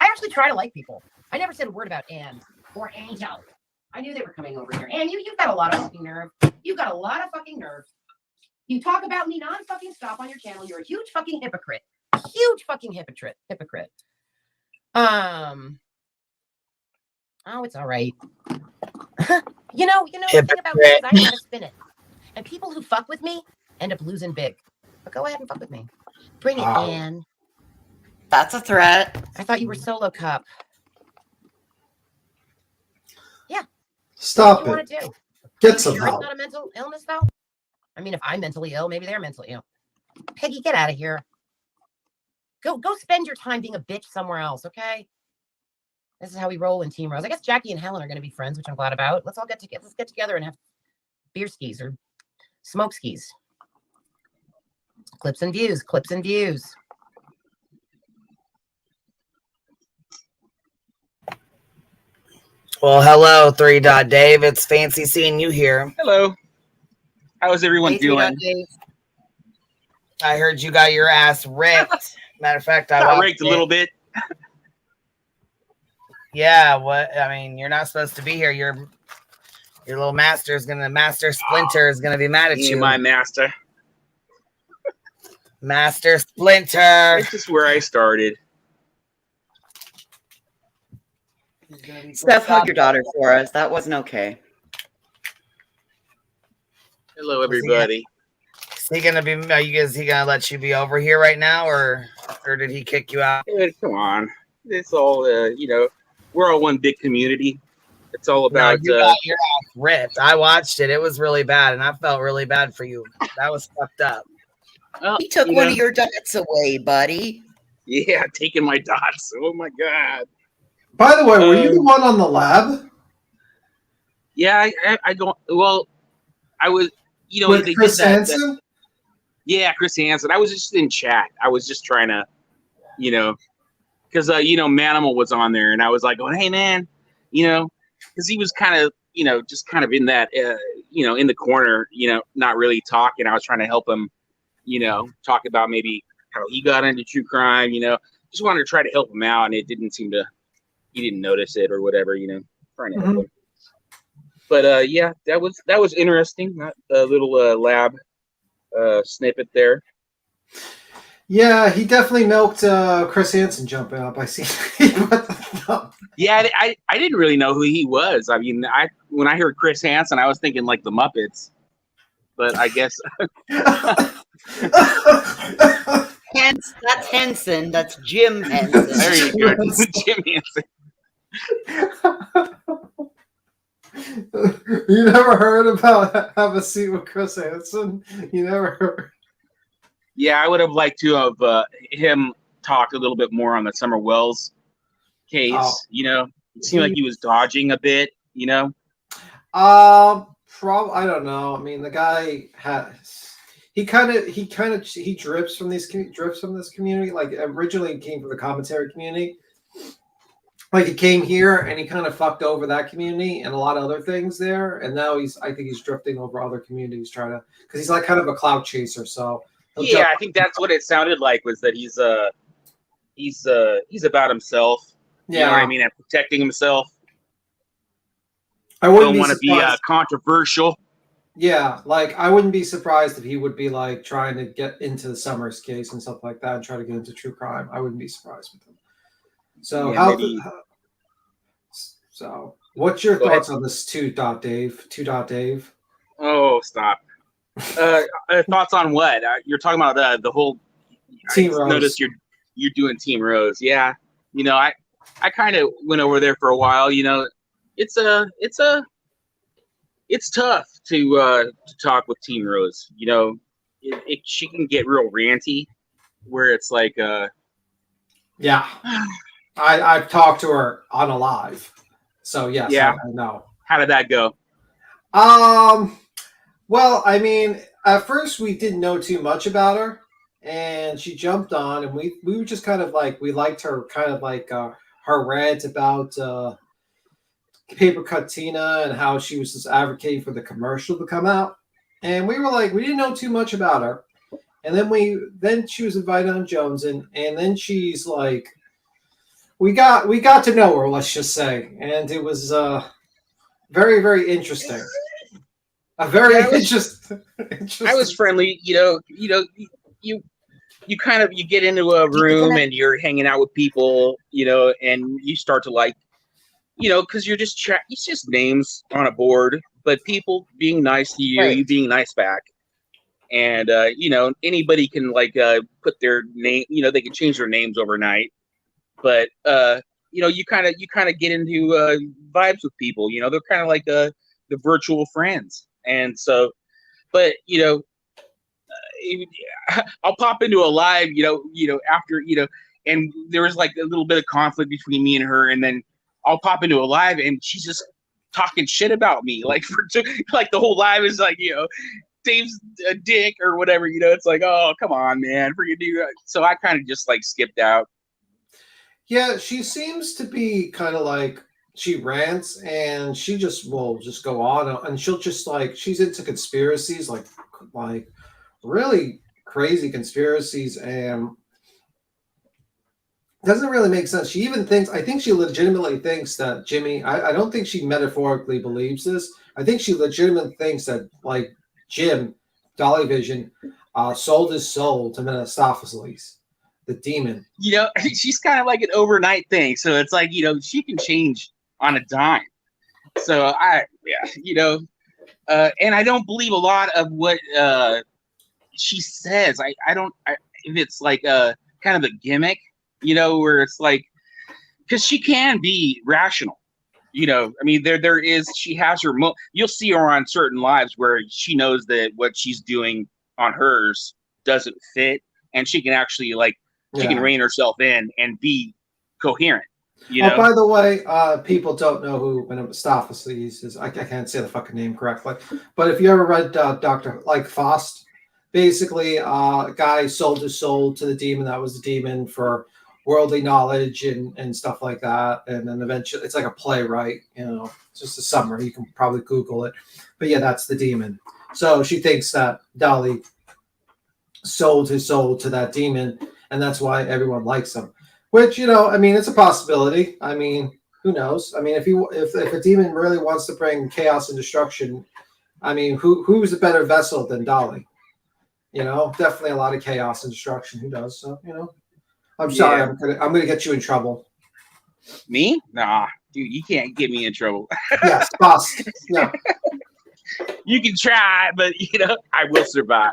actually try to like people. I never said a word about Anne or Angel. I knew they were coming over here. And you've got a lot of fucking nerve. You've got a lot of fucking nerve. You talk about me non-fucking stop on your channel. You're a huge fucking hypocrite. Huge fucking hypocrite. Oh, it's all right. you know the thing about me is I know how to spin it. And people who fuck with me end up losing big. But go ahead and fuck with me. Bring it, Ann. That's a threat. I thought you were Solo Cup. Yeah. Stop what do you it. want to do? Get some Sure, help. it's not a mental illness though. I mean, if I'm mentally ill, maybe they're mentally ill. Peggy, get out of here. Go spend your time being a bitch somewhere else, okay? This is how we roll in Team Rose. I guess Jackie and Helen are going to be friends, which I'm glad about. Let's all get together. Let's get together and have beer skis or smoke skis. Clips and views. Well, hello, 3-Dot Dave. It's fancy seeing you here. Hello. How's everyone doing? Dave. I heard you got your ass ripped. Matter of fact, I got raked a little bit. Yeah, what? I mean, you're not supposed to be here. Your little master Splinter is gonna be mad at you. My master. Master Splinter. This is where I started. Steph, hug your daughter for us. That wasn't okay. Hello, everybody. Is he gonna be? Is he gonna let you be over here right now, or did he kick you out? Hey, come on, it's all we're all one big community. It's all about. You got your ass ripped. I watched it. It was really bad, and I felt really bad for you. That was fucked up. Well, He took one of your dots away, buddy. Yeah, taking my dots. Oh my god. By the way, were you the one on the lab? Yeah, I don't. Well, I was. With they Chris did that. Hansen? Yeah, Chris Hansen. I was just in chat. I was just trying to, because Manimal was on there, and I was like, "Oh, hey, man," because he was kind of, just kind of in that, in the corner, not really talking. I was trying to help him, talk about maybe how he got into true crime. Just wanted to try to help him out, and it didn't seem to. He didn't notice it or whatever. Trying to help him. But yeah, that was interesting. That little lab snippet there. Yeah, he definitely milked Chris Hansen jumping up. I see. What the fuck? Yeah, I didn't really know who he was. I mean, when I heard Chris Hansen, I was thinking like the Muppets, but I guess That's Henson. That's Jim Henson. there you go, Jim Hansen. You never heard about Have a Seat with Chris Hansen? You never heard? Yeah, I would have liked to have him talk a little bit more on the Summer Wells case. Oh. You know, it seemed like he was dodging a bit. You know. I don't know. I mean, the guy he drips from this community. Like originally, he came from the commentary community. Like he came here and he kind of fucked over that community and a lot of other things there. And now I think he's drifting over other communities because he's like kind of a clout chaser. So yeah, I think that's what it sounded like, was that he's about himself. You know what I mean? And protecting himself. I wouldn't don't want to be controversial. Yeah, like I wouldn't be surprised if he would be like trying to get into the Summers case and stuff like that and try to get into true crime. I wouldn't be surprised with him. So so what's your thoughts on this 2.Dave? Oh, stop. Thoughts on what? You're talking about the whole Team Rose. Notice you're doing Team Rose. Yeah. You know, I kind of went over there for a while. You know, it's tough to talk with Team Rose. You know, she can get real ranty, where it's like yeah. I've talked to her on a live, so yes, yeah. I know. How did that go? Well, I mean, at first we didn't know too much about her, and she jumped on, and we were just kind of like, we liked her kind of like her rant about Paper Cut Tina and how she was just advocating for the commercial to come out, and we were like, we didn't know too much about her, and then she was invited on Jones, and then she's like, we got to know her, let's just say, and it was very, very interesting. Interesting. I was friendly, you kind of get into a room and you're hanging out with people, and you start to like, because you're just it's just names on a board, but people being nice to you, Right. you being nice back, and anybody can like put their name, they can change their names overnight, but you kind of get into vibes with people, they're kind of like the virtual friends. And so, but I'll pop into a live, after, and there was like a little bit of conflict between me and her, and then I'll pop into a live and she's just talking shit about me, like like the whole live is like, Dave's a dick or whatever, it's like, oh, come on, man, freaking do. So I kind of just like skipped out. Yeah, she seems to be kind of like, she rants and she will just go on, and she'll just like, she's into conspiracies, like really crazy conspiracies, and doesn't really make sense. She even thinks, I think she legitimately thinks that Jimmy, I don't think she metaphorically believes this. I think she legitimately thinks that like Jim, Dolly Vision, sold his soul to Mephistopheles, the demon. She's kind of like an overnight thing. So it's like, she can change on a dime. So and I don't believe a lot of what she says. If it's like kind of a gimmick, where it's like, because she can be rational. I mean, there is, she has her, you'll see her on certain lives where she knows that what she's doing on hers doesn't fit, and she can actually like, she can rein herself in and be coherent. Oh, by the way, people don't know who Mephistopheles is. I can't say the fucking name correctly, but if you ever read Dr. like Faust, basically, a guy sold his soul to the demon. That was the demon for worldly knowledge and stuff like that. And then eventually, it's like a playwright. It's just a summary. You can probably Google it, but yeah, that's the demon. So she thinks that Dolly sold his soul to that demon, and that's why everyone likes him. Which, I mean, it's a possibility. I mean, who knows? I mean, if a demon really wants to bring chaos and destruction, I mean, who's a better vessel than Dolly? You know, definitely a lot of chaos and destruction. Who does? So, you know, I'm sorry. Yeah. I'm gonna get you in trouble. Me? Nah, dude, you can't get me in trouble. Yes, bust. Yeah. You can try, but you know, I will survive.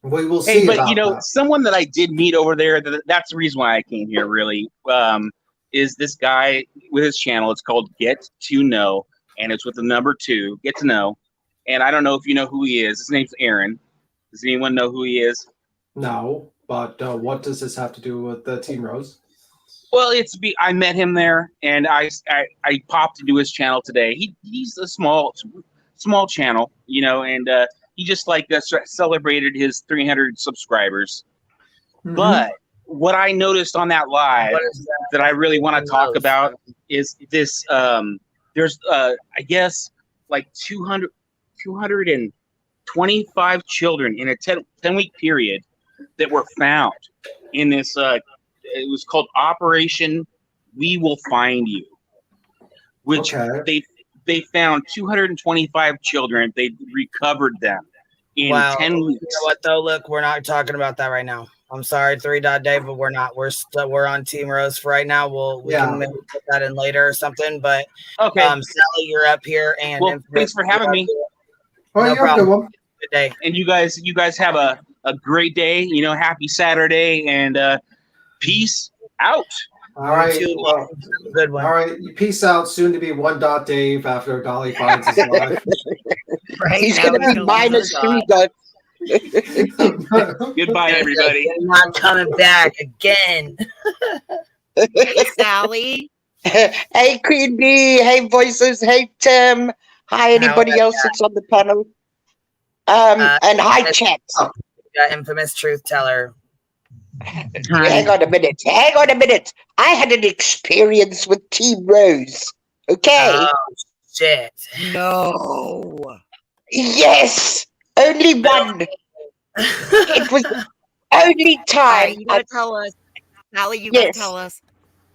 We will see. Hey, but about you know, that. someone that I did meet over there, that's the reason why I came here, really, is this guy with his channel. It's called Get to Know, and it's with the number 2, Get to Know. And I don't know if you know who he is. His name's Aaron. Does anyone know who he is? No, but what does this have to do with Team Rose? Well, I met him there, and I popped into his channel today. He's a small channel, you know, and he just celebrated his 300 subscribers. Mm-hmm. But what I noticed on that live that I really want to talk about is this. There's I guess like 225 children in a 10-week period that were found in this. It was called Operation We Will Find You, which they found 225 children. They recovered them in 10 weeks. You know what though? Look, we're not talking about that right now. I'm sorry, 3-Dot Dave, but we're not. We're on Team Rose for right now. We can maybe put that in later or something. But okay, Sally, you're up here, and thanks for having me. No problem. Good day. And you guys have a great day. You know, happy Saturday, and peace out. All right. Well, good one. All right. Peace out. Soon to be 1 Dave after Dolly finds his life. Right, he's going to be -2 dots. Goodbye, everybody. I'm not coming back again. Hey, Sally. Hey, Queen Bee. Hey, Voices. Hey, Tim. Hi, anybody else that's on the panel. And hi, chat. Infamous truth teller. Hang on a minute. I had an experience with Team Rose. Okay. Oh, shit. No. Yes. Only one. It was the only time. You gotta tell us. Sally, you gotta tell us.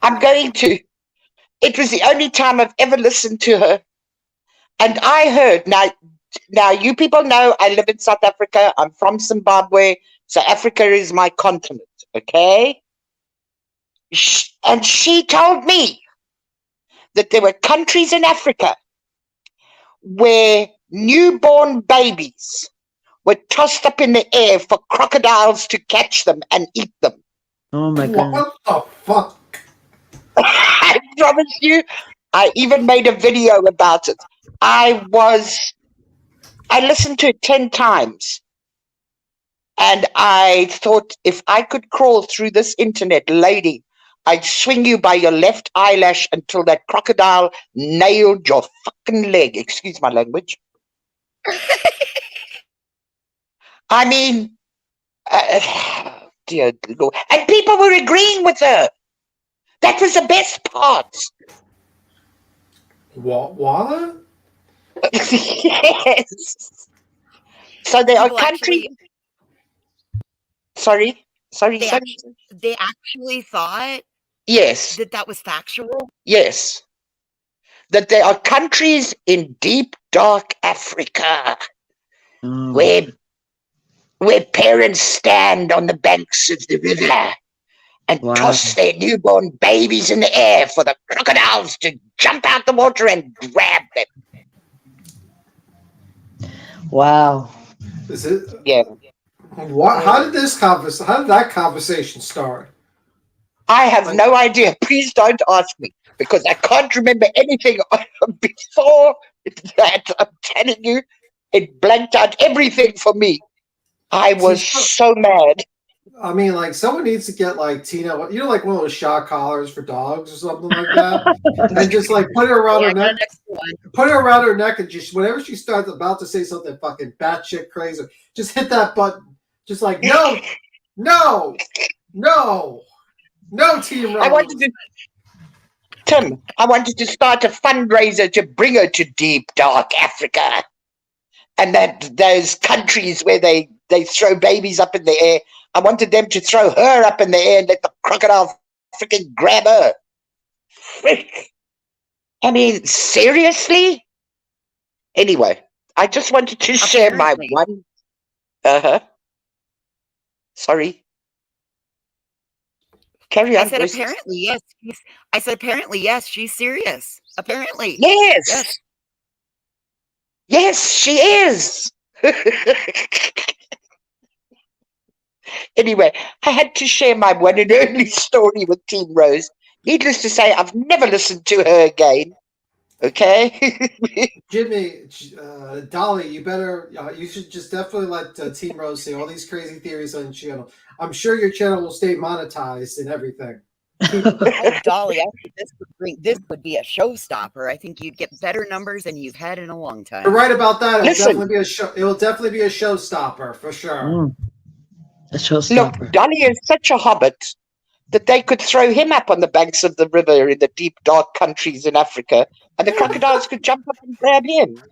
I'm going to. It was the only time I've ever listened to her. And I heard, now you people know I live in South Africa. I'm from Zimbabwe. So Africa is my continent, okay? And she told me that there were countries in Africa where newborn babies were tossed up in the air for crocodiles to catch them and eat them. Oh my God. What the fuck? I promise you, I even made a video about it. I listened to it 10 times. And I thought, if I could crawl through this internet, lady, I'd swing you by your left eyelash until that crocodile nailed your fucking leg. Excuse my language. I mean, dear Lord. And people were agreeing with her. That was the best part. What? Yes. So there are countries. Sorry. They actually thought yes that was factual. Yes, that there are countries in deep dark Africa where parents stand on the banks of the river and toss their newborn babies in the air for the crocodiles to jump out the water and grab them. Wow. Is it? Yeah. What? How did that conversation start? I have no idea. Please don't ask me because I can't remember anything before that. I'm telling you, it blanked out everything for me. I was so mad. I mean, like, someone needs to get, like, Tina, like one of those shock collars for dogs or something like that, and just, like, put her around her neck. Put her around her neck, and just whenever she starts about to say something fucking batshit crazy, just hit that button. Just like, no, Team Rose. I wanted to start a fundraiser to bring her to deep, dark Africa. And that those countries where they throw babies up in the air, I wanted them to throw her up in the air and let the crocodile freaking grab her. Frick. I mean, seriously? Anyway, I just wanted to share my one. Sorry. Carry on. I said Rosie. apparently yes. I said apparently yes. She's serious. Apparently. Yes. Yes, she is. Anyway, I had to share my one and only story with Team Rose. Needless to say, I've never listened to her again. Okay? Jimmy, Dolly, you should just definitely let Team Rose say all these crazy theories on your channel. I'm sure your channel will stay monetized and everything. Oh, Dolly, I think this would be a showstopper. I think you'd get better numbers than you've had in a long time. You're right about that. It Listen. will definitely be a showstopper for sure. A showstopper. Look, Dolly is such a hobbit that they could throw him up on the banks of the river in the deep, dark countries in Africa, and the crocodiles could jump up and grab him.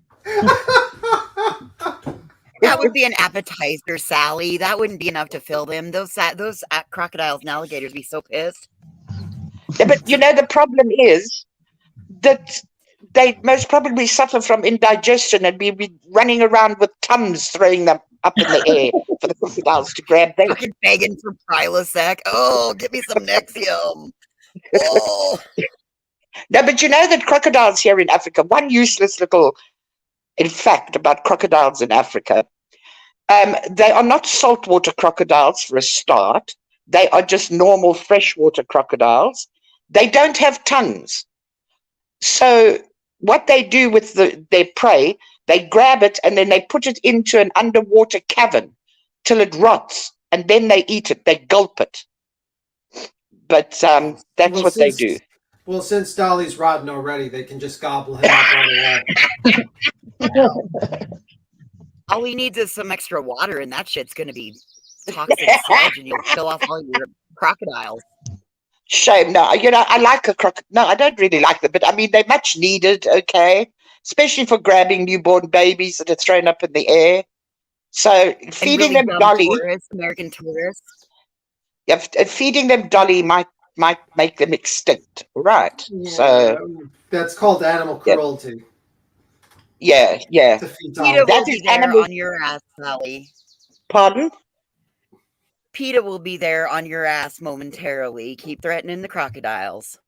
That would be an appetizer, Sally. That wouldn't be enough to fill them. Those crocodiles and alligators would be so pissed. Yeah, but you know, the problem is that they most probably suffer from indigestion and be running around with tums throwing them up in the air for the crocodiles to grab them. Fucking begging for Prilosec. Oh, give me some Nexium. Oh. No, but you know that crocodiles here in Africa, one useless little fact about crocodiles in Africa, they are not saltwater crocodiles for a start. They are just normal freshwater crocodiles. They don't have tongues. So what they do with their prey, they grab it and then they put it into an underwater cavern till it rots, and then they eat it. They gulp it. But that's what they do. Well, since Dolly's rotten already, they can just gobble him up right away. All he needs is some extra water, and that shit's going to be toxic sludge, and you'll kill off all your crocodiles. Shame. No, you know, I like a crocodile. No, I don't really like them, but I mean, they're much needed, okay? Especially for grabbing newborn babies that are thrown up in the air. So feeding them Dolly. American tourists. Yeah, feeding them Dolly might make them extinct, right? Yeah. So That's called animal cruelty. Yeah. PETA will be there on your ass, Sally. Pardon? PETA will be there on your ass momentarily. Keep threatening the crocodiles.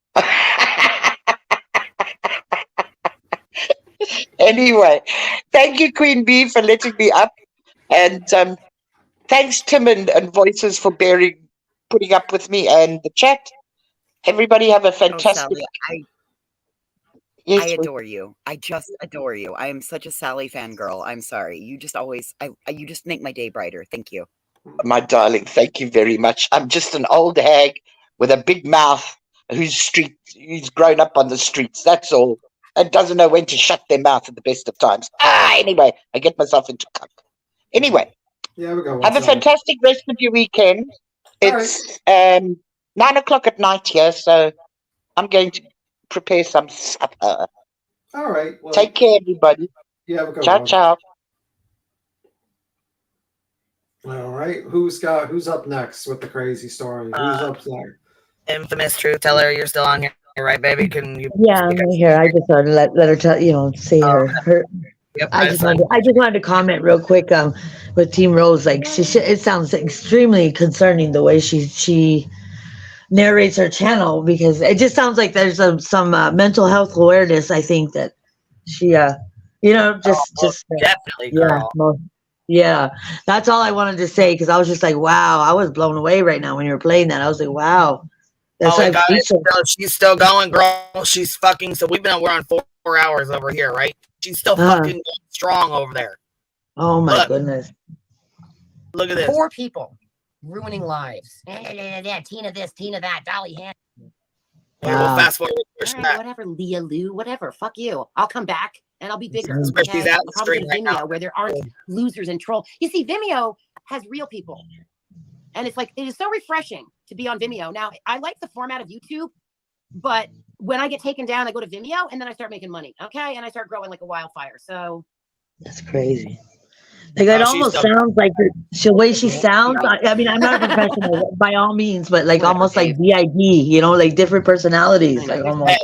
Anyway, thank you, Queen Bee, for letting me up. And thanks, Tim and Voices, for putting up with me and the chat. Everybody have a fantastic... Sally, Yes, I adore you. I just adore you. I am such a Sally fangirl. I'm sorry. You just always, you just make my day brighter. Thank you. My darling, thank you very much. I'm just an old hag with a big mouth who's grown up on the streets. That's all. And doesn't know when to shut their mouth at the best of times. Anyway, I get myself into cuck. Anyway, yeah, we go. Have a fantastic rest of your weekend. It's 9 o'clock at night here, so I'm going to prepare some supper. All right. Well, take care, everybody. Yeah, we'll go. Ciao. All right. Who's up next with the crazy story? Who's up next? Infamous truth teller, you're still on here, right, baby? Can you? Yeah, I'm right here. I just wanted to let her tell, say her. Yep, I just wanted to comment real quick with Team Rose. Like it sounds extremely concerning the way she narrates her channel, because it just sounds like there's some mental health awareness. I think that she just definitely, girl. Yeah, that's all I wanted to say, because I was just like, wow, I was blown away right now when you were playing that. I was like, wow. She's still going, girl. She's fucking. So we're on 4 hours over here, right? She's still fucking going strong over there. Oh my goodness! Look at this. 4 people ruining lives. Tina this, Tina that, Dolly hand. We'll fast forward. Right, whatever, Leah Lou, whatever. Fuck you. I'll come back and I'll be bigger. She's out I'll the probably stream go to right Vimeo now. where there aren't losers and trolls. You see, Vimeo has real people. And it's like, it is so refreshing to be on Vimeo. Now, I like the format of YouTube, but when I get taken down, I go to Vimeo and then I start making money. Okay. And I start growing like a wildfire. So that's crazy. Like it almost sounds like the way she sounds. I mean, I'm not a professional by all means, but like almost like DID, like different personalities. Like almost.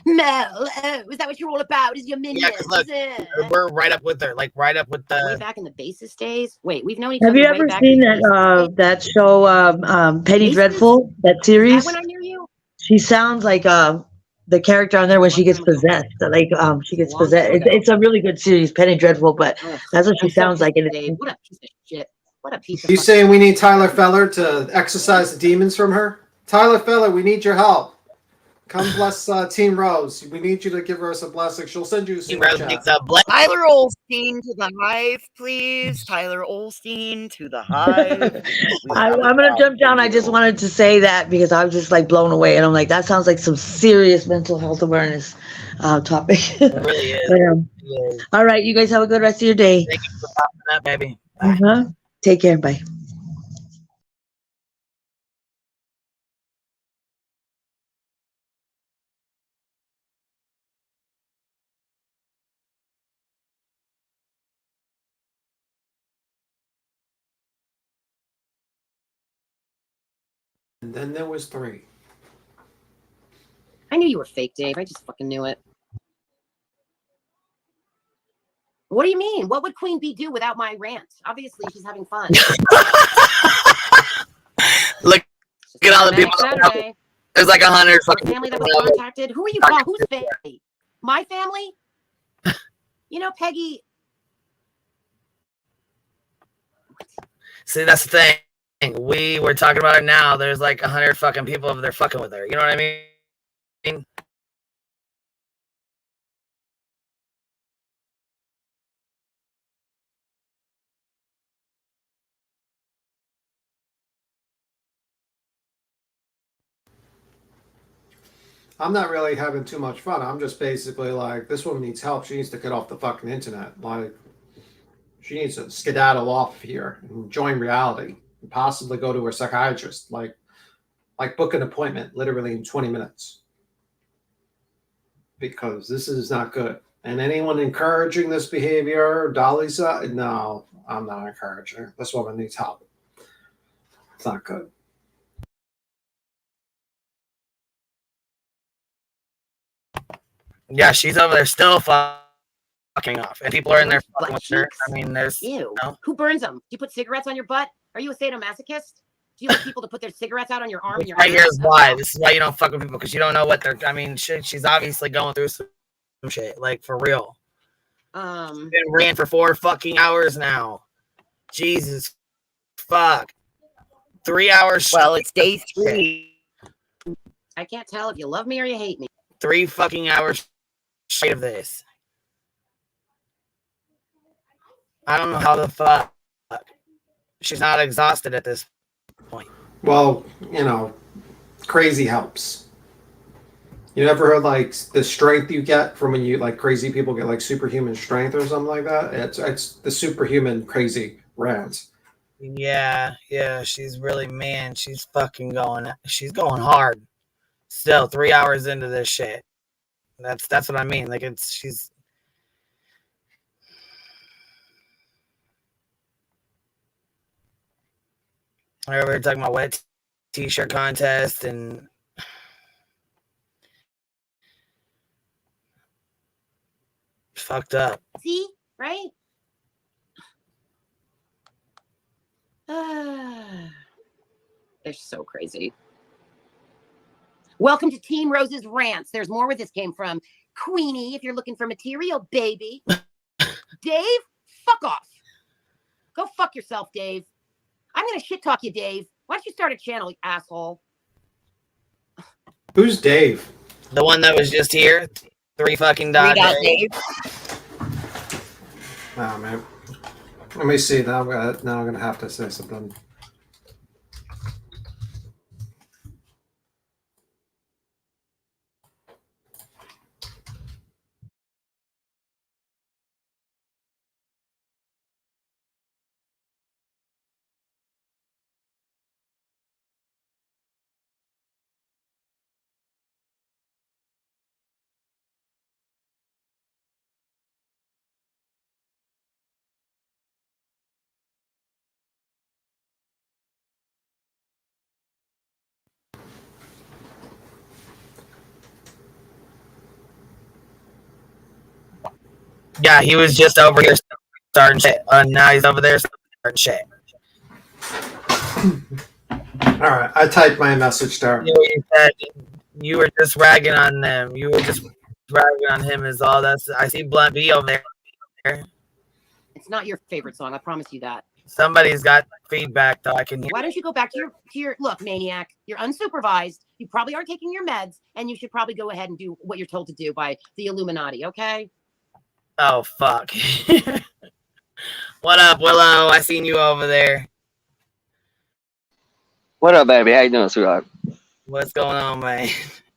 Mel, oh, is that what you're all about? Is your minions? Yeah, 'cause look, we're right up with her, like right up with Way the. back in the basis days? Wait, we've known each Have other you way ever back seen in the that basis days? that show Penny Basis? Dreadful? That Is that series? when I knew you? She sounds like the character on there when she gets possessed. Like she gets long possessed. time ago. It's a really good series, Penny Dreadful, but Ugh, that's what she I'm so sounds like. pissed And at Dave. it's, What a piece of shit. What a piece of You fucking saying we need Tyler Feller to exorcise the demons from her? Tyler Feller, we need your help. Come bless Team Rose. We need you to give her us a blessing. She'll send you a Team super Rose chat. makes a blessing. Tyler Olstein to the hive, please. Tyler Olstein to the hive. I'm gonna jump down. I just wanted to say that because I was just like blown away, and I'm like, that sounds like some serious mental health awareness topic. It really is. But, all right, you guys have a good rest of your day. Thank you for popping up, baby. Take care. Bye. And then there was 3. I knew you were fake, Dave. I just fucking knew it. What do you mean? What would Queen Bee do without my rant? Obviously, she's having fun. Look at all the people. Saturday. There's like 100 fucking family that was people. contacted. Who are you calling? Who's family? My family? You know, Peggy. See, that's the thing. We were talking about it now. There's like 100 fucking people over there fucking with her. You know what I mean? I'm not really having too much fun. I'm just basically like, this woman needs help. She needs to get off the fucking internet. Like, she needs to skedaddle off here and join reality and possibly go to her psychiatrist. Like book an appointment literally in 20 minutes. Because this is not good. And anyone encouraging this behavior, Dolly's no, I'm not encouraging her. This woman needs help. It's not good. Yeah, she's over there still fucking off, and people are in there fucking with her. I mean, there's Ew. Who burns them? Do you put cigarettes on your butt? Are you a sadomasochist? Do you like people to put their cigarettes out on your arm and your right hand? here is why. This is why you don't fuck with people, because you don't know what they're. I mean, she's obviously going through some shit, like for real. Been ran for 4 fucking hours now. Jesus, fuck. 3 hours. Well, it's day 3. I can't tell if you love me or you hate me. 3 fucking hours straight of this. I don't know how the fuck she's not exhausted at this point. Well, you know, crazy helps. You never heard like the strength you get from when you like crazy people get like superhuman strength or something like that? It's the superhuman crazy rant. Yeah, she's really, man, she's fucking going hard. Still 3 hours into this shit. That's what I mean. Like she's we were talking about wet t-shirt contest and fucked up. See? Right? They're so crazy. Welcome to Team Rose's Rants. There's more where this came from. Queenie, if you're looking for material, baby. Dave, fuck off. Go fuck yourself, Dave. I'm going to shit talk you, Dave. Why don't you start a channel, you asshole? Who's Dave? The one that was just here. 3 fucking dot Dave. Oh man. Let me see. Now I'm gonna have to say something. Yeah, he was just over here starting shit. Now he's over there starting shit. All right, I typed my message there. You said you were just ragging on them. You were just ragging on him is all. That's I see Blunt B over there. It's not your favorite song. I promise you that. Somebody's got feedback though. I can hear. Why don't you go back to your look, maniac? You're unsupervised. You probably aren't taking your meds, and you should probably go ahead and do what you're told to do by the Illuminati. Okay. Oh fuck. What up, Willow? I seen you over there. What up, baby? How you doing, sweetheart? What's going on, man?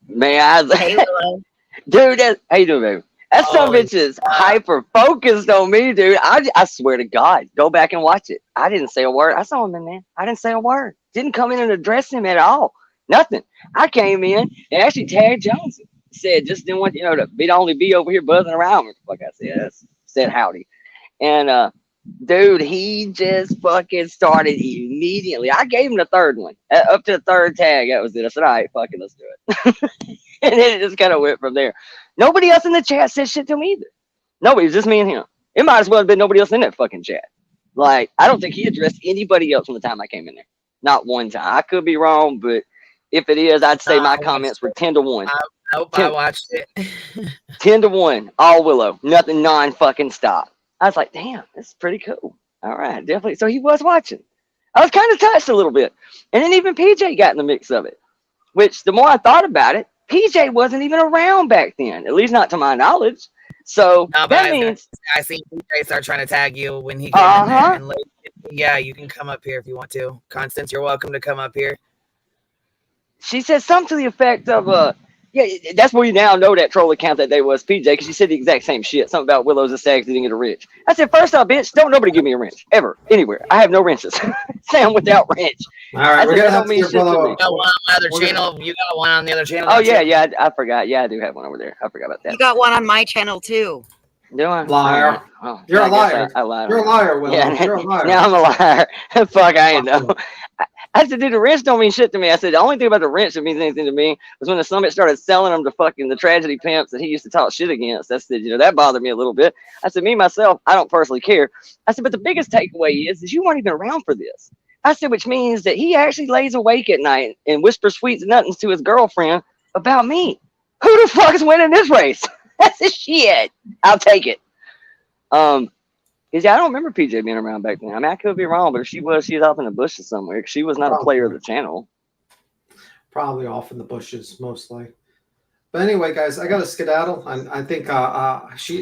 Man, Hey, Willow. dude, how you doing, baby? That son of a bitch is hyper focused on me, dude. I swear to God, go back and watch it. I didn't say a word. I saw him in there. I didn't say a word. Didn't come in and address him at all. Nothing. I came in and actually tagged Jones. Said just didn't want to only be over here buzzing around. Like I said, said howdy, and dude, he just fucking started immediately. I gave him the third one. Up to the third tag, that was it. I said, all right, fucking let's do it. And then it just kind of went from there. Nobody else in the chat said shit to me either. Nobody, just me and him. It might as well have been nobody else in that fucking chat. Like, I don't think he addressed anybody else from the time I came in there. Not one time. I could be wrong, but if it is, I'd say my comments were 10 to 1. I hope I watched it. 10 to 1. All Willow. Nothing non-fucking stop. I was like, damn, this is pretty cool. All right, definitely. So he was watching. I was kind of touched a little bit. And then even PJ got in the mix of it, which the more I thought about it, PJ wasn't even around back then, at least not to my knowledge. So No, that means I seen PJ start trying to tag you when he came in there. And yeah, you can come up here if you want to. Constance, you're welcome to come up here. she said something to the effect of, yeah, that's where you now know that troll account that day was PJ, because she said the exact same shit. Something about Willow's and Sags didn't get a wrench. I said, first off, bitch, don't nobody give me a wrench. Ever. Anywhere. I have no wrenches. Sam without wrench. All right, we're going to have to You got one on the other channel. You got one on the other channel. Oh, yeah, I forgot. Yeah, I do have one over there. I forgot about that. You got one on my channel too. Do I? Liar. Oh, You're yeah, a liar. I lied. You're a liar, Willow. Yeah, You're a liar. now I'm a liar. Fuck, I ain't know. I said, dude, the wrench don't mean shit to me. I said, the only thing about the wrench that means anything to me was when the summit started selling them to fucking the tragedy pimps that he used to talk shit against. I said, that bothered me a little bit. I said, me, myself, I don't personally care. I said, but the biggest takeaway is you weren't even around for this. I said, which means that he actually lays awake at night and whispers sweets and nothings to his girlfriend about me. Who the fuck is winning this race? That's a shit. I'll take it. I don't remember PJ being around back then. I mean, I could be wrong, but if she was, she's off in the bushes somewhere. She was not a player of the channel. Probably off in the bushes, mostly. But anyway, guys, I got to skedaddle. I think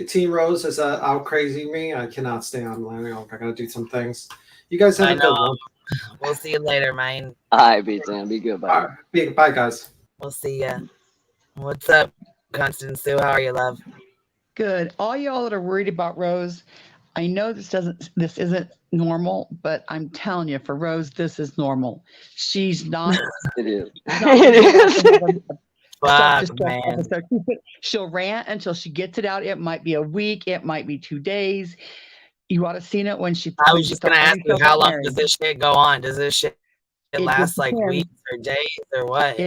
Team Rose is out crazy me. I cannot stay online. I got to do some things. You guys have a good one. We'll see you later, man. All right, B-Tan. Be good, buddy. Right. Bye, guys. We'll see ya. What's up, Constance Sue? How are you, love? Good. All y'all that are worried about Rose, I know this isn't normal, but I'm telling you, for Rose, this is normal. She's not. It is. It is. Fuck, man. She'll rant until she gets it out. It might be a week. It might be 2 days. You ought to seen it when she. I was just gonna ask you, how long does this shit go on? Does this shit last like weeks or days or what?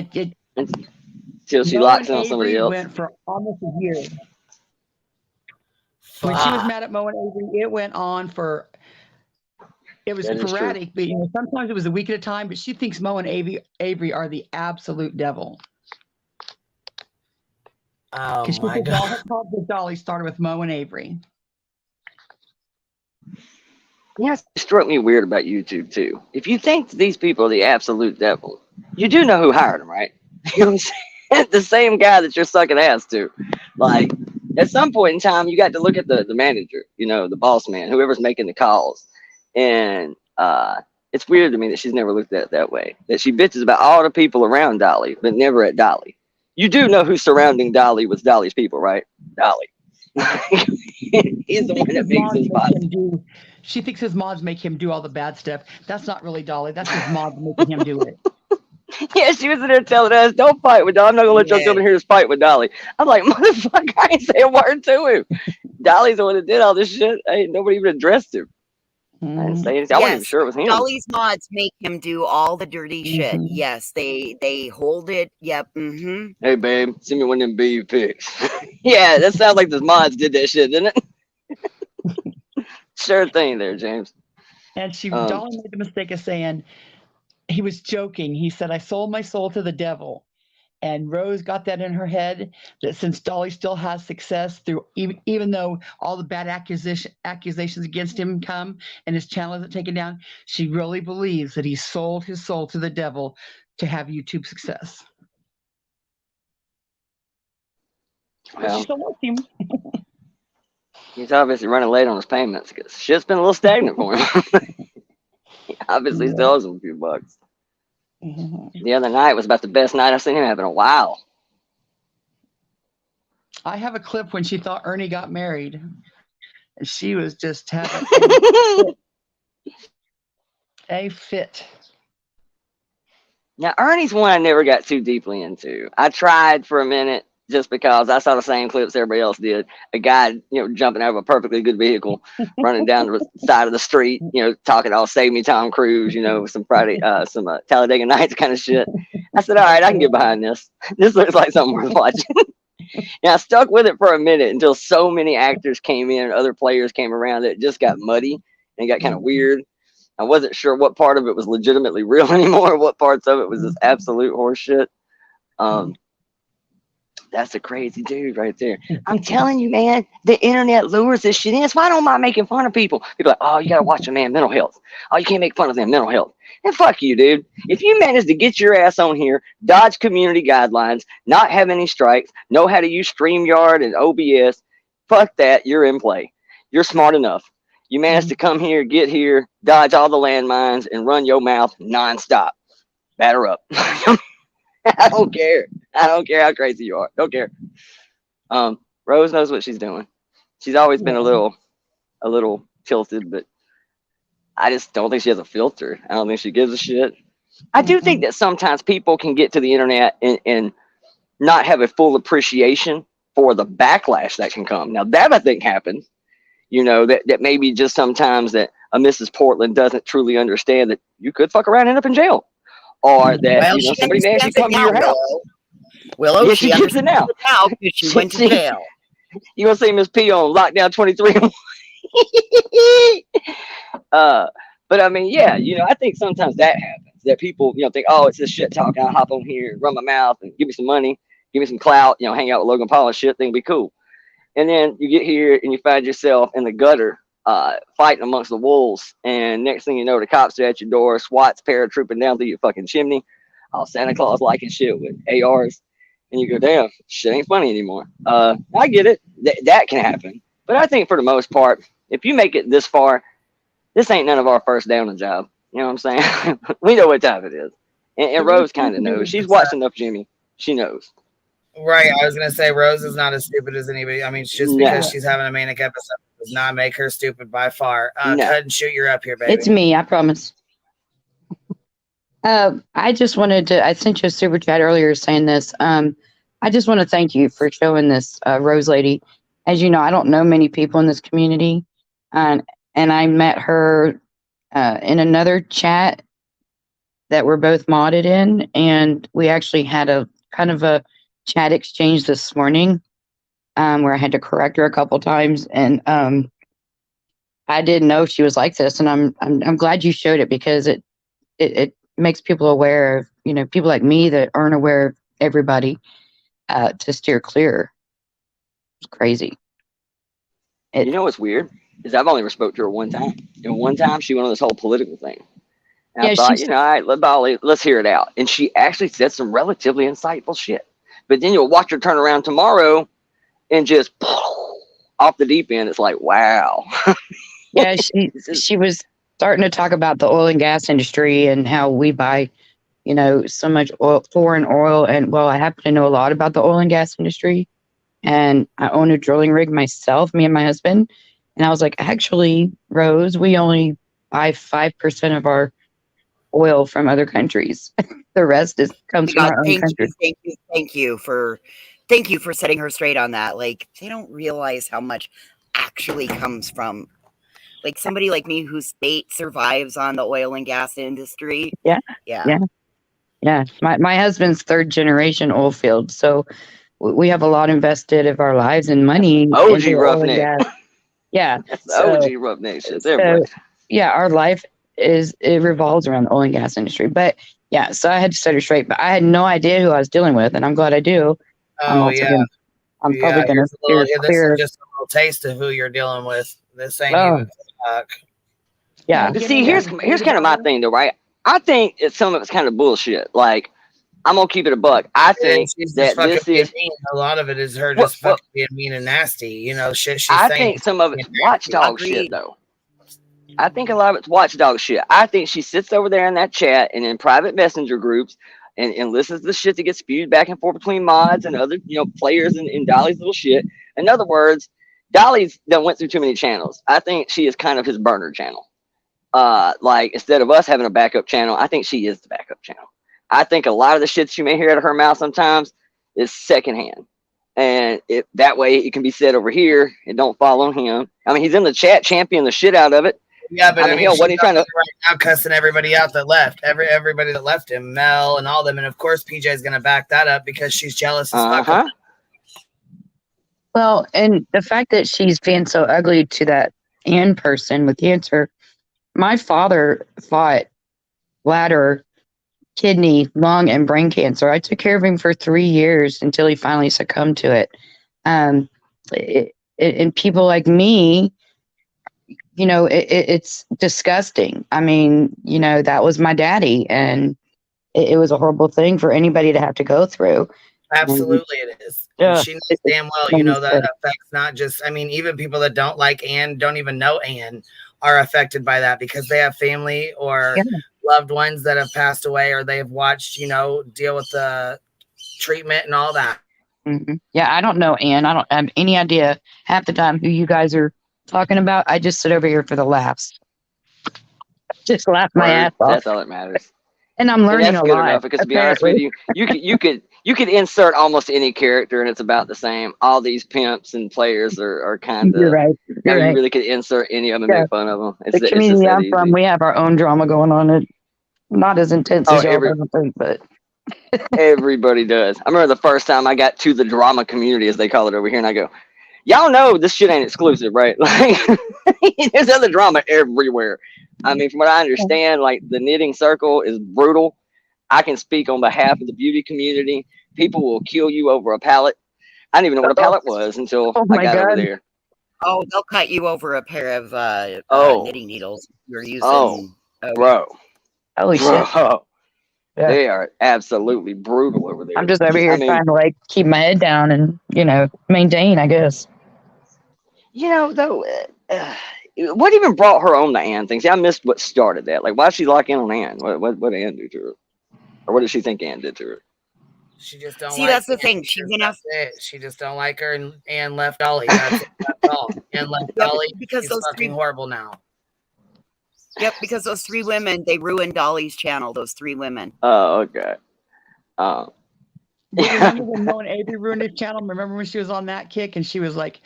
Till she locks on somebody else. Went for almost a year. When she was mad at Mo and Avery, it went on for. It was sporadic, but sometimes it was a week at a time. But she thinks Mo and Avery are the absolute devil. Oh my God! All her calls with Dolly started with Mo and Avery. Yeah, it struck me weird about YouTube too. If you think these people are the absolute devil, you do know who hired them, right? You know what I'm saying? The same guy that you're sucking ass to. Like, at some point in time, you got to look at the manager, the boss man, whoever's making the calls. And it's weird to me that she's never looked at it that way. That she bitches about all the people around Dolly, but never at Dolly. You do know who's surrounding Dolly with Dolly's people, right? Dolly. He's the one that makes his body. She thinks his mods make him do all the bad stuff. That's not really Dolly. That's his mods making him do it. Yeah, she was in there telling us, don't fight with Dolly. I'm not going to let y'all come in here to fight with Dolly. I'm like, motherfucker, I ain't say a word to him. Dolly's the one that did all this shit. Ain't nobody even addressed him. I didn't say anything. I wasn't even sure it was him. Dolly's mods make him do all the dirty shit. Yes, they hold it. Yep. Hey, babe, send me one of them BU pics. Yeah, that sounds like the mods did that shit, didn't it? Sure thing there, James. And Dolly made the mistake of saying, he was joking. He said, I sold my soul to the devil. And Rose got that in her head that since Dolly still has success through, even though all the bad accusations against him come and his channel isn't taken down, she really believes that he sold his soul to the devil to have YouTube success. But she still loves him. He's obviously running late on his payments because shit's been a little stagnant for him. He obviously still owes him a few bucks. The other night was about the best night I've seen him have in a while. I have a clip when she thought Ernie got married. And she was just having a fit. Now, Ernie's one I never got too deeply into. I tried for a minute just because I saw the same clips everybody else did. A guy, jumping out of a perfectly good vehicle, running down the side of the street, talking all "Save Me, Tom Cruise," some Talladega Nights kind of shit. I said, all right, I can get behind this. This looks like something worth watching. And I stuck with it for a minute until so many actors came in and other players came around that it just got muddy and got kind of weird. I wasn't sure what part of it was legitimately real anymore, what parts of it was just absolute horseshit. That's a crazy dude right there. I'm telling you, man, the internet lures this shit in. That's why I don't mind making fun of people. People are like, oh, you got to watch a man, mental health. Oh, you can't make fun of them, mental health. And fuck you, dude. If you manage to get your ass on here, dodge community guidelines, not have any strikes, know how to use StreamYard and OBS, fuck that, you're in play. You're smart enough. You managed to come here, get here, dodge all the landmines, and run your mouth nonstop. Batter up. I don't care. I don't care how crazy you are. Don't care. Rose knows what she's doing. She's always been a little tilted, but I just don't think she has a filter. I don't think she gives a shit. I do think that sometimes people can get to the internet and not have a full appreciation for the backlash that can come. Now that I think happens. That maybe just sometimes that a Mrs. Portland doesn't truly understand that you could fuck around and end up in jail. Or that somebody may actually come to your house. Willow, Yeah, she gets it now. Because she went to jail. You gonna see Miss P on lockdown 23? But I mean, yeah, I think sometimes that happens. That people, think, oh, it's this shit talk. I'll hop on here, run my mouth, and give me some money, give me some clout. Hang out with Logan Paul and shit. Thing be cool. And then you get here and you find yourself in the gutter, fighting amongst the wolves. And next thing you know, the cops are at your door, SWAT's paratrooping down through your fucking chimney, all Santa Claus like and shit with ARs. And you go, damn, shit ain't funny anymore. I get it. That can happen. But I think for the most part, if you make it this far, this ain't none of our first down the job. You know what I'm saying? We know what time it is. And Rose kind of knows. She's watched enough Jimmy. She knows. Right. I was going to say Rose is not as stupid as anybody. I mean, just because she's having a manic episode does not make her stupid by far. Cut and shoot, you're up here, baby. It's me, I promise. I just wanted to, I sent you a super chat earlier saying this. I just want to thank you for showing this Rose lady. As you know, I don't know many people in this community. And I met her in another chat that we're both modded in. And we actually had a kind of a chat exchange this morning where I had to correct her a couple times. And I didn't know she was like this. And I'm glad you showed it because it makes people aware of, people like me that aren't aware of everybody to steer clear. It's crazy. You know what's weird? Is I've only spoke to her one time. And one time she went on this whole political thing. And I thought, all right, let's hear it out. And she actually said some relatively insightful shit. But then you'll watch her turn around tomorrow and just off the deep end. It's like, wow. Yeah, she was starting to talk about the oil and gas industry and how we buy, so much foreign oil. And well, I happen to know a lot about the oil and gas industry. And I own a drilling rig myself, me and my husband. And I was like, actually, Rose, we only buy 5% of our oil from other countries. The rest comes from our own country. Thank you for setting her straight on that. Like, they don't realize how much actually comes from, like, somebody like me whose state survives on the oil and gas industry. Yeah. My husband's third generation oil field, so we have a lot invested of our lives and money. OG roughneck. Yeah. That's the So, OG Rough Neck shit there, boy. yeah, our life it revolves around the oil and gas industry. But yeah, so I had to set her straight. But I had no idea who I was dealing with, and I'm glad I do. I'm Oh also yeah, gonna, I'm probably gonna Here's a steer little. This clear. is just a little taste of who you're dealing with. This ain't Oh, even. Fuck. yeah. But see, here's kind of my thing though, right? I think some of it's kind of bullshit. Like, I'm gonna keep it a buck. I think She's just that fucking this being is mean. A lot of it is her what just fucking being mean and nasty. You know, shit she's I saying. think some of it's watchdog shit Agreed. though. I think a lot of it's watchdog shit. I think she sits over there in that chat and in private messenger groups and listens to the shit that gets spewed back and forth between mods and other, players in Dolly's little shit. In other words, Dolly's done went through too many channels. I think she is kind of his burner channel. Like, instead of us having a backup channel, I think she is the backup channel. I think a lot of the shit you may hear out of her mouth sometimes is secondhand. And that way it can be said over here and don't fall on him. I mean, he's in the chat championing the shit out of it. Yeah, but I mean, hell, she's what are you trying to? right now cussing everybody out that left. Everybody that left him, Mel and all them, and of course PJ is gonna back that up because she's jealous as fuck. Uh-huh. Well, and the fact that she's being so ugly to that Ann person with cancer. My father fought bladder, kidney, lung, and brain cancer. I took care of him for 3 years until he finally succumbed to it. And people like me, it's disgusting. I mean, that was my daddy, and it was a horrible thing for anybody to have to go through. Absolutely, it is. And she knows damn well, that affects not just. I mean, even people that don't like Ann, don't even know Ann, are affected by that because they have family or loved ones that have passed away, or they have watched, deal with the treatment and all that. Mm-hmm. Yeah, I don't know, Ann. I don't have any idea half the time who you guys are talking about. I just sit over here for the laughs. Just laugh my ass off. That's all that matters. And I'm learning and that's a good lot. enough because to be honest with you, you could insert almost any character and it's about the same. All these pimps and players are kind of. You're right. You really could insert any of them and make fun of them. The community I'm from, we have our own drama going on. It not as intense as y'all ever think, but everybody does. I remember the first time I got to the drama community, as they call it over here, and I go, "Y'all know this shit ain't exclusive, right? Like, there's other drama everywhere." I mean, from what I understand, like the knitting circle is brutal. I can speak on behalf of the beauty community. People will kill you over a pallet. I didn't even know what a pallet was until I got over there. Oh, they'll cut you over a pair of knitting needles. You're using. Bro. Holy shit. Yeah. They are absolutely brutal over there. I'm just over here trying to keep my head down and, maintain, I guess. Though, what even brought her on the Ann thing? See, I missed what started that. Like, why did she lock in on Ann? What did Ann do to her? Or what did she think Ann did to her? She just don't. See, that's the thing. She just don't like her, and left Dolly. That's all. And left Dolly because she's fucking horrible now. Yep, because those 3 women, they ruined Dolly's channel. Those 3 women. Oh, okay. Remember when Mo and Avery ruined his channel? Remember when she was on that kick and she was like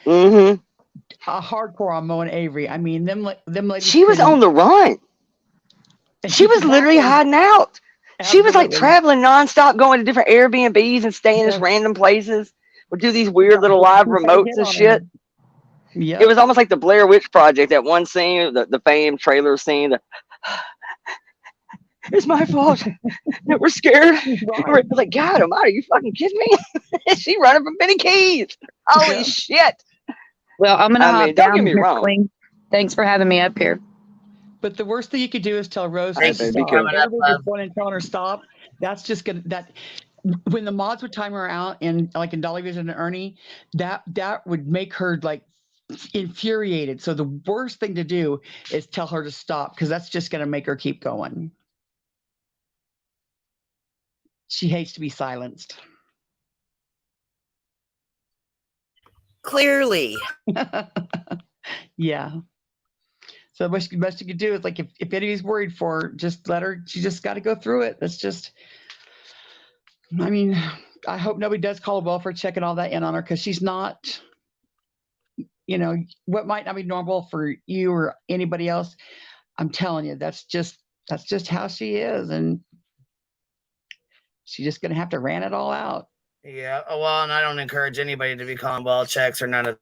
hardcore on Mo and Avery? I mean, them ladies. She was on the run. She was literally hiding out. She was like traveling nonstop, going to different Airbnbs and staying in just random places. Would do these weird little live remotes and shit. Yeah, it was almost like the Blair Witch Project. That one scene, the famed trailer scene. It's my fault. We're scared. We're like, God Almighty, are you fucking kidding me? She running from Benny Keys. Holy shit! Well, I'm gonna hop down. Don't get me wrong. Queen. Thanks for having me up here. But the worst thing you could do is tell Rose to Thanks, stop. baby. Everybody's going and telling her stop. That's just gonna when the mods would time her out in Dolly Vision and Ernie, that would make her infuriated. So the worst thing to do is tell her to stop because that's just gonna make her keep going. She hates to be silenced. Clearly. Yeah. So the best you could do is if anybody's worried for her, just let her. She just got to go through it. That's just. I mean, I hope nobody does call a welfare check and all that in on her because she's not. What might not be normal for you or anybody else. I'm telling you, that's just how she is, and she's just gonna have to ran it all out. Yeah. Well, and I don't encourage anybody to be calling ball checks or none of.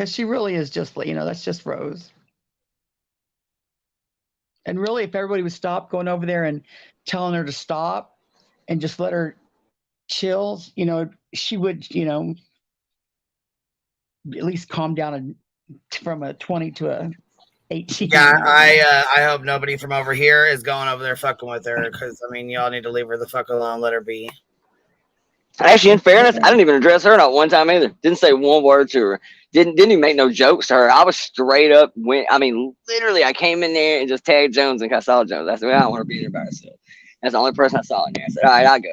because she really is just, that's just Rose. And really, if everybody would stop going over there and telling her to stop and just let her chill, she would, at least calm down from a 20 to a 18. Yeah, I hope nobody from over here is going over there fucking with her, because I mean, y'all need to leave her the fuck alone. Let her be. Actually, in fairness, I didn't even address her not one time either. Didn't say one word to her. Didn't even make no jokes to her. I was straight up literally, I came in there and just tagged Jones and I saw Jones. I said, well, I don't want to be there by herself. That's the only person I saw in there. I said, all right, I'll go.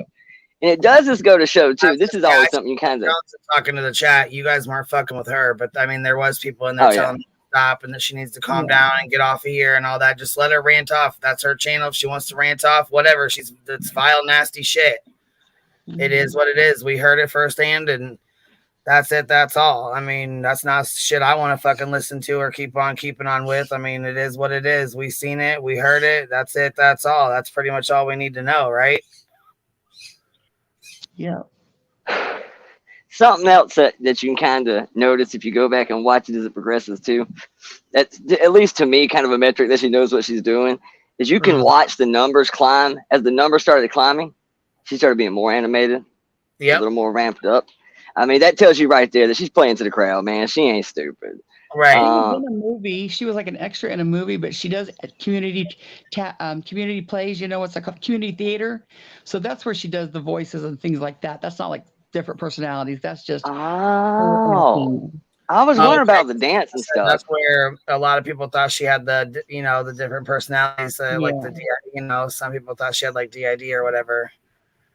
And it does just go to show too. This is always something you kind of talking to the chat. You guys weren't fucking with her, but I mean, there was people in there telling her to stop and that she needs to calm down and get off of here and all that. Just let her rant off. That's her channel. If she wants to rant off, whatever. It's vile, nasty shit. It is what it is. We heard it firsthand, and that's it. That's all. I mean, that's not shit I want to fucking listen to or keep on keeping on with. I mean, it is what it is. We seen it. We heard it. That's it. That's all. That's pretty much all we need to know, right? Yeah. something else that you can kind of notice if you go back and watch it as it progresses too. That's at least to me kind of a metric that she knows what she's doing. Is you can watch the numbers climb. As the numbers started climbing, she started being more animated, a little more ramped up. I mean, that tells you right there that she's playing to the crowd, man. She ain't stupid. Right. She was in a movie. She was like an extra in a movie, but she does community plays. You know, what's like community theater. So that's where she does the voices and things like that. That's not like different personalities. That's just. Oh. I was wondering about the dance and stuff. That's where a lot of people thought she had the, you know, the different personalities. Like the DID, you know, some people thought she had like DID or whatever.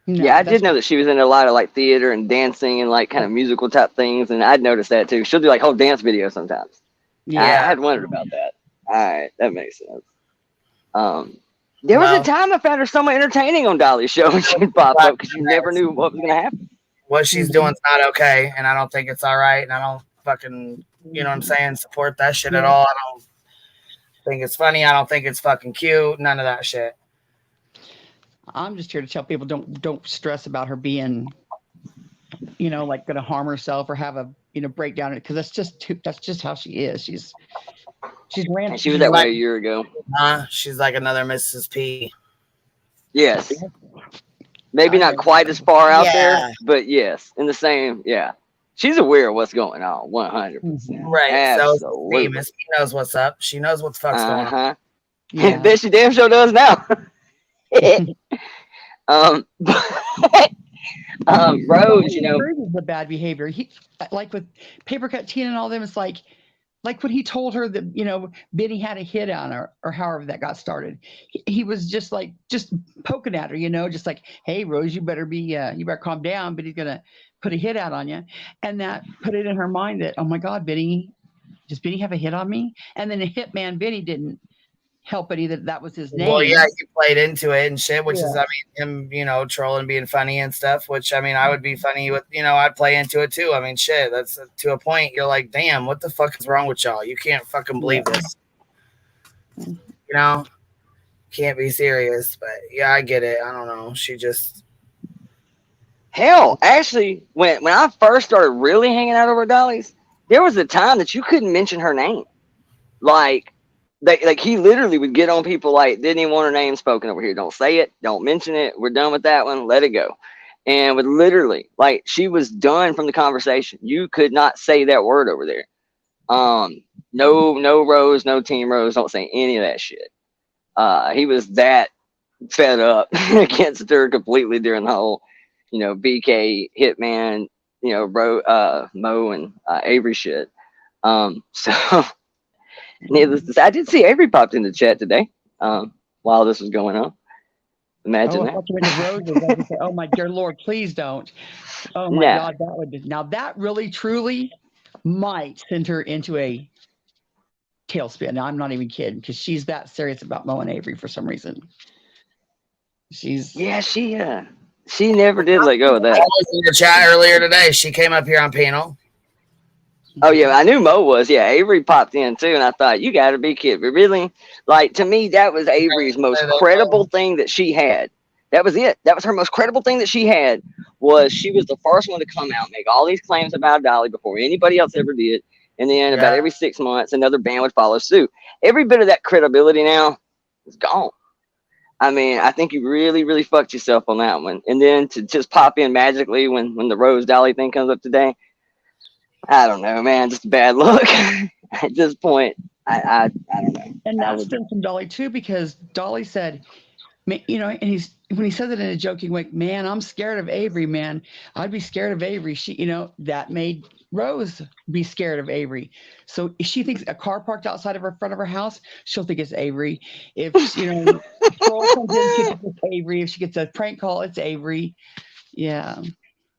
No, yeah, I did know that she was in a lot of like theater and dancing and like kind of musical type things, and I'd noticed that too. She'll do like whole dance videos sometimes. Yeah, I had wondered about that. All right, that makes sense. There was a time I found her somewhat entertaining on Dolly's show, and she'd pop up because you never knew what was gonna happen. What she's doing is not okay, and I don't think it's all right, and I don't fucking, you know what I'm saying, support that shit at all. I don't think it's funny. I don't think it's fucking cute. None of that shit. I'm just here to tell people don't stress about her being, you know, like going to harm herself or have a, you know, breakdown, because that's just how she is. She's random. She was that way a year ago. She's like another Mrs. P. Yes. Maybe not quite as far out there, but yes, in the same. Yeah, she's aware of what's going on. 100%. Right. Absolutely. So Miss P knows what's up. She knows what the fuck's going on. Yeah. Bet she damn sure does now. Rose, you know, the bad behavior. He, like with Paper Cut Tina and all them, it's like when he told her that, you know, Benny had a hit on her, or however that got started. He was just poking at her, you know, just like, hey, Rose, you better calm down. Benny's gonna put a hit out on you, and that put it in her mind that, oh my God, does Benny have a hit on me? And then the hitman Benny didn't help it either. That was his name. Well, yeah, he played into it and shit, which is, I mean, him, you know, trolling, being funny and stuff, which, I mean, I would be funny with, you know, I'd play into it too. I mean, shit, that's to a point. You're like, damn, what the fuck is wrong with y'all? You can't fucking believe this. You know, can't be serious, but yeah, I get it. I don't know. She just. Hell, actually, when I first started really hanging out over Dolly's, there was a time that you couldn't mention her name. Like he literally would get on people like, didn't even want her name spoken over here. Don't say it. Don't mention it. We're done with that one. Let it go. And would literally, like, she was done from the conversation. You could not say that word over there. No Rose, no Team Rose. Don't say any of that shit. He was that fed up against her completely during the whole, you know, BK, Hitman, you know, Mo and Avery shit. So needless to say, I did see Avery popped in the chat today while this was going on. Imagine that. I would say, oh my dear Lord, please don't. Oh my God, that really truly might send her into a tailspin. Now, I'm not even kidding, because she's that serious about Mo and Avery for some reason. She never did let go of that. I was in the chat earlier today. She came up here on panel. Oh yeah, I knew Mo was. Yeah, Avery popped in too, and I thought, you got to be kidding me. Really? Like, to me, that was Avery's most credible thing that she had. That was it. That was her most credible thing that she had. Was she was the first one to come out and make all these claims about Dolly before anybody else ever did, And then about every 6 months, another band would follow suit. Every bit of that credibility now is gone. I mean, I think you really, really fucked yourself on that one. And then to just pop in magically when the Rose Dolly thing comes up today, I don't know, man. Just a bad look at this point. I don't know. And that's been from Dolly too, because Dolly said, you know, and when he says it in a joking way, man, I'm scared of Avery, man. I'd be scared of Avery. She, you know, that made Rose be scared of Avery. So if she thinks a car parked outside of her front of her house, she'll think it's Avery. If, you know, Pearl comes in, she thinks it's Avery. If she gets a prank call, it's Avery. Yeah.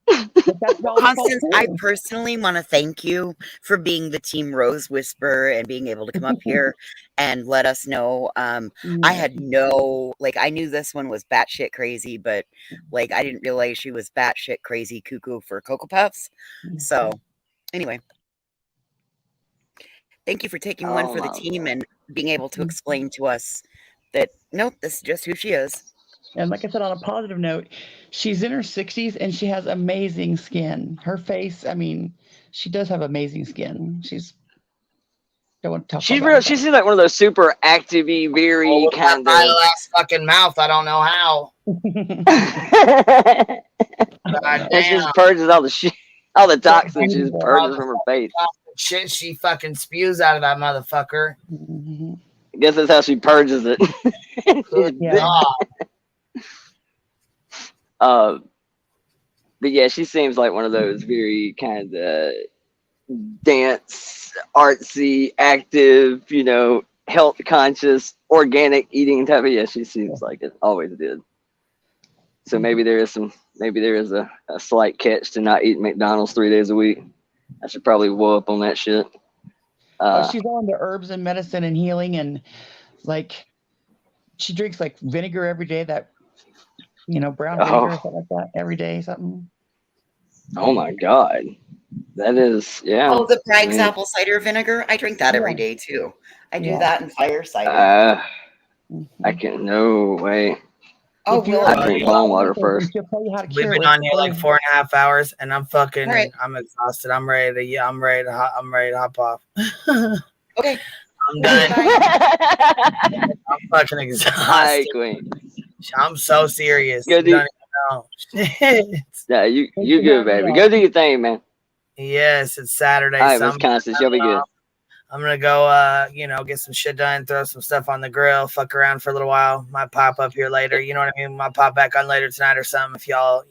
Constance, I personally want to thank you for being the Team Rose Whisperer and being able to come up here and let us know. I had no, like, I knew this one was batshit crazy, but like, I didn't realize she was batshit crazy cuckoo for Cocoa Puffs. So, anyway, thank you for taking one for the team and being able to explain to us that, nope, this is just who she is. And like I said, on a positive note, she's in her 60s and she has amazing skin. Her face, I mean, she does have amazing skin. She's don't want to talk She's about real. it. She seems like one of those super active-y, very kind of. Last fucking mouth. I don't know how. And she just purges all the shit, all the toxins. She just purges from her face. Shit, she fucking spews out of that motherfucker. I guess that's how she purges it. But yeah, she seems like one of those very kind of dance, artsy, active, you know, health conscious, organic eating type of. Yeah, she seems like it always did. So maybe there is a slight catch to not eating McDonald's 3 days a week. I should probably whoa up on that shit. She's on to herbs and medicine and healing, and like she drinks like vinegar every day. That, you know, brown vinegar or something like that every day. Something. Oh my God, that is Oh, the Bragg's apple cider vinegar. I drink that every day too. I do that in fire cider. I can no way. Oh, I drink bone water first. We've been on here like 4.5 hours, and I'm fucking. Right. I'm exhausted. I'm ready to hop off. Okay. I'm done. I'm fucking exhausted. Queen. I'm so serious. Go do, you don't even know. Shit. Yeah, you good, baby. Go do your thing, man. Yes, it's Saturday. All right, Miss Constance, you'll be good. I'm gonna go, get some shit done, throw some stuff on the grill, fuck around for a little while. Might pop up here later. You know what I mean? Might pop back on later tonight or something if y'all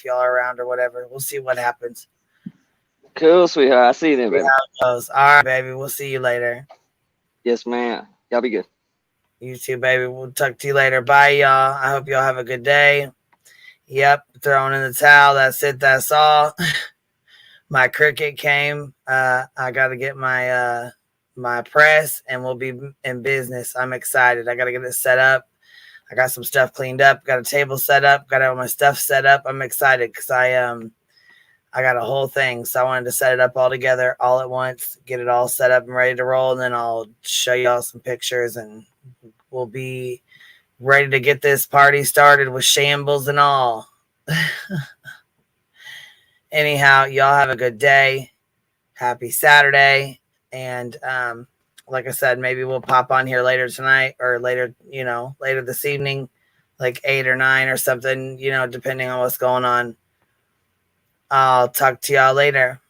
are around or whatever. We'll see what happens. Cool, sweetheart. I'll see you then, baby. How it goes. All right, baby. We'll see you later. Yes, ma'am. Y'all be good. You too, baby. We'll talk to you later. Bye, y'all. I hope y'all have a good day. Yep, throwing in the towel. That's it. That's all. My cricket came. I got to get my my press, and we'll be in business. I'm excited. I got to get it set up. I got some stuff cleaned up. Got a table set up. Got all my stuff set up. I'm excited because I got a whole thing. So I wanted to set it up all together all at once, get it all set up and ready to roll. And then I'll show y'all some pictures and we'll be ready to get this party started with shambles and all. Anyhow, y'all have a good day. Happy Saturday. And like I said, maybe we'll pop on here later tonight or later this evening, like 8 or 9 or something, depending on what's going on. I'll talk to y'all later.